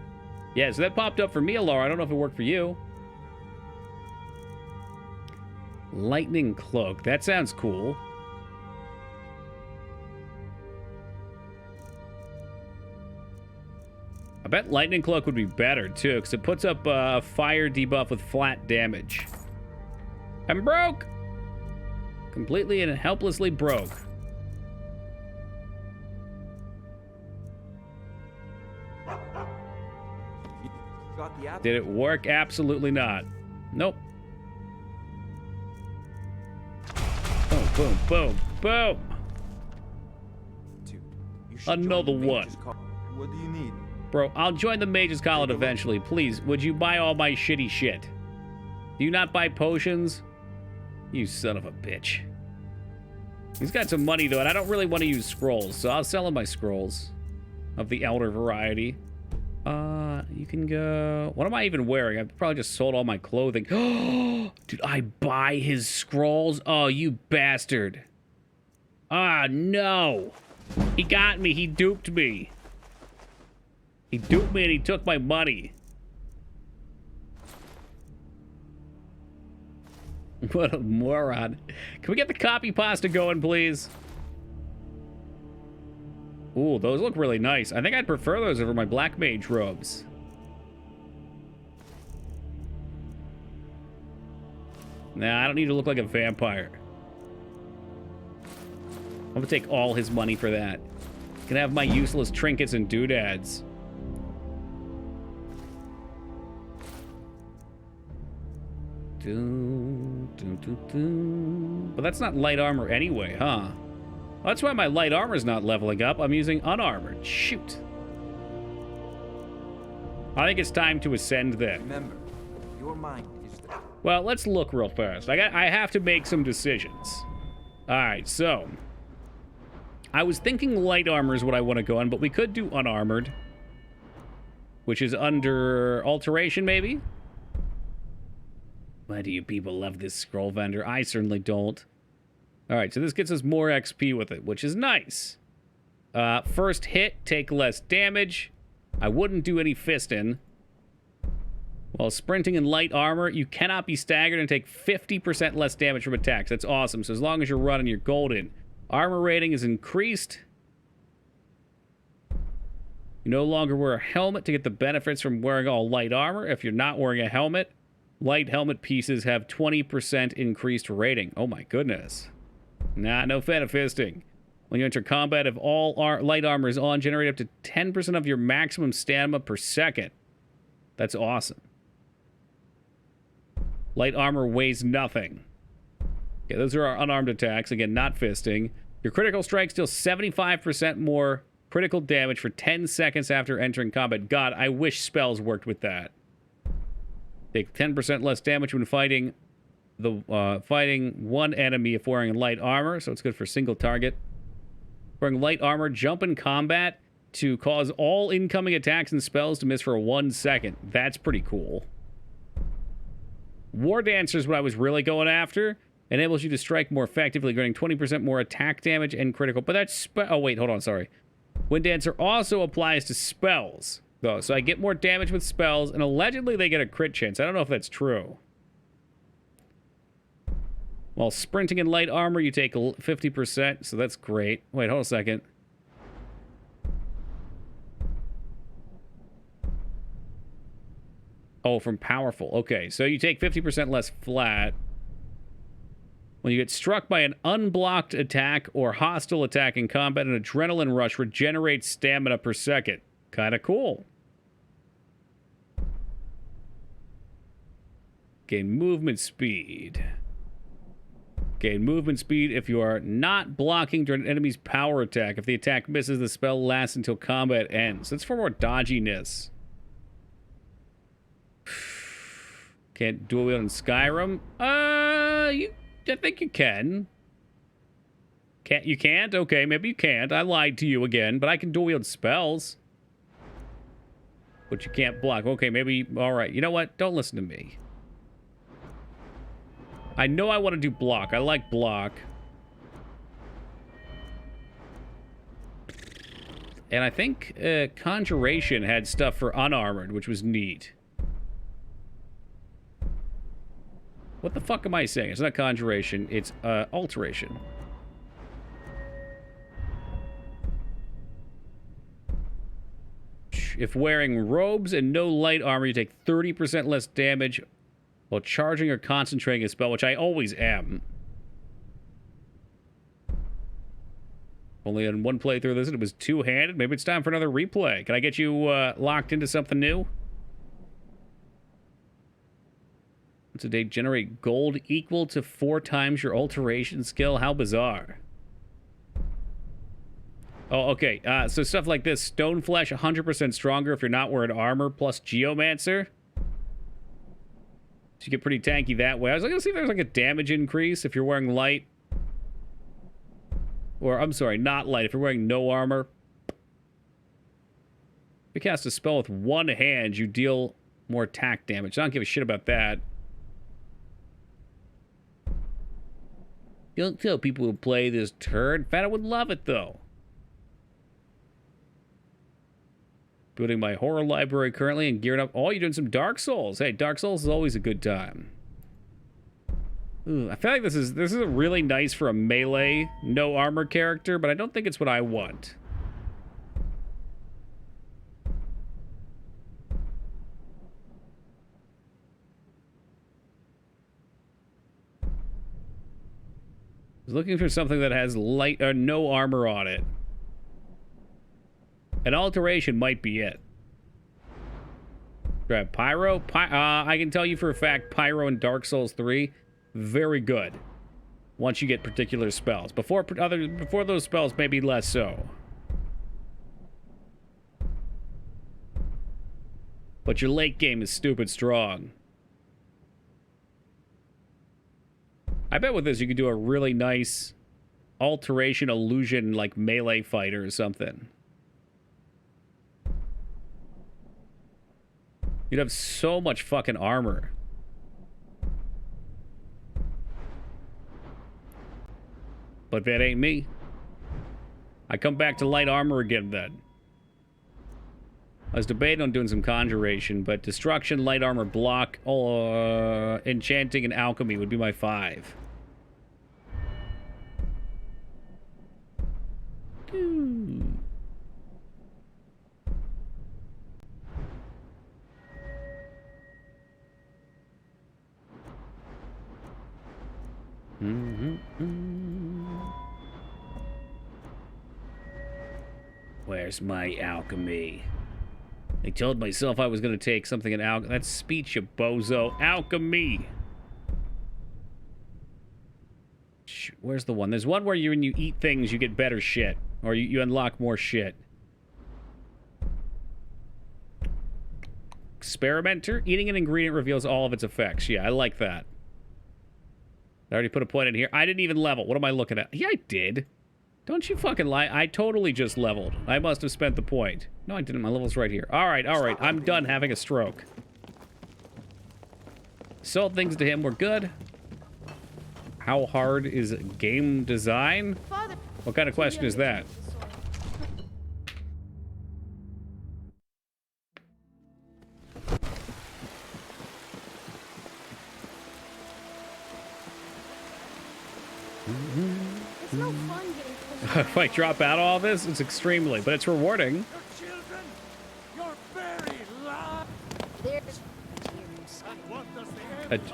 Yeah, so that popped up for me, Laura. I don't know if it worked for you. Lightning cloak. That sounds cool. I bet lightning cloak would be better too, because it puts up a fire debuff with flat damage. I'm broke. Completely and helplessly broke. Did it work? Absolutely not. Nope. Boom, boom, boom, boom. Another one. What do you need? Bro, I'll join the Mage's College eventually. Please, would you buy all my shitty shit? Do you not buy potions? You son of a bitch. He's got some money, though, and I don't really want to use scrolls, so I'll sell him my scrolls of the Elder variety. You can go... What am I even wearing? I've probably just sold all my clothing. Did I buy his scrolls? Oh, you bastard. Ah, no. He got me. He duped me. He duped me and he took my money. What a moron. Can we get the copy pasta going, please? Ooh, those look really nice. I think I'd prefer those over my black mage robes. Nah, I don't need to look like a vampire. I'm gonna take all his money for that. Gonna have my useless trinkets and doodads. But that's not light armor anyway, huh? That's why my light armor's not leveling up. I'm using unarmored. Shoot. I think it's time to ascend then. Remember, your mind is the... Well, let's look real fast. I have to make some decisions. All right, so I was thinking light armor is what I want to go on, but we could do unarmored, which is under alteration, maybe. Why do you people love this scroll vendor? I certainly don't. All right, so this gets us more XP with it, which is nice. First hit, take less damage. I wouldn't do any fisting. While sprinting in light armor, you cannot be staggered and take 50% less damage from attacks. That's awesome. So as long as you're running, you're golden. Armor rating is increased. You no longer wear a helmet to get the benefits from wearing all light armor. If you're not wearing a helmet, light helmet pieces have 20% increased rating. Oh my goodness. Nah, no fan of fisting. When you enter combat, if all light armor is on, generate up to 10% of your maximum stamina per second. That's awesome. Light armor weighs nothing. Okay, those are our unarmed attacks. Again, not fisting. Your critical strikes deal 75% more critical damage for 10 seconds after entering combat. God, I wish spells worked with that. Take 10% less damage when fighting one enemy if wearing light armor, so it's good for single target. Wearing light armor, jump in combat to cause all incoming attacks and spells to miss for 1 second. That's pretty cool. War Dancer is what I was really going after. Enables you to strike more effectively, getting 20% more attack damage and critical. But that's... oh, wait, hold on, sorry. Wind Dancer also applies to spells, though. So I get more damage with spells, and allegedly they get a crit chance. I don't know if that's true. While sprinting in light armor, you take 50%, so that's great. Wait, hold a second. Oh, from powerful. Okay, so you take 50% less flat. When you get struck by an unblocked attack or hostile attack in combat, an adrenaline rush regenerates stamina per second. Kind of cool. Gain movement speed. Gain movement speed if you are not blocking during an enemy's power attack. If the attack misses, the spell lasts until combat ends. That's for more dodginess. Can't dual wield in Skyrim? I think you can. You can't? Okay, maybe you can't. I lied to you again, but I can dual wield spells. But you can't block. Okay, maybe... Alright, you know what? Don't listen to me. I know I want to do block. I like block. And I think Conjuration had stuff for unarmored, which was neat. What the fuck am I saying? It's not Conjuration, it's Alteration. If wearing robes and no light armor, you take 30% less damage while charging or concentrating a spell, which I always am. Only on one playthrough of this, it was two-handed. Maybe it's time for another replay. Can I get you locked into something new? Once a day, generate gold equal to 4 times your alteration skill. How bizarre. Oh, okay. So stuff like this. Stone Flesh, 100% stronger if you're not wearing armor, plus Geomancer. So you get pretty tanky that way. I was looking to see if there's like a damage increase if you're wearing light. Or, I'm sorry, not light. If you're wearing no armor. If you cast a spell with one hand, you deal more attack damage. I don't give a shit about that. You don't tell people who play this turd. Fanta would love it, though. Building my horror library currently and gearing up. Oh, you're doing some Dark Souls. Hey, Dark Souls is always a good time. Ooh, I feel like this is really nice for a melee, no armor character, but I don't think it's what I want. I was looking for something that has light or no armor on it. An alteration might be it. Grab Pyro. I can tell you for a fact, Pyro in Dark Souls 3, very good. Once you get particular spells. Before those spells, maybe less so. But your late game is stupid strong. I bet with this you could do a really nice alteration illusion like melee fighter or something. You'd have so much fucking armor. But that ain't me. I come back to light armor again then. I was debating on doing some conjuration, but destruction, light armor, block, enchanting, and alchemy would be my 5. Where's my alchemy? I told myself I was going to take something in alchemy. That's speech, you bozo. Alchemy! Where's the one? There's one where when you eat things, you get better shit. Or you unlock more shit. Experimenter? Eating an ingredient reveals all of its effects. Yeah, I like that. I already put a point in here. I didn't even level. What am I looking at? Yeah, I did. Don't you fucking lie. I totally just leveled. I must have spent the point. No, I didn't. My level's right here. All right, all right. I'm done having a stroke. Sold things to him. We're good. How hard is game design? What kind of question is that? It's no fun getting If I drop out of all this, it's extremely, but it's rewarding.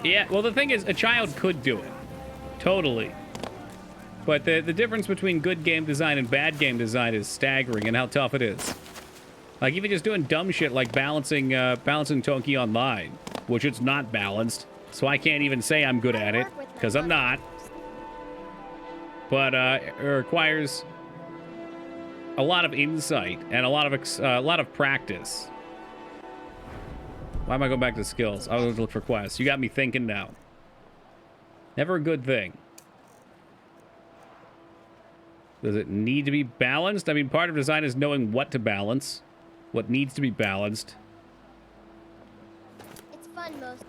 Yeah, well, the thing is, a child could do it. Totally. But the difference between good game design and bad game design is staggering in how tough it is. Like, even just doing dumb shit like balancing Toki Online, which it's not balanced, so I can't even say I'm good at it, because I'm not. But it requires a lot of insight and a lot of practice. Why am I going back to skills? I was look for quests. You got me thinking now. Never a good thing. Does it need to be balanced? I mean, part of design is knowing what to balance, what needs to be balanced. It's fun most.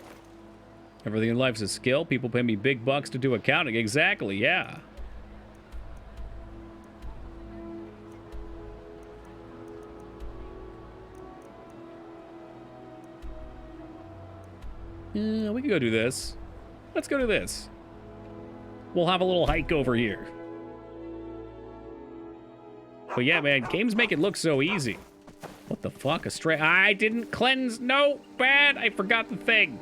Everything in life's a skill. People pay me big bucks to do accounting. Exactly, yeah. We can go do this. Let's go do this. We'll have a little hike over here. But yeah, man, games make it look so easy. What the fuck? I didn't cleanse. No, bad. I forgot the thing.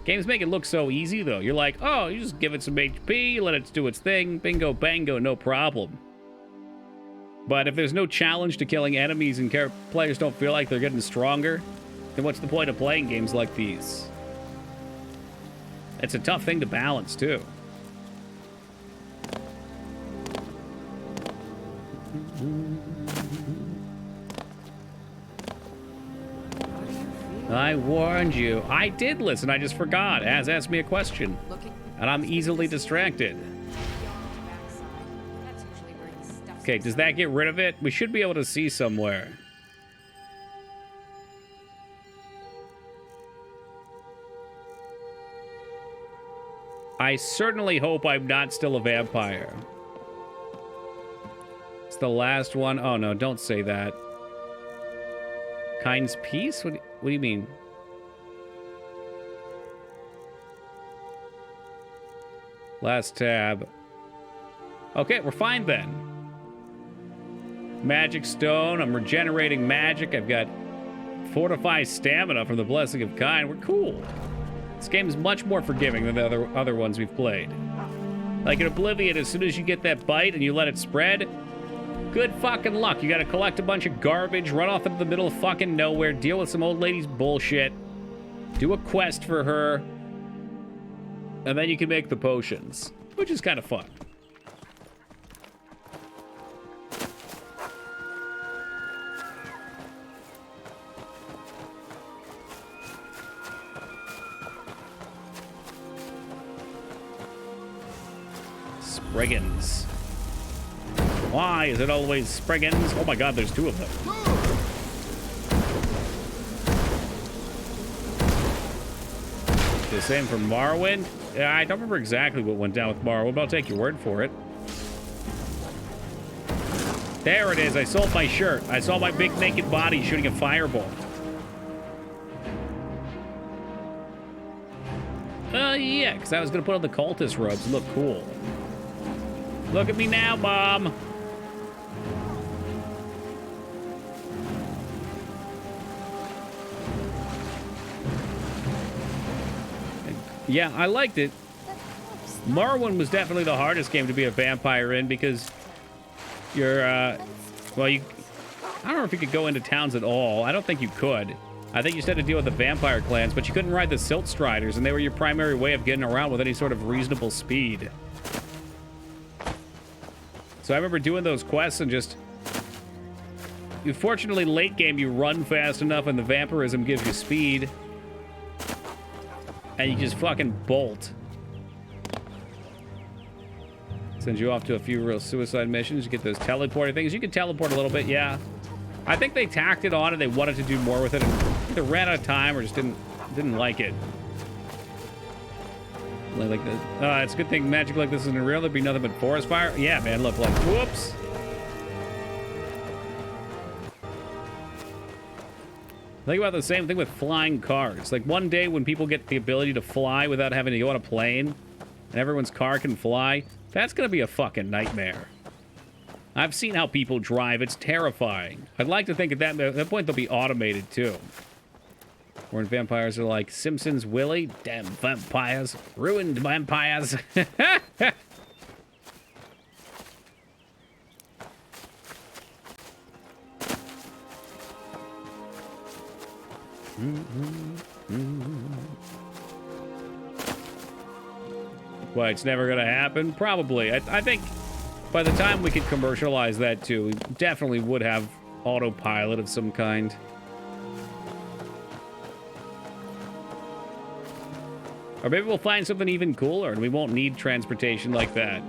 Games make it look so easy, though. You're like, oh, you just give it some HP, let it do its thing. Bingo, bango, no problem. But if there's no challenge to killing enemies and players don't feel like they're getting stronger, then what's the point of playing games like these? It's a tough thing to balance, too. I warned you. I did listen, I just forgot. Az asked me a question. And I'm easily distracted. Okay, does that get rid of it? We should be able to see somewhere. I certainly hope I'm not still a vampire. It's the last one. Oh no, don't say that. Kind's peace? What do you mean? Last tab. Okay, we're fine then. Magic stone. I'm regenerating magic. I've got fortify stamina from the Blessing of Kind. We're cool. This game is much more forgiving than the other ones we've played. Like in Oblivion, as soon as you get that bite and you let it spread, good fucking luck. You gotta collect a bunch of garbage, run off into the middle of fucking nowhere, deal with some old lady's bullshit, do a quest for her, and then you can make the potions, which is kind of fun. Spriggans. Why is it always Spriggans? Oh my god, there's two of them. The same for Morrowind? Yeah, I don't remember exactly what went down with Morrowind, but I'll take your word for it. There it is. I sold my shirt. I saw my big naked body shooting a fireball. Yeah, because I was going to put on the cultist robes and look cool. Look at me now, Mom. Yeah, I liked it. Morrowind was definitely the hardest game to be a vampire in because you're, well, I don't know if you could go into towns at all. I don't think you could. I think you just had to deal with the vampire clans, but you couldn't ride the Silt Striders, and they were your primary way of getting around with any sort of reasonable speed. So I remember doing those quests and just... Fortunately, late game, you run fast enough and the vampirism gives you speed. And you just fucking bolt. Sends you off to a few real suicide missions. You get those teleporting things. You can teleport a little bit, yeah. I think they tacked it on and they wanted to do more with it and either ran out of time or just didn't like it. Like this. It's a good thing magic like this isn't real. There'd be nothing but forest fire. Yeah, man, look, like, whoops. Think about the same thing with flying cars. Like, one day when people get the ability to fly without having to go on a plane, and everyone's car can fly, that's gonna be a fucking nightmare. I've seen how people drive. It's terrifying. I'd like to think at that point they'll be automated, too. When vampires are like, Simpsons Willie? Damn vampires. Ruined vampires. Well, it's never gonna happen? Probably. I think by the time we could commercialize that too, we definitely would have autopilot of some kind. Or maybe we'll find something even cooler and we won't need transportation like that.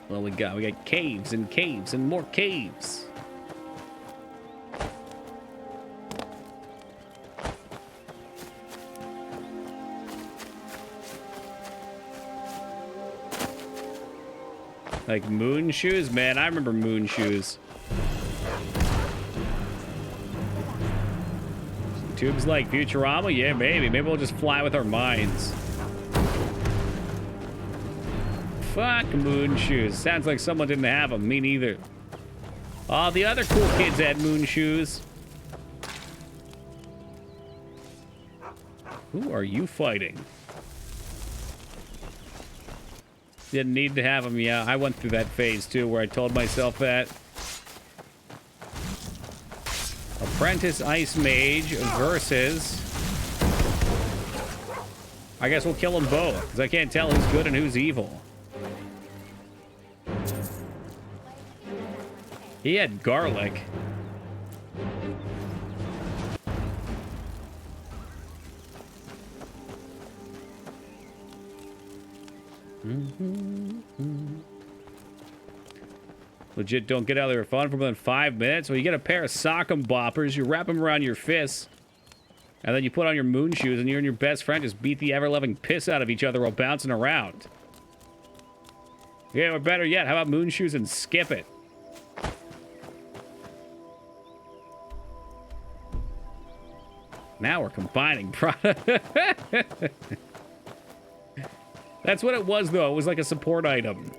Well, we got caves and caves and more caves. Like moon shoes? Man, I remember moon shoes. Tubes like Futurama? Yeah, maybe. Maybe we'll just fly with our minds. Fuck moon shoes. Sounds like someone didn't have them. Me neither. All the other cool kids had moon shoes. Who are you fighting? Didn't need to have them. Yeah, I went through that phase too where I told myself that. Apprentice Ice Mage versus... I guess we'll kill them both, because I can't tell who's good and who's evil. He had garlic. Legit don't get out of their fun for more than 5 minutes. Well, you get a pair of sock 'em boppers, you wrap them around your fists, and then you put on your moon shoes, and you and your best friend just beat the ever-loving piss out of each other while bouncing around. Yeah, or better yet, how about moon shoes and skip it? Now we're combining product. That's what it was, though. It was like a support item.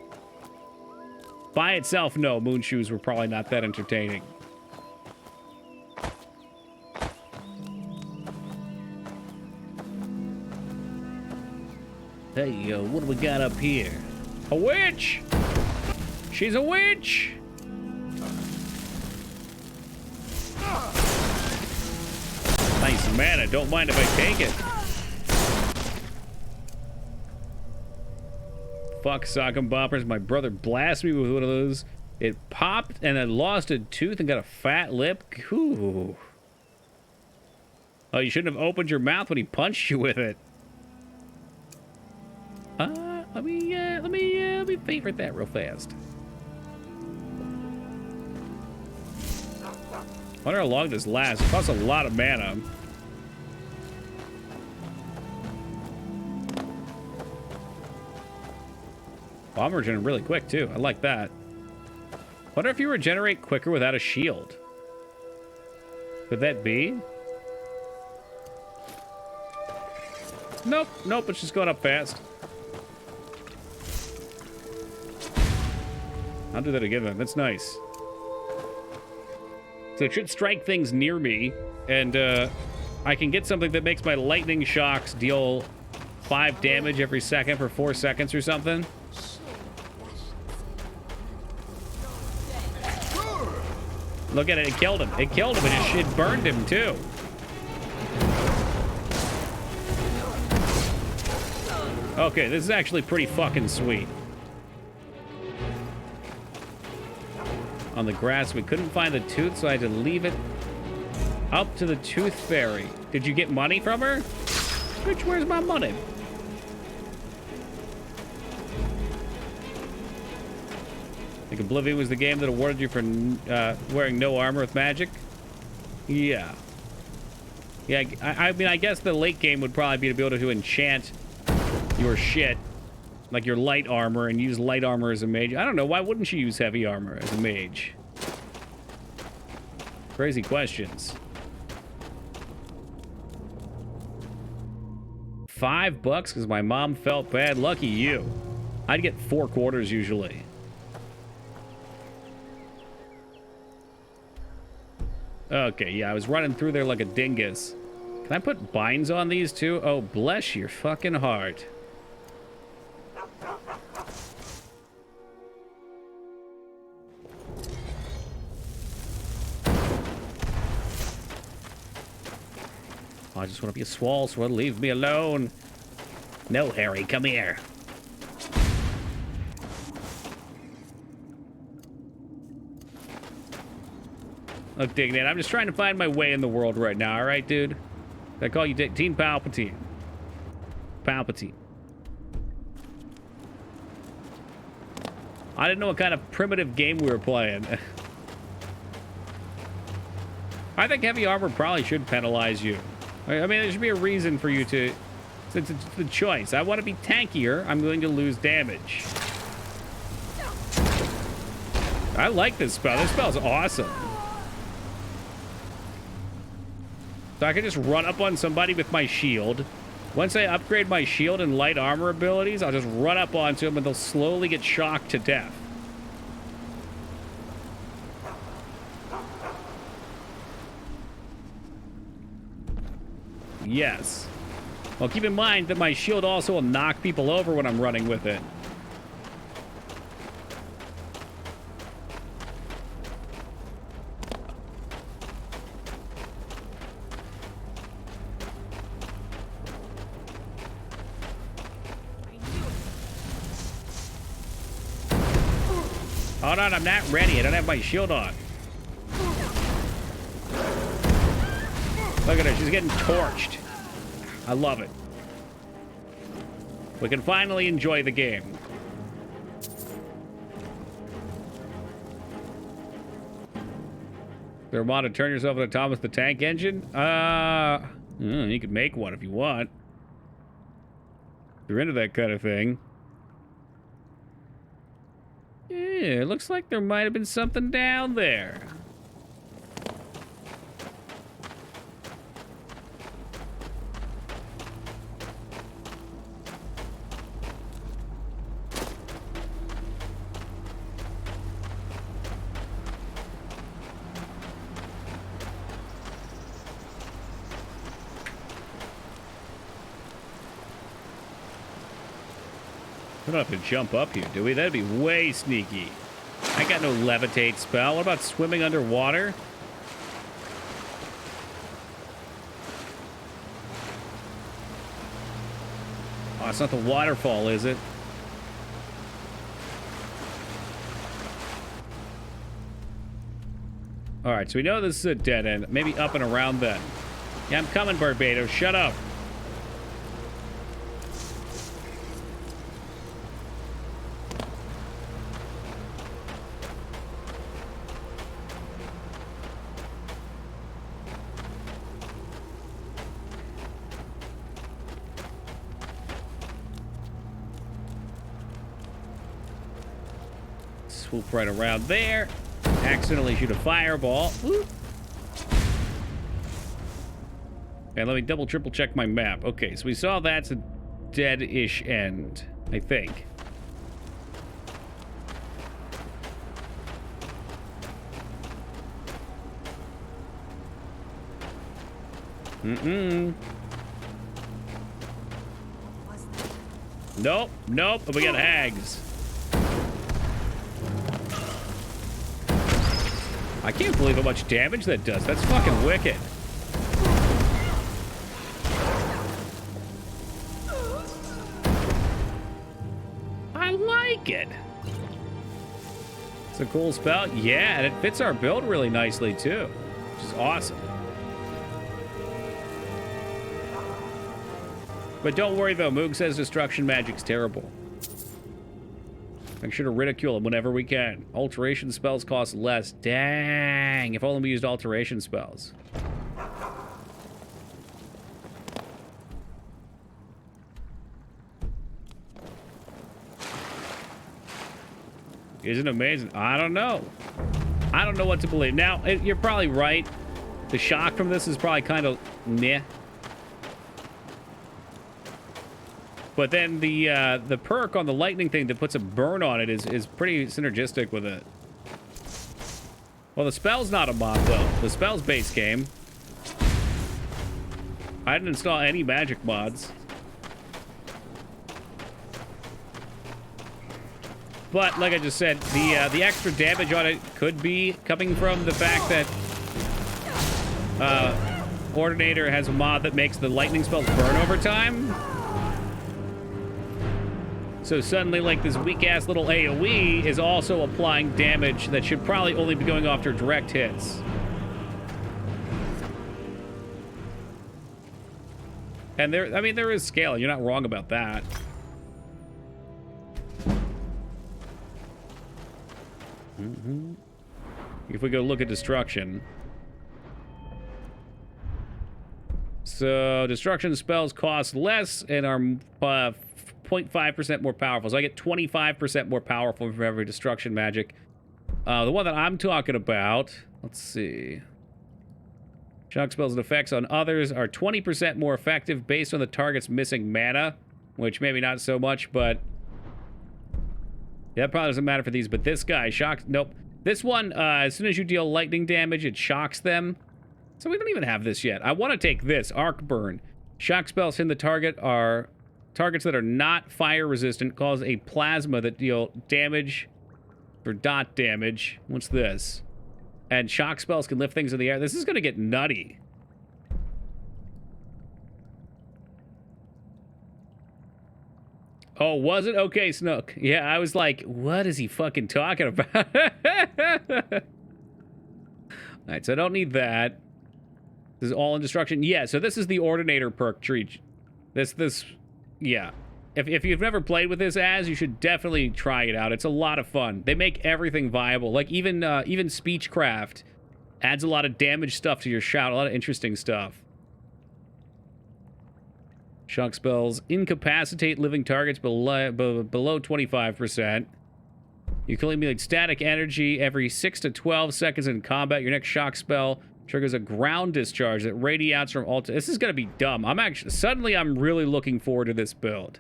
By itself, no. Moon shoes were probably not that entertaining. Hey, what do we got up here? A witch! She's a witch! Nice mana. Don't mind if I take it. Fuck sock and boppers. My brother blasted me with one of those. It popped and then lost a tooth and got a fat lip. Ooh. Oh, you shouldn't have opened your mouth when he punched you with it. Let me favorite that real fast. Wonder how long this lasts. It costs a lot of mana. Oh, I'm regenerating really quick too. I like that. Wonder if you regenerate quicker without a shield. Could that be? Nope, nope, it's just going up fast. I'll do that again then. That's nice. So it should strike things near me, and I can get something that makes my lightning shocks deal 5 damage every second for 4 seconds or something. Look at it, it killed him. It killed him, and it burned him too. Okay, this is actually pretty fucking sweet. On the grass, we couldn't find the tooth, so I had to leave it up to the tooth fairy. Did you get money from her? Bitch, where's my money? I think Oblivion was the game that awarded you for wearing no armor with magic? Yeah. Yeah, I mean, I guess the late game would probably be to be able to enchant your shit, like your light armor, and use light armor as a mage. I don't know, why wouldn't you use heavy armor as a mage? Crazy questions. $5 because my mom felt bad. Lucky you. I'd get 4 quarters usually. Okay, yeah, I was running through there like a dingus. Can I put binds on these too? Oh, bless your fucking heart. I just want to be a swall, so leave me alone. No, Harry, come here. Look, Dignate, I'm just trying to find my way in the world right now, all right, dude? I call you Teen Palpatine. Palpatine. I didn't know what kind of primitive game we were playing. I think heavy armor probably should penalize you. I mean, there should be a reason for you to... It's the choice. I want to be tankier. I'm going to lose damage. I like this spell. This spell's awesome. So I can just run up on somebody with my shield. Once I upgrade my shield and light armor abilities, I'll just run up onto them and they'll slowly get shocked to death. Yes. Well, keep in mind that my shield also will knock people over when I'm running with it. Hold on, I'm not ready. I don't have my shield on. Look at her, she's getting torched. I love it. We can finally enjoy the game. There a mod to turn yourself into Thomas the Tank Engine? You could make one if you want. If you're into that kind of thing. Yeah, it looks like there might have been something down there. We don't have to jump up here, do we? That'd be way sneaky. I got no levitate spell. What about swimming underwater? Oh, it's not the waterfall, is it? All right, so we know this is a dead end. Maybe up and around then. Yeah, I'm coming, Barbados. Shut up. Swoop right around there. Accidentally shoot a fireball. Woo. And let me double, triple check my map. Okay, so we saw that's a dead-ish end, I think. Nope, nope, but we got hags. I can't believe how much damage that does. That's fucking wicked. I like it. It's a cool spell. Yeah, and it fits our build really nicely too, which is awesome. But don't worry though, Moog says destruction magic's terrible. Make sure to ridicule him whenever we can. Alteration spells cost less. Dang, if only we used alteration spells. Isn't it amazing? I don't know. I don't know what to believe. Now, you're probably right. The shock from this is probably kind of meh. But then the perk on the lightning thing that puts a burn on it is pretty synergistic with it. Well, the spell's not a mod, though. The spell's base game. I didn't install any magic mods. But, like I just said, the extra damage on it could be coming from the fact that Ordinator has a mod that makes the lightning spells burn over time. So suddenly, like, this weak-ass little AoE is also applying damage that should probably only be going after direct hits. And there is scale. You're not wrong about that. If we go look at destruction. So, destruction spells cost less and are 0.5% more powerful. So I get 25% more powerful for every destruction magic. The one that I'm talking about, let's see. Shock spells and effects on others are 20% more effective based on the target's missing mana, which maybe not so much, but yeah, that probably doesn't matter for these. But this guy, shock, nope. This one, as soon as you deal lightning damage, it shocks them. So we don't even have this yet. I want to take this, Arc Burn. Shock spells hit the target are targets that are not fire resistant, cause a plasma that deal damage for dot damage. What's this? And shock spells can lift things in the air. This is going to get nutty. Oh, was it? Okay, Snook. Yeah, I was like, what is he fucking talking about? All right, so I don't need that. This is all in destruction. Yeah, so this is the Ordinator perk tree. Yeah. If you've never played with this you should definitely try it out. It's a lot of fun. They make everything viable. Like, even Speechcraft adds a lot of damage stuff to your shout. A lot of interesting stuff. Shock spells incapacitate living targets below 25%. You can accumulate static energy every 6 to 12 seconds in combat. Your next shock spell triggers a ground discharge that radiates from all... This is going to be dumb. Suddenly I'm really looking forward to this build.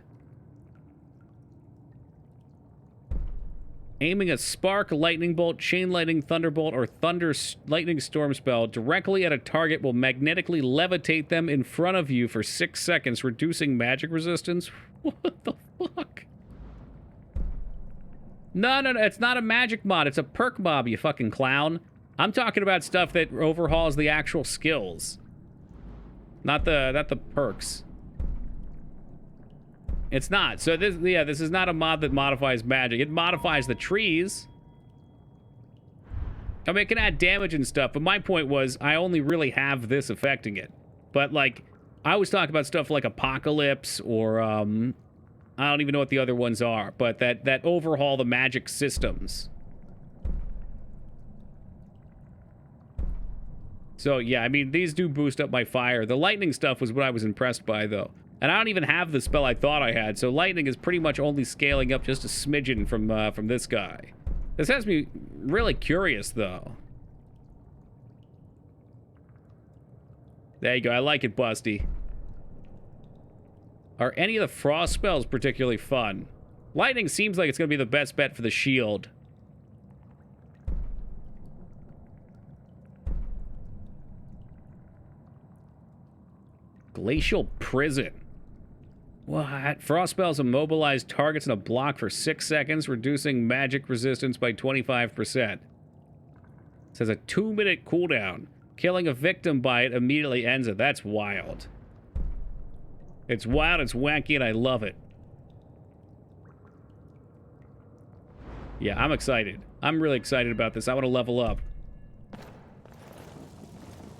Aiming a spark, lightning bolt, chain lightning, thunderbolt, or thunder lightning storm spell directly at a target will magnetically levitate them in front of you for 6 seconds, reducing magic resistance. What the fuck? No, it's not a magic mod. It's a perk mob, you fucking clown. I'm talking about stuff that overhauls the actual skills. Not the perks. It's not. So this is not a mod that modifies magic. It modifies the trees. I mean, it can add damage and stuff, but my point was I only really have this affecting it. But, like, I was talking about stuff like Apocalypse or, I don't even know what the other ones are, but that overhaul the magic systems. So, yeah, I mean, these do boost up my fire. The lightning stuff was what I was impressed by, though. And I don't even have the spell I thought I had, so lightning is pretty much only scaling up just a smidgen from this guy. This has me really curious, though. There you go. I like it, Busty. Are any of the frost spells particularly fun? Lightning seems like it's going to be the best bet for the shield. Glacial Prison. What? Frost spells immobilize targets in a block for 6 seconds, reducing magic resistance by 25%. It says a 2-minute cooldown. Killing a victim by it immediately ends it. That's wild. It's wild, it's wacky, and I love it. Yeah, I'm excited. I'm really excited about this. I want to level up.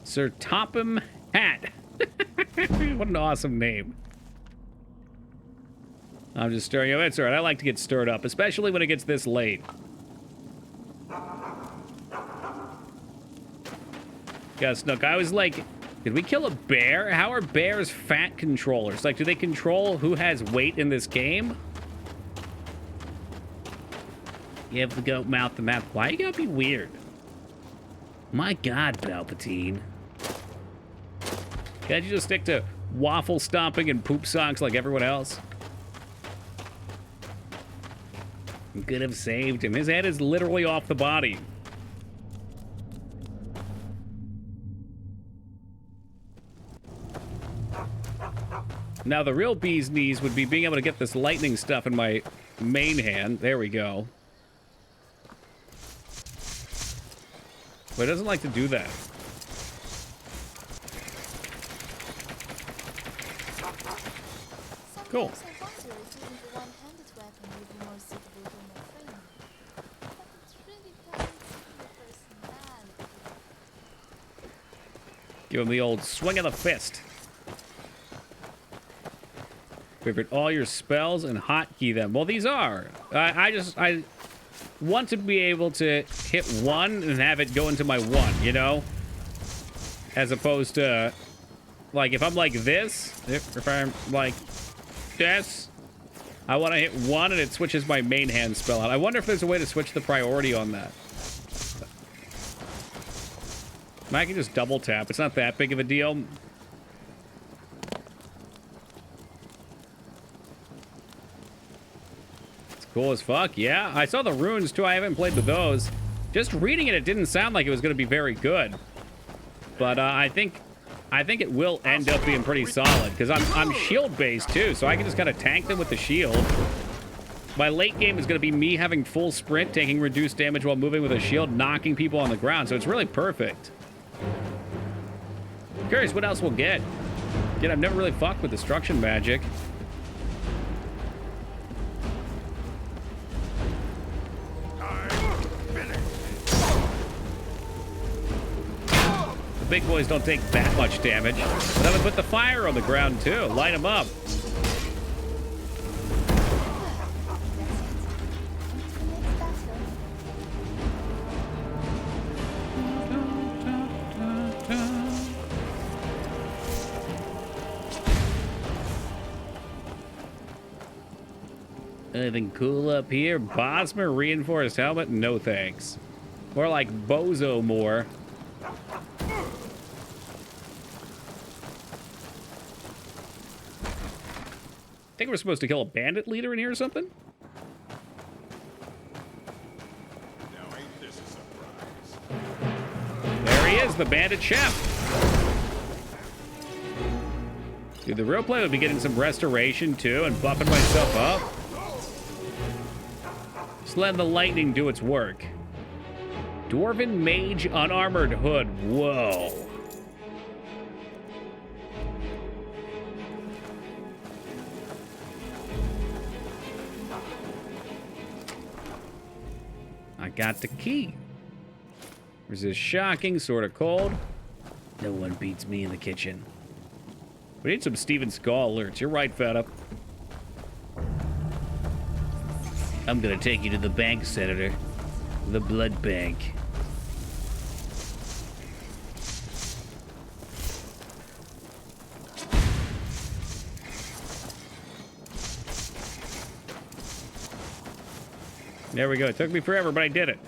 Sir Topham Hat. What an awesome name. I'm just stirring you up. It's alright. I like to get stirred up, especially when it gets this late. Yeah, Snook, I was like, did we kill a bear? How are bears fat controllers? Like, do they control who has weight in this game? You have the goat mouth, the mouth. Why you gotta be weird? My God, Palpatine. Can't you just stick to waffle stomping and poop songs like everyone else? Could have saved him. His head is literally off the body. Now, the real bee's knees would be being able to get this lightning stuff in my main hand. There we go. But it doesn't like to do that. Cool. Give him the old swing of the fist. Favorite all your spells and hotkey them. Well, these are. I want to be able to hit one and have it go into my one, you know? As opposed to, like, if I'm like this, if I'm like this, I want to hit one and it switches my main hand spell out. I wonder if there's a way to switch the priority on that. I can just double tap. It's not that big of a deal. It's cool as fuck. Yeah, I saw the runes too. I haven't played with those. Just reading it, it didn't sound like it was going to be very good. But I think it will end up being pretty solid because I'm shield based too, so I can just kind of tank them with the shield. My late game is going to be me having full sprint, taking reduced damage while moving with a shield, knocking people on the ground. So it's really perfect. Curious what else we'll get. Again, I've never really fucked with destruction magic. The big boys don't take that much damage. But I'm gonna put the fire on the ground too. Light them up. Anything cool up here? Bosmer reinforced helmet? No thanks. More like Bozo more. I think we're supposed to kill a bandit leader in here or something? Now ain't this a surprise? There he is, the bandit chef. Dude, the real play would be getting some restoration too and buffing myself up. Just let the lightning do its work. Dwarven mage unarmored hood. Whoa. I got the key. Resist shocking, sort of cold. No one beats me in the kitchen. We need some Steven Skull alerts. You're right, Feta. I'm gonna take you to the bank, Senator. The blood bank. There we go. It took me forever, but I did it.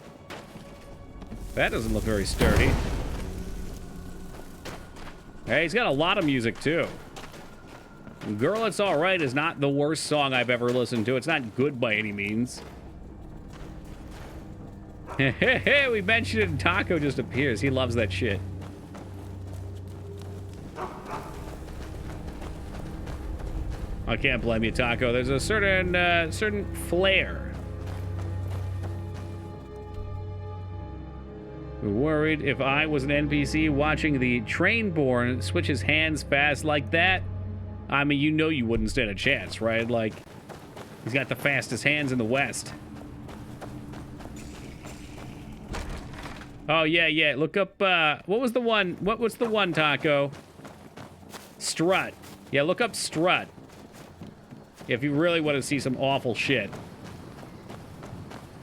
That doesn't look very sturdy. Hey, he's got a lot of music, too. Girl, It's Alright is not the worst song I've ever listened to. It's not good by any means. Hey, we mentioned it and Taco just appears. He loves that shit. I can't blame you, Taco. There's a certain flair. Worried if I was an NPC watching the Trainborn switch his hands fast like that. I mean, you know you wouldn't stand a chance, right? Like, he's got the fastest hands in the West. Oh, yeah. Look up, what was the one? What's the one, Taco? Strut. Yeah, look up Strut. If you really want to see some awful shit.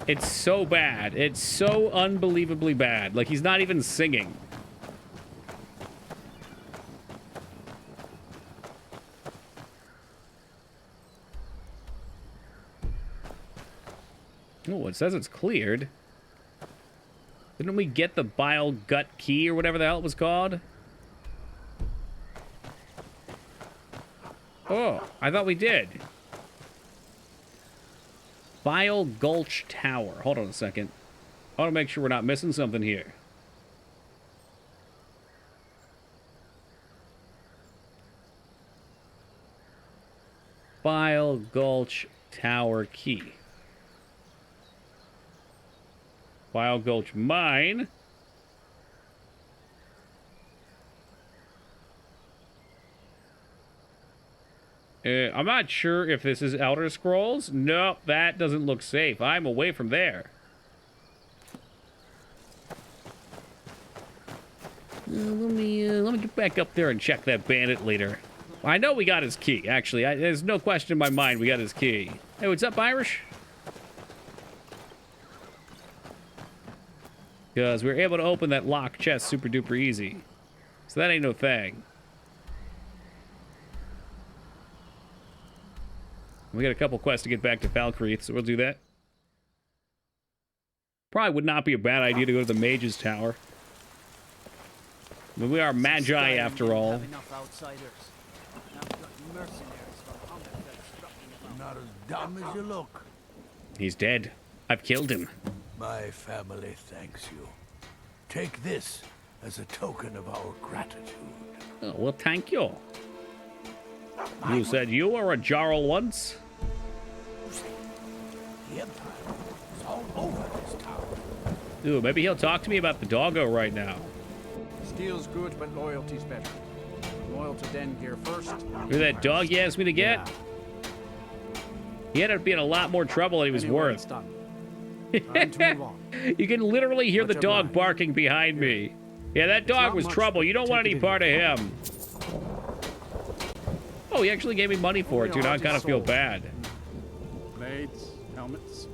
It's so bad. It's so unbelievably bad. Like, he's not even singing. Oh, it says it's cleared. Didn't we get the bile gut key or whatever the hell it was called? Oh, I thought we did. Bile Gulch Tower. Hold on a second. I want to make sure we're not missing something here. Bile Gulch Tower key. Bile Gulch Mine. I'm not sure if this is Elder Scrolls. No, that doesn't look safe. I'm away from there. Let me get back up there and check that bandit leader. I know we got his key, actually. There's no question in my mind we got his key. Hey, what's up, Irish? Because we were able to open that locked chest super duper easy. So that ain't no thing. We got a couple quests to get back to Falkreath, so we'll do that. Probably would not be a bad idea to go to the Mage's Tower. I mean, we are magi after all. Not as dumb as you look. He's dead. I've killed him. My family thanks you. Take this as a token of our gratitude. Oh, well, thank you. You said you were a Jarl once? The Empire is all over this tower. Ooh, maybe he'll talk to me about the doggo right now. Steel's good, but loyalty's better. Loyal to Dengear first. You're that dog you asked me to get? Yeah. He ended up being a lot more trouble than he was Anyway, worth. it's done. Time to move on. You can literally hear the Much dog obliged. barking behind me. Yeah, that dog not was much, trouble. You don't want take any it in part of your him. Oh, he actually gave me money for it, too. Now I kind of feel bad. Blades, helmets,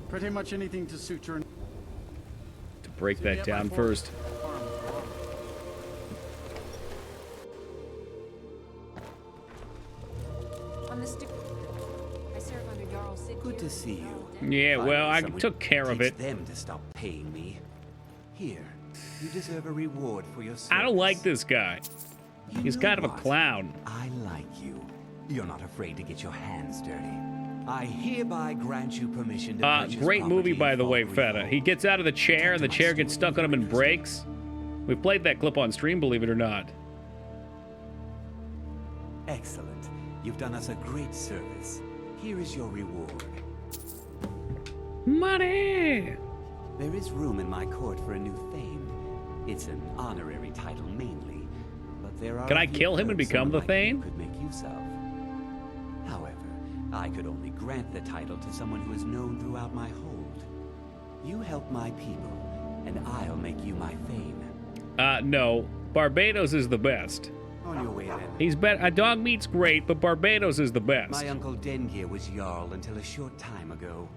pretty much anything to suit your... To break that down first. Good to see you. Yeah, well, I Someone took care of teach it. them to stop paying me. Here, you deserve a reward for your service. I don't like this guy. He's know kind of a what? clown. I like you. You're not afraid to get your hands dirty. I hereby grant you permission to purchase Great movie, property by the way, for Feta. He gets out of the chair, and the chair gets stuck on him and breaks. We played that clip on stream, believe it or not. Excellent. You've done us a great service. Here is your reward. Money! There is room in my court for a new Thane. It's an honorary title mainly, but there are. Can I kill him and become the Thane? Could make use of. However, I could only grant the title to someone who is known throughout my hold. You help my people, and I'll make you my Thane. No. Barbados is the best. On your way then. He's better. Dog meat's great, but Barbados is the best. My uncle Dengir was Jarl until a short time ago.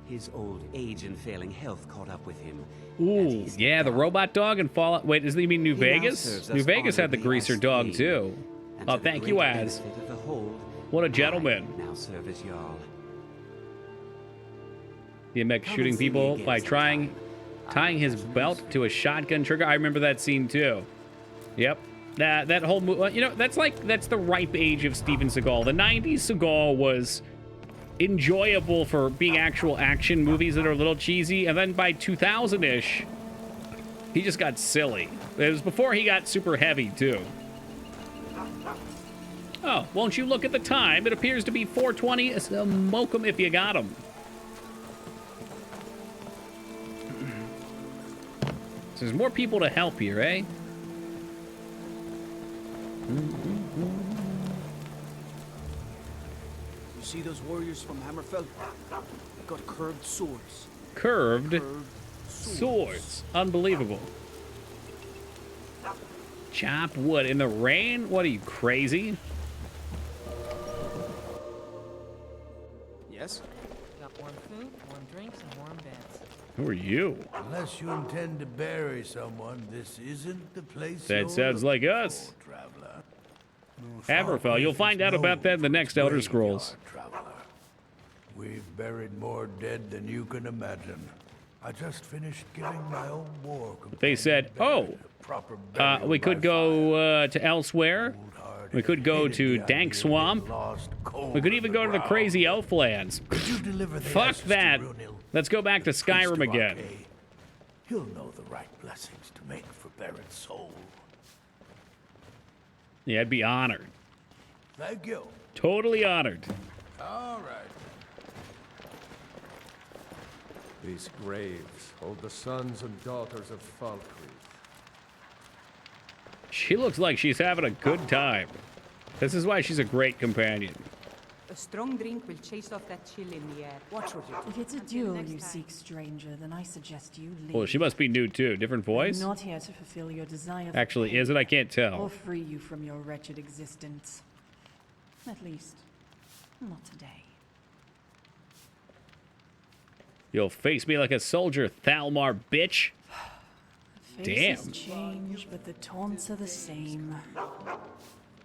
His old age and failing health caught up with him. Ooh, yeah, the robot dog in Fallout. Wait, does he mean New Vegas? New Vegas had the greaser dog too. Oh, thank you, Az. What a gentleman. Now serve as Jarl. DMX shooting people by tying his belt to a shotgun trigger. I remember that scene too. Yep. That whole movie, you know, that's the ripe age of Steven Seagal. The 90s Seagal was enjoyable for being actual action movies that are a little cheesy, and then by 2000-ish, he just got silly. It was before he got super heavy too. Oh, won't you look at the time? It appears to be 4:20. Smoke 'em if you got 'em. So there's more people to help here, eh? You see those warriors from Hammerfell? They got curved swords. Curved swords. Unbelievable. Chop wood in the rain? What are you, crazy? Yes? Got warm food, warm drinks, and warm beds. Who are you? Unless you intend to bury someone, this isn't the place. That sounds like us. Hammerfell. You'll find out about that in the next Elder Scrolls. We've buried more dead than you can imagine. I just finished giving my own war. They said, oh, we could go to elsewhere. We could go to Dank Swamp. We could even go to the crazy Elflands. Fuck that. Let's go back to Skyrim again. He'll know the right blessings to make for Barrett's soul. Yeah, I'd be honored. Thank you. Totally honored. All right. These graves hold the sons and daughters of Falkreath. She looks like she's having a good time. This is why she's a great companion. A strong drink will chase off that chill in the air. Watch what you do. If it's a duel you seek, stranger, then I suggest you leave. Well, she must be new too. Different voice? I'm not here to fulfill your desire. Actually, is it? I can't tell. Or free you from your wretched existence. At least, not today. You'll face me like a soldier, Thalmar, bitch. Faces Damn. change, but the taunts are the same.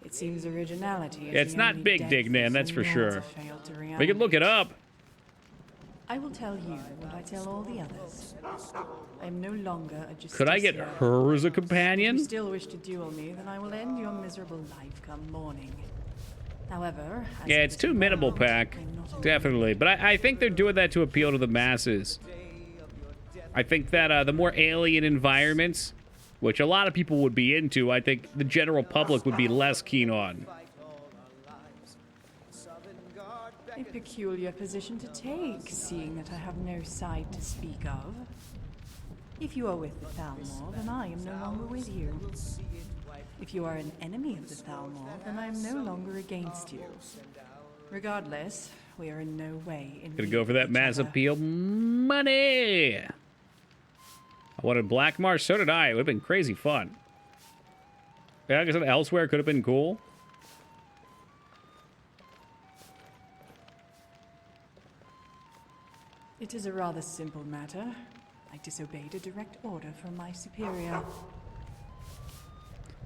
It seems originality is It's the not only Big death Dig Man, these that's for lords sure. have failed to We can reanimate. look it up. I will tell you what I tell all the others. I am no longer a Justicia. Could I get her as a If companion? you still wish to duel me, then I will end your miserable life come morning. However, as Yeah, it it's is too minimal well, pack. Definitely. But I think they're doing that to appeal to the masses. I think that the more alien environments, which a lot of people would be into, I think the general public would be less keen on. A peculiar position to take, seeing that I have no side to speak of. If you are with the Thalmor, then I am no longer with you. If you are an enemy of the Thalmor, then I am no longer against you. Regardless, we are in no way in Gonna go for that mass appeal money. I wanted Black Marsh, so did I. It would have been crazy fun. Yeah, like I said, elsewhere could have been cool. It is a rather simple matter. I disobeyed a direct order from my superior. I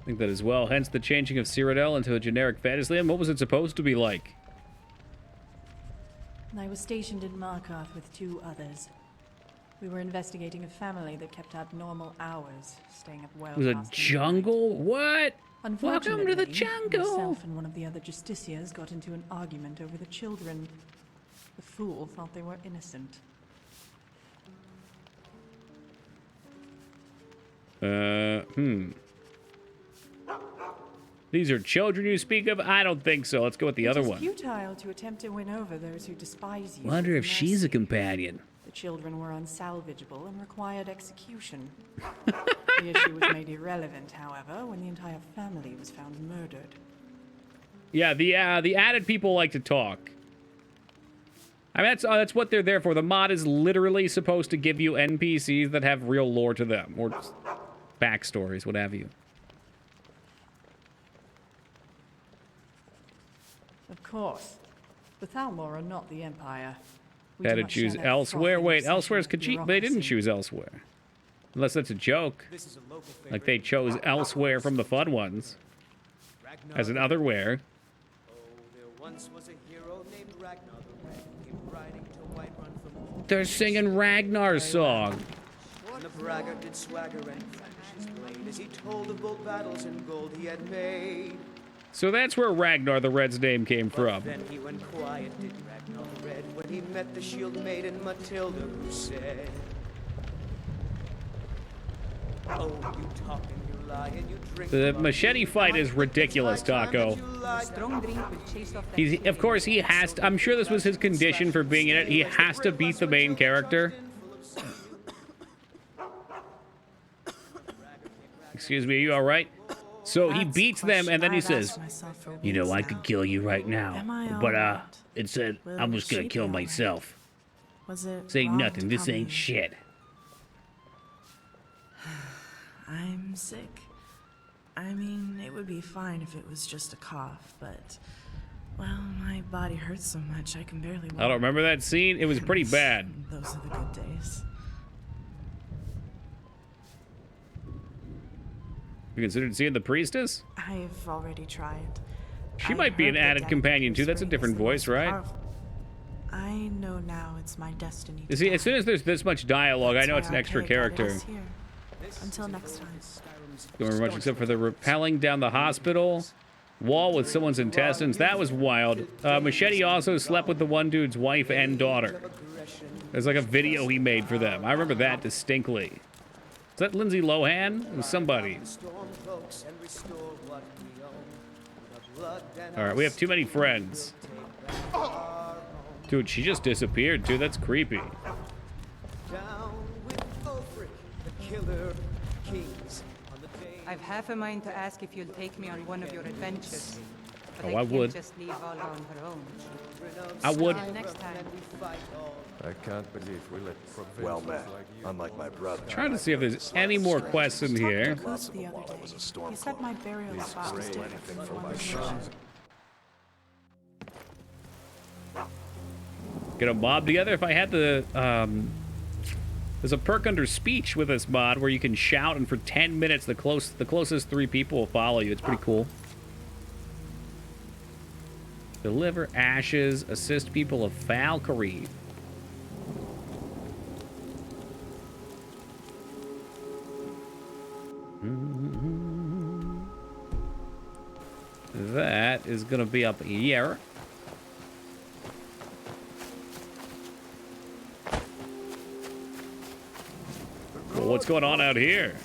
think that as well. Hence the changing of Cyrodiil into a generic fantasy land. What was it supposed to be like? I was stationed in Markarth with 2 others. We were investigating a family that kept abnormal hours, staying up well It was a past the jungle? What? Unfortunately, Welcome to the jungle. Myself and one of the other Justicias got into an argument over the children. The fool thought they were innocent. These are children you speak of? I don't think so. Let's go with the other It is one. futile to attempt to win over those who despise you. Wonder with if she's a mercy. companion. The children were unsalvageable and required execution. The issue was made irrelevant, however, when the entire family was found murdered. Yeah, the added people like to talk. I mean, that's what they're there for. The mod is literally supposed to give you NPCs that have real lore to them, or backstories, what have you. Of course. The Thalmor are not the Empire. We Had do to not choose share that elsewhere. frothy Wait, obsession elsewhere's with Khajiit. They didn't bureaucracy. choose elsewhere. Unless that's a joke. Like they chose elsewhere from the fun ones. As an otherwhere. Once was a hero named Ragnar the Red, came riding to Whiterun from They're singing Ragnar's song. And the braggart did swagger and flash his blade as he told of bold battles and gold he had made. So that's where Ragnar the Red's name came from. Then he went quiet, did Ragnar the Red, when he met the shield maiden Matilda, who said, "Oh, you talk and you lie and you drink." The machete fight is ridiculous, Taco. Strong drink will chase off that He's, of course, he has to, I'm sure this was his condition for being in it. He has to beat the main character. Excuse me, are you all right? So he beats them, and then he says, "You know, I could kill you right now, but it said I'm just gonna kill myself. Was it Say wrong nothing. to This tell ain't me? shit." I'm sick. I mean, it would be fine if it was just a cough, but, well, my body hurts so much I can barely walk. I don't remember that scene. It was pretty bad. Those are the good days. You considered seeing the priestess? I've already tried. She I might be heard an that added Daddy companion too. Bruce That's a Wayne is different the voice, most right? powerful. I know now it's my destiny. You see, as soon as there's this much dialogue, I know That's it's an why extra I'll pay a character. goddess here. Until next time. Don't remember much except for the rappelling down the hospital wall with someone's intestines. That was wild. Machete also slept with the one dude's wife and daughter. There's like a video he made for them. I remember that distinctly. Is that Lindsay Lohan? It was somebody. Alright, we have too many friends. Dude, she just disappeared, dude. That's creepy. I've half a mind to ask if you'll take me on one of your adventures. But Oh, I can't would. just leave Volga on her own. I would. Next time. I can't believe we let Well met. Unlike my brother. Trying to see if there's any more quests in here. Who's the other day? He said my burial spot was different from the one he mentioned. Get a mob together. If I had the, there's a perk under speech with this mod where you can shout, and for 10 minutes, the closest 3 people will follow you. It's pretty cool. Deliver ashes, assist people of Valkyrie. That is gonna be up here. Well, what's going on out here?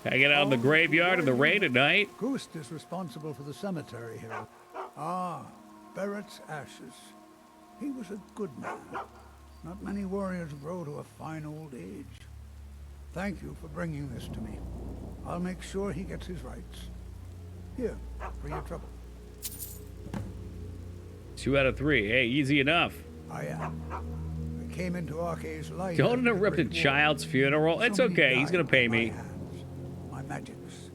Hanging out in the graveyard in the rain at night? Ghost is responsible for the cemetery here. Ah, Barrett's ashes. He was a good man. Not many warriors grow to a fine old age. Thank you for bringing this to me. I'll make sure he gets his rights. Here, for your trouble. 2 out of 3. Hey, easy enough. I am. I came into Arce's life. Don't interrupt a child's funeral. It's okay. He's gonna pay me. My magics.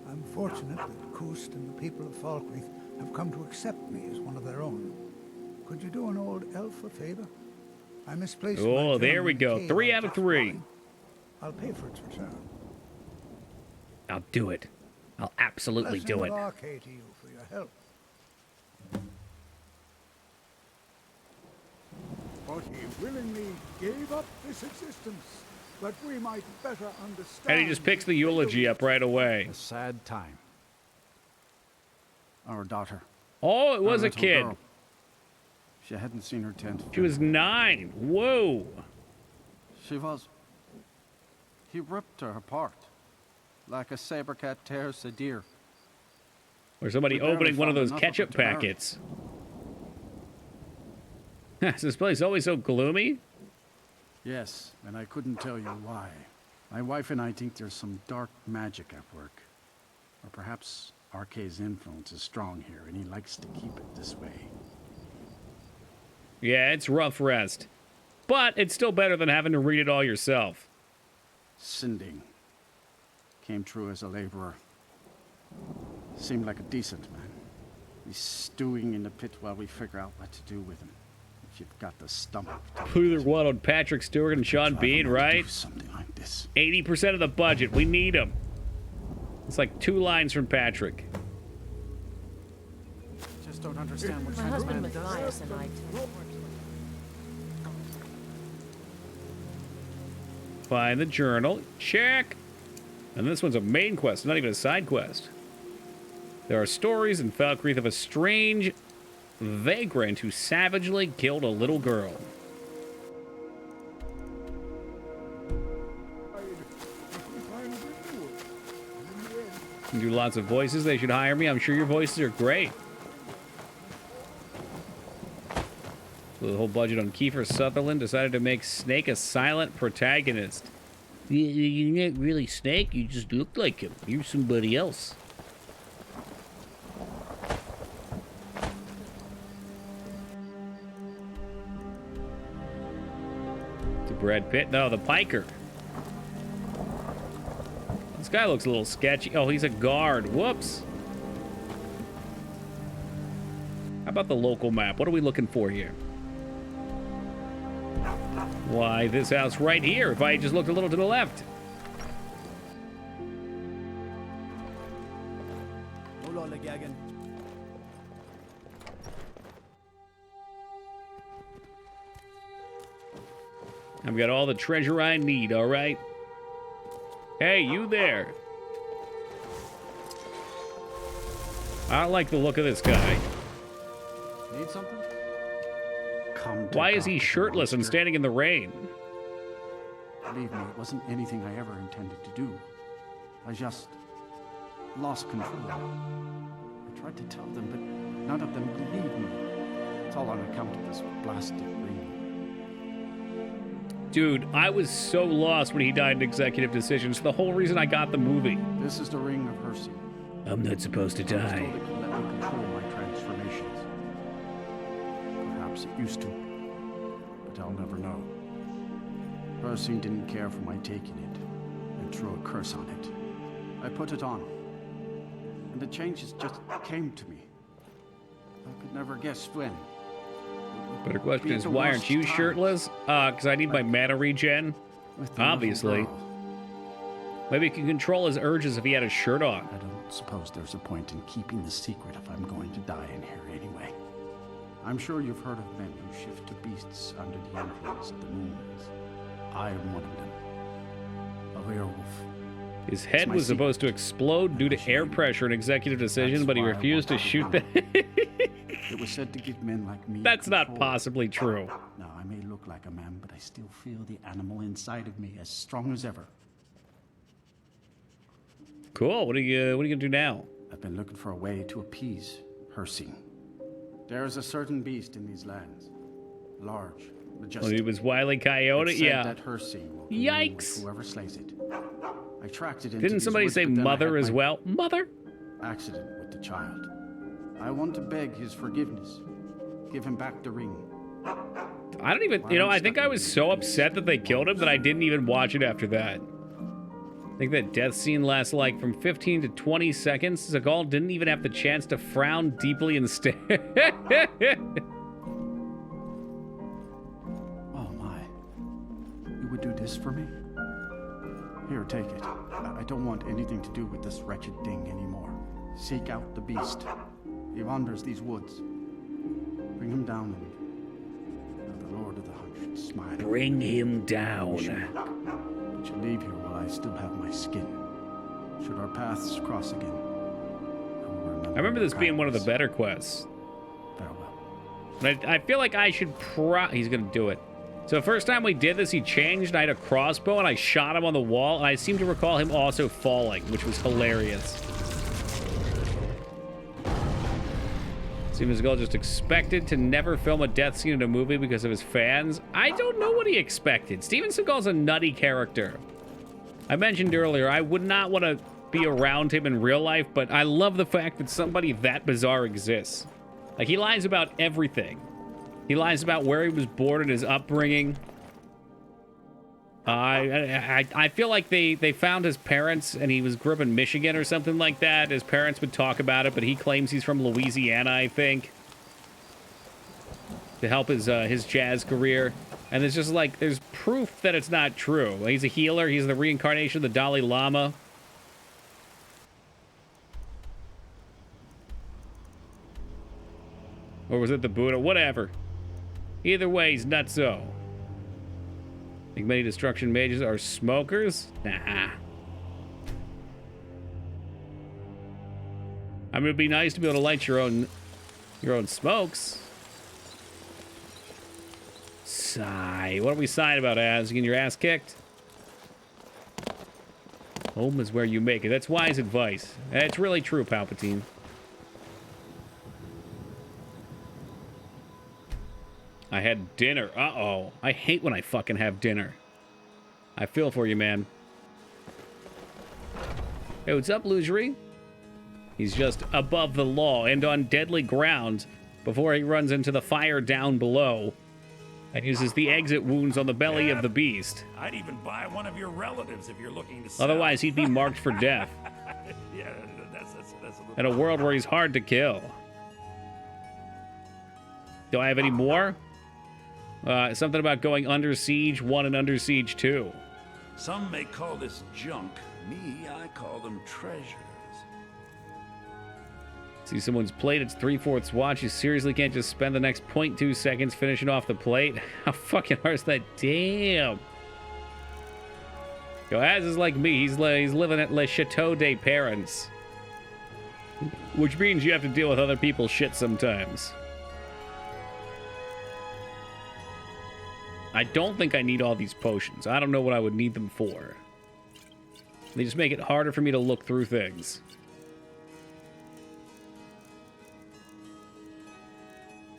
I'm fortunate that Kust and the people of Falkreath have come to accept me as one of their own. Could you do an old elf a favor? I misplaced my Oh, there gem we in go. cave 3 I out of was 3. exploring. I'll pay for its return. I'll do it. I'll absolutely do it. Blessing of Arcade to you for your help. But he willingly gave up this existence, that we might better understand. And he just picks the eulogy up right away. A sad time. Our daughter. Oh, it Our was a little kid. girl. She hadn't seen her 10th. She was 9. Whoa. She was. He ripped her apart, like a saber cat tears a deer. Or somebody We barely opening one of found those enough of ketchup it to marry. packets. Is this place always so gloomy? Yes, and I couldn't tell you why. My wife and I think there's some dark magic at work. Or perhaps Arkay's influence is strong here, and he likes to keep it this way. Yeah, it's rough rest. But it's still better than having to read it all yourself. Sinding. Came through as a laborer. Seemed like a decent man. He's stewing in the pit while we figure out what to do with him. If you've got the stomach. Who either one on Patrick Stewart and Sean Bean, right? Something like this. 80% of the budget. We need him. It's like 2 lines from Patrick. Just don't understand what My kind of husband man with does Elias that. and I Find the journal. Check. And this one's a main quest, not even a side quest. There are stories in Falkreath of a strange vagrant who savagely killed a little girl. You do lots of voices. They should hire me. I'm sure your voices are great. With a whole budget on Kiefer Sutherland, decided to make Snake a silent protagonist. You're not really Snake. You just look like him. You're somebody else. To Brad Pitt? No, the Piker. This guy looks a little sketchy. Oh, he's a guard. Whoops. How about the local map? What are we looking for here? Why, this house right here, if I just looked a little to the left. I've got all the treasure I need, all right? Hey, you there. I don't like the look of this guy. Need something? Why is he shirtless and standing in the rain? Believe me, it wasn't anything I ever intended to do. I just lost control. I tried to tell them, but none of them believed me. It's all on account of this blasted ring. Dude, I was so lost when he died in Executive Decisions. The whole reason I got the movie. This is the ring of Hersey. I'm not supposed to die. It could let me control my transformations. Perhaps it used to, but I'll never know. Hersey didn't care for my taking it and threw a curse on it. I put it on, and the changes just came to me. I could never guess when. Better question is, why aren't you shirtless? Because I need my mana regen. Obviously. Maybe he can control his urges if he had a shirt on. I don't suppose there's a point in keeping the secret if I'm going to die in here anyway. I'm sure you've heard of men who shift to beasts under the influence of the moons. I am one of them. A werewolf. His head was supposed to explode due to air pressure in Executive Decision, but he refused to shoot that. It was said to give men like me. That's not possibly true. Now, I may look like a man, but I still feel the animal inside of me as strong as ever. Cool. What are you gonna do now? I've been looking for a way to appease Hersey. There is a certain beast in these lands, large, majestic. Oh, he was Wile E. Coyote. It's said Yeah. that Hersey will be Yikes. with whoever slays it. I tracked it into Didn't these somebody woods, say but then I mother had as my well? Mother? Accident with the child. I want to beg his forgiveness. Give him back the ring. I don't even, I think I was so upset that they killed him that I didn't even watch it after that. I think that death scene lasts like from 15 to 20 seconds. Zagal didn't even have the chance to frown deeply and stare. Oh my. You would do this for me? Here, take it. I don't want anything to do with this wretched thing anymore. Seek out the beast. He wanders these woods. Bring him down and the Lord of the Hunt should smile. Bring him down. But you leave here while I still have my skin. Should our paths cross again, I remember this being one of the better quests. Farewell. But I feel like I should he's gonna do it. So the first time we did this, he changed, and I had a crossbow, and I shot him on the wall, and I seem to recall him also falling, which was hilarious. Steven Seagal just expected to never film a death scene in a movie because of his fans. I don't know what he expected. Steven Seagal's a nutty character. I mentioned earlier, I would not want to be around him in real life, but I love the fact that somebody that bizarre exists. Like, he lies about everything. He lies about where he was born and his upbringing. I feel like they found his parents and he grew up in Michigan or something like that. His parents would talk about it, but he claims he's from Louisiana, I think, to help his jazz career. And there's just like, there's proof that it's not true. He's a healer. He's the reincarnation of the Dalai Lama. Or was it the Buddha? Whatever. Either way, he's nutso. Think many destruction mages are smokers? Nah. I mean, it'd be nice to be able to light your own smokes. Sigh. What are we sighing about, Az? You getting your ass kicked? Home is where you make it. That's wise advice. It's really true, Palpatine. I had dinner. Uh-oh. I hate when I fucking have dinner. I feel for you, man. Hey, what's up, Lugery? He's just above the law and on deadly ground before he runs into the fire down below and uses the exit wounds on the belly of the beast. I'd even buy one of your relatives if you're looking to sell. Otherwise, he'd be marked for death. Yeah, that's a little... In a world where he's hard to kill. Do I have any more? Something about going Under Siege 1 and Under Siege 2. Some may call this junk. Me, I call them treasures. See someone's plate, it's 3/4 watch. You seriously can't just spend the next 0.2 seconds finishing off the plate? How fucking hard is that? Damn. Yo, Az is like me. He's living at Le Chateau des Parents. Which means you have to deal with other people's shit sometimes. I don't think I need all these potions. I don't know what I would need them for. They just make it harder for me to look through things.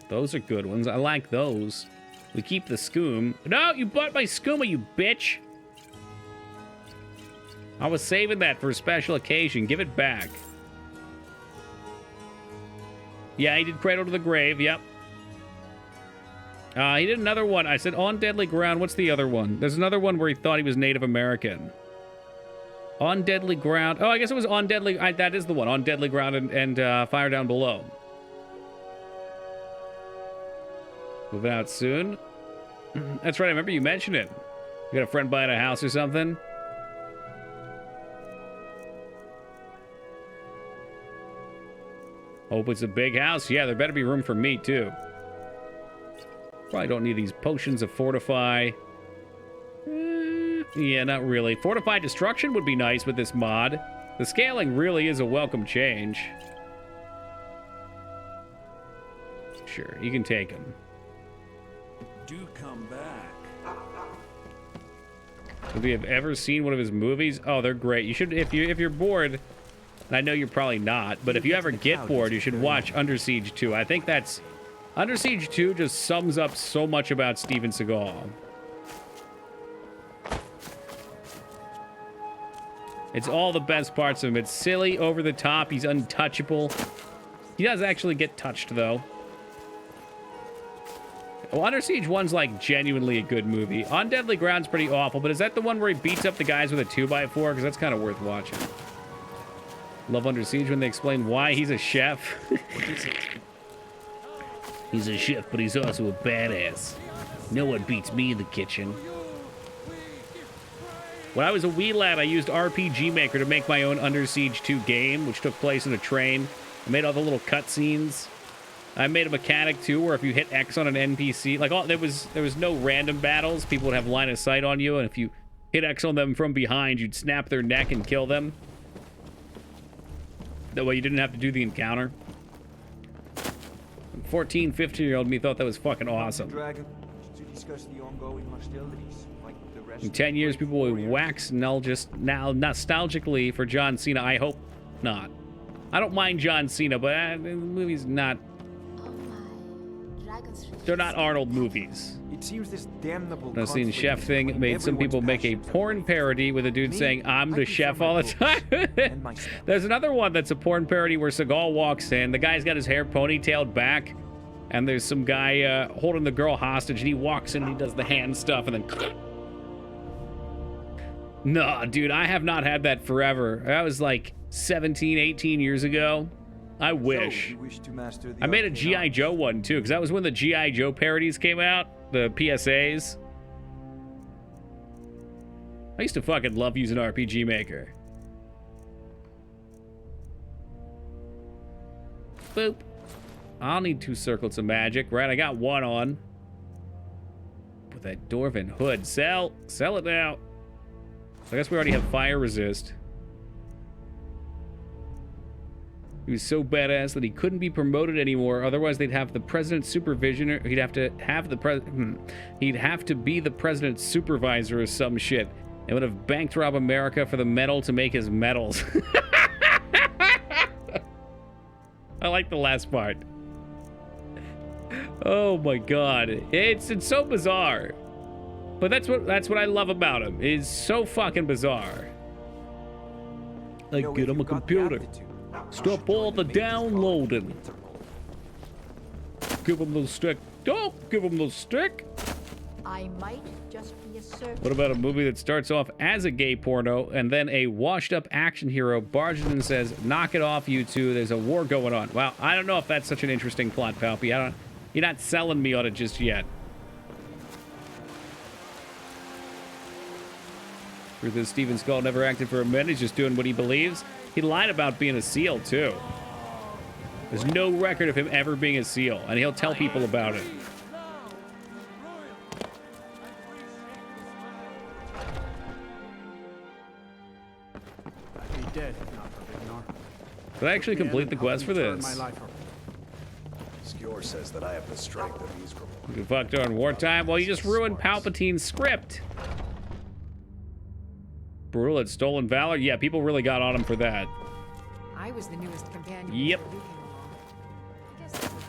Those are good ones. I like those. We keep the skoom. No, you bought my skooma, you bitch! I was saving that for a special occasion. Give it back. Yeah, he did Cradle to the Grave. Yep. He did another one. I said On Deadly Ground. What's the other one? There's another one where he thought he was Native American. On Deadly Ground. Oh, I guess it was On Deadly... that is the one. On Deadly Ground and Fire Down Below. Moving out soon. That's right. I remember you mentioned it. You got a friend buying a house or something? Hope it's a big house. Yeah, there better be room for me, too. Probably don't need these potions of Fortify. Yeah, not really. Fortify Destruction would be nice with this mod. The scaling really is a welcome change. Sure, you can take them. Do come back. Have you ever seen one of his movies? Oh, they're great. You should, if you're bored, and I know you're probably not, but if you ever get bored, you should watch Under Siege 2. I think that's... Under Siege 2 just sums up so much about Steven Seagal. It's all the best parts of him. It's silly, over the top, he's untouchable. He does actually get touched, though. Well, Under Siege 1's, like, genuinely a good movie. On Deadly Ground's pretty awful, but is that the one where he beats up the guys with a 2x4? Because that's kind of worth watching. Love Under Siege when they explain why he's a chef. What is it? He's a chef, but he's also a badass. No one beats me in the kitchen. When I was a wee lad, I used RPG Maker to make my own Under Siege 2 game, which took place in a train. I made all the little cutscenes. I made a mechanic, too, where if you hit X on an NPC... Like, there was no random battles. People would have line of sight on you, and if you hit X on them from behind, you'd snap their neck and kill them. That way you didn't have to do the encounter. 14, 15-year-old me thought that was fucking awesome. In 10 years, people will wax nostalgically for John Cena. I hope not. I don't mind John Cena, but the movie's not dragons. They're not Arnold movies. It seems this damnable I've seen conflict Chef is Thing between made some everyone's people make a passions. porn parody with a dude Me, saying, I'm I the prefer chef my all the books time. and my stuff. There's another one that's a porn parody where Seagal walks in. The guy's got his hair ponytailed back, and there's some guy holding the girl hostage, and he walks in and he does the hand stuff, and then... Nah, dude, I have not had that forever. That was like 17, 18 years ago. I wish. So, you wish to master the I made a arcane G.I. arts. Joe one, too, because that was when the G.I. Joe parodies came out, the PSAs. I used to fucking love using RPG Maker. Boop. I'll need 2 circlets of magic, right? I got 1 on. Put that Dwarven hood. Sell. Sell it now. So I guess we already have fire resist. He was so badass that he couldn't be promoted anymore. Otherwise, they'd have the president's supervision. Or he'd have to have the He'd have to be the president's supervisor or some shit. They would have banked rob America for the metal to make his medals. I like the last part. Oh my god, it's so bizarre. But that's what I love about him. It's so fucking bizarre. Like, get him a computer. Stop all the downloading. Give him the stick. Don't give him the stick. I might just be a servant. What about a movie that starts off as a gay porno and then a washed-up action hero barges in and says, knock it off, you two, there's a war going on. Well, I don't know if that's such an interesting plot, Palpy. You're not selling me on it just yet. Truth is, Steven Skull never acted for a minute. He's just doing what he believes. He lied about being a SEAL, too. There's no record of him ever being a SEAL, and he'll tell people about it. I'd be dead if not for Vignar. Did I actually complete the quest for this? Skjor says that I have the strength of Ysgramor. You fucked during wartime? Well, you just ruined Palpatine's script. Brutal had stolen valor? Yeah, people really got on him for that. I was the newest companion. Yep. before you came along. I guess that's okay.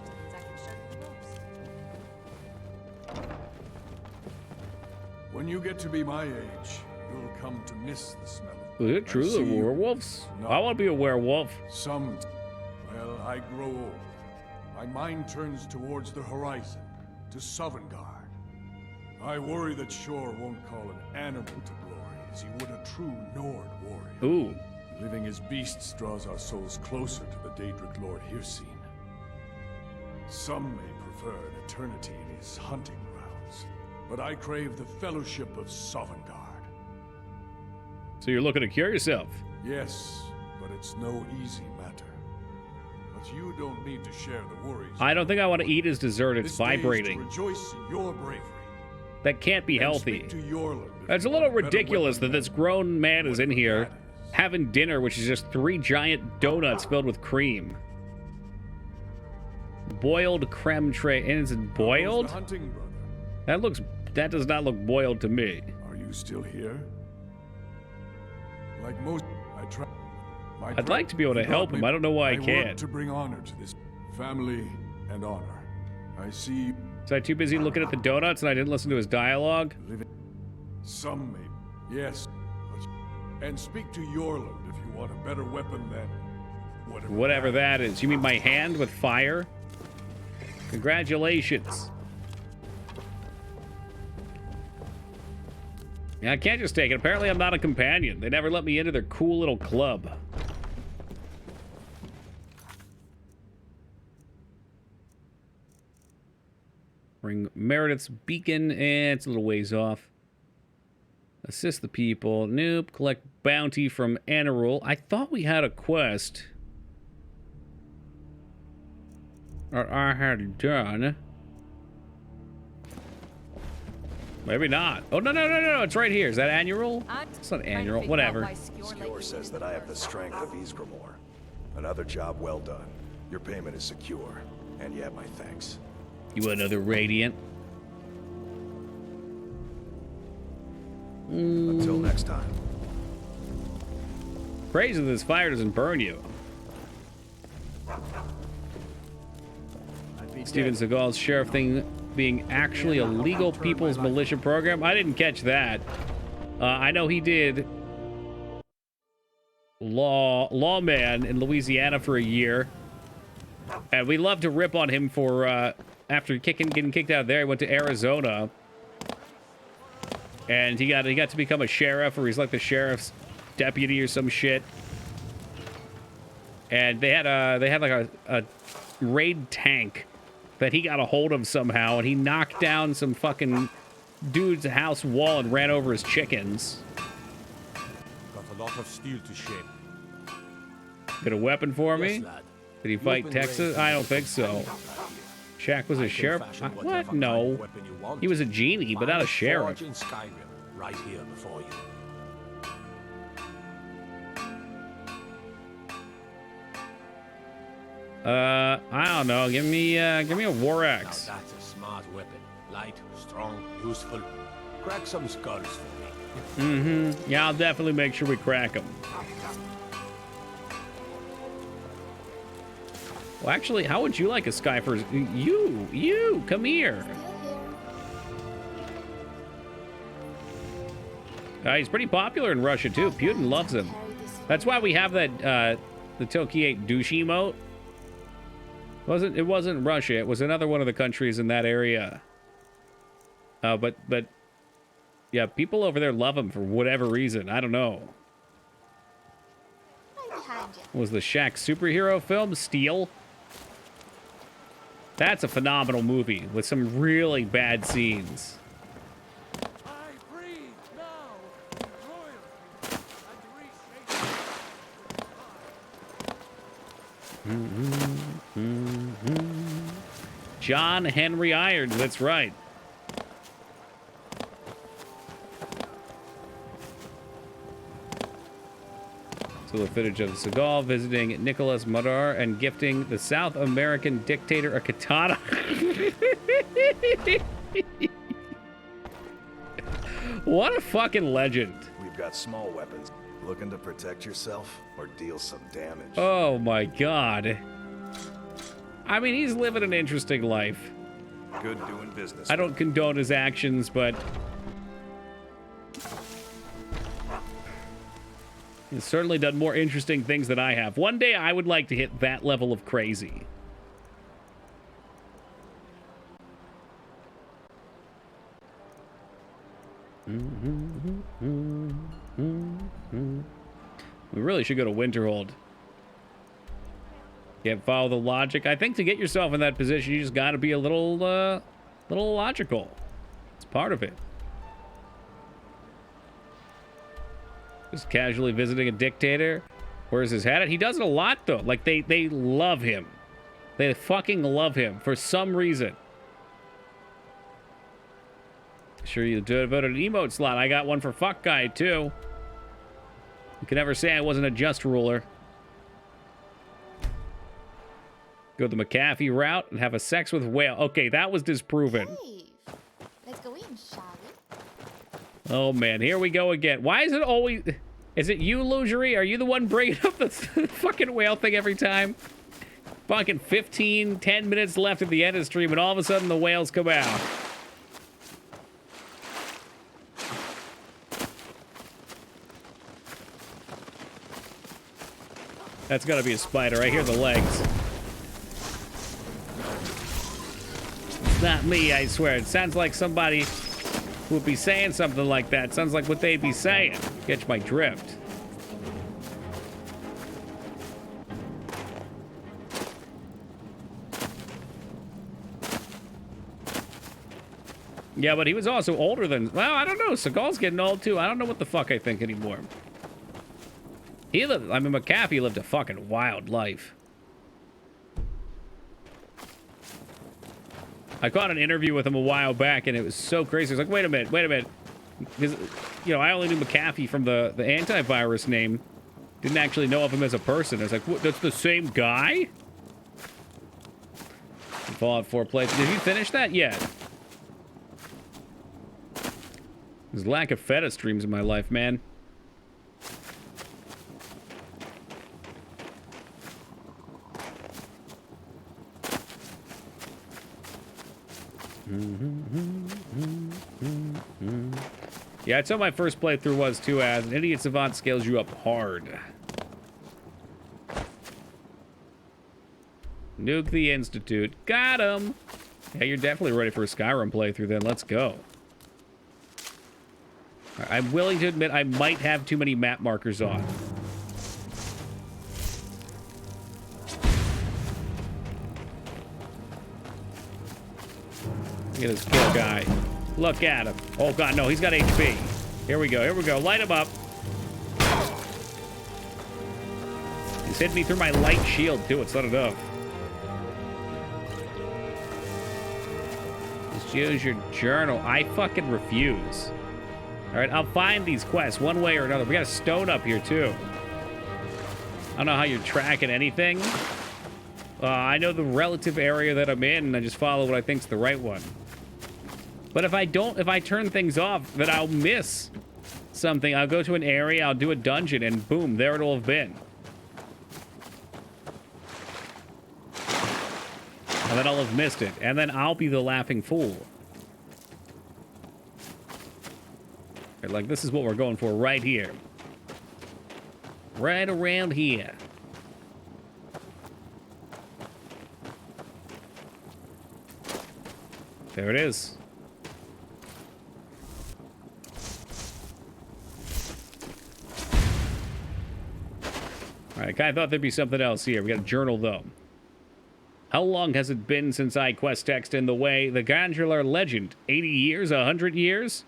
Just means I can shut the ropes. When you get to be my age, you'll come to miss the smell of Is it true I the see you. werewolves? No. I want to be a werewolf. Well, I grow old. My mind turns towards the horizon, to Sovngarde. I worry that Shor won't call an animal to glory as he would a true Nord warrior. Ooh. Living as beasts draws our souls closer to the Daedric Lord Hircine. Some may prefer an eternity in his hunting grounds, but I crave the fellowship of Sovngarde. So you're looking to cure yourself? Yes, but it's no easy matter. But you don't need to share the worries. I don't think I want to eat his dessert. It's This day is to vibrating. rejoice in your bravery. That can't be And healthy. speak to Yorland if It's a you little want better ridiculous that weapon this grown man is in here having dinner, which is just 3 giant donuts filled with cream. Boiled creme tray. And is it boiled? The hunting brother. That does not look boiled to me. Are you still here? Like most, I'd like to be able to help him. I don't know why I work can't. to bring honor to this family and honor. I see. Was I too busy looking at the donuts and I didn't listen to his dialogue? Some may, yes. And speak to Yorland if you want a better weapon than Whatever that is. You mean my hand with fire? Congratulations. Yeah, I can't just take it. Apparently I'm not a companion. They never let me into their cool little club. Bring Meredith's beacon, and it's a little ways off. Assist the people. Nope. Collect bounty from Anarul. I thought we had a quest. Or I had done. Maybe not. Oh, no, it's right here. Is that annual? It's not annual. Whatever. Skjor says that I have the strength of Ysgramor. Another job well done. Your payment is secure, and you have my thanks. You want another radiant? Until next time. Praise that this fire doesn't burn you. I'd be Steven Seagal's sheriff thing being actually a legal people's militia program. I didn't catch that. I know he did lawman in Louisiana for a year. And we love to rip on him for, after getting kicked out of there, he went to Arizona. And he got to become a sheriff, or he's like the sheriff's deputy or some shit. And they had like a raid tank that he got a hold of somehow, and he knocked down some fucking dude's house wall and ran over his chickens. Got a lot of steel to shape. Got a weapon for me? Yes, lad. Did he fight Texas? I don't think so. Shaq was a sheriff? What? No. He was a genie, but not a sheriff. In Skyrim, right here before you. I don't know. Give me a war axe. Now that's a smart weapon. Light, strong, useful. Crack some skulls for me. Mm-hmm. Yeah, I'll definitely make sure we crack them. Well, actually, how would you like a sky first? You, come here. He's pretty popular in Russia, too. Putin loves him. That's why we have that, the Toki 8 douche emote. It wasn't Russia. It was another one of the countries in that area. But yeah, people over there love him for whatever reason. I don't know. Was the Shaq superhero film Steel? That's a phenomenal movie with some really bad scenes. John Henry Irons, that's right. So the footage of Seagal visiting Nicolas Maduro and gifting the South American dictator a katana. What a fucking legend. We've got small weapons. Looking to protect yourself or deal some damage? Oh my god. I mean, he's living an interesting life. Good doing business. I don't condone his actions, but he's certainly done more interesting things than I have. One day I would like to hit that level of crazy. We really should go to Winterhold. Can't follow the logic. I think to get yourself in that position, you just got to be a little logical. It's part of it. Just casually visiting a dictator. Where's his hat at? He does it a lot, though. Like, they love him. They fucking love him for some reason. Sure, you devoted an emote slot. I got one for fuck guy, too. You can never say I wasn't a just ruler. Go the McAfee route and have a sex with whale. Okay, that was disproven. Hey, let's go in, shall we? Oh, man. Here we go again. Why is it always... Is it you, Lugerie? Are you the one bringing up the fucking whale thing every time? Fucking 10 minutes left at the end of the stream, and all of a sudden the whales come out. That's gotta be a spider. I hear the legs. It's not me, I swear. It sounds like somebody would be saying something like that. Sounds like what they'd be saying. Catch my drift. Yeah, but he was also older than... Well, I don't know. Seagal's getting old, too. I don't know what the fuck I think anymore. He lived... I mean, McAfee lived a fucking wild life. I caught an interview with him a while back, and it was so crazy. I was like, wait a minute. Because, you know, I only knew McAfee from the antivirus name. Didn't actually know of him as a person. I was like, what, that's the same guy? Fallout 4 play. Did you finish that yet? There's lack of feta streams in my life, man. Yeah, that's how my first playthrough was too, as an idiot savant scales you up hard. Nuke the Institute. Got him! Yeah, you're definitely ready for a Skyrim playthrough then. Let's go. I'm willing to admit I might have too many map markers on. Look at this poor guy. Look at him. Oh god, no, he's got HP. Here we go, here we go. Light him up. He's hitting me through my light shield too. It's not enough. Just use your journal. I fucking refuse. Alright, I'll find these quests one way or another. We got a stone up here too. I don't know how you're tracking anything. I know the relative area that I'm in, and I just follow what I think's the right one. But if I turn things off, then I'll miss something. I'll go to an area, I'll do a dungeon, and boom, there it'll have been. And then I'll have missed it. And then I'll be the laughing fool. Like, this is what we're going for right here. Right around here. There it is. All right, I kind of thought there'd be something else here. We got a journal, though. How long has it been since I quest text in the way the Gondolar legend? 80 years? 100 years?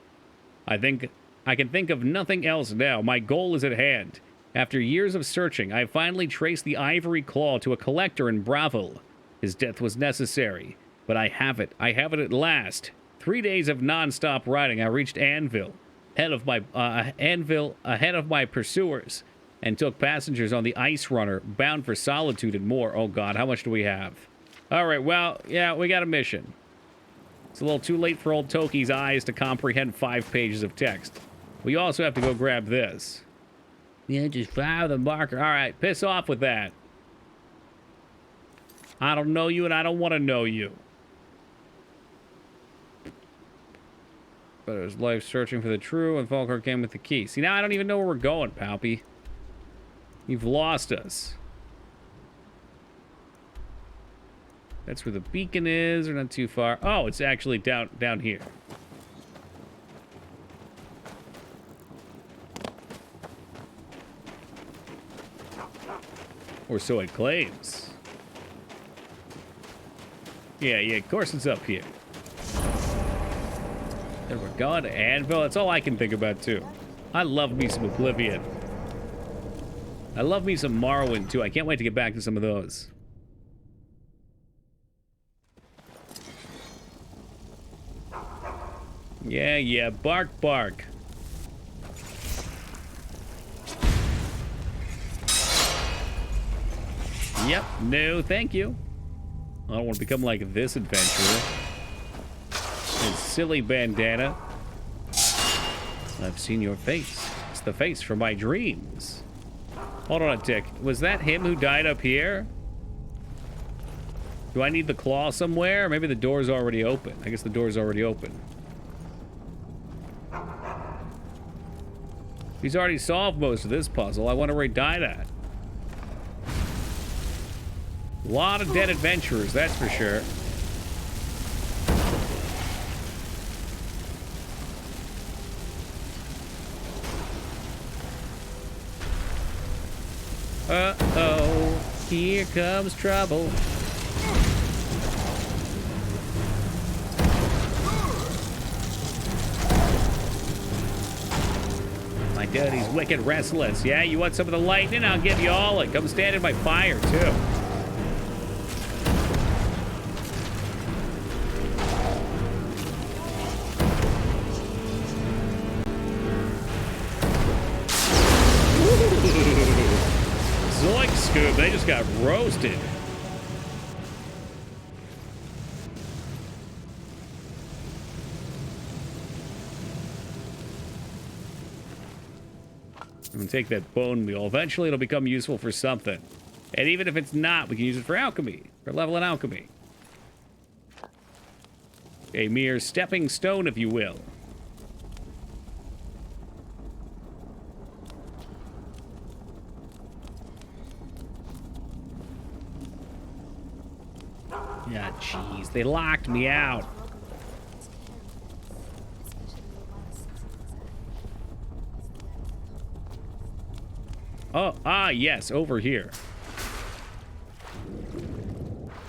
I can think of nothing else now. My goal is at hand. After years of searching, I finally traced the ivory claw to a collector in Bravel. His death was necessary, but I have it. I have it at last. 3 days of non-stop riding, I reached Anvil, ahead of my pursuers, and took passengers on the Ice Runner, bound for Solitude and more. Oh god, how much do we have? All right, well, yeah, we got a mission. It's a little too late for old Toki's eyes to comprehend 5 pages of text. We also have to go grab this. Yeah, just follow the marker. All right, piss off with that. I don't know you and I don't want to know you. But it was life searching for the true, and Falkar came with the key. See, now I don't even know where we're going, Palpy. You've lost us. That's where the beacon is, or not too far. Oh, it's actually down here. Or so it claims. Yeah, of course it's up here. There we're going to Anvil. That's all I can think about, too. I love me some Oblivion. I love me some Morrowind, too. I can't wait to get back to some of those. Yeah, bark, bark. Yep, no, thank you. I don't want to become like this adventurer. This silly bandana. I've seen your face. It's the face from my dreams. Hold on a tick. Was that him who died up here? Do I need the claw somewhere? Maybe the door's already open. I guess the door's already open. He's already solved most of this puzzle. I wonder where he died at. A lot of dead adventurers, that's for sure. Uh-oh, here comes trouble. My daddy's wicked restless. Yeah, you want some of the lightning? I'll give you all it. Come stand in my fire, too. Zoink, Scoob. They just got roasted. I'm gonna take that bone meal. Eventually it'll become useful for something. And even if it's not, we can use it for alchemy. For leveling alchemy. A mere stepping stone, if you will. Yeah, jeez, they locked me out. Oh, yes, over here.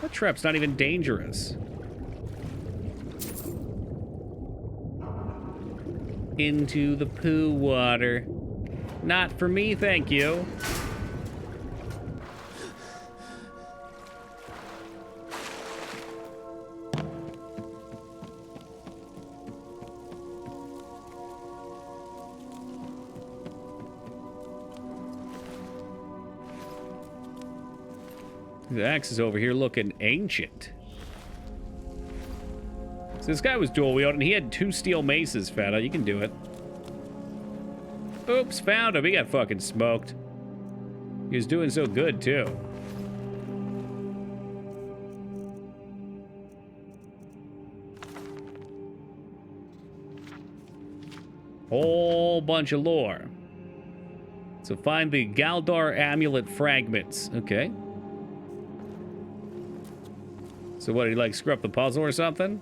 That trap's not even dangerous. Into the poo water. Not for me, thank you. The axe is over here looking ancient. So this guy was dual wielding. He had 2 steel maces, Feta. You can do it. Oops, found him. He got fucking smoked. He was doing so good, too. Whole bunch of lore. So find the Galdar amulet fragments. Okay. So what, did he like screw up the puzzle or something?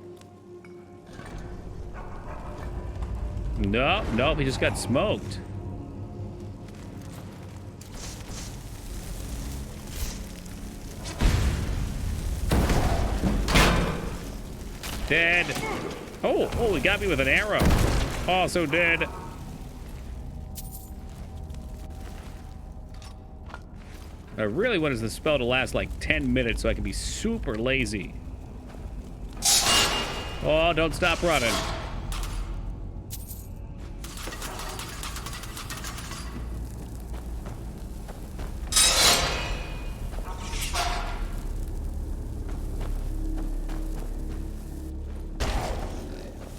Nope, he just got smoked. Dead. Oh, he got me with an arrow. Also dead. I really wanted the spell to last like 10 minutes so I can be super lazy. Oh, don't stop running.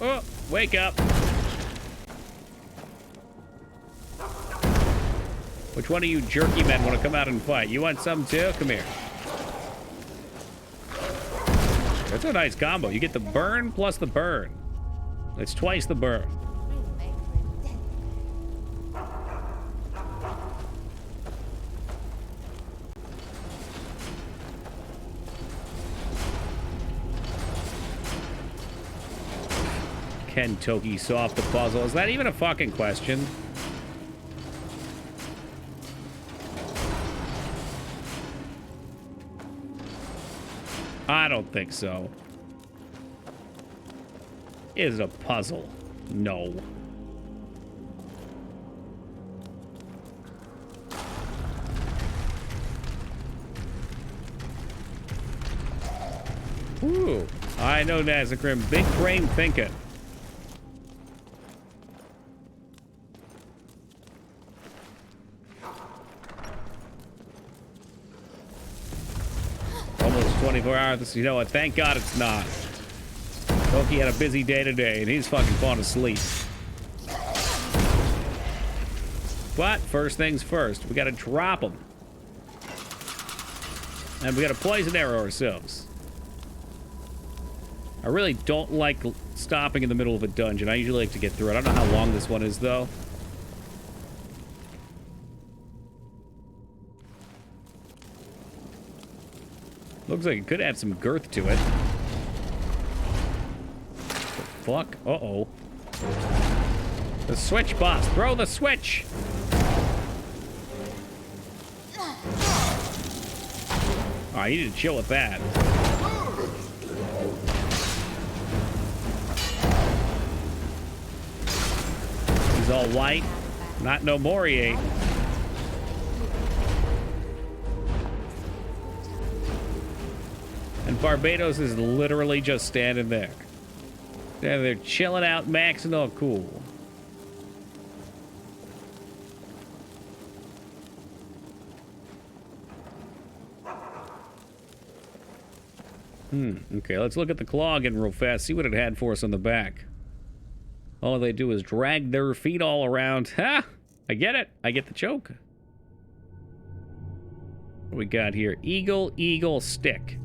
Oh, wake up. Which one of you jerky men want to come out and fight? You want some too? Come here. That's a nice combo. You get the burn plus the burn. It's twice the burn. Can Toki solve the puzzle? Is that even a fucking question? I don't think so. Is it a puzzle? No. Ooh, I know Nazakrim. Big brain thinking. Almost 24 hours. You know what? Thank God it's not. Toki had a busy day today, and he's fucking falling asleep. But first things first, we gotta drop him. And we gotta poison arrow ourselves. I really don't like stopping in the middle of a dungeon. I usually like to get through it. I don't know how long this one is, though. Looks like it could have some girth to it. The fuck? Uh-oh. The switch, boss. Throw the switch! Oh, you need to chill with that. He's all white. Not no more, he ain't. And Barbados is literally just standing there. They're chilling out, maxing all cool. Okay, let's look at the claw again real fast, see what it had for us on the back. All they do is drag their feet all around. Ha! I get it. I get the joke. What we got here? Eagle, stick.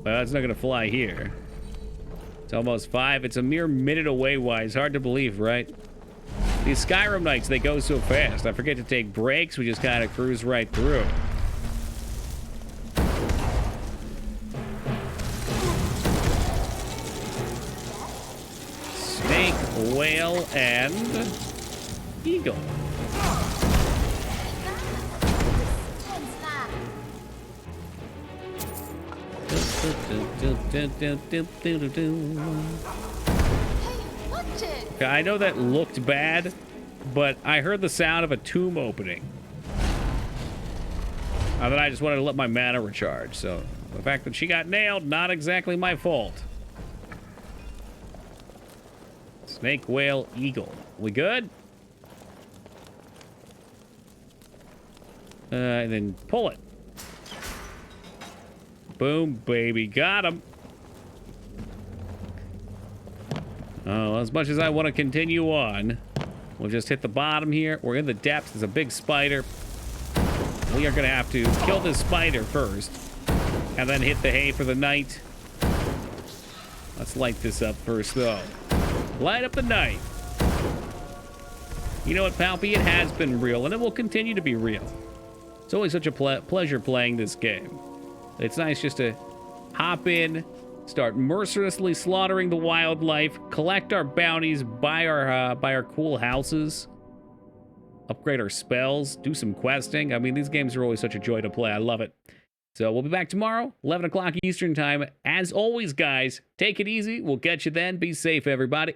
Well, that's not gonna fly here. It's almost 5. It's a mere minute away, wise. Hard to believe, right? These Skyrim nights, they go so fast. I forget to take breaks. We just kind of cruise right through. Snake, whale, and eagle. Okay, I know that looked bad, but I heard the sound of a tomb opening. And then I just wanted to let my mana recharge, so the fact that she got nailed, not exactly my fault. Snake, whale, eagle. We good? And then pull it. Boom, baby. Got him. Oh, as much as I want to continue on, we'll just hit the bottom here. We're in the depths. There's a big spider. We are going to have to kill this spider first, and then hit the hay for the night. Let's light this up first, though. Light up the night. You know what, Palpy? It has been real, and it will continue to be real. It's always such a pleasure playing this game. It's nice just to hop in, start mercilessly slaughtering the wildlife, collect our bounties, buy our cool houses, upgrade our spells, do some questing. I mean, these games are always such a joy to play. I love it. So we'll be back tomorrow, 11 o'clock Eastern time. As always, guys, take it easy. We'll catch you then. Be safe, everybody.